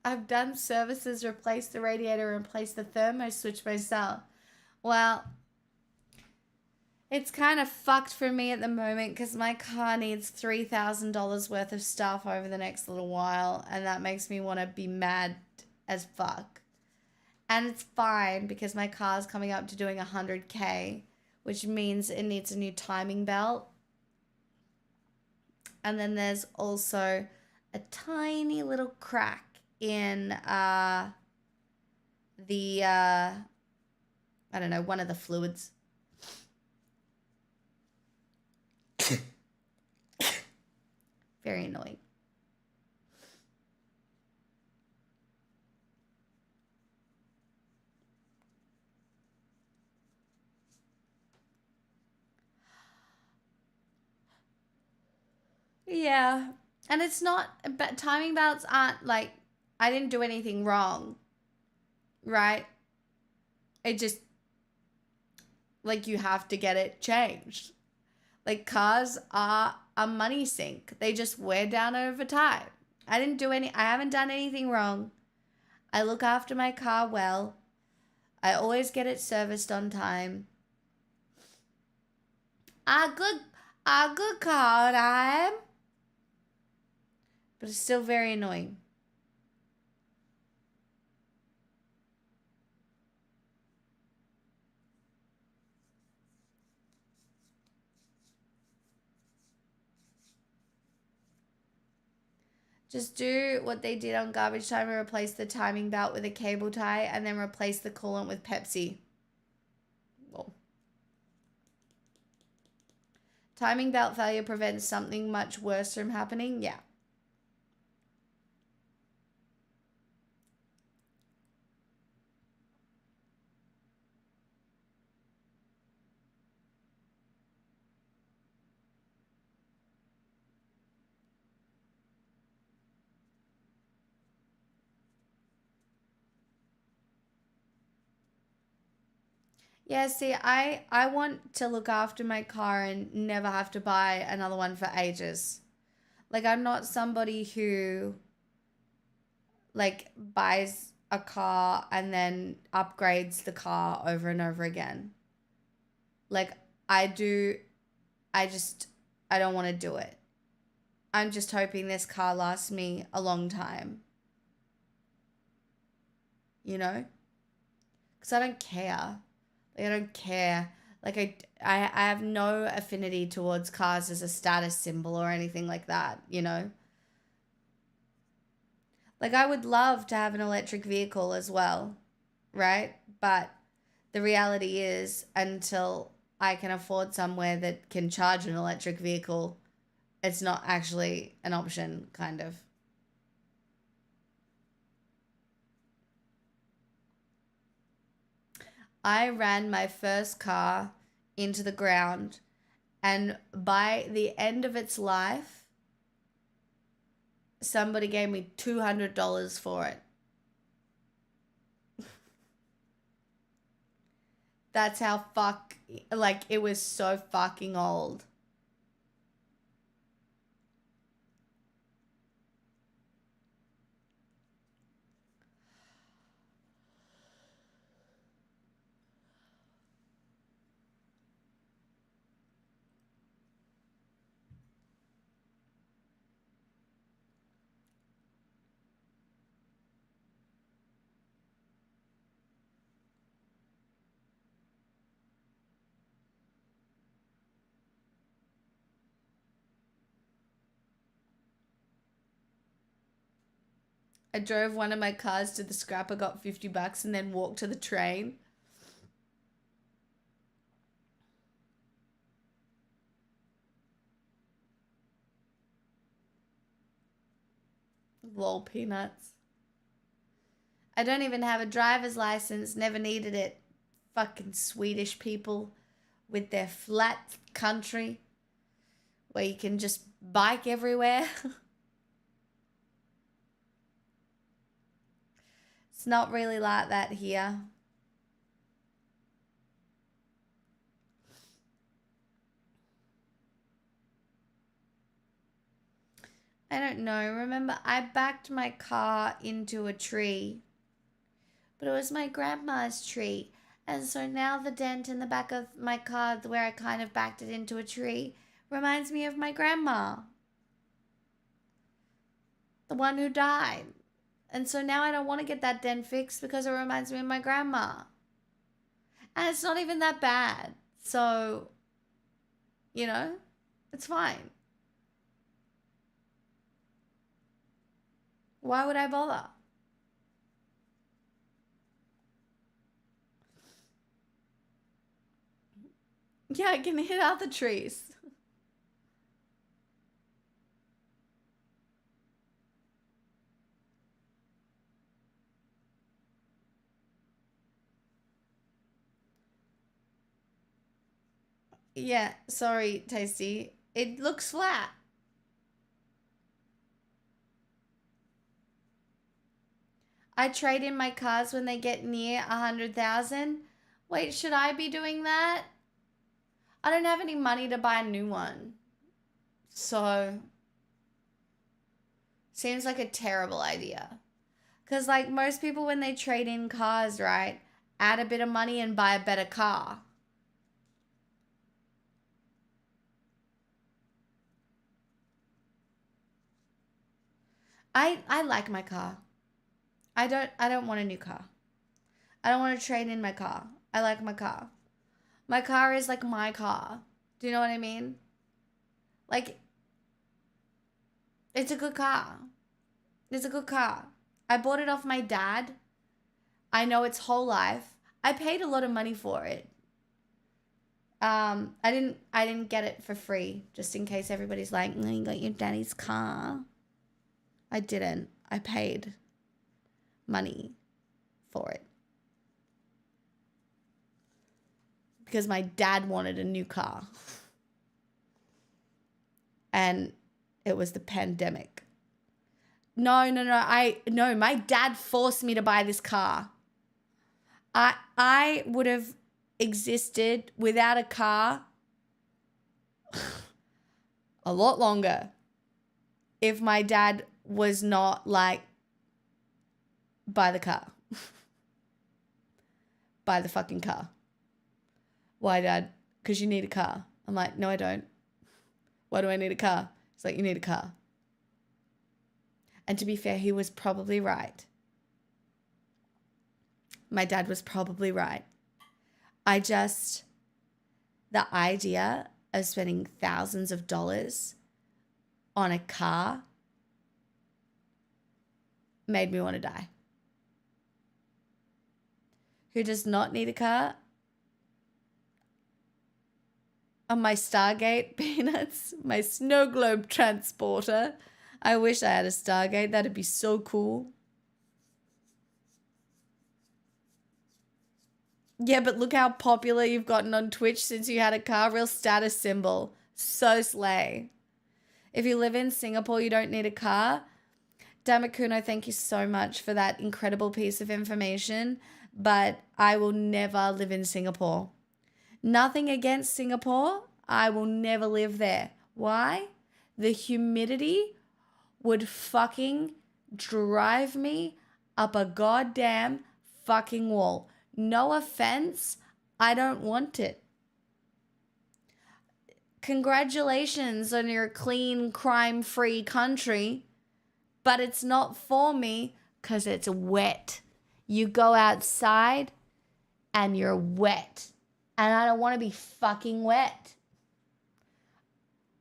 I've done services, replaced the radiator, and replaced the thermo switch myself. Well, it's kind of fucked for me at the moment because my car needs $3,000 worth of stuff over the next little while, and that makes me want to be mad as fuck. And it's fine because my car's coming up to doing 100K, which means it needs a new timing belt. And then there's also a tiny little crack in I don't know, one of the fluids. Very annoying. Yeah. And it's not, but timing belts aren't like, I didn't do anything wrong. Right? It just, like, you have to get it changed. Like, cars are a money sink. They just wear down over time. I haven't done anything wrong. I look after my car well. I always get it serviced on time. A good car I am. But it's still very annoying. Just do what they did on Garbage Time and replace the timing belt with a cable tie and then replace the coolant with Pepsi. Well. Timing belt failure prevents something much worse from happening? Yeah. Yeah, see, I want to look after my car and never have to buy another one for ages. Like, I'm not somebody who, like, buys a car and then upgrades the car over and over again. Like, I don't want to do it. I'm just hoping this car lasts me a long time. You know? Because I don't care. Like, I don't care. Like, I have no affinity towards cars as a status symbol or anything like that, you know? Like, I would love to have an electric vehicle as well, right? But the reality is, until I can afford somewhere that can charge an electric vehicle, it's not actually an option, kind of. I ran my first car into the ground, and by the end of its life, somebody gave me $200 for it. That's how like, it was so fucking old. I drove one of my cars to the scrapper, got $50 and then walked to the train. Lol, peanuts. I don't even have a driver's license, never needed it. Fucking Swedish people with their flat country where you can just bike everywhere. It's not really like that here. I don't know. Remember, I backed my car into a tree. But it was my grandma's tree. And so now the dent in the back of my car where I kind of backed it into a tree reminds me of my grandma. The one who died. And so now I don't want to get that dent fixed because it reminds me of my grandma. And it's not even that bad. So, you know, it's fine. Why would I bother? Yeah, I can hit out the trees. Yeah, sorry, Tasty. It looks flat. I trade in my cars when they get near 100,000. Wait, should I be doing that? I don't have any money to buy a new one. So, seems like a terrible idea. Because, like, most people when they trade in cars, right, add a bit of money and buy a better car. I like my car. I don't want a new car. I don't want to trade in my car. I like my car. My car is like my car. Do you know what I mean? Like, it's a good car. It's a good car. I bought it off my dad. I know its whole life. I paid a lot of money for it. I didn't get it for free, just in case everybody's like, "No, you got your daddy's car." I didn't. I paid money for it. Because my dad wanted a new car. And it was the pandemic. No, my dad forced me to buy this car. I would have existed without a car a lot longer if my dad was not like, buy the car. Buy the fucking car. Why, Dad? Because you need a car. I'm like, no, I don't. Why do I need a car? He's like, you need a car. And to be fair, he was probably right. My dad was probably right. The idea of spending thousands of dollars on a car made me want to die. Who does not need a car? On my Stargate peanuts, my snow globe transporter. I wish I had a Stargate. That'd be so cool. Yeah, but look how popular you've gotten on Twitch since you had a car. Real status symbol. So slay. If you live in Singapore, you don't need a car. Damakuno, thank you so much for that incredible piece of information. But I will never live in Singapore. Nothing against Singapore. I will never live there. Why? The humidity would fucking drive me up a goddamn fucking wall. No offense, I don't want it. Congratulations on your clean, crime-free country, but it's not for me because it's wet. You go outside and you're wet. And I don't want to be fucking wet.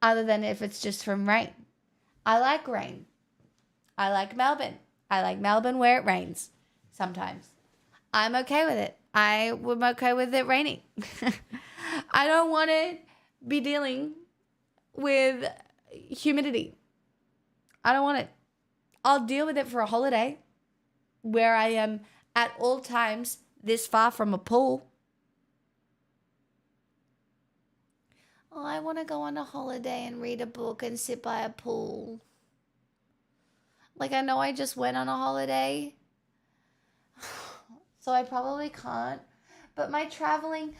Other than if it's just from rain. I like rain. I like Melbourne. I like Melbourne where it rains sometimes. I'm okay with it. I'm okay with it raining. I don't want to be dealing with humidity. I don't want it. I'll deal with it for a holiday where I am at all times this far from a pool. Oh, I want to go on a holiday and read a book and sit by a pool. Like, I know I just went on a holiday, so I probably can't. But my traveling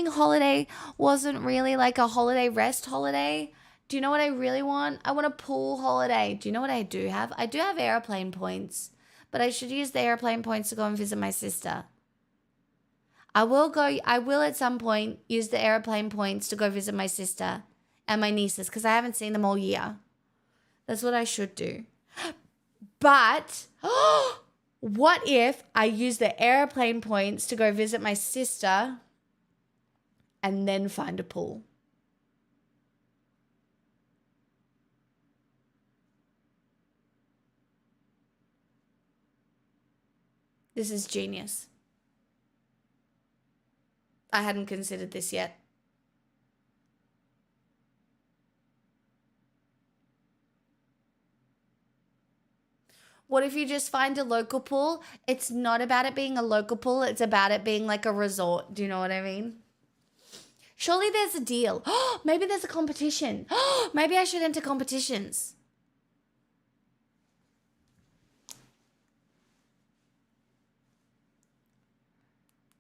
holiday wasn't really like a holiday rest holiday. Do you know what I really want? I want a pool holiday. Do you know what I do have? I do have airplane points, but I should use the airplane points to go and visit my sister. I will at some point use the airplane points to go visit my sister and my nieces because I haven't seen them all year. That's what I should do. But what if I use the airplane points to go visit my sister and then find a pool? This is genius. I hadn't considered this yet. What if you just find a local pool? It's not about it being a local pool. It's about it being like a resort. Do you know what I mean? Surely there's a deal. Maybe there's a competition. Maybe I should enter competitions.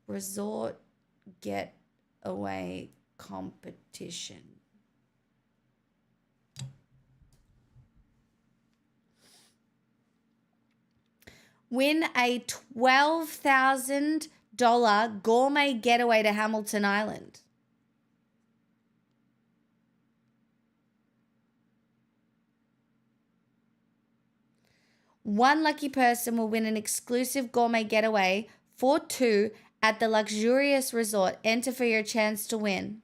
Resort getaway competition. Win a $12,000 gourmet getaway to Hamilton Island. One lucky person will win an exclusive gourmet getaway for two at the luxurious resort. Enter for your chance to win.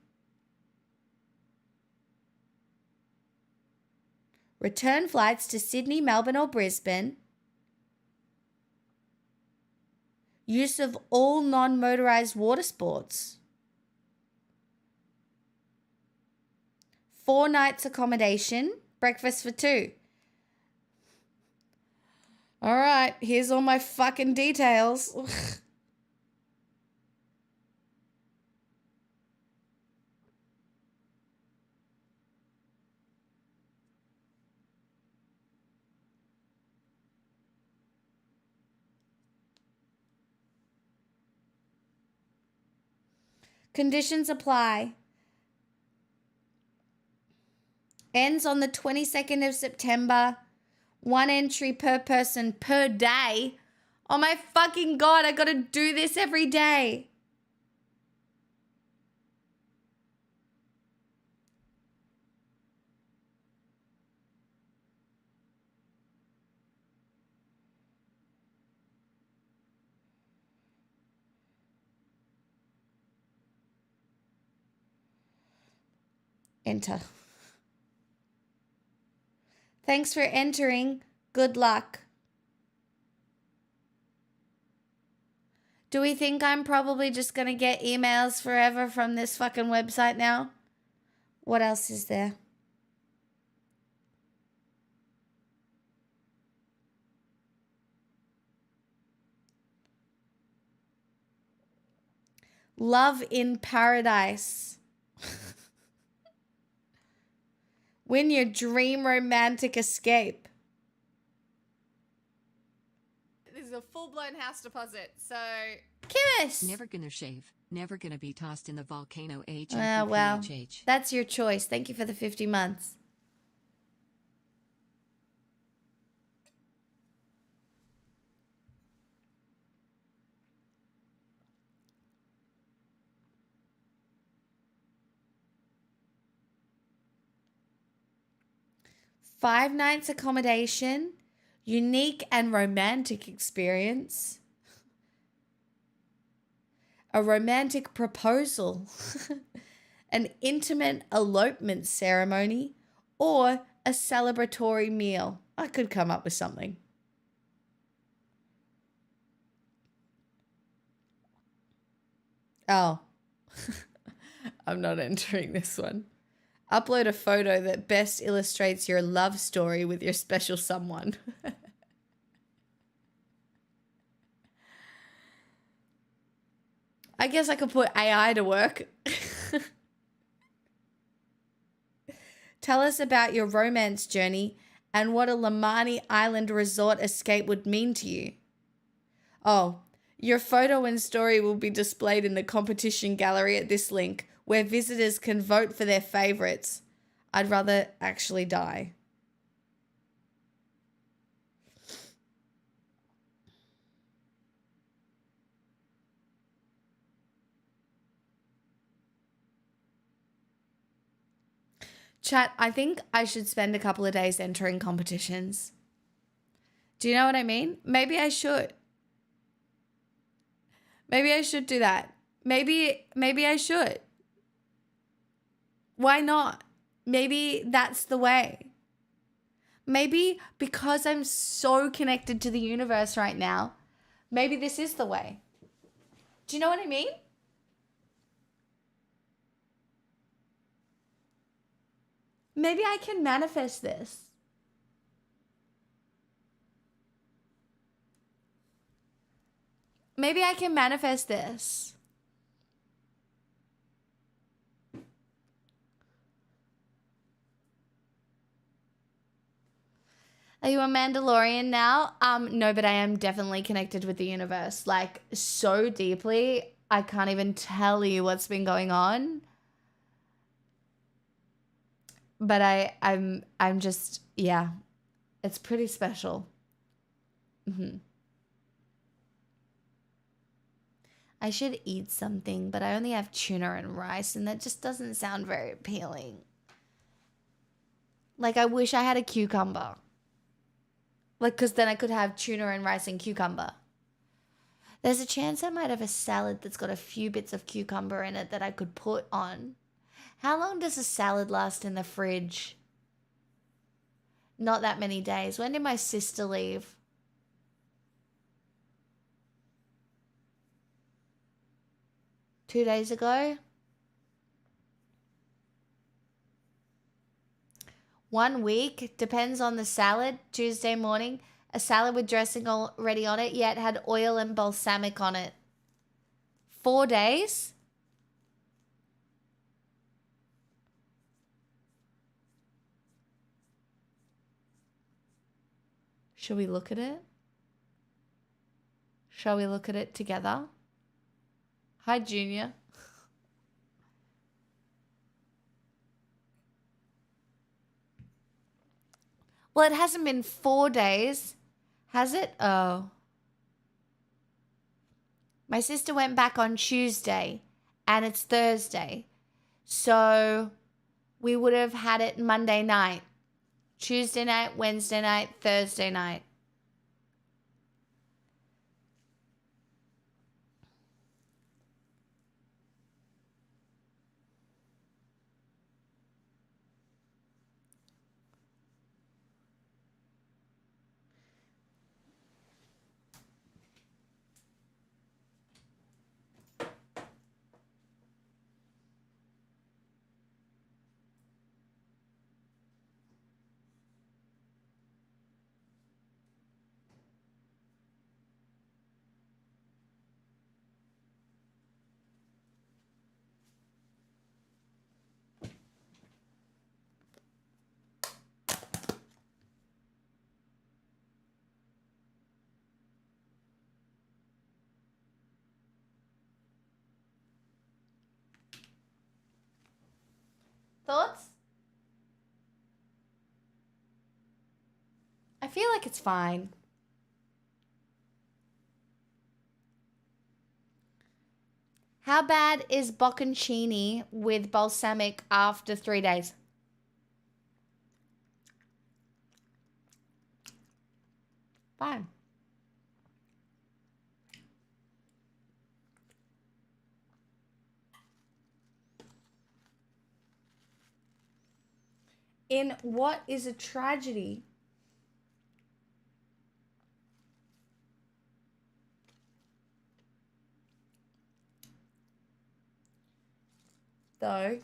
Return flights to Sydney, Melbourne, or Brisbane. Use of all non-motorized water sports. 4 nights accommodation. Breakfast for 2. All right, here's all my fucking details. Conditions apply. Ends on the 22nd of September. 1 entry per person per day. Oh my fucking God, I gotta do this every day. Enter. Thanks for entering. Good luck. Do we think I'm probably just going to get emails forever from this fucking website now? What else is there? Love in Paradise. Win your dream romantic escape. This is a full-blown house deposit, so... Kiss! Never gonna shave. Never gonna be tossed in the volcano H. Well, that's your choice. Thank you for the 50 months. Five nights accommodation, unique and romantic experience, a romantic proposal, an intimate elopement ceremony, or a celebratory meal. I could come up with something. Oh, I'm not entering this one. Upload a photo that best illustrates your love story with your special someone. I guess I could put AI to work. Tell us about your romance journey and what a Lamani Island resort escape would mean to you. Oh, your photo and story will be displayed in the competition gallery at this link, where visitors can vote for their favorites. I'd rather actually die. Chat, I think I should spend a couple of days entering competitions. Do you know what I mean? Maybe I should. Maybe I should do that. Maybe I should. Why not? Maybe that's the way. Maybe because I'm so connected to the universe right now, maybe this is the way. Do you know what I mean? Maybe I can manifest this. Maybe I can manifest this. Are you a Mandalorian now? No, but I am definitely connected with the universe, like so deeply. I can't even tell you what's been going on. But I'm just, yeah, it's pretty special. I should eat something, but I only have tuna and rice, and that just doesn't sound very appealing. Like, I wish I had a cucumber. Like, because then I could have tuna and rice and cucumber. There's a chance I might have a salad that's got a few bits of cucumber in it that I could put on. How long does a salad last in the fridge? Not that many days. When did my sister leave? Two days ago? 1 week, depends on the salad. Tuesday morning, a salad with dressing already on it, yet had oil and balsamic on it. 4 days? Should we look at it? Shall we look at it together? Hi, Junior. Well, it hasn't been 4 days, has it? Oh. My sister went back on Tuesday, and it's Thursday. So we would have had it Monday night, Tuesday night, Wednesday night, Thursday night. Thoughts? I feel like it's fine. How bad is bocconcini with balsamic after 3 days? Fine. In What is a Tragedy? Though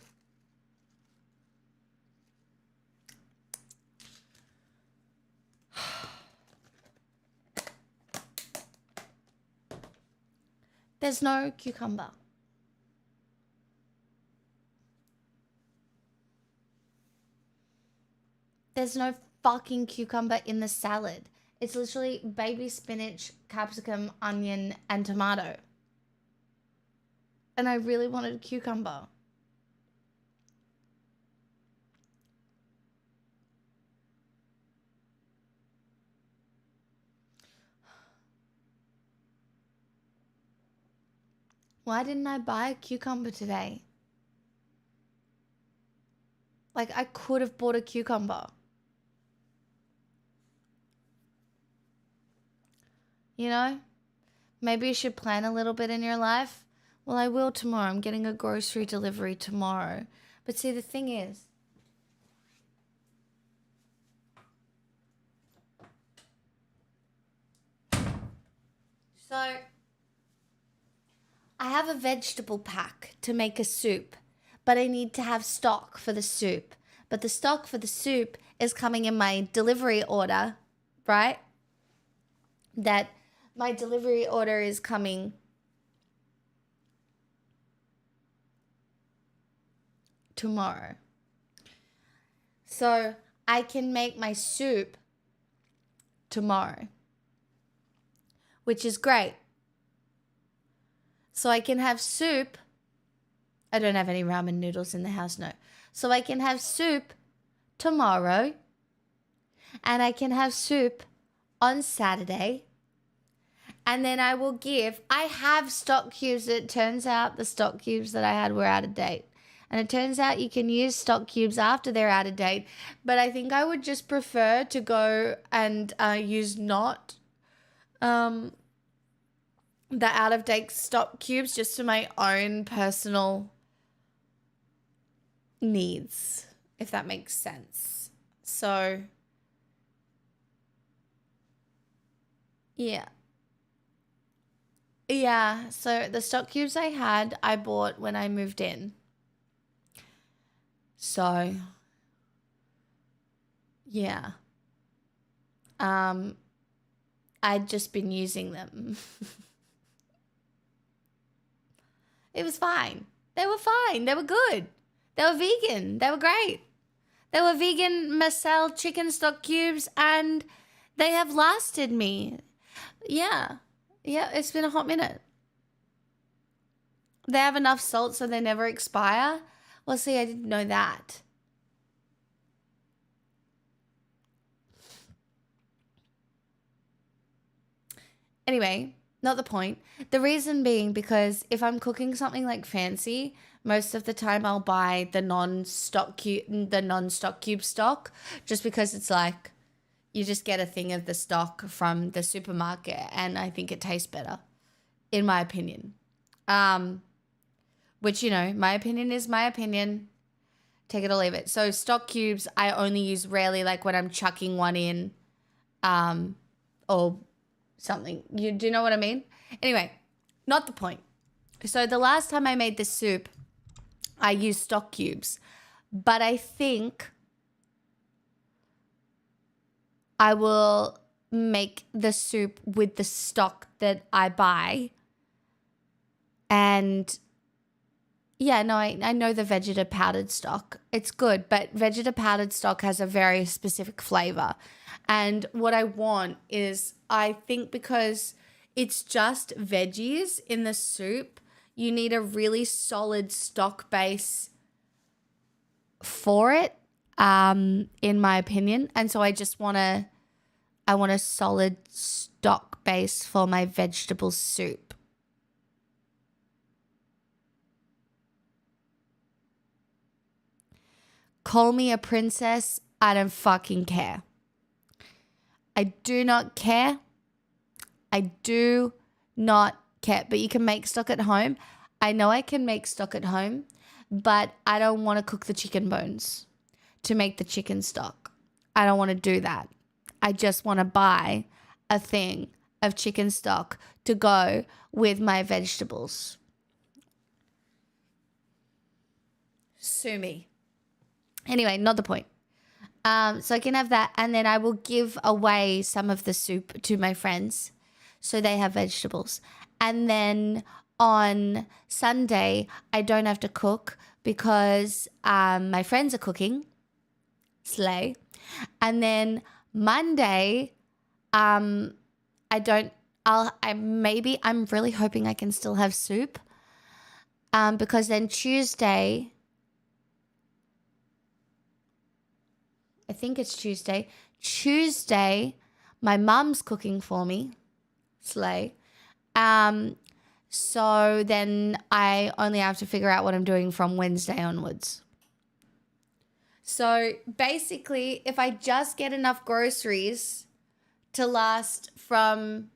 there's no cucumber. There's no fucking cucumber in the salad. It's literally baby spinach, capsicum, onion, and tomato. And I really wanted cucumber. Why didn't I buy a cucumber today? Like, I could have bought a cucumber. You know? Maybe you should plan a little bit in your life. Well, I will tomorrow. I'm getting a grocery delivery tomorrow. But see, the thing is, so I have a vegetable pack to make a soup, but I need to have stock for the soup. But the stock for the soup is coming in my delivery order, right? That my delivery order is coming tomorrow. So I can make my soup tomorrow, which is great. So I can have soup. I don't have any ramen noodles in the house, no. So I can have soup tomorrow, and I can have soup on Saturday, and then I have stock cubes. It turns out the stock cubes that I had were out of date. And it turns out you can use stock cubes after they're out of date. But I think I would just prefer to go and use not the out-of-date stock cubes just for my own personal needs, if that makes sense. So Yeah. Yeah, so the stock cubes I had, I bought when I moved in. So, yeah. I'd just been using them. It was fine. They were fine. They were good. They were vegan. They were great. They were vegan Marcel chicken stock cubes, and they have lasted me. Yeah. Yeah, it's been a hot minute. They have enough salt so they never expire. Well, see, I didn't know that. Anyway, not the point. The reason being because if I'm cooking something like fancy, most of the time I'll buy the non-stock cube stock, just because it's like you just get a thing of the stock from the supermarket, and I think it tastes better, in my opinion. Which, you know, my opinion is my opinion. Take it or leave it. So stock cubes I only use rarely, like when I'm chucking one in, or something. Do you know what I mean? Anyway, not the point. So the last time I made this soup, I used stock cubes, but I think I will make the soup with the stock that I buy. And yeah, no, I know the Vegeta powdered stock. It's good, but Vegeta powdered stock has a very specific flavor. And what I want is, I think because it's just veggies in the soup, you need a really solid stock base for it, in my opinion. And so I want a solid stock base for my vegetable soup. Call me a princess, I don't fucking care. I do not care. I do not care. But you can make stock at home. I know I can make stock at home, but I don't want to cook the chicken bones to make the chicken stock. I don't want to do that. I just want to buy a thing of chicken stock to go with my vegetables. Sue me. Anyway, not the point. So I can have that, and then I will give away some of the soup to my friends so they have vegetables. And then on Sunday, I don't have to cook because my friends are cooking. Slay. And then Monday, I'm really hoping I can still have soup. Because then Tuesday, I think it's Tuesday. Tuesday, my mum's cooking for me. Slay. So then I only have to figure out what I'm doing from Wednesday onwards. So basically, if I just get enough groceries to last from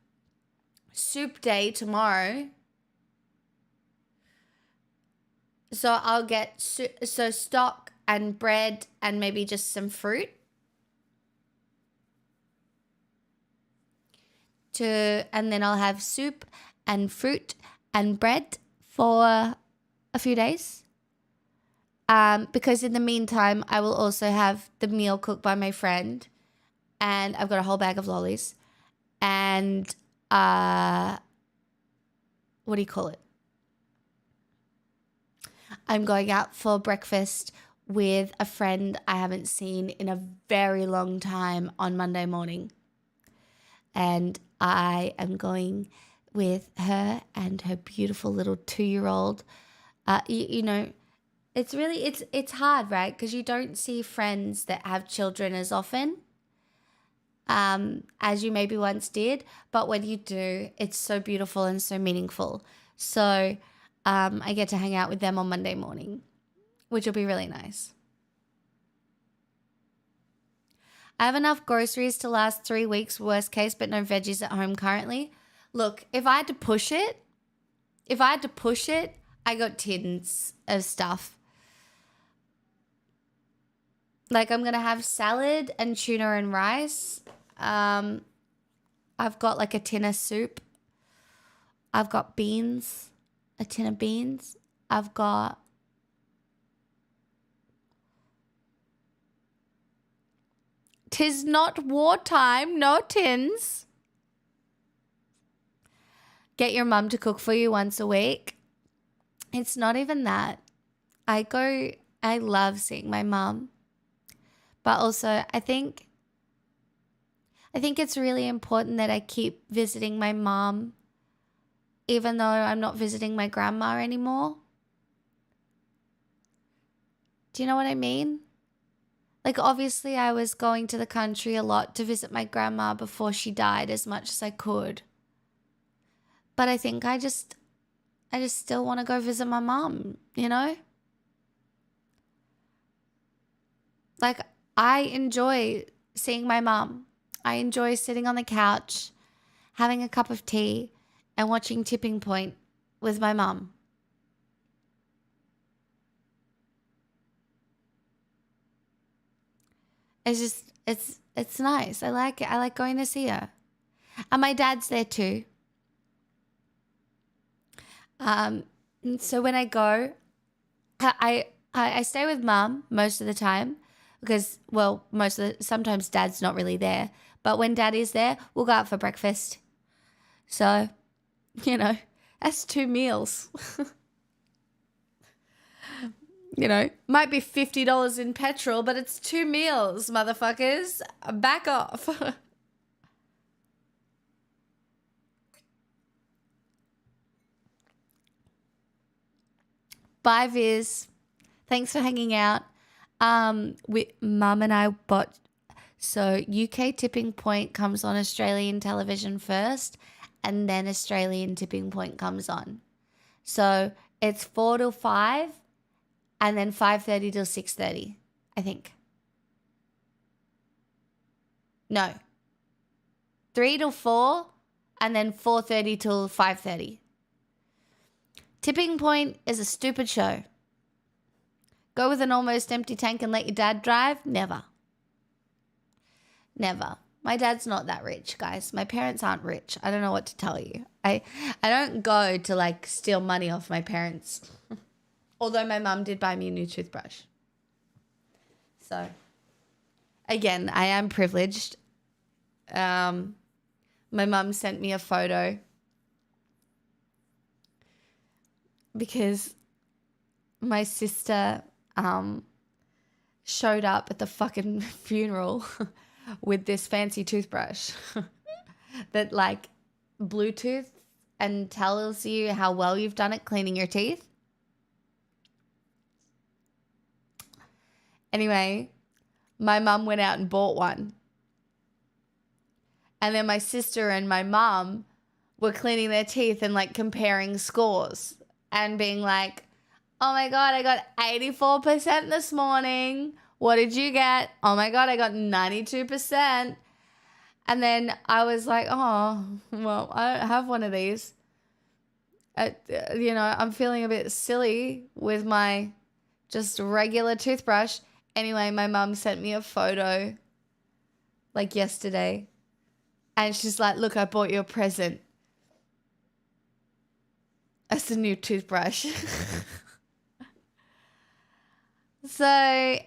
soup day tomorrow, so I'll get stock and bread and maybe just some fruit and then I'll have soup and fruit and bread for a few days. Because in the meantime, I will also have the meal cooked by my friend, and I've got a whole bag of lollies, and what do you call it? I'm going out for breakfast with a friend I haven't seen in a very long time on Monday morning. And I am going with her and her beautiful little 2-year-old. You know, it's really, it's hard, right? Because you don't see friends that have children as often as you maybe once did. But when you do, it's so beautiful and so meaningful. So I get to hang out with them on Monday morning, which will be really nice. I have enough groceries to last 3 weeks, worst case, but no veggies at home currently. Look, if I had to push it, I got tins of stuff. Like, I'm going to have salad and tuna and rice. I've got like a tin of soup. I've got beans, a tin of beans. I've got "'Tis not wartime, no tins." Get your mum to cook for you once a week. It's not even that. I love seeing my mum. But also, I think it's really important that I keep visiting my mom, even though I'm not visiting my grandma anymore. Do you know what I mean? Like, obviously, I was going to the country a lot to visit my grandma before she died as much as I could. But I think I just still want to go visit my mom, you know? Like, I enjoy seeing my mom. I enjoy sitting on the couch, having a cup of tea, and watching Tipping Point with my mum. It's just, it's nice. I like it. I like going to see her. And my dad's there too. So when I go, I stay with mum most of the time because, well, sometimes dad's not really there. But when dad is there, we'll go out for breakfast. So, you know, that's 2 meals. You know, might be $50 in petrol, but it's 2 meals, motherfuckers. Back off. Bye, Viz. Thanks for hanging out. Mum and I bought. So UK Tipping Point comes on Australian television first, and then Australian Tipping Point comes on. So it's 4 till 5, and then 5:30 till 6:30, I think. No. 3 till 4, and then 4:30 till 5:30. Tipping Point is a stupid show. Go with an almost empty tank and let your dad drive? Never. Never. My dad's not that rich, guys. My parents aren't rich. I don't know what to tell you. I don't go to like steal money off my parents. Although my mum did buy me a new toothbrush. So, again, I am privileged. My mum sent me a photo because my sister showed up at the fucking funeral with this fancy toothbrush that like Bluetooth and tells you how well you've done at cleaning your teeth. Anyway, my mum went out and bought one. And then my sister and my mum were cleaning their teeth and like comparing scores and being like, "Oh my God, I got 84% this morning. What did you get? Oh my God, I got 92%. And then I was like, oh, well, I don't have one of these. I'm feeling a bit silly with my just regular toothbrush. Anyway, my mum sent me a photo like yesterday. And she's like, look, I bought you a present. That's a new toothbrush. So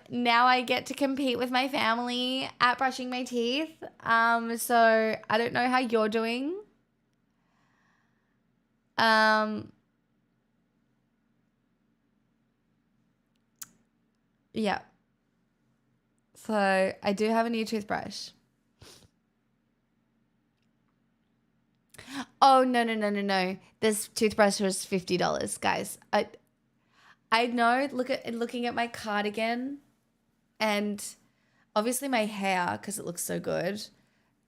now I get to compete with my family at brushing my teeth. So I don't know how you're doing. Yeah. So I do have a new toothbrush. Oh, no. This toothbrush was $50, guys. I know, looking at my cardigan and obviously my hair, because it looks so good.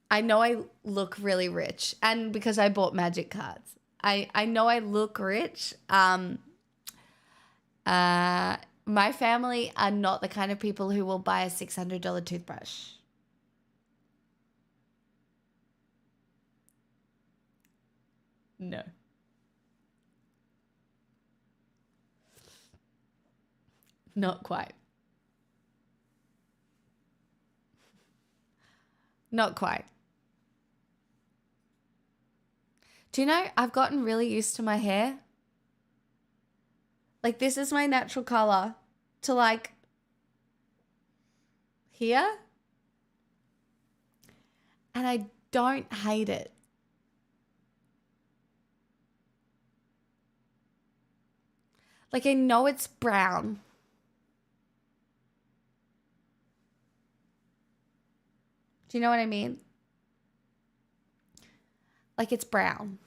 I know I look really rich, and because I bought magic cards. I know I look rich. My family are not the kind of people who will buy a $600 toothbrush. No. Not quite. Not quite. Do you know, I've gotten really used to my hair. Like, this is my natural color to like here. And I don't hate it. Like, I know it's brown. Do you know what I mean? Like, it's brown.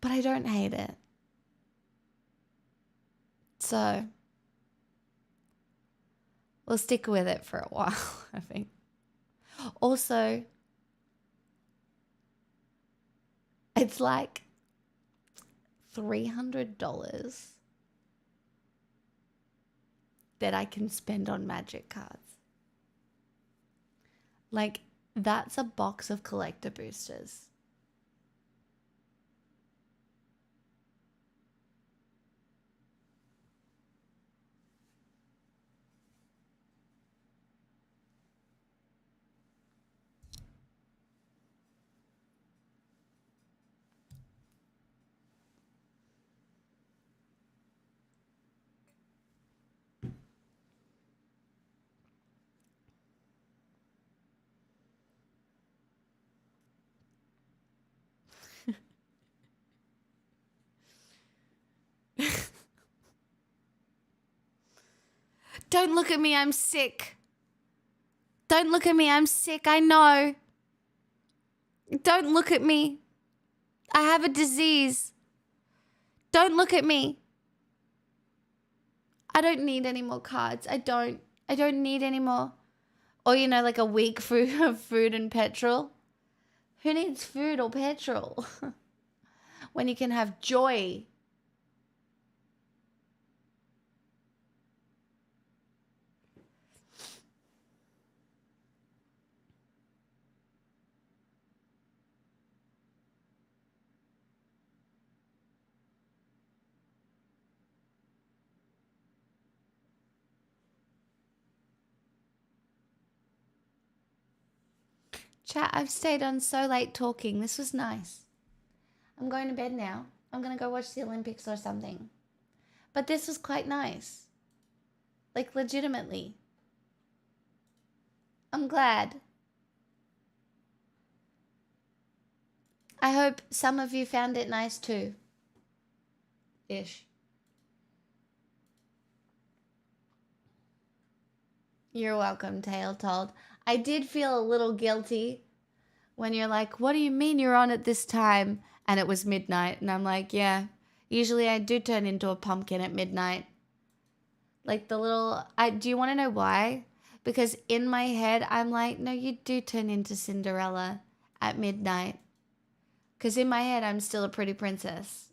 But I don't hate it. So, we'll stick with it for a while, I think. Also, it's like $300 that I can spend on magic cards. Like, that's a box of collector boosters. Don't look at me, I'm sick. Don't look at me, I'm sick, I know. Don't look at me. I have a disease. Don't look at me. I don't need any more cards. I don't need any more. Or, you know, like a week of food and petrol. Who needs food or petrol? When you can have joy. Chat, I've stayed on so late talking. This was nice. I'm going to bed now. I'm going to go watch the Olympics or something. But this was quite nice. Like, legitimately. I'm glad. I hope some of you found it nice too. Ish. You're welcome, Tale Told. I did feel a little guilty when you're like, what do you mean you're on at this time? And it was midnight. And I'm like, yeah, usually I do turn into a pumpkin at midnight. Like the little, do you want to know why? Because in my head, I'm like, no, you do turn into Cinderella at midnight. Because in my head, I'm still a pretty princess.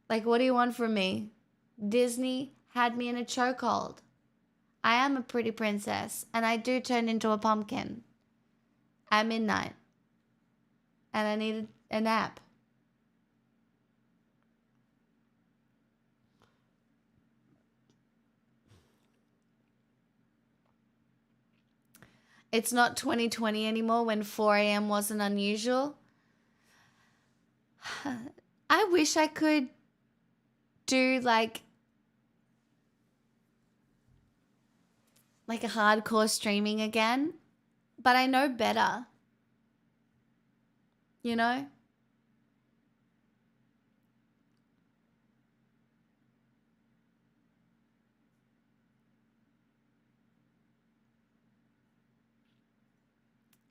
Like, what do you want from me? Disney had me in a chokehold. I am a pretty princess, and I do turn into a pumpkin at midnight. And I needed a nap. It's not 2020 anymore when 4 a.m. wasn't unusual. I wish I could do like a hardcore streaming again, but I know better. You know?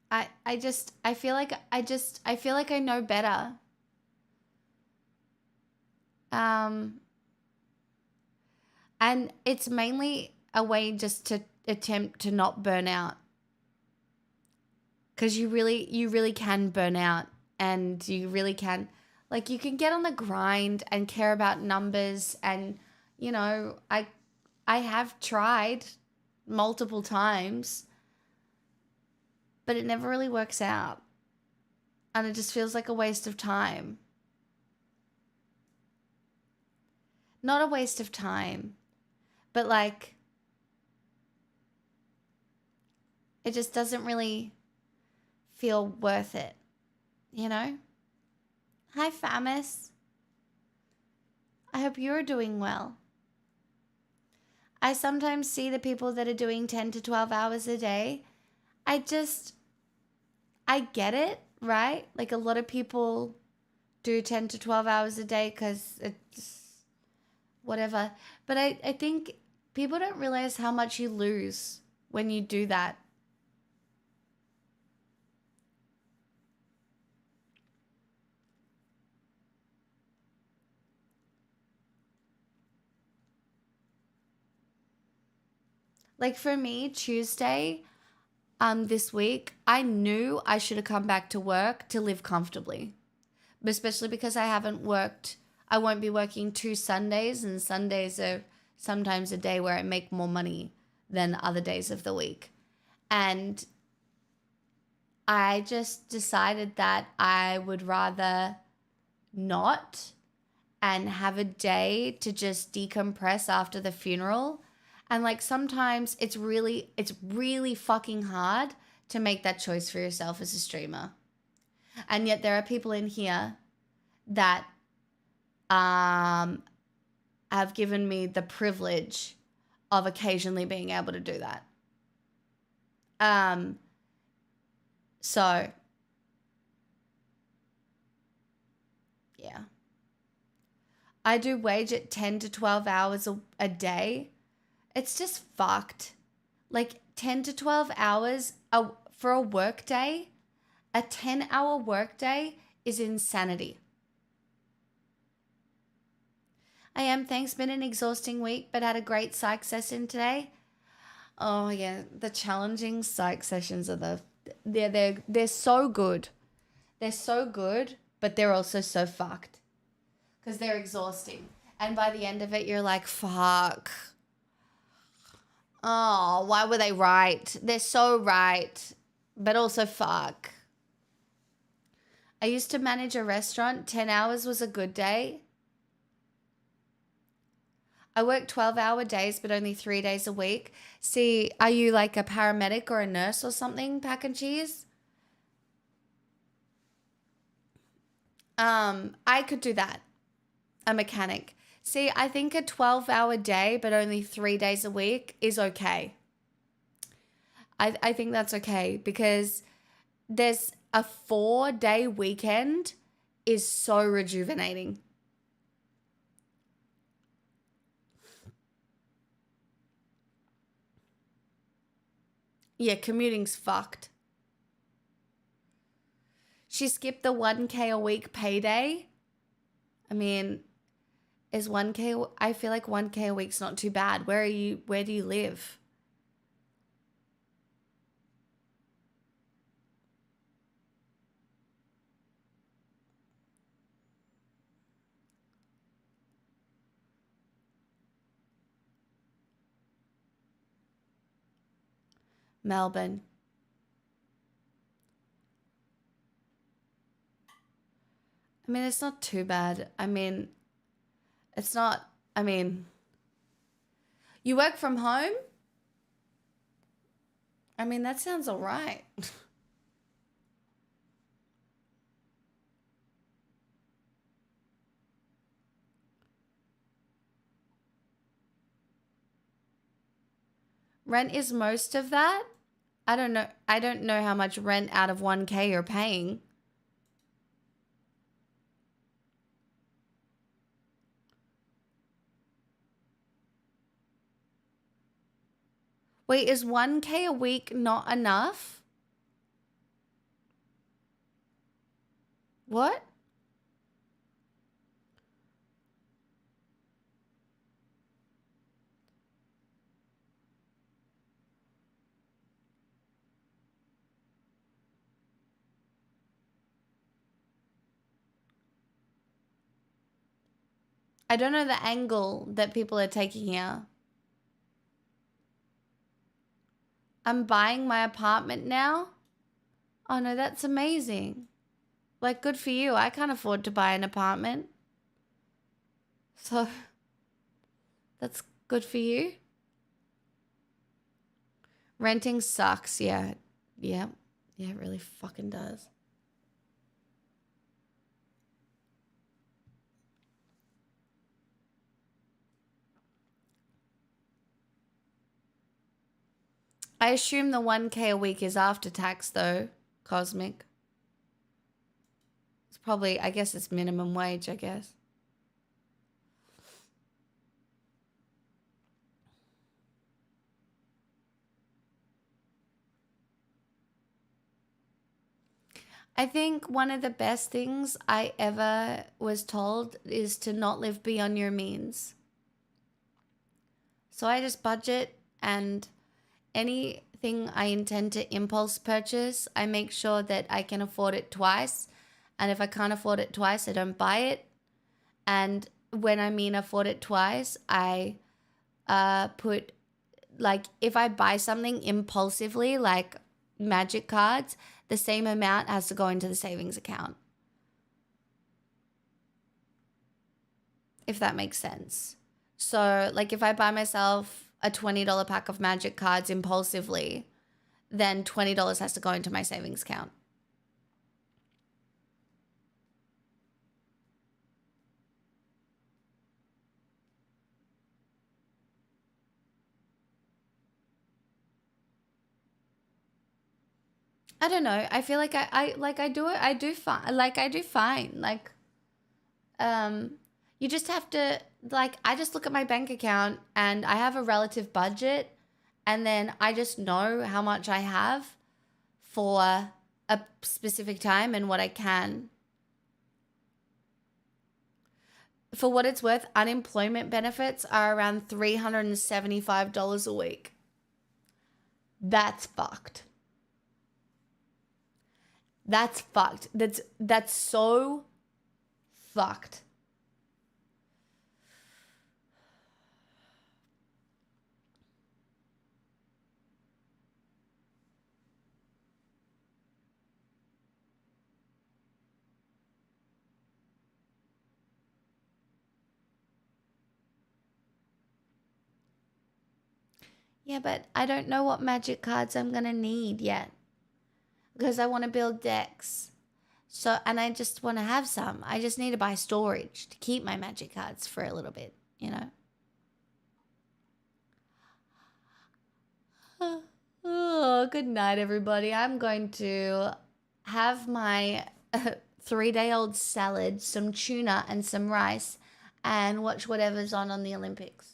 I feel like I know better. And it's mainly a way just to attempt to not burn out. 'Cause you really can burn out, and you really can, like, you can get on the grind and care about numbers, and, you know, I have tried multiple times, but it never really works out. And it just feels like a waste of time. Not a waste of time, but like, it just doesn't really feel worth it, you know? Hi, Famis. I hope you're doing well. I sometimes see the people that are doing 10 to 12 hours a day. I get it, right? Like a lot of people do 10 to 12 hours a day because it's whatever. But I think people don't realize how much you lose when you do that. Like for me, Tuesday, this week, I knew I should have come back to work to live comfortably. But especially because I haven't worked, I won't be working 2 Sundays, and Sundays are sometimes a day where I make more money than other days of the week. And I just decided that I would rather not and have a day to just decompress after the funeral. And like sometimes it's really fucking hard to make that choice for yourself as a streamer. And yet there are people in here that have given me the privilege of occasionally being able to do that. So yeah. I do wage at 10 to 12 hours a day. It's just fucked. Like 10 to 12 hours for a work day, a 10-hour work day is insanity. Thanks, been an exhausting week, but had a great psych session today. Oh yeah, the challenging psych sessions are they're so good. They're so good, but they're also so fucked. Because they're exhausting. And by the end of it, you're like, fuck. Oh, why were they right? They're so right, but also fuck. I used to manage a restaurant. 10 hours was a good day. I work 12-hour days, but only 3 days a week. See, are you like a paramedic or a nurse or something, Pack and Cheese? I could do that. A mechanic. See, I think a 12-hour day, but only 3 days a week is okay. I think that's okay because there's a 4-day weekend is so rejuvenating. Yeah, commuting's fucked. She skipped the 1K a week payday. I mean, is 1K, I feel like 1K a week's not too bad. Where do you live? Melbourne. I mean, it's not too bad. You work from home? I mean, that sounds all right. Rent is most of that? I don't know. I don't know how much rent out of 1K you're paying. Wait, is 1K a week not enough? What? I don't know the angle that people are taking here. I'm buying my apartment now? Oh no, that's amazing. Like, good for you. I can't afford to buy an apartment. So, that's good for you. Renting sucks, yeah. Yeah, Yeah, it really fucking does. I assume the 1K a week is after tax though, Cosmic. It's probably, I guess it's minimum wage, I guess. I think one of the best things I ever was told is to not live beyond your means. So I just budget, and anything I intend to impulse purchase, I make sure that I can afford it twice. And if I can't afford it twice, I don't buy it. And when I mean afford it twice, I put, like, if I buy something impulsively, like magic cards, the same amount has to go into the savings account. If that makes sense. So, like, if I buy myself a $20 pack of magic cards impulsively, then $20 has to go into my savings account. I don't know. I feel like I do it. I do fine. Like, I do fine. Like, you just have to, like, I just look at my bank account and I have a relative budget, and then I just know how much I have for a specific time and what I can. For what it's worth, unemployment benefits are around $375 a week. That's fucked. That's fucked. That's so fucked. Yeah, but I don't know what magic cards I'm gonna need yet, because I want to build decks. So, and I just want to have some. I just need to buy storage to keep my magic cards for a little bit, you know? Oh, good night, everybody. I'm going to have my 3-day-old salad, some tuna, and some rice, and watch whatever's on the Olympics.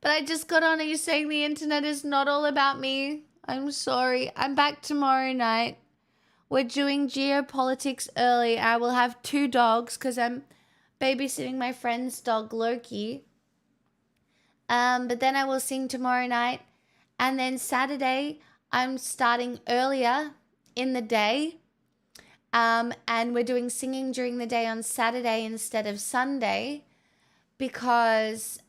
But I just got on. Are you saying the internet is not all about me? I'm sorry. I'm back tomorrow night. We're doing geopolitics early. I will have 2 dogs because I'm babysitting my friend's dog, Loki. But then I will sing tomorrow night. And then Saturday, I'm starting earlier in the day. And we're doing singing during the day on Saturday instead of Sunday. Because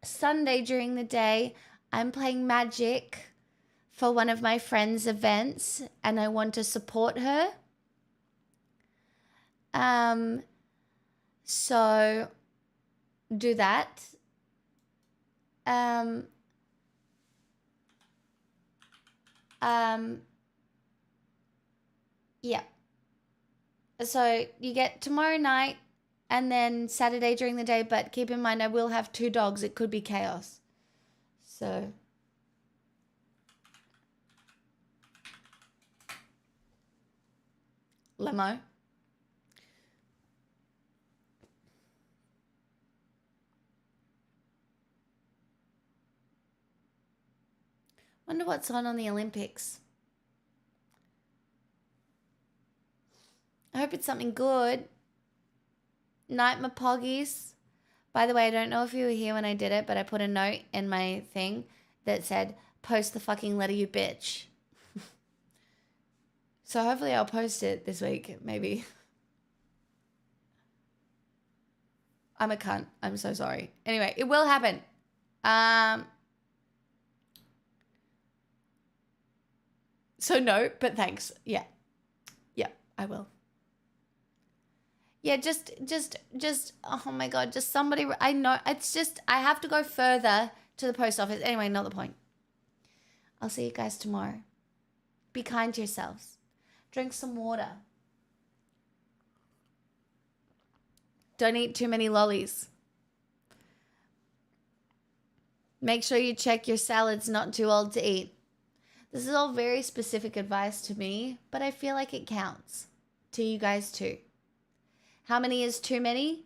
Sunday during the day, I'm playing Magic for one of my friend's events, and I want to support her. So do that. Yeah. So you get tomorrow night and then Saturday during the day, but keep in mind I will have 2 dogs. It could be chaos. So Lemo. Wonder what's on the Olympics. I hope it's something good. Night, my poggies. By the way, I don't know if you were here when I did it, but I put a note in my thing that said, post the fucking letter, you bitch. So hopefully I'll post it this week, maybe. I'm a cunt. I'm so sorry. Anyway, it will happen. So no, but thanks. Yeah. Yeah, I will. Yeah, just, oh my God, just somebody, I know, it's just, I have to go further to the post office. Anyway, not the point. I'll see you guys tomorrow. Be kind to yourselves. Drink some water. Don't eat too many lollies. Make sure you check your salad's not too old to eat. This is all very specific advice to me, but I feel like it counts. To you guys too. How many is too many?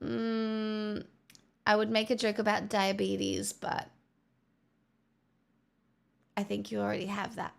I would make a joke about diabetes, but I think you already have that.